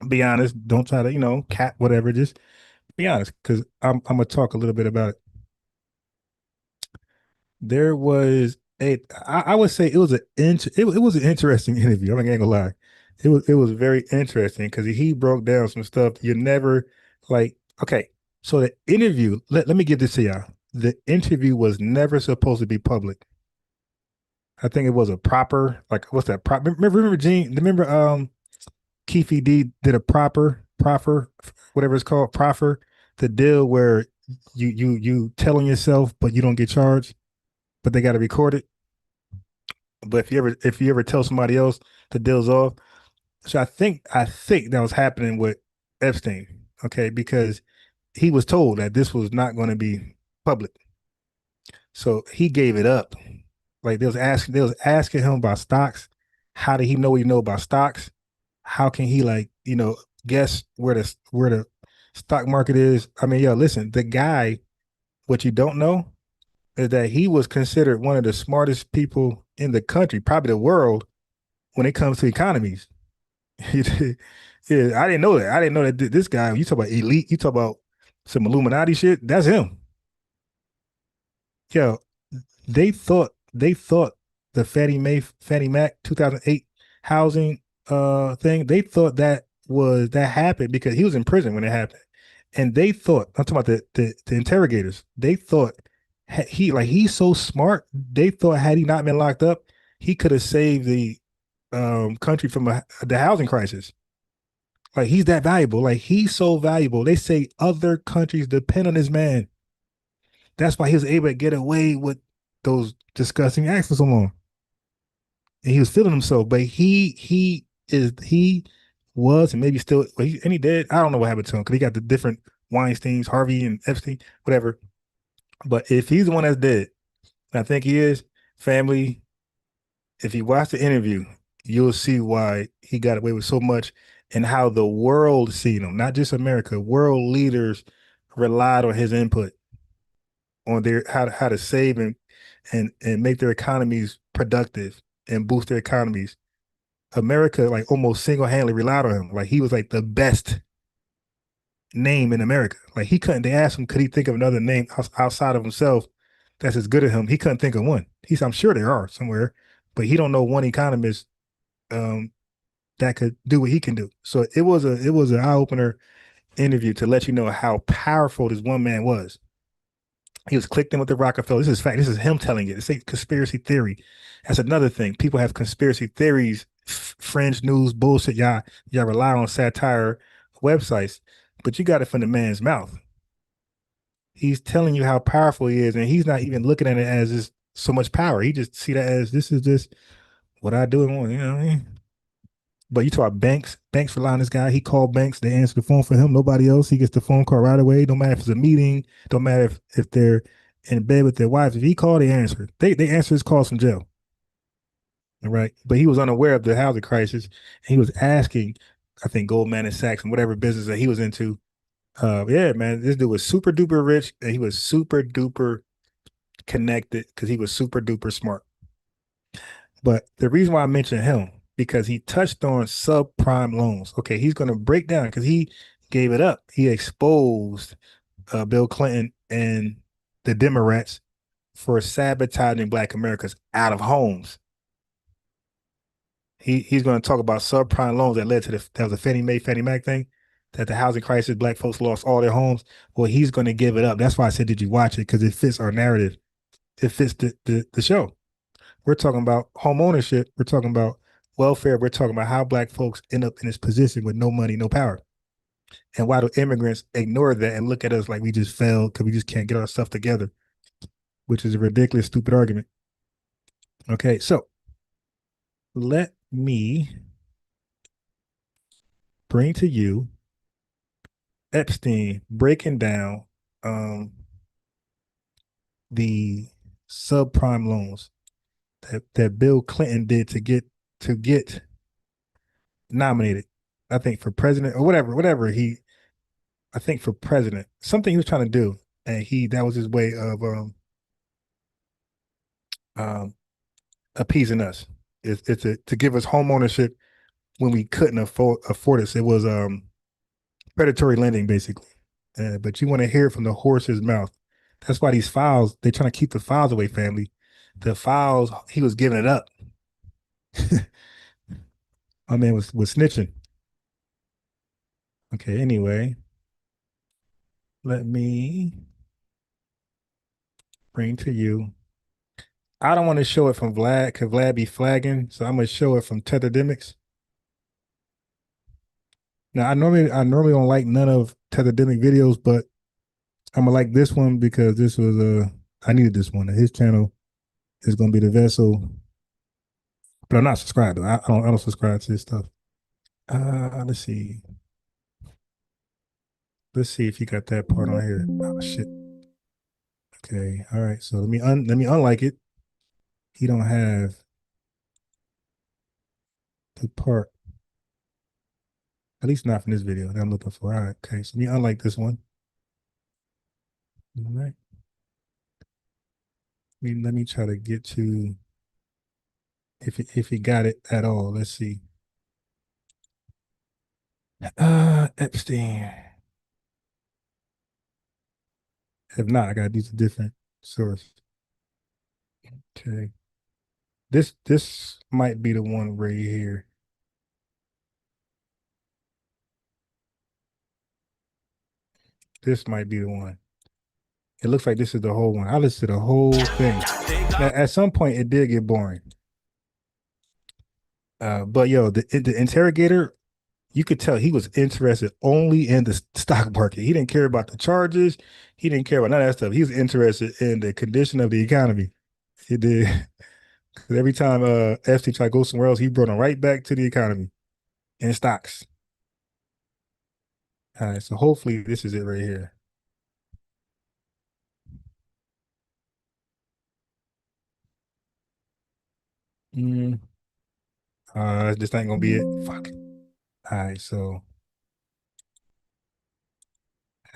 C: Be honest. Don't try to cat whatever. Just be honest, because I'm gonna talk a little bit about it. There was I would say it was it was an interesting interview. I'm not gonna lie. It was very interesting because he broke down some stuff you never okay. So the interview, let me give this to y'all. The interview was never supposed to be public. I think it was a proper, what's that? Remember Gene? Remember Keefe D did a proffer, whatever it's called, proffer, the deal where you telling yourself but you don't get charged, but they got to record it. But if you ever tell somebody else, the deal's off. So I think that was happening with Epstein, okay, because he was told that this was not going to be public. So he gave it up. Like they was asking him about stocks. How did he know what he know about stocks? How can he guess where the stock market is? I mean, listen, the guy, what you don't know is that he was considered one of the smartest people in the country, probably the world, when it comes to economies. Yeah, I didn't know that. I didn't know that this guy, you talk about elite, you talk about some Illuminati shit, that's him. Yo, they thought the Fannie Mac 2008 housing thing, they thought that happened because he was in prison when it happened. And they thought, I'm talking about the interrogators, they thought he's so smart, they thought had he not been locked up, he could have saved the country from the housing crisis. Like he's that valuable. Like he's so valuable. They say other countries depend on this man. That's why he was able to get away with those disgusting acts for so long. And he was feeling himself, but he was and maybe still, and he did. I don't know what happened to him because he got the different Weinsteins, Harvey and Epstein, whatever. But if he's the one that's dead, I think he is, family, if you watch the interview, you'll see why he got away with so much and how the world seen him, not just America. World leaders relied on his input on their how to save and make their economies productive and boost their economies. America like almost single-handedly relied on him. Like he was like the best name in America. Like they asked him, could he think of another name outside of himself that's as good as him? He couldn't think of one. I'm sure there are somewhere, but he don't know one economist that could do what he can do. So it was an eye-opener interview to let you know how powerful this one man was. He was clicked in with the Rockefeller. This is fact. This is him telling it. It's a conspiracy theory. That's another thing. People have conspiracy theories, fringe news, bullshit. Y'all rely on satire websites, but you got it from the man's mouth. He's telling you how powerful he is, and he's not even looking at it as just so much power. He just see that as this is just what I do. You know what I mean? But you talk about banks rely on this guy. He called banks. They answer the phone for him. Nobody else. He gets the phone call right away. Don't matter if it's a meeting. Don't matter if they're in bed with their wives. If he called, they answer. They answer his calls from jail. All right. But he was unaware of the housing crisis. And he was asking I think Goldman Sachs and whatever business that he was into. Yeah, man, this dude was super duper rich and he was super duper connected because he was super duper smart. But the reason why I mentioned him, because he touched on subprime loans. Okay, he's going to break down because he gave it up. He exposed Bill Clinton and the Democrats for sabotaging Black Americans out of homes. He's going to talk about subprime loans that led to that was a Fannie Mae, Fannie Mac thing, that the housing crisis, Black folks lost all their homes. Well, he's going to give it up. That's why I said, did you watch it? Because it fits our narrative. It fits the show. We're talking about home ownership. We're talking about welfare. We're talking about how Black folks end up in this position with no money, no power. And why do immigrants ignore that and look at us like we just failed because we just can't get our stuff together, which is a ridiculous, stupid argument. Okay, so let me bring to you Epstein breaking down the subprime loans that Bill Clinton did to get nominated, I think for president or whatever I think for president, something he was trying to do, and that was his way of appeasing us. It's to give us home ownership when we couldn't afford it. So it was predatory lending, basically. But you want to hear it from the horse's mouth. That's why these files, they're trying to keep the files away, family. The files, he was giving it up. My man was snitching. Okay, anyway. Let me bring to you. I don't want to show it from Vlad because Vlad be flagging, so I'm gonna show it from Tetherdemics. Now I normally don't like none of Tetherdemic videos, but I'm gonna like this one because this was I needed this one. His channel is gonna be the vessel, but I'm not subscribed. I don't subscribe to his stuff. Let's see. Let's see if you got that part on here. Oh shit. Okay. All right. So let me unlike it. He don't have the part. At least not from this video that I'm looking for. All right. Okay. So let me unlike this one. All right. Let me try to get to if he got it at all. Let's see. Epstein. If not, I gotta use a different source. Okay. This might be the one right here. This might be the one. It looks like this is the whole one. I listened to the whole thing. Now, at some point, it did get boring. But yo, the interrogator, you could tell he was interested only in the stock market. He didn't care about the charges. He didn't care about none of that stuff. He was interested in the condition of the economy. He did. Because every time FT tried to go somewhere else, he brought him right back to the economy and stocks. All right, so hopefully this is it right here. This ain't gonna be it. Fuck. All right, so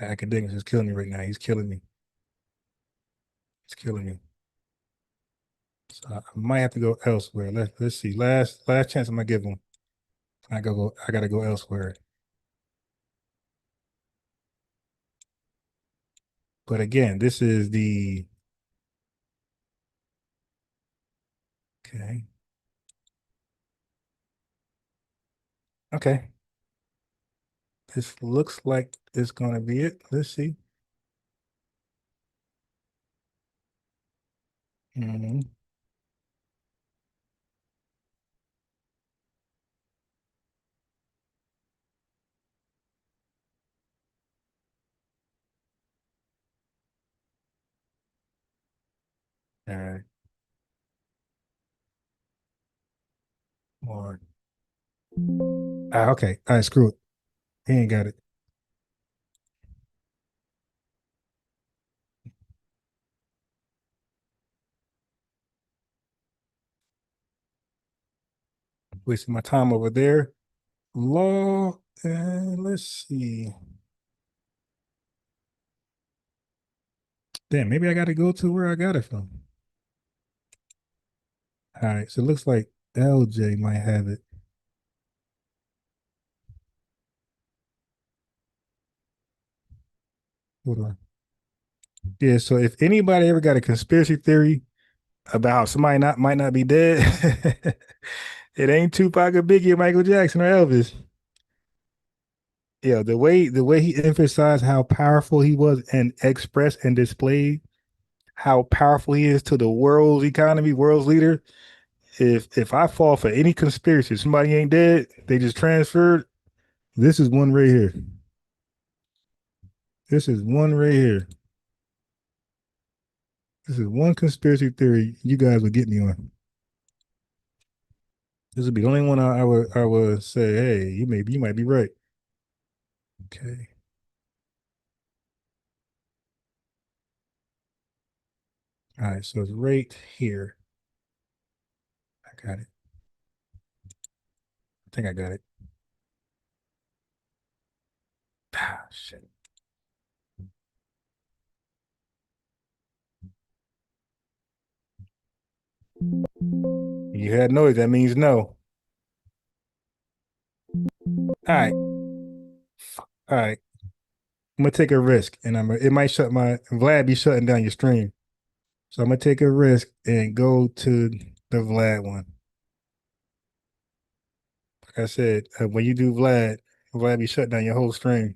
C: academics is killing me right now. He's killing me. He's killing me. So I might have to go elsewhere. Let's see. Last chance I'm gonna give him. I gotta go elsewhere. But again, this is the okay. Okay. This looks like it's gonna be it. Let's see. Mhm. All right. More. Okay. All right, screw it. He ain't got it. Wasting my time over there. law, and let's see. Damn, maybe I got to go to where I got it from. All right, so it looks like LJ might have it. Hold on. Yeah, so if anybody ever got a conspiracy theory about somebody might not be dead, it ain't Tupac or Biggie or Michael Jackson or Elvis. Yeah, the way he emphasized how powerful he was and expressed and displayed how powerful he is to the world's economy, world's leader. If I fall for any conspiracy, somebody ain't dead, they just transferred. This is one right here. This is one right here. This is one conspiracy theory you guys would get me on. This would be the only one I would say, hey, you might be right. Okay. All right, so it's right here. I got it. I think I got it. Ah, shit. You had noise, that means no. All right. All right. I'm gonna take a risk, and it might shut Vlad be shutting down your stream. So I'm gonna take a risk and go to the Vlad one. Like I said, when you do Vlad be shut down your whole stream.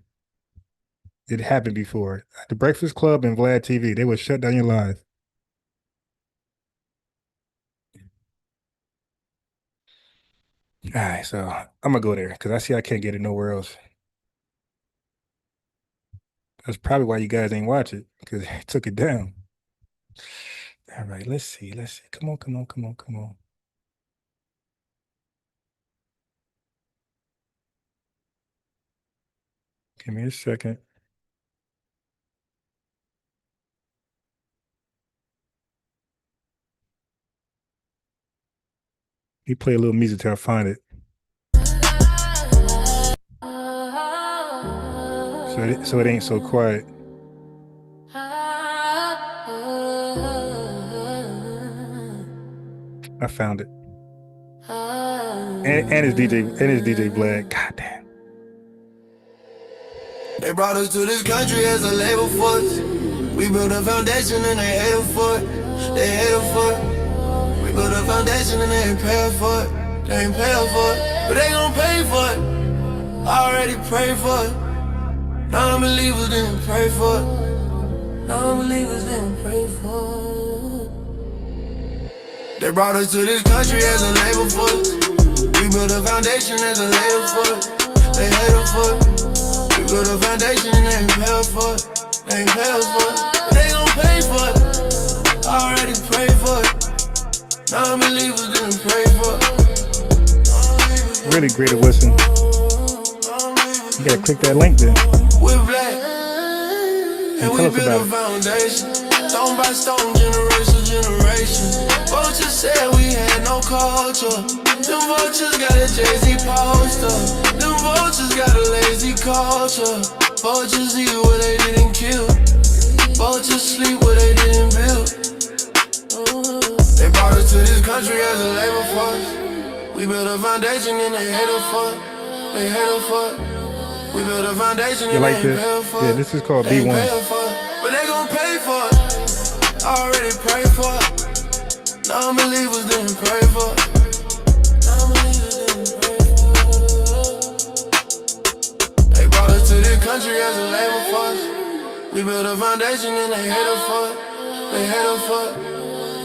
C: It happened before. The Breakfast Club and Vlad TV, they would shut down your live. All right, so I'm gonna go there because I see I can't get it nowhere else. That's probably why you guys ain't watch it, because they took it down. All right, let's see. Come on. Give me a second. You play a little music till I find it. So it ain't so quiet. I found it. And it's DJ Vlad. God damn.
A: They brought us to this country as a labor force. We built a foundation and they hate us for it. They hate us for it. We built a foundation and they ain't pay for it. They ain't pay for it, but they gon' pay for it. I already prayed for it. Non-believers didn't pray for it. Non-believers didn't pray for it. They brought us to this country as a labor force. We built a foundation as a labor force. They hate us for it. We built a foundation and they ain't pay for it. They ain't pay for it, but they gon' pay for it. I already prayed for it. Non-believers didn't pray for it.
C: Really great to listen. You gotta click that link then.
A: We're black, and we built a foundation. Stone by stone, generation to generation. Vultures said we had no culture. Them vultures got a Jay-Z poster. Them vultures got a lazy culture. Vultures eat what they didn't kill. Vultures sleep what they didn't build. They brought us to this country as a labor force. We built a foundation and they hate us for it. They hate us for it. We built a foundation and
C: like
A: they
C: this?
A: ain't pay for it.
C: Yeah, this is called
A: They ain't
C: B1.
A: pay for it, but they gon' pay for it. I already prayed for it. Non-believers didn't pray for it. Non-believers didn't pray for it. They brought us to this country as a labor force. We built a foundation and they hate us for it. They hate us for it.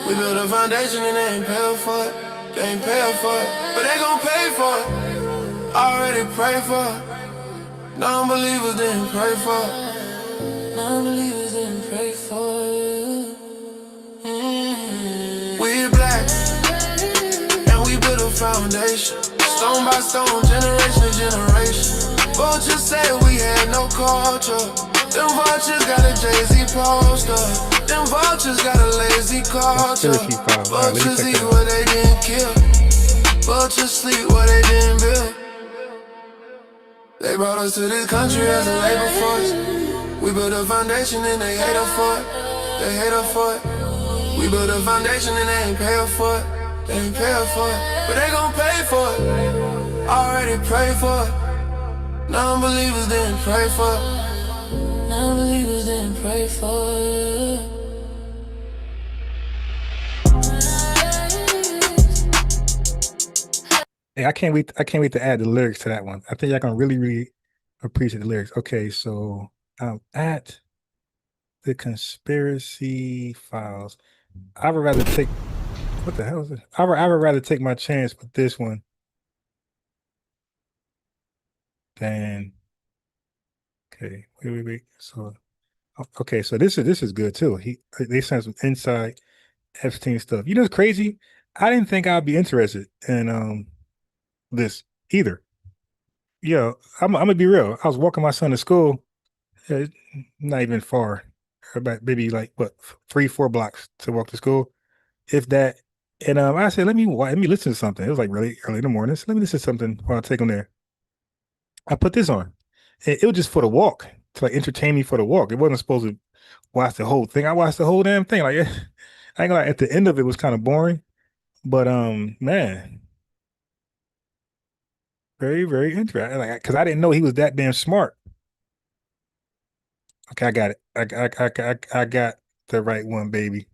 A: We built a foundation and they ain't pay for it. They ain't pay for it, but they gon' pay for it. I already prayed for it. Non-believers didn't pray for it. Non-believers didn't pray for it. We're black, and we built a foundation. Stone by stone, generation to generation. Vultures said we had no culture. Them vultures got a Jay-Z poster. Them vultures got a lazy culture. Vultures eat what they didn't kill. Vultures sleep what they didn't build. brought us to this country as a labor force. We built a foundation and they hate us for it. They hate us for it. We built a foundation and they ain't pay us for it. They ain't pay us for it, but they gon' pay for it. Already prayed for it. Non-believers didn't pray for it. Non-believers didn't pray for it.
C: Hey, I can't wait. I can't wait to add the lyrics to that one. I think y'all gonna really, really appreciate the lyrics. Okay, so at the conspiracy files, I would rather take. What the hell is it? I would rather take my chance with this one than. Okay, wait. So, okay, so this is good too. They sent some inside Epstein stuff. You know, it's crazy. I didn't think I'd be interested in this either. Yeah, I'm gonna be real. I was walking my son to school, uh, not even far, about maybe like what 3-4 blocks to walk to school, if that. And I said, let me listen to something. It was like really early in the morning. So let me listen to something while I take him there. I put this on. It was just for the walk to like entertain me for the walk. It wasn't supposed to watch the whole thing. I watched the whole damn thing. Like I ain't gonna lie, at the end of it was kind of boring, but man, very very interesting. Like because I didn't know he was that damn smart. Okay, I got it. I got the right one, baby.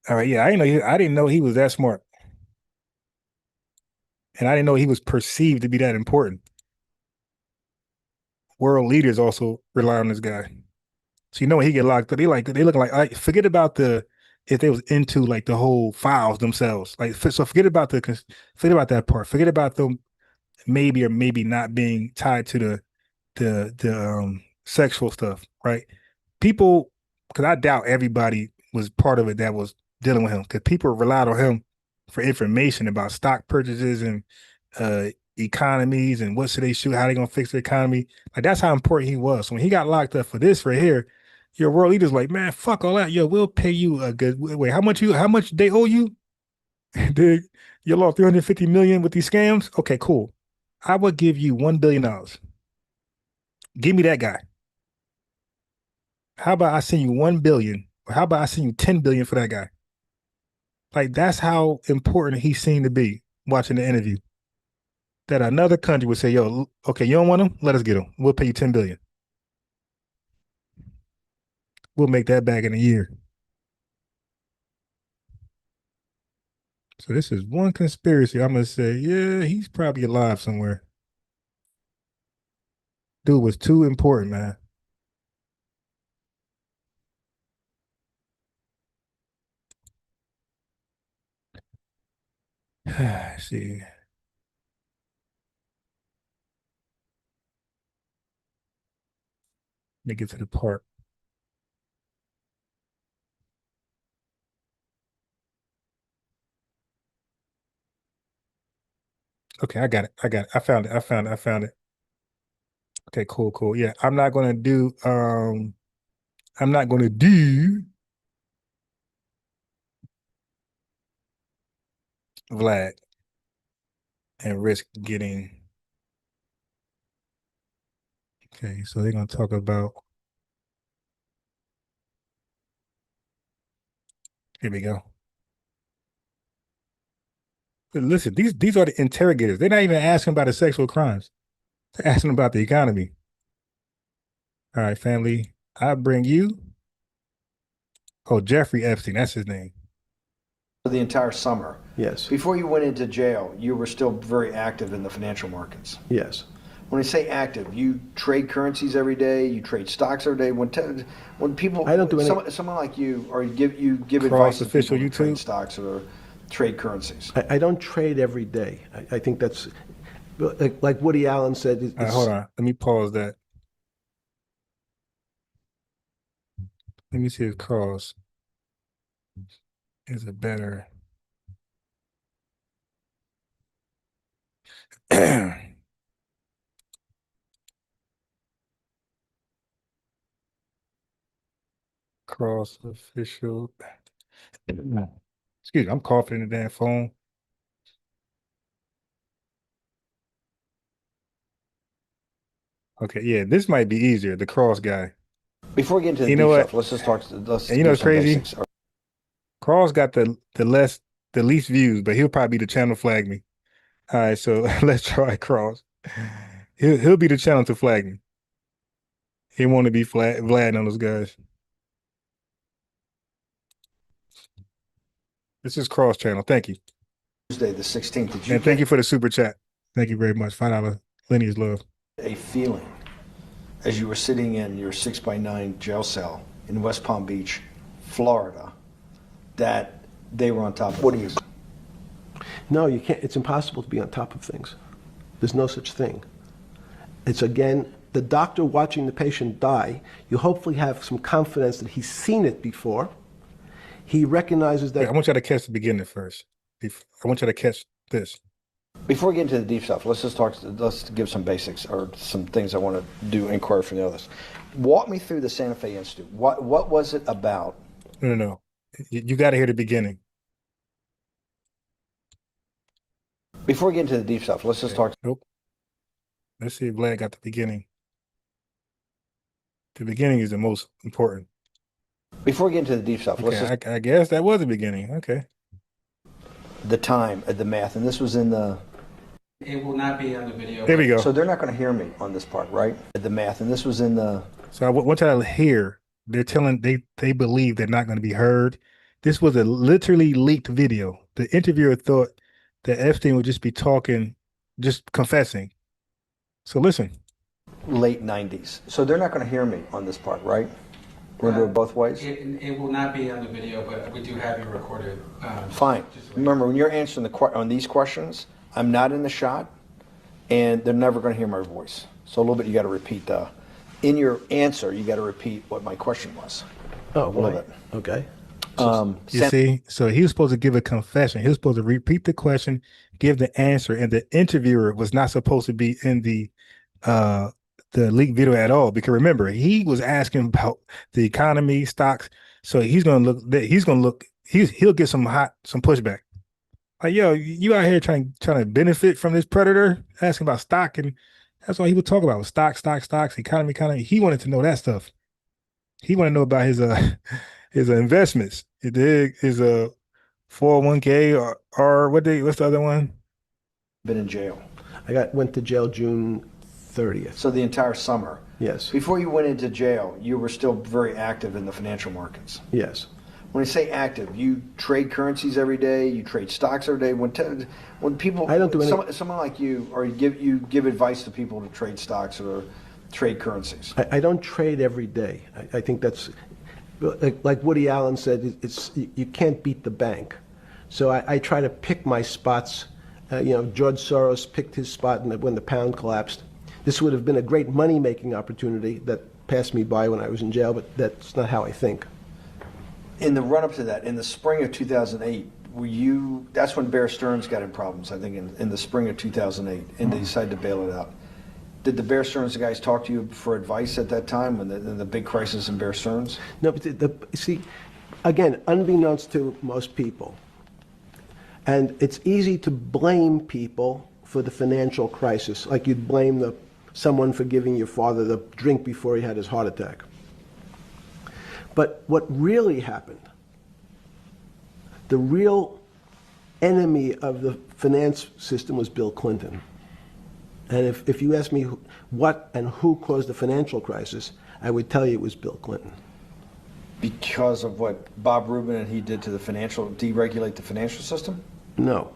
C: All right, yeah, I didn't know he was that smart, and I didn't know he was perceived to be that important. World leaders also rely on this guy. So you know when he get locked up, they look like forget about if they was into like the whole files themselves. Like so forget about that part. Forget about them maybe or maybe not being tied to the sexual stuff, right? People, because I doubt everybody was part of it that was dealing with him, because people relied on him for information about stock purchases and uh economies and what should they shoot, how they gonna fix the economy. Like that's how important he was. So when he got locked up for this right here, your world leaders like, man, fuck all that. Yo, we'll pay you a good wait. How much they owe you? Dude, you lost 350 million with these scams. Okay, cool. I would give you $1 billion. Give me that guy. How about I send you 1 billion? Or how about I send you 10 billion for that guy? Like that's how important he seemed to be watching the interview. That another country would say, yo, okay, you don't want him? Let us get him. We'll pay you 10 billion. We'll make that back in a year. So this is one conspiracy. I'm gonna say, yeah, he's probably alive somewhere. Dude was too important, man. See. Let me get to the part. Okay, I got it. I found it. Okay, cool. Yeah, I'm not gonna do Vlad and risk getting. Okay, so they're gonna talk about. Here we go. But listen, these are the interrogators. They're not even asking about the sexual crimes. They're asking about the economy. All right, family. I bring you. Oh, Jeffrey Epstein. That's his name.
M: The entire summer.
O: Yes.
M: Before you went into jail, you were still very active in the financial markets.
O: Yes.
M: When I say active, you trade currencies every day. You trade stocks every day. When people,
O: I don't do any.
M: Someone like you, or you give
C: Cross
M: advice to
C: official
M: people who trade
C: YouTube.
M: stocks or trade currencies.
O: I don't trade every day. I think that's like Woody Allen said.
C: All right, hold on. Let me pause that. Let me see if cross is a better. Cross official. Excuse me, I'm coughing in the damn phone. Okay, yeah, this might be easier. The cross guy.
M: Before we get into the
C: You
M: deep
C: know what?
M: stuff, let's just talk. Let's
C: And you know
M: do
C: what's
M: some
C: crazy?
M: basics.
C: Cross got the least views, but he'll probably be the channel flag me. All right, so let's try Cross. He'll be the channel to flag me. He want to be Vlad on those guys. This is Cross channel. Thank you.
M: Tuesday the 16th. Did you
C: And thank
M: get
C: you for the super chat. Thank you very much. $5 Lenny's love.
M: a feeling as you were sitting in your 6x9 jail cell in West Palm Beach, Florida, that they were on top? What do you?
O: No, you can't. It's impossible to be on top of things. There's no such thing. It's, again, the doctor watching the patient die. You hopefully have some confidence that he's seen it before. He recognizes that.
C: Wait, I want you to catch the beginning first. I want you to catch this.
M: Before we get into the deep stuff, let's just talk. Let's give some basics or some things I want to do inquiry from the others. Walk me through the Santa Fe Institute. What was it about?
C: No. You got to hear the beginning.
M: Before we get into the deep stuff, let's just talk.
C: Nope. Let's see if Vlad got the beginning. The beginning is the most important.
M: Before we get into the deep stuff, let's
C: Okay, I guess that was the beginning. Okay.
M: The time, the math, and this was in the.
P: It will not be on the video.
C: There we go.
M: So they're not going to hear me on this part, right? The math, and this was in the.
C: So I want you to hear. They're telling they believe they're not going to be heard. This was a literally leaked video. The interviewer thought that Epstein would just be talking, just confessing. So listen.
M: Late 90s. So they're not going to hear me on this part, right? We're going to do it both ways?
P: It will not be on the video, but we do have you recorded.
M: Fine. Remember, when you're answering on these questions, I'm not in the shot, and they're never going to hear my voice. So a little bit, you got to repeat in your answer, you got to repeat what my question was.
O: Oh,
M: a little bit.
O: Okay.
C: You see, so he was supposed to give a confession. He was supposed to repeat the question, give the answer, and the interviewer was not supposed to be in the leaked video at all. Because remember, he was asking about the economy, stocks. So he'll get some pushback. Like, yo, you out here trying to benefit from this predator, asking about stock, and that's all he would talk about was stocks, economy. He wanted to know that stuff. He wanted to know about his investments. His 401k or what's the other one?
M: Been in jail.
O: Went to jail June 30th.
M: So the entire summer.
O: Yes.
M: Before you went into jail, you were still very active in the financial markets.
O: Yes.
M: When I say active, you trade currencies every day. You trade stocks every day. When people,
O: I don't do any.
M: Someone like you, or you give advice to people to trade stocks or trade currencies.
O: I don't trade every day. I think that's like Woody Allen said. You can't beat the bank. So I try to pick my spots. George Soros picked his spot when the pound collapsed. This would have been a great money-making opportunity that passed me by when I was in jail, but that's not how I think.
M: In the run-up to that, in the spring of 2008, that's when Bear Stearns got in problems, I think, in the spring of 2008, and they decided to bail it out. Did the Bear Stearns guys talk to you for advice at that time when the big crisis in Bear Stearns?
O: No, but see, again, unbeknownst to most people, and it's easy to blame people for the financial crisis, like you'd blame someone for giving your father the drink before he had his heart attack. But what really happened, the real enemy of the finance system was Bill Clinton. And if you ask me what and who caused the financial crisis, I would tell you it was Bill Clinton.
M: Because of what Bob Rubin and he did to deregulate the financial system?
O: No.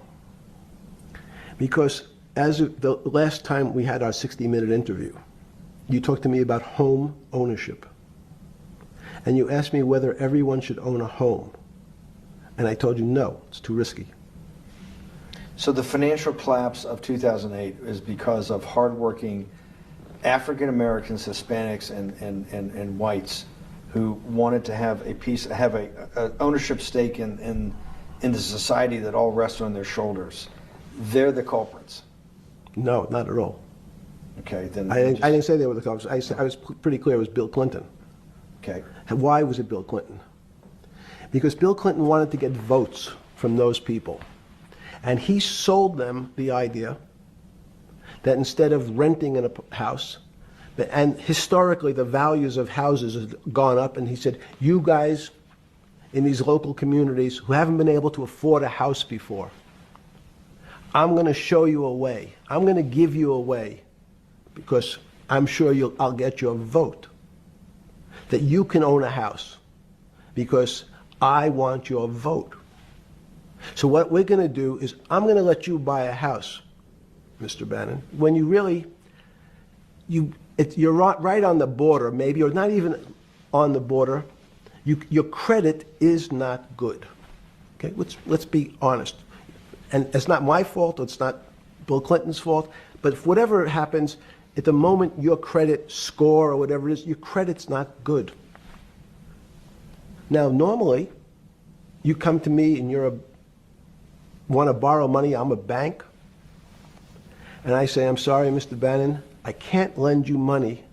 O: Because as of the last time we had our 60-minute interview, you talked to me about home ownership. And you asked me whether everyone should own a home. And I told you, no, it's too risky.
M: So the financial collapse of 2008 is because of hardworking African Americans, Hispanics, and whites who wanted to have a ownership stake in the society that all rests on their shoulders. They're the culprits.
O: No, not at all.
M: Okay, then
O: I didn't say they were the culprits. I was pretty clear it was Bill Clinton.
M: Okay.
O: And why was it Bill Clinton? Because Bill Clinton wanted to get votes from those people. And he sold them the idea that instead of renting in a house, And historically, the values of houses have gone up, and he said, you guys in these local communities who haven't been able to afford a house before, I'm going to show you a way. I'm going to give you a way, because I'm sure I'll get your vote, that you can own a house, because I want your vote. So what we're going to do is I'm going to let you buy a house, Mr. Bannon, when you really, you're right on the border, maybe, or not even on the border. Your credit is not good. Okay, let's be honest. And it's not my fault, it's not Bill Clinton's fault, but if whatever happens, at the moment your credit score or whatever it is, your credit's not good. Now, normally, you come to me and want to borrow money, I'm a bank, and I say, I'm sorry, Mr. Bannon, I can't lend you money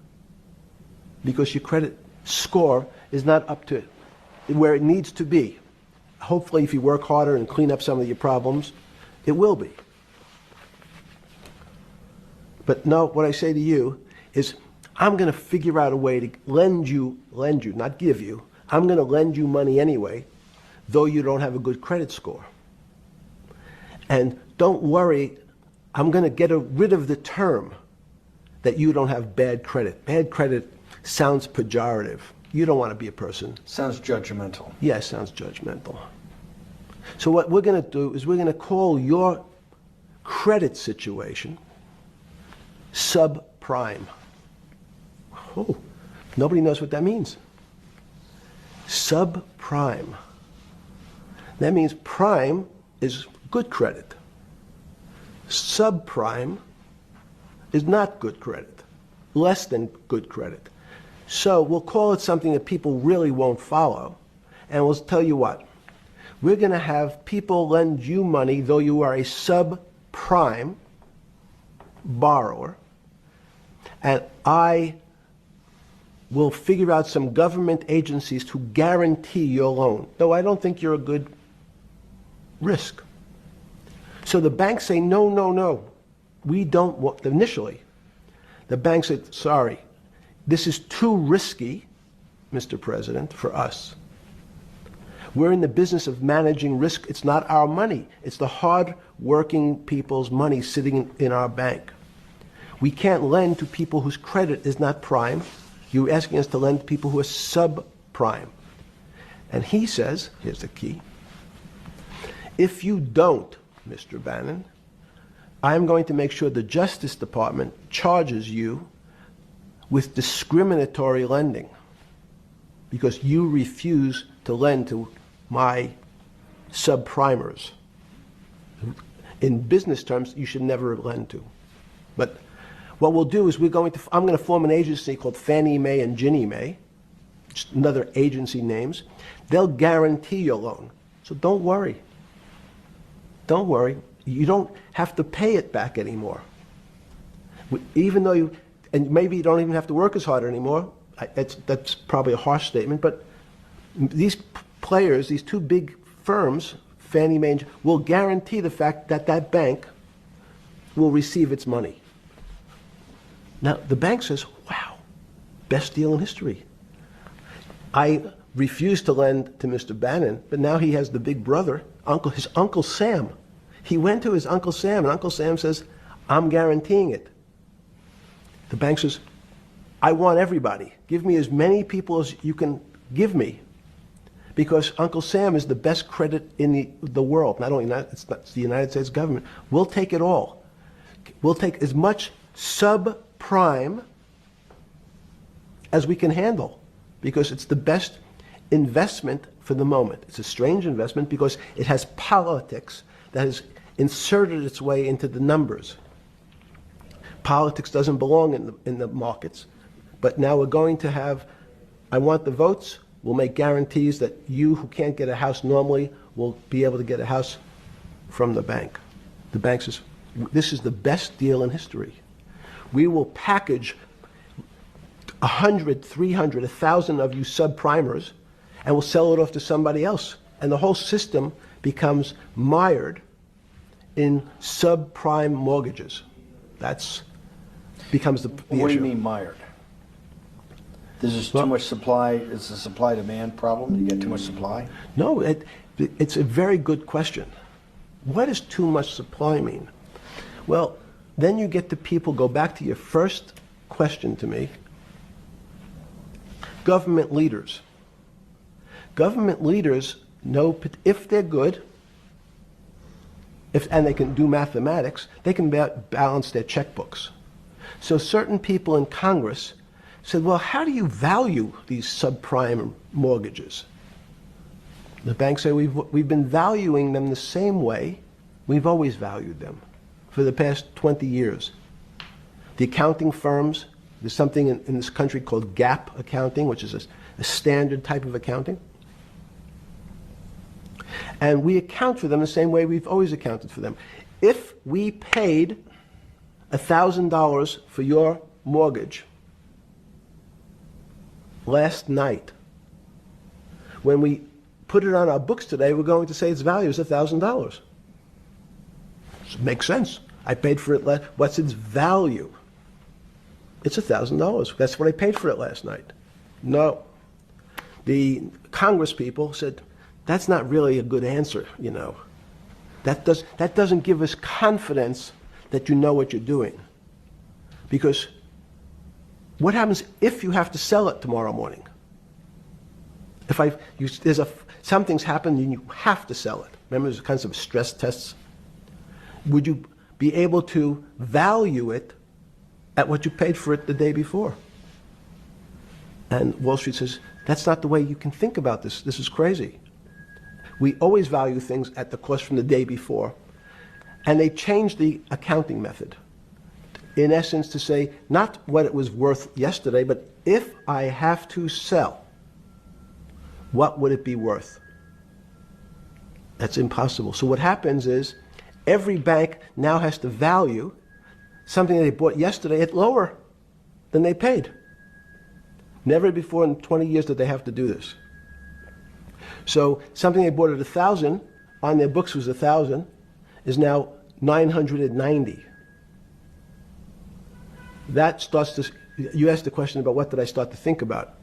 O: because your credit score is not up to where it needs to be. Hopefully, if you work harder and clean up some of your problems, it will be. But no, what I say to you is, I'm going to figure out a way to lend you, not give you. I'm going to lend you money anyway, though you don't have a good credit score. And don't worry, I'm going to get rid of the term that you don't have bad credit. Bad credit sounds pejorative. You don't want to be a person.
M: Sounds judgmental.
O: Yeah, sounds judgmental. So what we're going to do is we're going to call your credit situation subprime. Oh, nobody knows what that means. Subprime. That means prime is good credit. Subprime is not good credit, less than good credit. So we'll call it something that people really won't follow, and we'll tell you what. We're going to have people lend you money, though you are a subprime borrower, and I will figure out some government agencies to guarantee your loan, though I don't think you're a good risk. So the banks say, no, no, no, we don't want, initially, the bank said, sorry, this is too risky, Mr. President, for us. We're in the business of managing risk. It's not our money. It's the hard-working people's money sitting in our bank. We can't lend to people whose credit is not prime. You're asking us to lend to people who are subprime. And he says, here's the key, if you don't, Mr. Bannon, I'm going to make sure the Justice Department charges you with discriminatory lending because you refuse to lend to my subprimers. In business terms, you should never lend to. But what we'll do is I'm going to form an agency called Fannie Mae and Ginnie Mae, just another agency names. They'll guarantee your loan. So don't worry. Don't worry. You don't have to pay it back anymore. Even though and maybe you don't even have to work as hard anymore. That's probably a harsh statement, but these players, these two big firms, Fannie Mae, will guarantee the fact that that bank will receive its money. Now, the bank says, wow, best deal in history. I refused to lend to Mr. Bannon, but now he has the big brother, his Uncle Sam. He went to his Uncle Sam, and Uncle Sam says, I'm guaranteeing it. The bank says, I want everybody. Give me as many people as you can give me, because Uncle Sam is the best credit in the world. Not only it's the United States government. We'll take it all. We'll take as much subprime as we can handle, because it's the best investment for the moment. It's a strange investment because it has politics that has inserted its way into the numbers. Politics doesn't belong in the markets. But now we're going to have, I want the votes, we'll make guarantees that you who can't get a house normally will be able to get a house from the bank. The bank says, this is the best deal in history. We will package 100, 300, 1,000 of you subprimers, and we'll sell it off to somebody else. And the whole system becomes mired in subprime mortgages. That's becomes the
M: What do
O: issue.
M: you mean mired? There's just too much supply. It's a supply demand problem. You get too much supply.
O: No, it's a very good question. What does too much supply mean? Well, then you get the people, go back to your first question to me, government leaders. Government leaders know if they're good, and they can do mathematics, they can balance their checkbooks. So certain people in Congress said, well, how do you value these subprime mortgages? The banks say we've been valuing them the same way we've always valued them for the past 20 years. The accounting firms, there's something in this country called GAAP accounting, which is a standard type of accounting. And we account for them the same way we've always accounted for them. If we paid $1,000 for your mortgage last night, when we put it on our books today, we're going to say its value is $1,000. Makes sense. I paid for it. What's its value? It's $1,000. That's what I paid for it last night. No. The Congress people said, that's not really a good answer, you know. That doesn't give us confidence that you know what you're doing. Because what happens if you have to sell it tomorrow morning? Something's happened and you have to sell it. Remember, there's kinds of stress tests. Would you be able to value it at what you paid for it the day before? And Wall Street says, that's not the way you can think about this. This is crazy. We always value things at the cost from the day before. And they changed the accounting method. In essence, to say, not what it was worth yesterday, but if I have to sell, what would it be worth? That's impossible. So what happens is, every bank now has to value something they bought yesterday at lower than they paid. Never before in 20 years did they have to do this. So something they bought at 1,000, on their books was 1,000, is now 990. That starts to, you asked the question about what did I start to think about.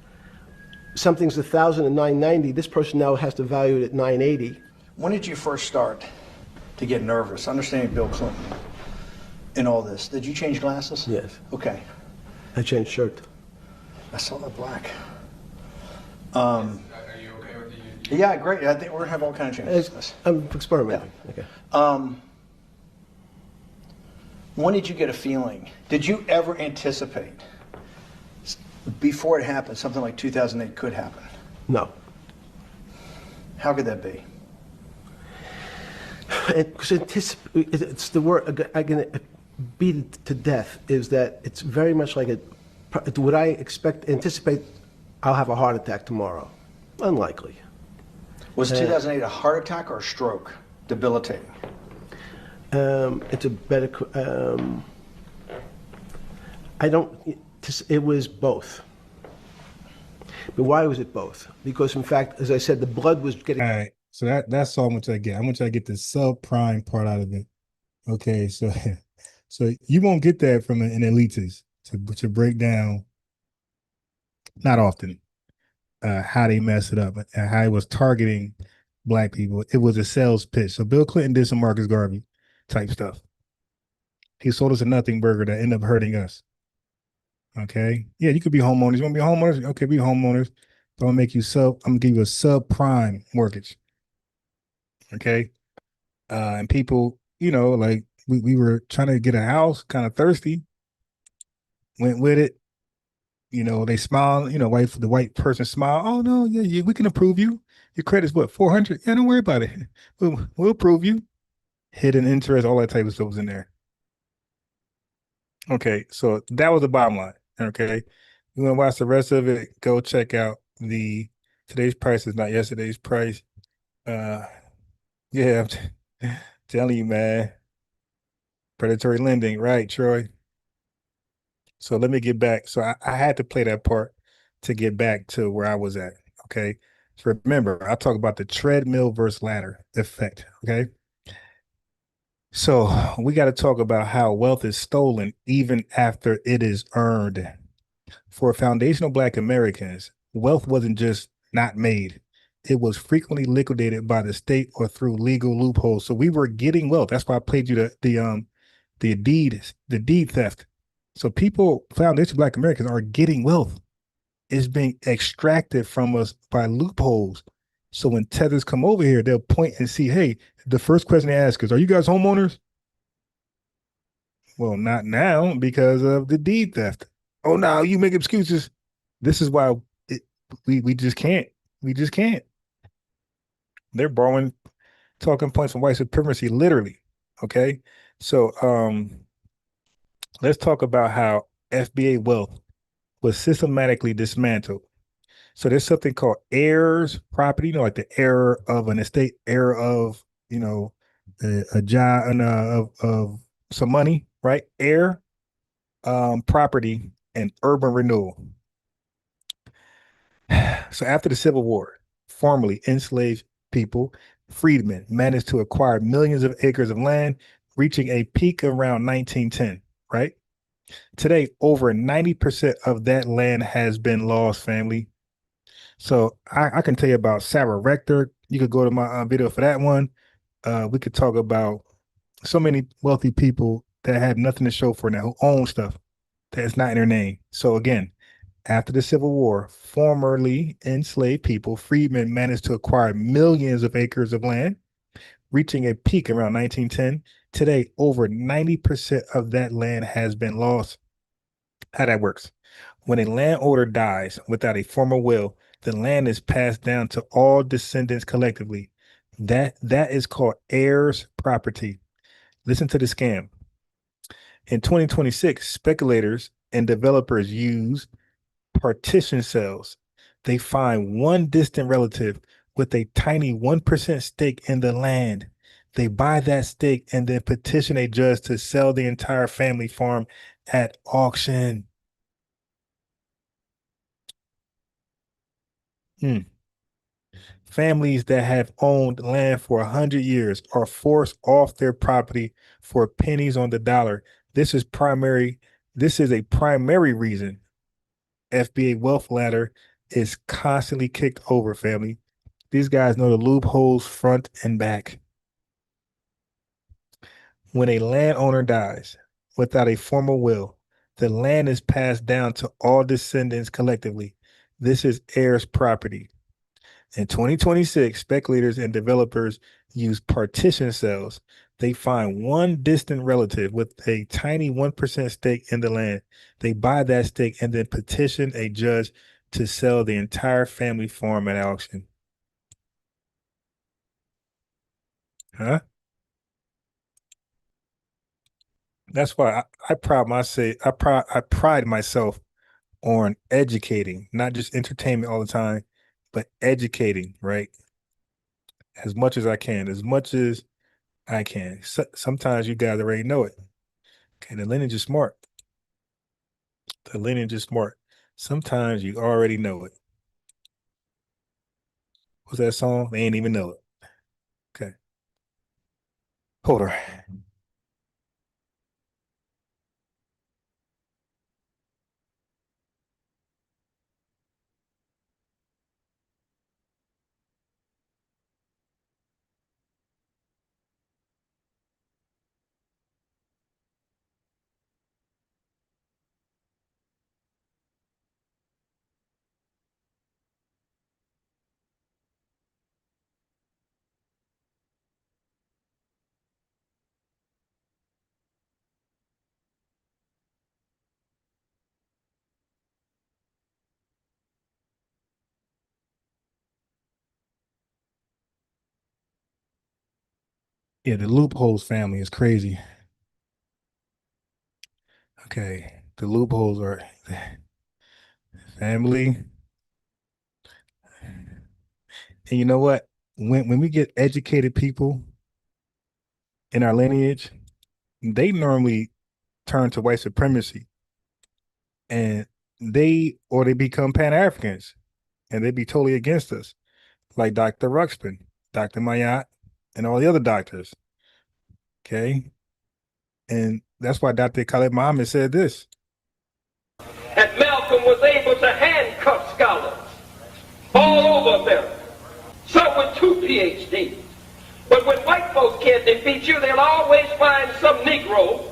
O: Something's 1,000 and 990, this person now has to value it at 980.
M: When did you first start to get nervous, understanding Bill Clinton in all this? Did you change glasses?
O: Yes.
M: Okay.
O: I changed shirt.
M: I saw that black. Are you okay with the? Yeah, great. I think we're gonna have all kinds of changes.
O: I'm experimenting.
M: Yeah. Okay. When did you get a feeling? Did you ever anticipate before it happened something like 2008 could happen?
O: No.
M: How could that be?
O: It's the word I can beat it to death. Is that it's very much like would I anticipate I'll have a heart attack tomorrow? Unlikely.
M: Was 2008 a heart attack or a stroke? Debilitating.
O: It's a better. I don't. It was both. But why was it both? Because in fact, as I said, the blood was getting.
C: All right. So that's all much I get. I'm gonna get the subprime part out of it. Okay, so you won't get that from an elitist to break down. Not often, how they mess it up and how it was targeting Black people. It was a sales pitch. So Bill Clinton did some Marcus Garvey type stuff. He sold us a nothing burger that ended up hurting us. Okay, yeah, you could be homeowners. You want to be homeowners? Okay, be homeowners. But I'm gonna give you a subprime mortgage. Okay, and people, like we were trying to get a house, kind of thirsty. Went with it. They smile. The white person smile. Oh no, yeah, we can approve you. Your credit's what, 400? Yeah, don't worry about it. We'll approve you. Hidden interest, all that type of stuff was in there. Okay, so that was the bottom line. Okay, you want to watch the rest of it? Go check out today's price is not yesterday's price. Yeah, I'm telling you, man. Predatory lending, right, Troy? So let me get back. So I had to play that part to get back to where I was at. Okay. So remember, I talk about the treadmill versus ladder effect. Okay. So we got to talk about how wealth is stolen even after it is earned. For foundational Black Americans, wealth wasn't just not made. It was frequently liquidated by the state or through legal loopholes. So we were getting wealth. That's why I played you the deed theft. So people, foundational Black Americans, are getting wealth. It's being extracted from us by loopholes. So when tethers come over here, they'll point and see, hey, the first question they ask is, are you guys homeowners? Well, not now because of the deed theft. Oh, no, you make excuses. This is why we just can't. We just can't. They're borrowing talking points from white supremacy, literally. Okay. So let's talk about how FBA wealth was systematically dismantled. So there's something called heirs property, like the heir of an estate, heir of, a job and of some money, right? Heir, property, and urban renewal. So after the Civil War, formerly enslaved people, freedmen, managed to acquire millions of acres of land, reaching a peak around 1910, right? Today, over 90% of that land has been lost, family. So I can tell you about Sarah Rector. You could go to my video for that one. We could talk about so many wealthy people that have nothing to show for now, who own stuff that's not in their name. So again, after the Civil War, formerly enslaved people, freedmen, managed to acquire millions of acres of land, reaching a peak around 1910. Today, over 90% of that land has been lost. How that works. When a landowner dies without a formal will, the land is passed down to all descendants collectively. That is called heirs property. Listen to the scam. In 2026, speculators and developers use partition cells. They find one distant relative with a tiny 1% stake in the land. They buy that stake and then petition a judge to sell the entire family farm at auction. Families that have owned land for 100 years are forced off their property for pennies on the dollar. This is a primary reason FBA wealth ladder is constantly kicked over, family. These guys know the loopholes front and back. When a landowner dies without a formal will, the land is passed down to all descendants collectively. This is heirs property. In 2026, speculators and developers use partition cells. They find one distant relative with a tiny 1% stake in the land. They buy that stake and then petition a judge to sell the entire family farm at auction. Huh? That's why I pride myself on educating, not just entertainment all the time, but educating, right? As much as I can, as much as I can. Sometimes you guys already know it. Okay, the lineage is smart. The lineage is smart. Sometimes you already know it. What's that song? They ain't even know it. Okay. Hold on. Yeah, the loopholes family is crazy. Okay. The loopholes are family. And you know what? When we get educated people in our lineage, they normally turn to white supremacy and they become Pan-Africans and they be totally against us, like Dr. Ruxpin, Dr. Mayat, and all the other doctors. Okay. And that's why Dr. Khalid Muhammad said this.
Q: At Mel Malcolm was able to handcuff scholars all over America, some with 2 PhDs. But when white folks can't defeat you, they'll always find some Negro,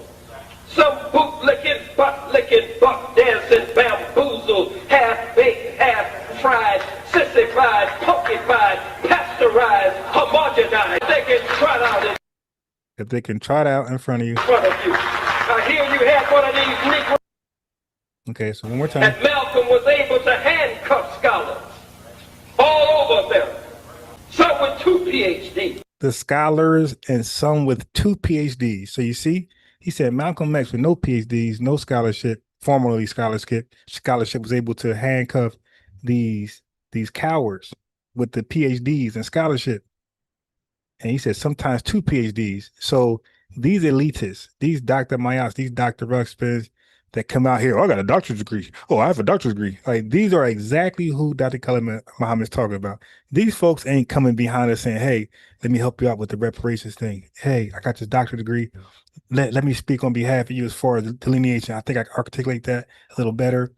Q: some boot-licking, butt-licking, buck-dancing, bamboozled, half-baked, half-fried, sissified, punkified, pasteurized, homogenized. They can trot out in
C: If they can trot out in front of you.
Q: front of you. I hear you had one of these Negroes.
C: Okay, so one more time.
Q: And Malcolm was able to handcuff scholars all over America, some with 2 PhDs.
C: The scholars and some with 2 PhDs. So you see, he said Malcolm X with no PhDs, no scholarship, formerly scholarship was able to handcuff these cowards with the PhDs and scholarship. And he said sometimes 2 PhDs. So these elitists, these Dr. Mayas, these Dr. Ruxpins that come out here, oh, I got a doctorate degree. Oh, I have a doctorate degree. Like, these are exactly who Dr. Khalid Muhammad's talking about. These folks ain't coming behind us saying, hey, let me help you out with the reparations thing. Hey, I got this doctorate degree. Let me speak on behalf of you as far as delineation. I think I can articulate that a little better.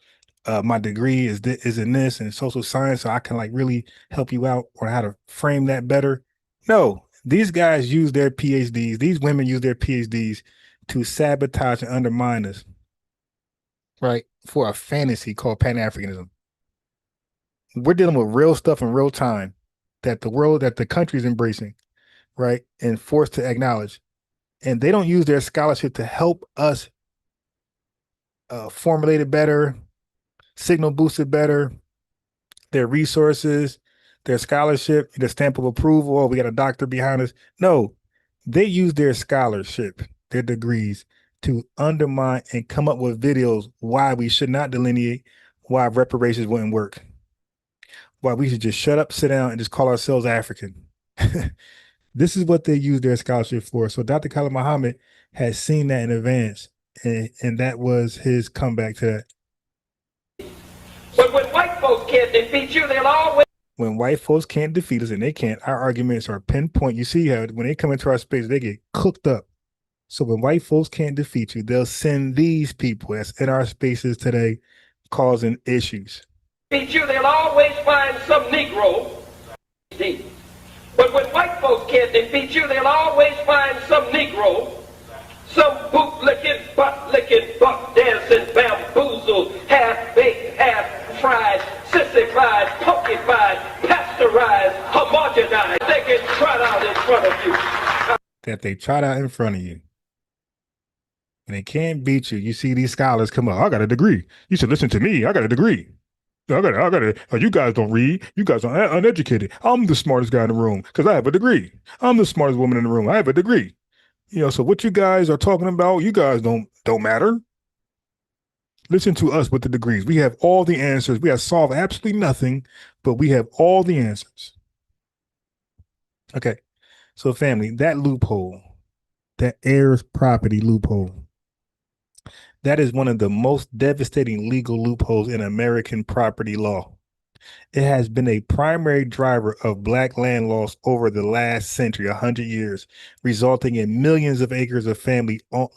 C: My degree is in this and social science, so I can like really help you out on how to frame that better. No, these guys use their PhDs. These women use their PhDs to sabotage and undermine us, right? For a fantasy called Pan-Africanism. We're dealing with real stuff in real time that the country is embracing, right? And forced to acknowledge. And they don't use their scholarship to help us formulate it better, signal boost it better, their resources, their scholarship, the stamp of approval, oh, we got a doctor behind us. No, they use their scholarship, their degrees, to undermine and come up with videos why we should not delineate, why reparations wouldn't work, why we should just shut up, sit down, and just call ourselves African. This is what they use their scholarship for. So Dr. Khalid Muhammad has seen that in advance, and that was his comeback to that.
Q: But when white folks can't defeat you, they'll always...
C: When white folks can't defeat us, and they can't, our arguments are pinpoint. You see how when they come into our space, they get cooked up. So when white folks can't defeat you, they'll send these people that's in our spaces today causing issues.
Q: Defeat you, they'll always find some Negro. But when white folks can't defeat you, they'll always find some Negro, some boot-licking, butt-licking, buck-dancing, bamboozled, half-baked, half-fried, sissified, punkified, pasteurized, homogenized. They can trot out in front of you.
C: That they trot out in front of you. When they can't beat you, you see these scholars come up. I got a degree. You should listen to me. I got a degree. I got it. You guys don't read. You guys are uneducated. I'm the smartest guy in the room because I have a degree. I'm the smartest woman in the room. I have a degree. You know, so what you guys are talking about, you guys don't matter. Listen to us with the degrees. We have all the answers. We have solved absolutely nothing, but we have all the answers. Okay. So family, that loophole, that heirs property loophole, that is one of the most devastating legal loopholes in American property law. It has been a primary driver of Black land loss over the last century, 100 years, resulting in millions of acres of family-owned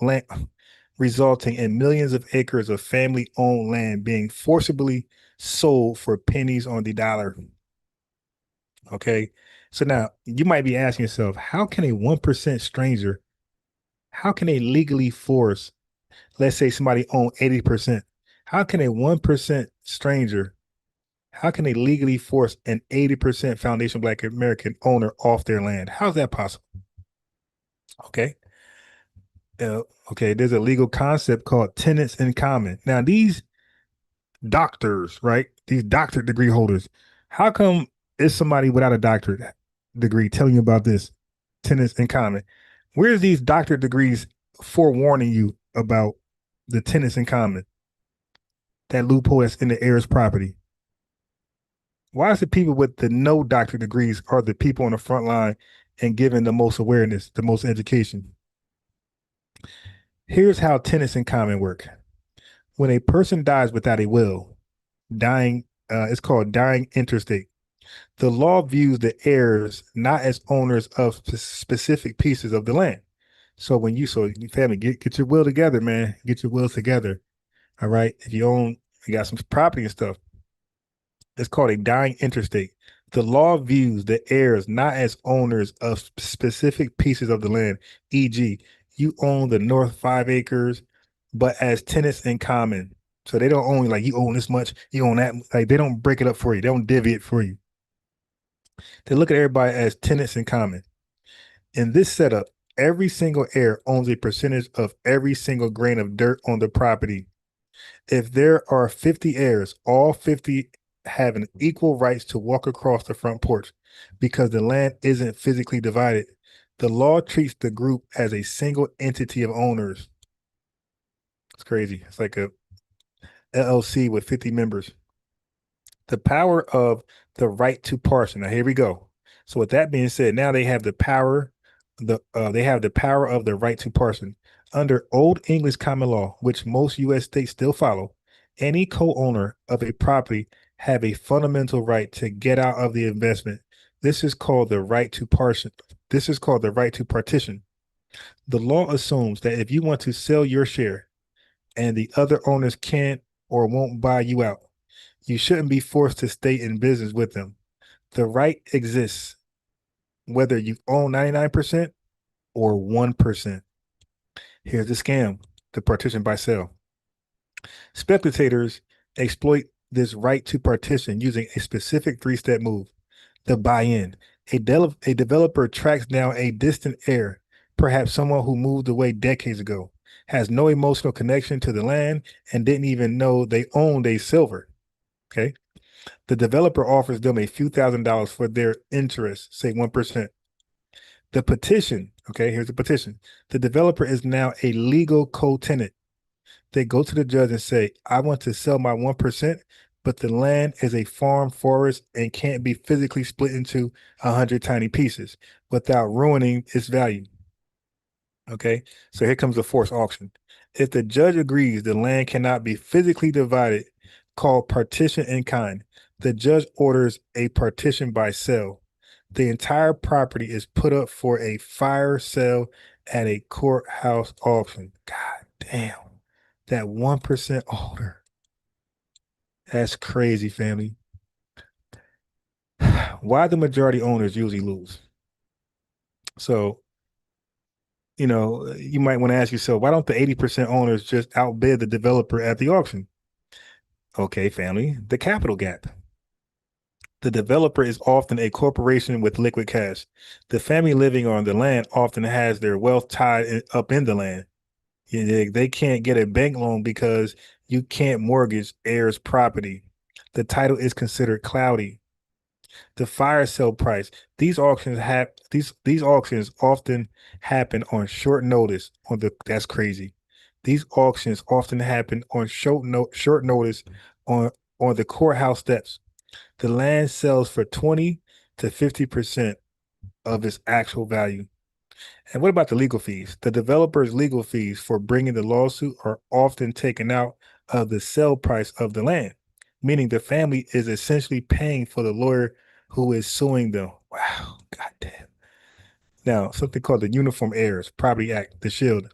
C: land being forcibly sold for pennies on the dollar. Okay, so now you might be asking yourself, how can a 1% stranger, how can they legally force, let's say somebody own 80%, how can a 1% stranger, how can they legally force an 80% foundation Black American owner off their land? How's that possible? Okay. Okay, there's a legal concept called tenants in common. Now, these doctors, right? These doctorate degree holders, how come is somebody without a doctorate degree telling you about this tenants in common? Where's these doctorate degrees forewarning you about the tenants in common? That loophole that's in the heirs property. Why is the people with the no doctorate degrees are the people on the front line and giving the most awareness, the most education? Here's how tenants in common work. When a person dies without a will, it's called dying interstate. The law views the heirs not as owners of specific pieces of the land. So when family, get your will together, man. Get your wills together. All right. If you own, We got some property and stuff. It's called a dying interstate. The law views the heirs not as owners of specific pieces of the land, e.g., you own the north 5 acres, but as tenants in common. So they don't own like you own this much, you own that. Like they don't break it up for you. They don't divvy it for you. They look at everybody as tenants in common. In this setup, every single heir owns a percentage of every single grain of dirt on the property. If there are 50 heirs, all 50 have an equal rights to walk across the front porch because the land isn't physically divided. The law treats the group as a single entity of owners. It's crazy. It's like a LLC with 50 members. The power of the right to parcel. Now here we go. So with that being said, now they have the power, they have the power of the right to parcel. Under Old English common law, which most U.S. states still follow, any co-owner of a property have a fundamental right to get out of the investment. This is called the right to parcel. This is called the right to partition. The law assumes that if you want to sell your share and the other owners can't or won't buy you out, you shouldn't be forced to stay in business with them. The right exists whether you own 99% or 1%. Here's the scam, the partition by sale. Speculators exploit this right to partition using a specific three-step move, the buy-in. A developer tracks down a distant heir, perhaps someone who moved away decades ago, has no emotional connection to the land, and didn't even know they owned a silver. Okay. The developer offers them a few $1,000s for their interest, say 1%. The petition, okay, here's the petition. The developer is now a legal co-tenant. They go to the judge and say, I want to sell my 1%, but the land is a farm forest and can't be physically split into 100 tiny pieces without ruining its value. Okay, so here comes the forced auction. If the judge agrees the land cannot be physically divided, called partition in kind, the judge orders a partition by sale. The entire property is put up for a fire sale at a courthouse auction. God damn, that 1% owner. That's crazy, family. Why the majority owners usually lose? So, you might want to ask yourself, why don't the 80% owners just outbid the developer at the auction? Okay, family, the capital gap. The developer is often a corporation with liquid cash. The family living on the land often has their wealth tied up in the land. They can't get a bank loan because you can't mortgage heirs' property. The title is considered cloudy. The fire sale price. These auctions often happen on short notice. That's crazy. These auctions often happen on short notice on the courthouse steps. The land sells for 20 to 50% of its actual value. And what about the legal fees? The developer's legal fees for bringing the lawsuit are often taken out of the sale price of the land, meaning the family is essentially paying for the lawyer who is suing them. Wow, goddamn. Now, something called the Uniform Heirs Property Act, the SHIELD.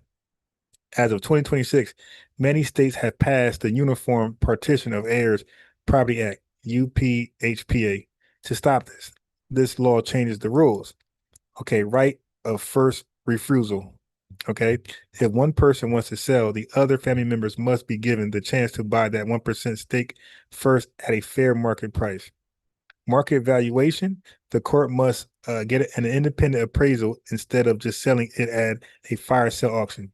C: As of 2026, many states have passed the Uniform Partition of Heirs Property Act, UPHPA, to stop this. This law changes the rules. Okay, right of first refusal. Okay, if one person wants to sell, the other family members must be given the chance to buy that 1% stake first at a fair market price. Market valuation, the court must get an independent appraisal instead of just selling it at a fire sale auction.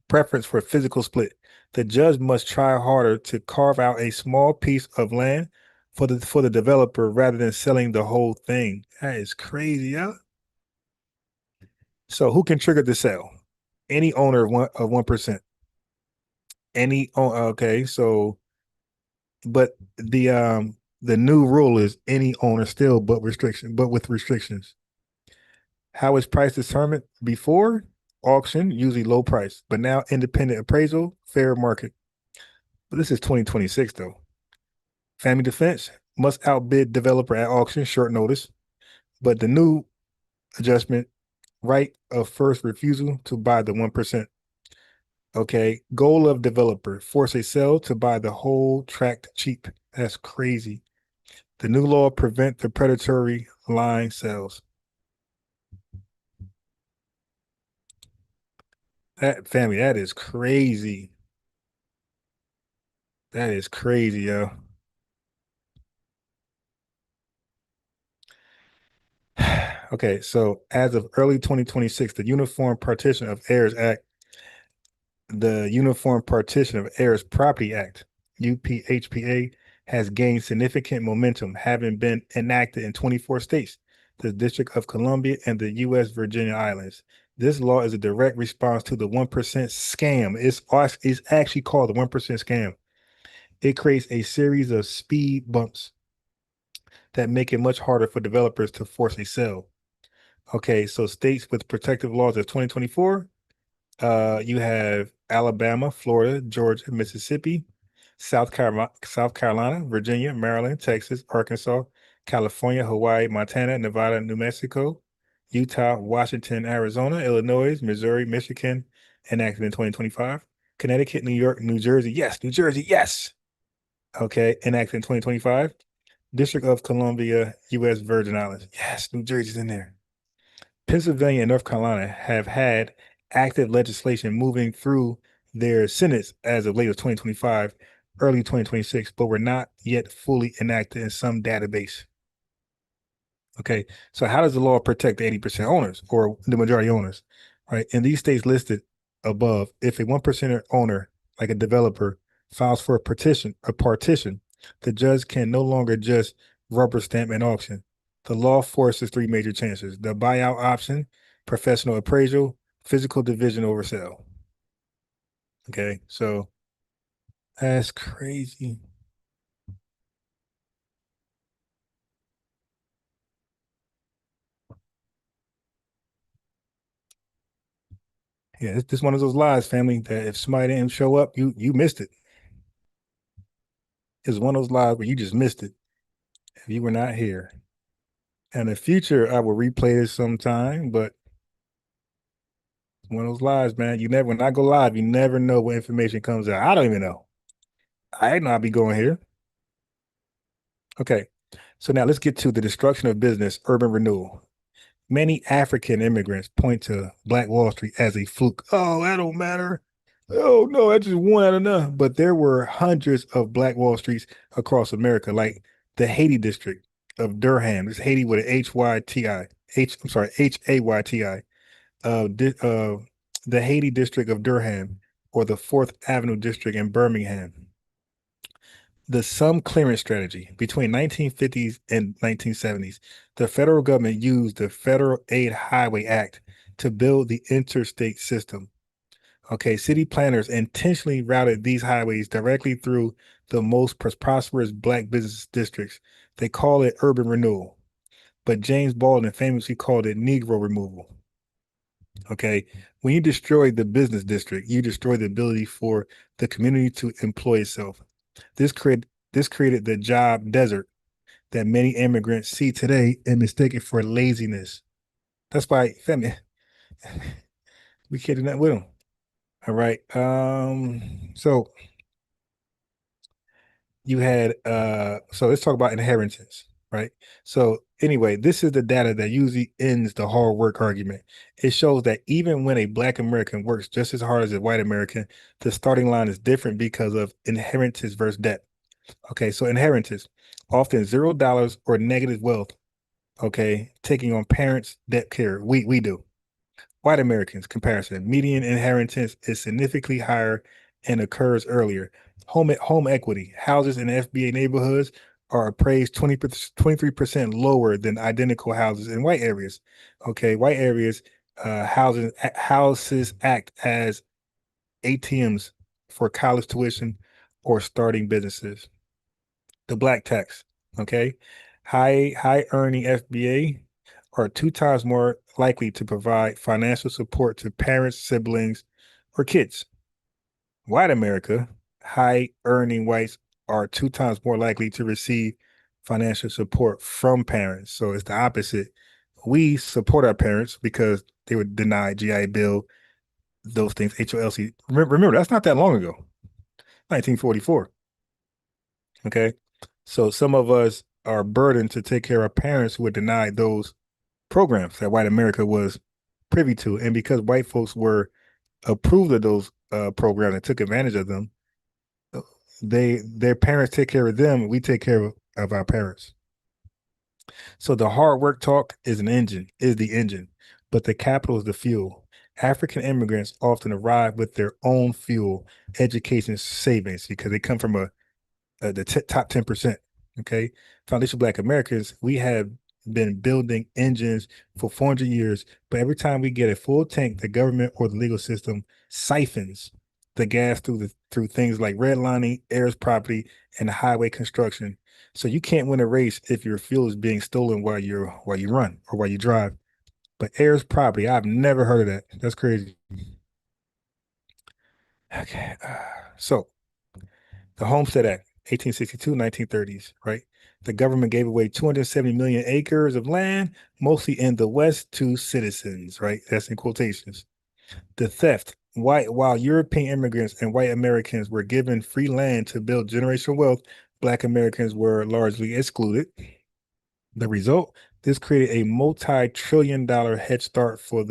C: Preference for physical split. The judge must try harder to carve out a small piece of land for the developer rather than selling the whole thing. That is crazy, yeah. So who can trigger the sale? Any owner of 1%. Okay, so but the new rule is any owner still, but with restrictions. How is price determined? Before auction, usually low price, but now independent appraisal, fair market. But this is 2026 though. Family defense must outbid developer at auction, short notice. But the new adjustment, right of first refusal to buy the 1%. Okay. Goal of developer, force a seller to buy the whole tract cheap. That's crazy. The new law prevent the predatory line sales. That family, that is crazy. That is crazy, yo. Okay, so as of early 2026, the Uniform Partition of Heirs Property Act, UPHPA, has gained significant momentum, having been enacted in 24 states, the District of Columbia, and the U.S. Virgin Islands. This law is a direct response to the 1% scam. It's actually called the 1% scam. It creates a series of speed bumps that make it much harder for developers to force a sale. Okay, so states with protective laws of 2024, you have Alabama, Florida, Georgia, Mississippi, South Carolina, Virginia, Maryland, Texas, Arkansas, California, Hawaii, Montana, Nevada, New Mexico, Utah, Washington, Arizona, Illinois, Missouri, Michigan, enacted in 2025. Connecticut, New York, New Jersey. Yes, New Jersey. Yes. Okay, enacted in 2025. District of Columbia, U.S. Virgin Islands. Yes, New Jersey's in there. Pennsylvania and North Carolina have had active legislation moving through their senates as of late of 2025, early 2026, but were not yet fully enacted in some database. Okay, so how does the law protect the 80% owners or the majority owners? Right, in these states listed above, if a 1% owner, like a developer, files for a partition, the judge can no longer just rubber stamp an auction. The law forces three major chances: the buyout option, professional appraisal, physical division over sale. Okay, so that's crazy. Yeah, it's one of those lies, family, that if somebody didn't show up, you missed it. It's one of those lies where you just missed it if you were not here. In the future, I will replay this sometime, but one of those lies, man. You never, when I go live, you never know what information comes out. I don't even know. I didn't know I'd be going here. Okay, so now let's get to the destruction of business, urban renewal. Many African immigrants point to Black Wall Street as a fluke. Oh, that don't matter. Oh no, that's just one out of none. But there were hundreds of Black Wall Streets across America, like the Haiti district of Durham. It's Haiti with an H-Y-T-I. I'm sorry, Hayti. The Haiti district of Durham, or the Fourth Avenue district in Birmingham. The sum clearance strategy between 1950s and 1970s, the federal government used the Federal Aid Highway Act to build the interstate system. Okay, city planners intentionally routed these highways directly through the most prosperous Black business districts. They call it urban renewal, but James Baldwin famously called it Negro removal. Okay, when you destroy the business district, you destroy the ability for the community to employ itself. This created the job desert that many immigrants see today and mistake it for laziness. That's why, family, we can't do nothing with them. All right. So you had so let's talk about inheritance, right? So anyway, this is the data that usually ends the hard work argument. It shows that even when a Black American works just as hard as a white American, the starting line is different because of inheritance versus debt. Okay, so inheritance, often $0 or negative wealth. Okay, taking on parents' debt care. We do. White Americans comparison, median inheritance is significantly higher and occurs earlier. Home equity, houses in FBA neighborhoods are appraised 23% lower than identical houses in white areas. Okay, white areas, houses act as ATMs for college tuition or starting businesses. The Black tax, okay? High earning FBA are 2 times more likely to provide financial support to parents, siblings, or kids. White America, high earning whites are 2 times more likely to receive financial support from parents. So it's the opposite. We support our parents because they were denied GI Bill those things. HOLC. Remember, that's not that long ago. 1944. Okay. So some of us are burdened to take care of our parents who were denied those programs that white America was privy to. And because white folks were approved of those programs and took advantage of them, their parents take care of them, and we take care of our parents. So the hard work talk is the engine, but the capital is the fuel. African immigrants often arrive with their own fuel, education, savings, because they come from the top 10%. Okay. Foundation Black Americans, we have been building engines for 400 years, but every time we get a full tank, the government or the legal system siphons the gas through things like redlining, heirs property, and highway construction. So you can't win a race if your fuel is being stolen while you run or while you drive. But heirs property, I've never heard of that. That's crazy. Okay. So the Homestead Act, 1862, 1930s, right? The government gave away 270 million acres of land, mostly in the West, to citizens, right? That's in quotations. The theft, while European immigrants and white Americans were given free land to build generational wealth, Black Americans were largely excluded. The result, this created a multi-trillion-dollar head start for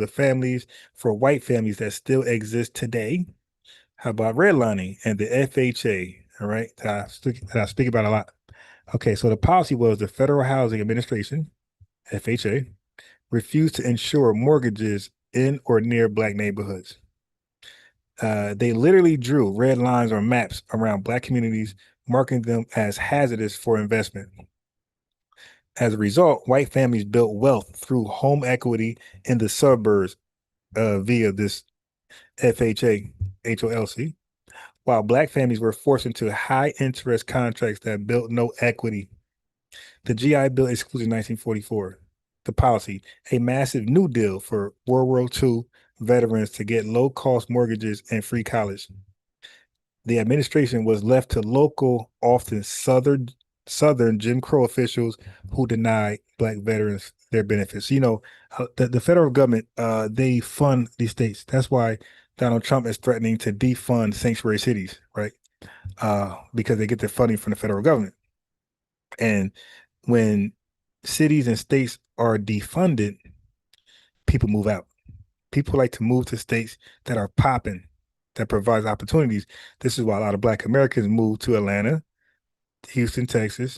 C: for white families that still exist today. How about redlining and the FHA? All right, that I speak about a lot. Okay, so the policy was the Federal Housing Administration, FHA, refused to insure mortgages in or near Black neighborhoods. They literally drew red lines or maps around Black communities, marking them as hazardous for investment. As a result, white families built wealth through home equity in the suburbs via this FHA, HOLC, while Black families were forced into high interest contracts that built no equity. The GI Bill excluded 1944. The policy, a massive new deal for World War II veterans to get low-cost mortgages and free college. The administration was left to local, often Southern Jim Crow officials who denied Black veterans their benefits. The federal government, they fund these states. That's why Donald Trump is threatening to defund sanctuary cities, right? Because they get their funding from the federal government. And when cities and states are defunded, people move out. People like to move to states that are popping, that provides opportunities. This is why a lot of Black Americans move to Atlanta, Houston, Texas,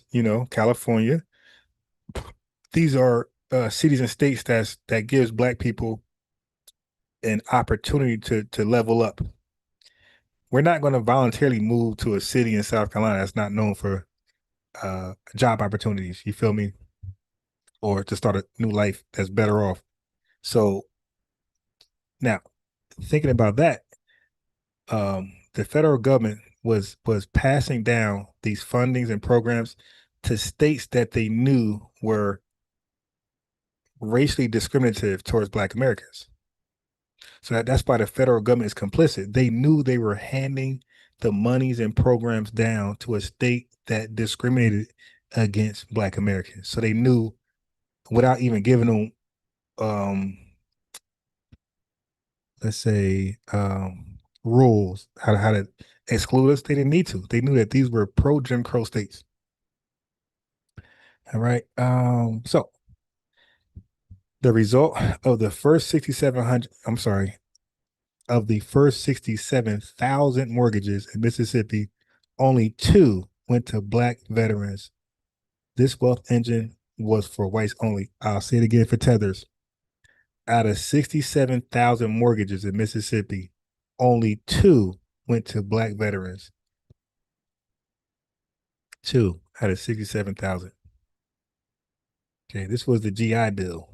C: California. These are cities and states that gives Black people an opportunity to level up. We're not going to voluntarily move to a city in South Carolina that's not known for job opportunities. You feel me? Or to start a new life that's better off. So now, thinking about that, the federal government was passing down these fundings and programs to states that they knew were racially discriminative towards Black Americans. So that's why the federal government is complicit. They knew they were handing the monies and programs down to a state that discriminated against Black Americans. So they knew without even giving them, let's say, rules, how to exclude us, they didn't need to. They knew that these were pro Jim Crow states. All right. So the result of the first 67,000 mortgages in Mississippi, only 2 went to Black veterans. This wealth engine was for whites only. I'll say it again for tethers. Out of 67,000 mortgages in Mississippi, only 2 went to Black veterans. 2 out of 67,000. Okay, this was the GI Bill.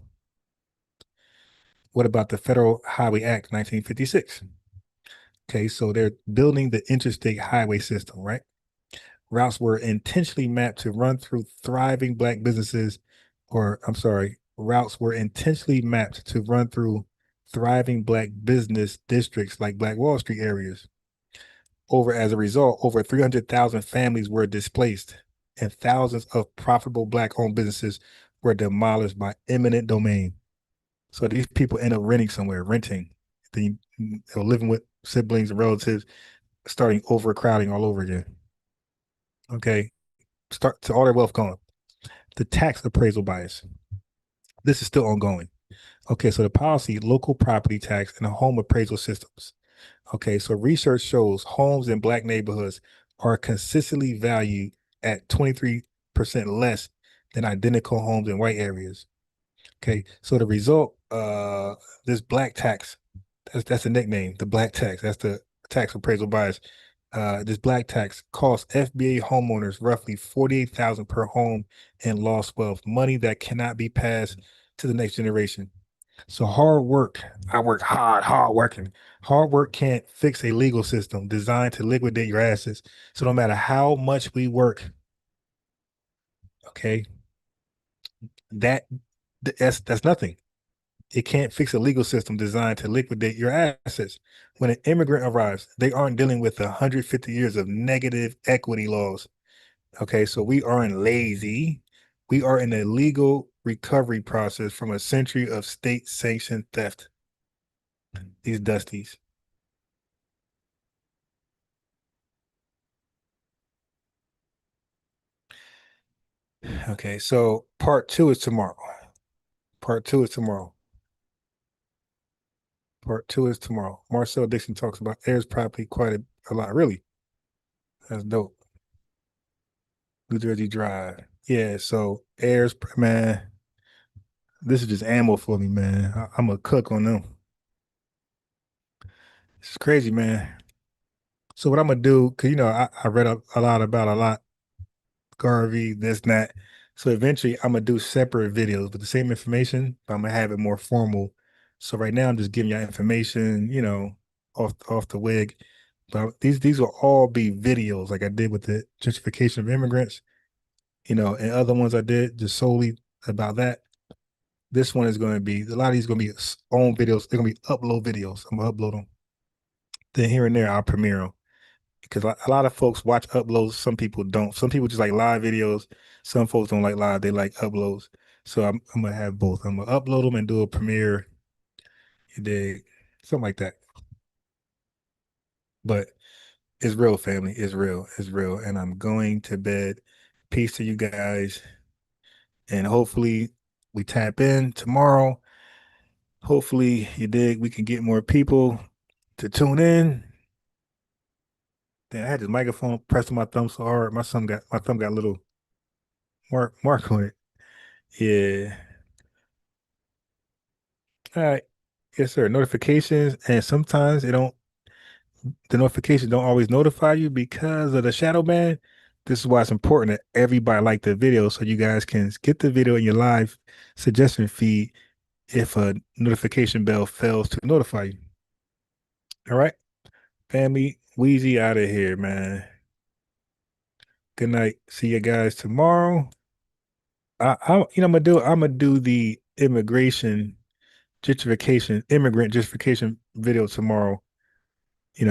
C: What about the Federal Highway Act, 1956? Okay, so they're building the interstate highway system, right? Routes were intentionally mapped to run through thriving Black businesses, routes were intentionally mapped to run through thriving Black business districts like Black Wall Street areas. As a result, over 300,000 families were displaced and thousands of profitable Black-owned businesses were demolished by eminent domain. So these people end up renting somewhere, then or living with siblings and relatives, starting overcrowding all over again. Okay, start to all their wealth gone. The tax appraisal bias. This is still ongoing. Okay, so the policy, local property tax, and the home appraisal systems. Okay, so research shows homes in Black neighborhoods are consistently valued at 23% less than identical homes in white areas. Okay, so the result, this black tax, that's a nickname, the black tax, that's the tax appraisal bias. This black tax costs FBA homeowners roughly $48,000 per home in lost wealth, money that cannot be passed to the next generation. So hard work, I work hard working. Hard work can't fix a legal system designed to liquidate your assets. So no matter how much we work, okay, that's nothing. It can't fix a legal system designed to liquidate your assets. When an immigrant arrives, they aren't dealing with 150 years of negative equity laws. Okay, so we aren't lazy. We are in a legal recovery process from a century of state-sanctioned theft. These dusties. Okay, so part two is tomorrow. Part two is tomorrow. Part two is tomorrow. Marcel Dixon talks about heirs property quite a lot. Really? That's dope. New Jersey Drive. Yeah, so heirs, man, this is just ammo for me, man. I'm a cook on them. It's crazy, man. So what I'm gonna do, cause I read a lot, Garvey, this, and that. So eventually I'm gonna do separate videos with the same information, but I'm gonna have it more formal. So right now I'm just giving y'all information, off the wig. But these will all be videos like I did with the gentrification of immigrants, and other ones I did just solely about that. This one is going to be, a lot of these going to be own videos. They're going to be upload videos. I'm going to upload them. Then here and there, I'll premiere them. Because a lot of folks watch uploads. Some people don't. Some people just like live videos. Some folks don't like live. They like uploads. So I'm going to have both. I'm going to upload them and do a premiere. You dig? Something like that. But it's real, family. It's real. It's real. And I'm going to bed. Peace to you guys. And hopefully we tap in tomorrow. Hopefully, you dig, we can get more people to tune in. Then I had this microphone pressed on my thumb so hard, my thumb got a little mark on it. Yeah. All right. Yes, sir. Notifications, and sometimes the notifications don't always notify you because of the shadow ban. This is why it's important that everybody like the video so you guys can get the video in your live suggestion feed if a notification bell fails to notify you. All right. Family, Wheezy out of here, man. Good night. See you guys tomorrow. I'm gonna do the immigrant gentrification video tomorrow.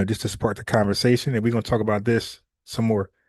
C: Just to spark the conversation, and we're gonna talk about this some more.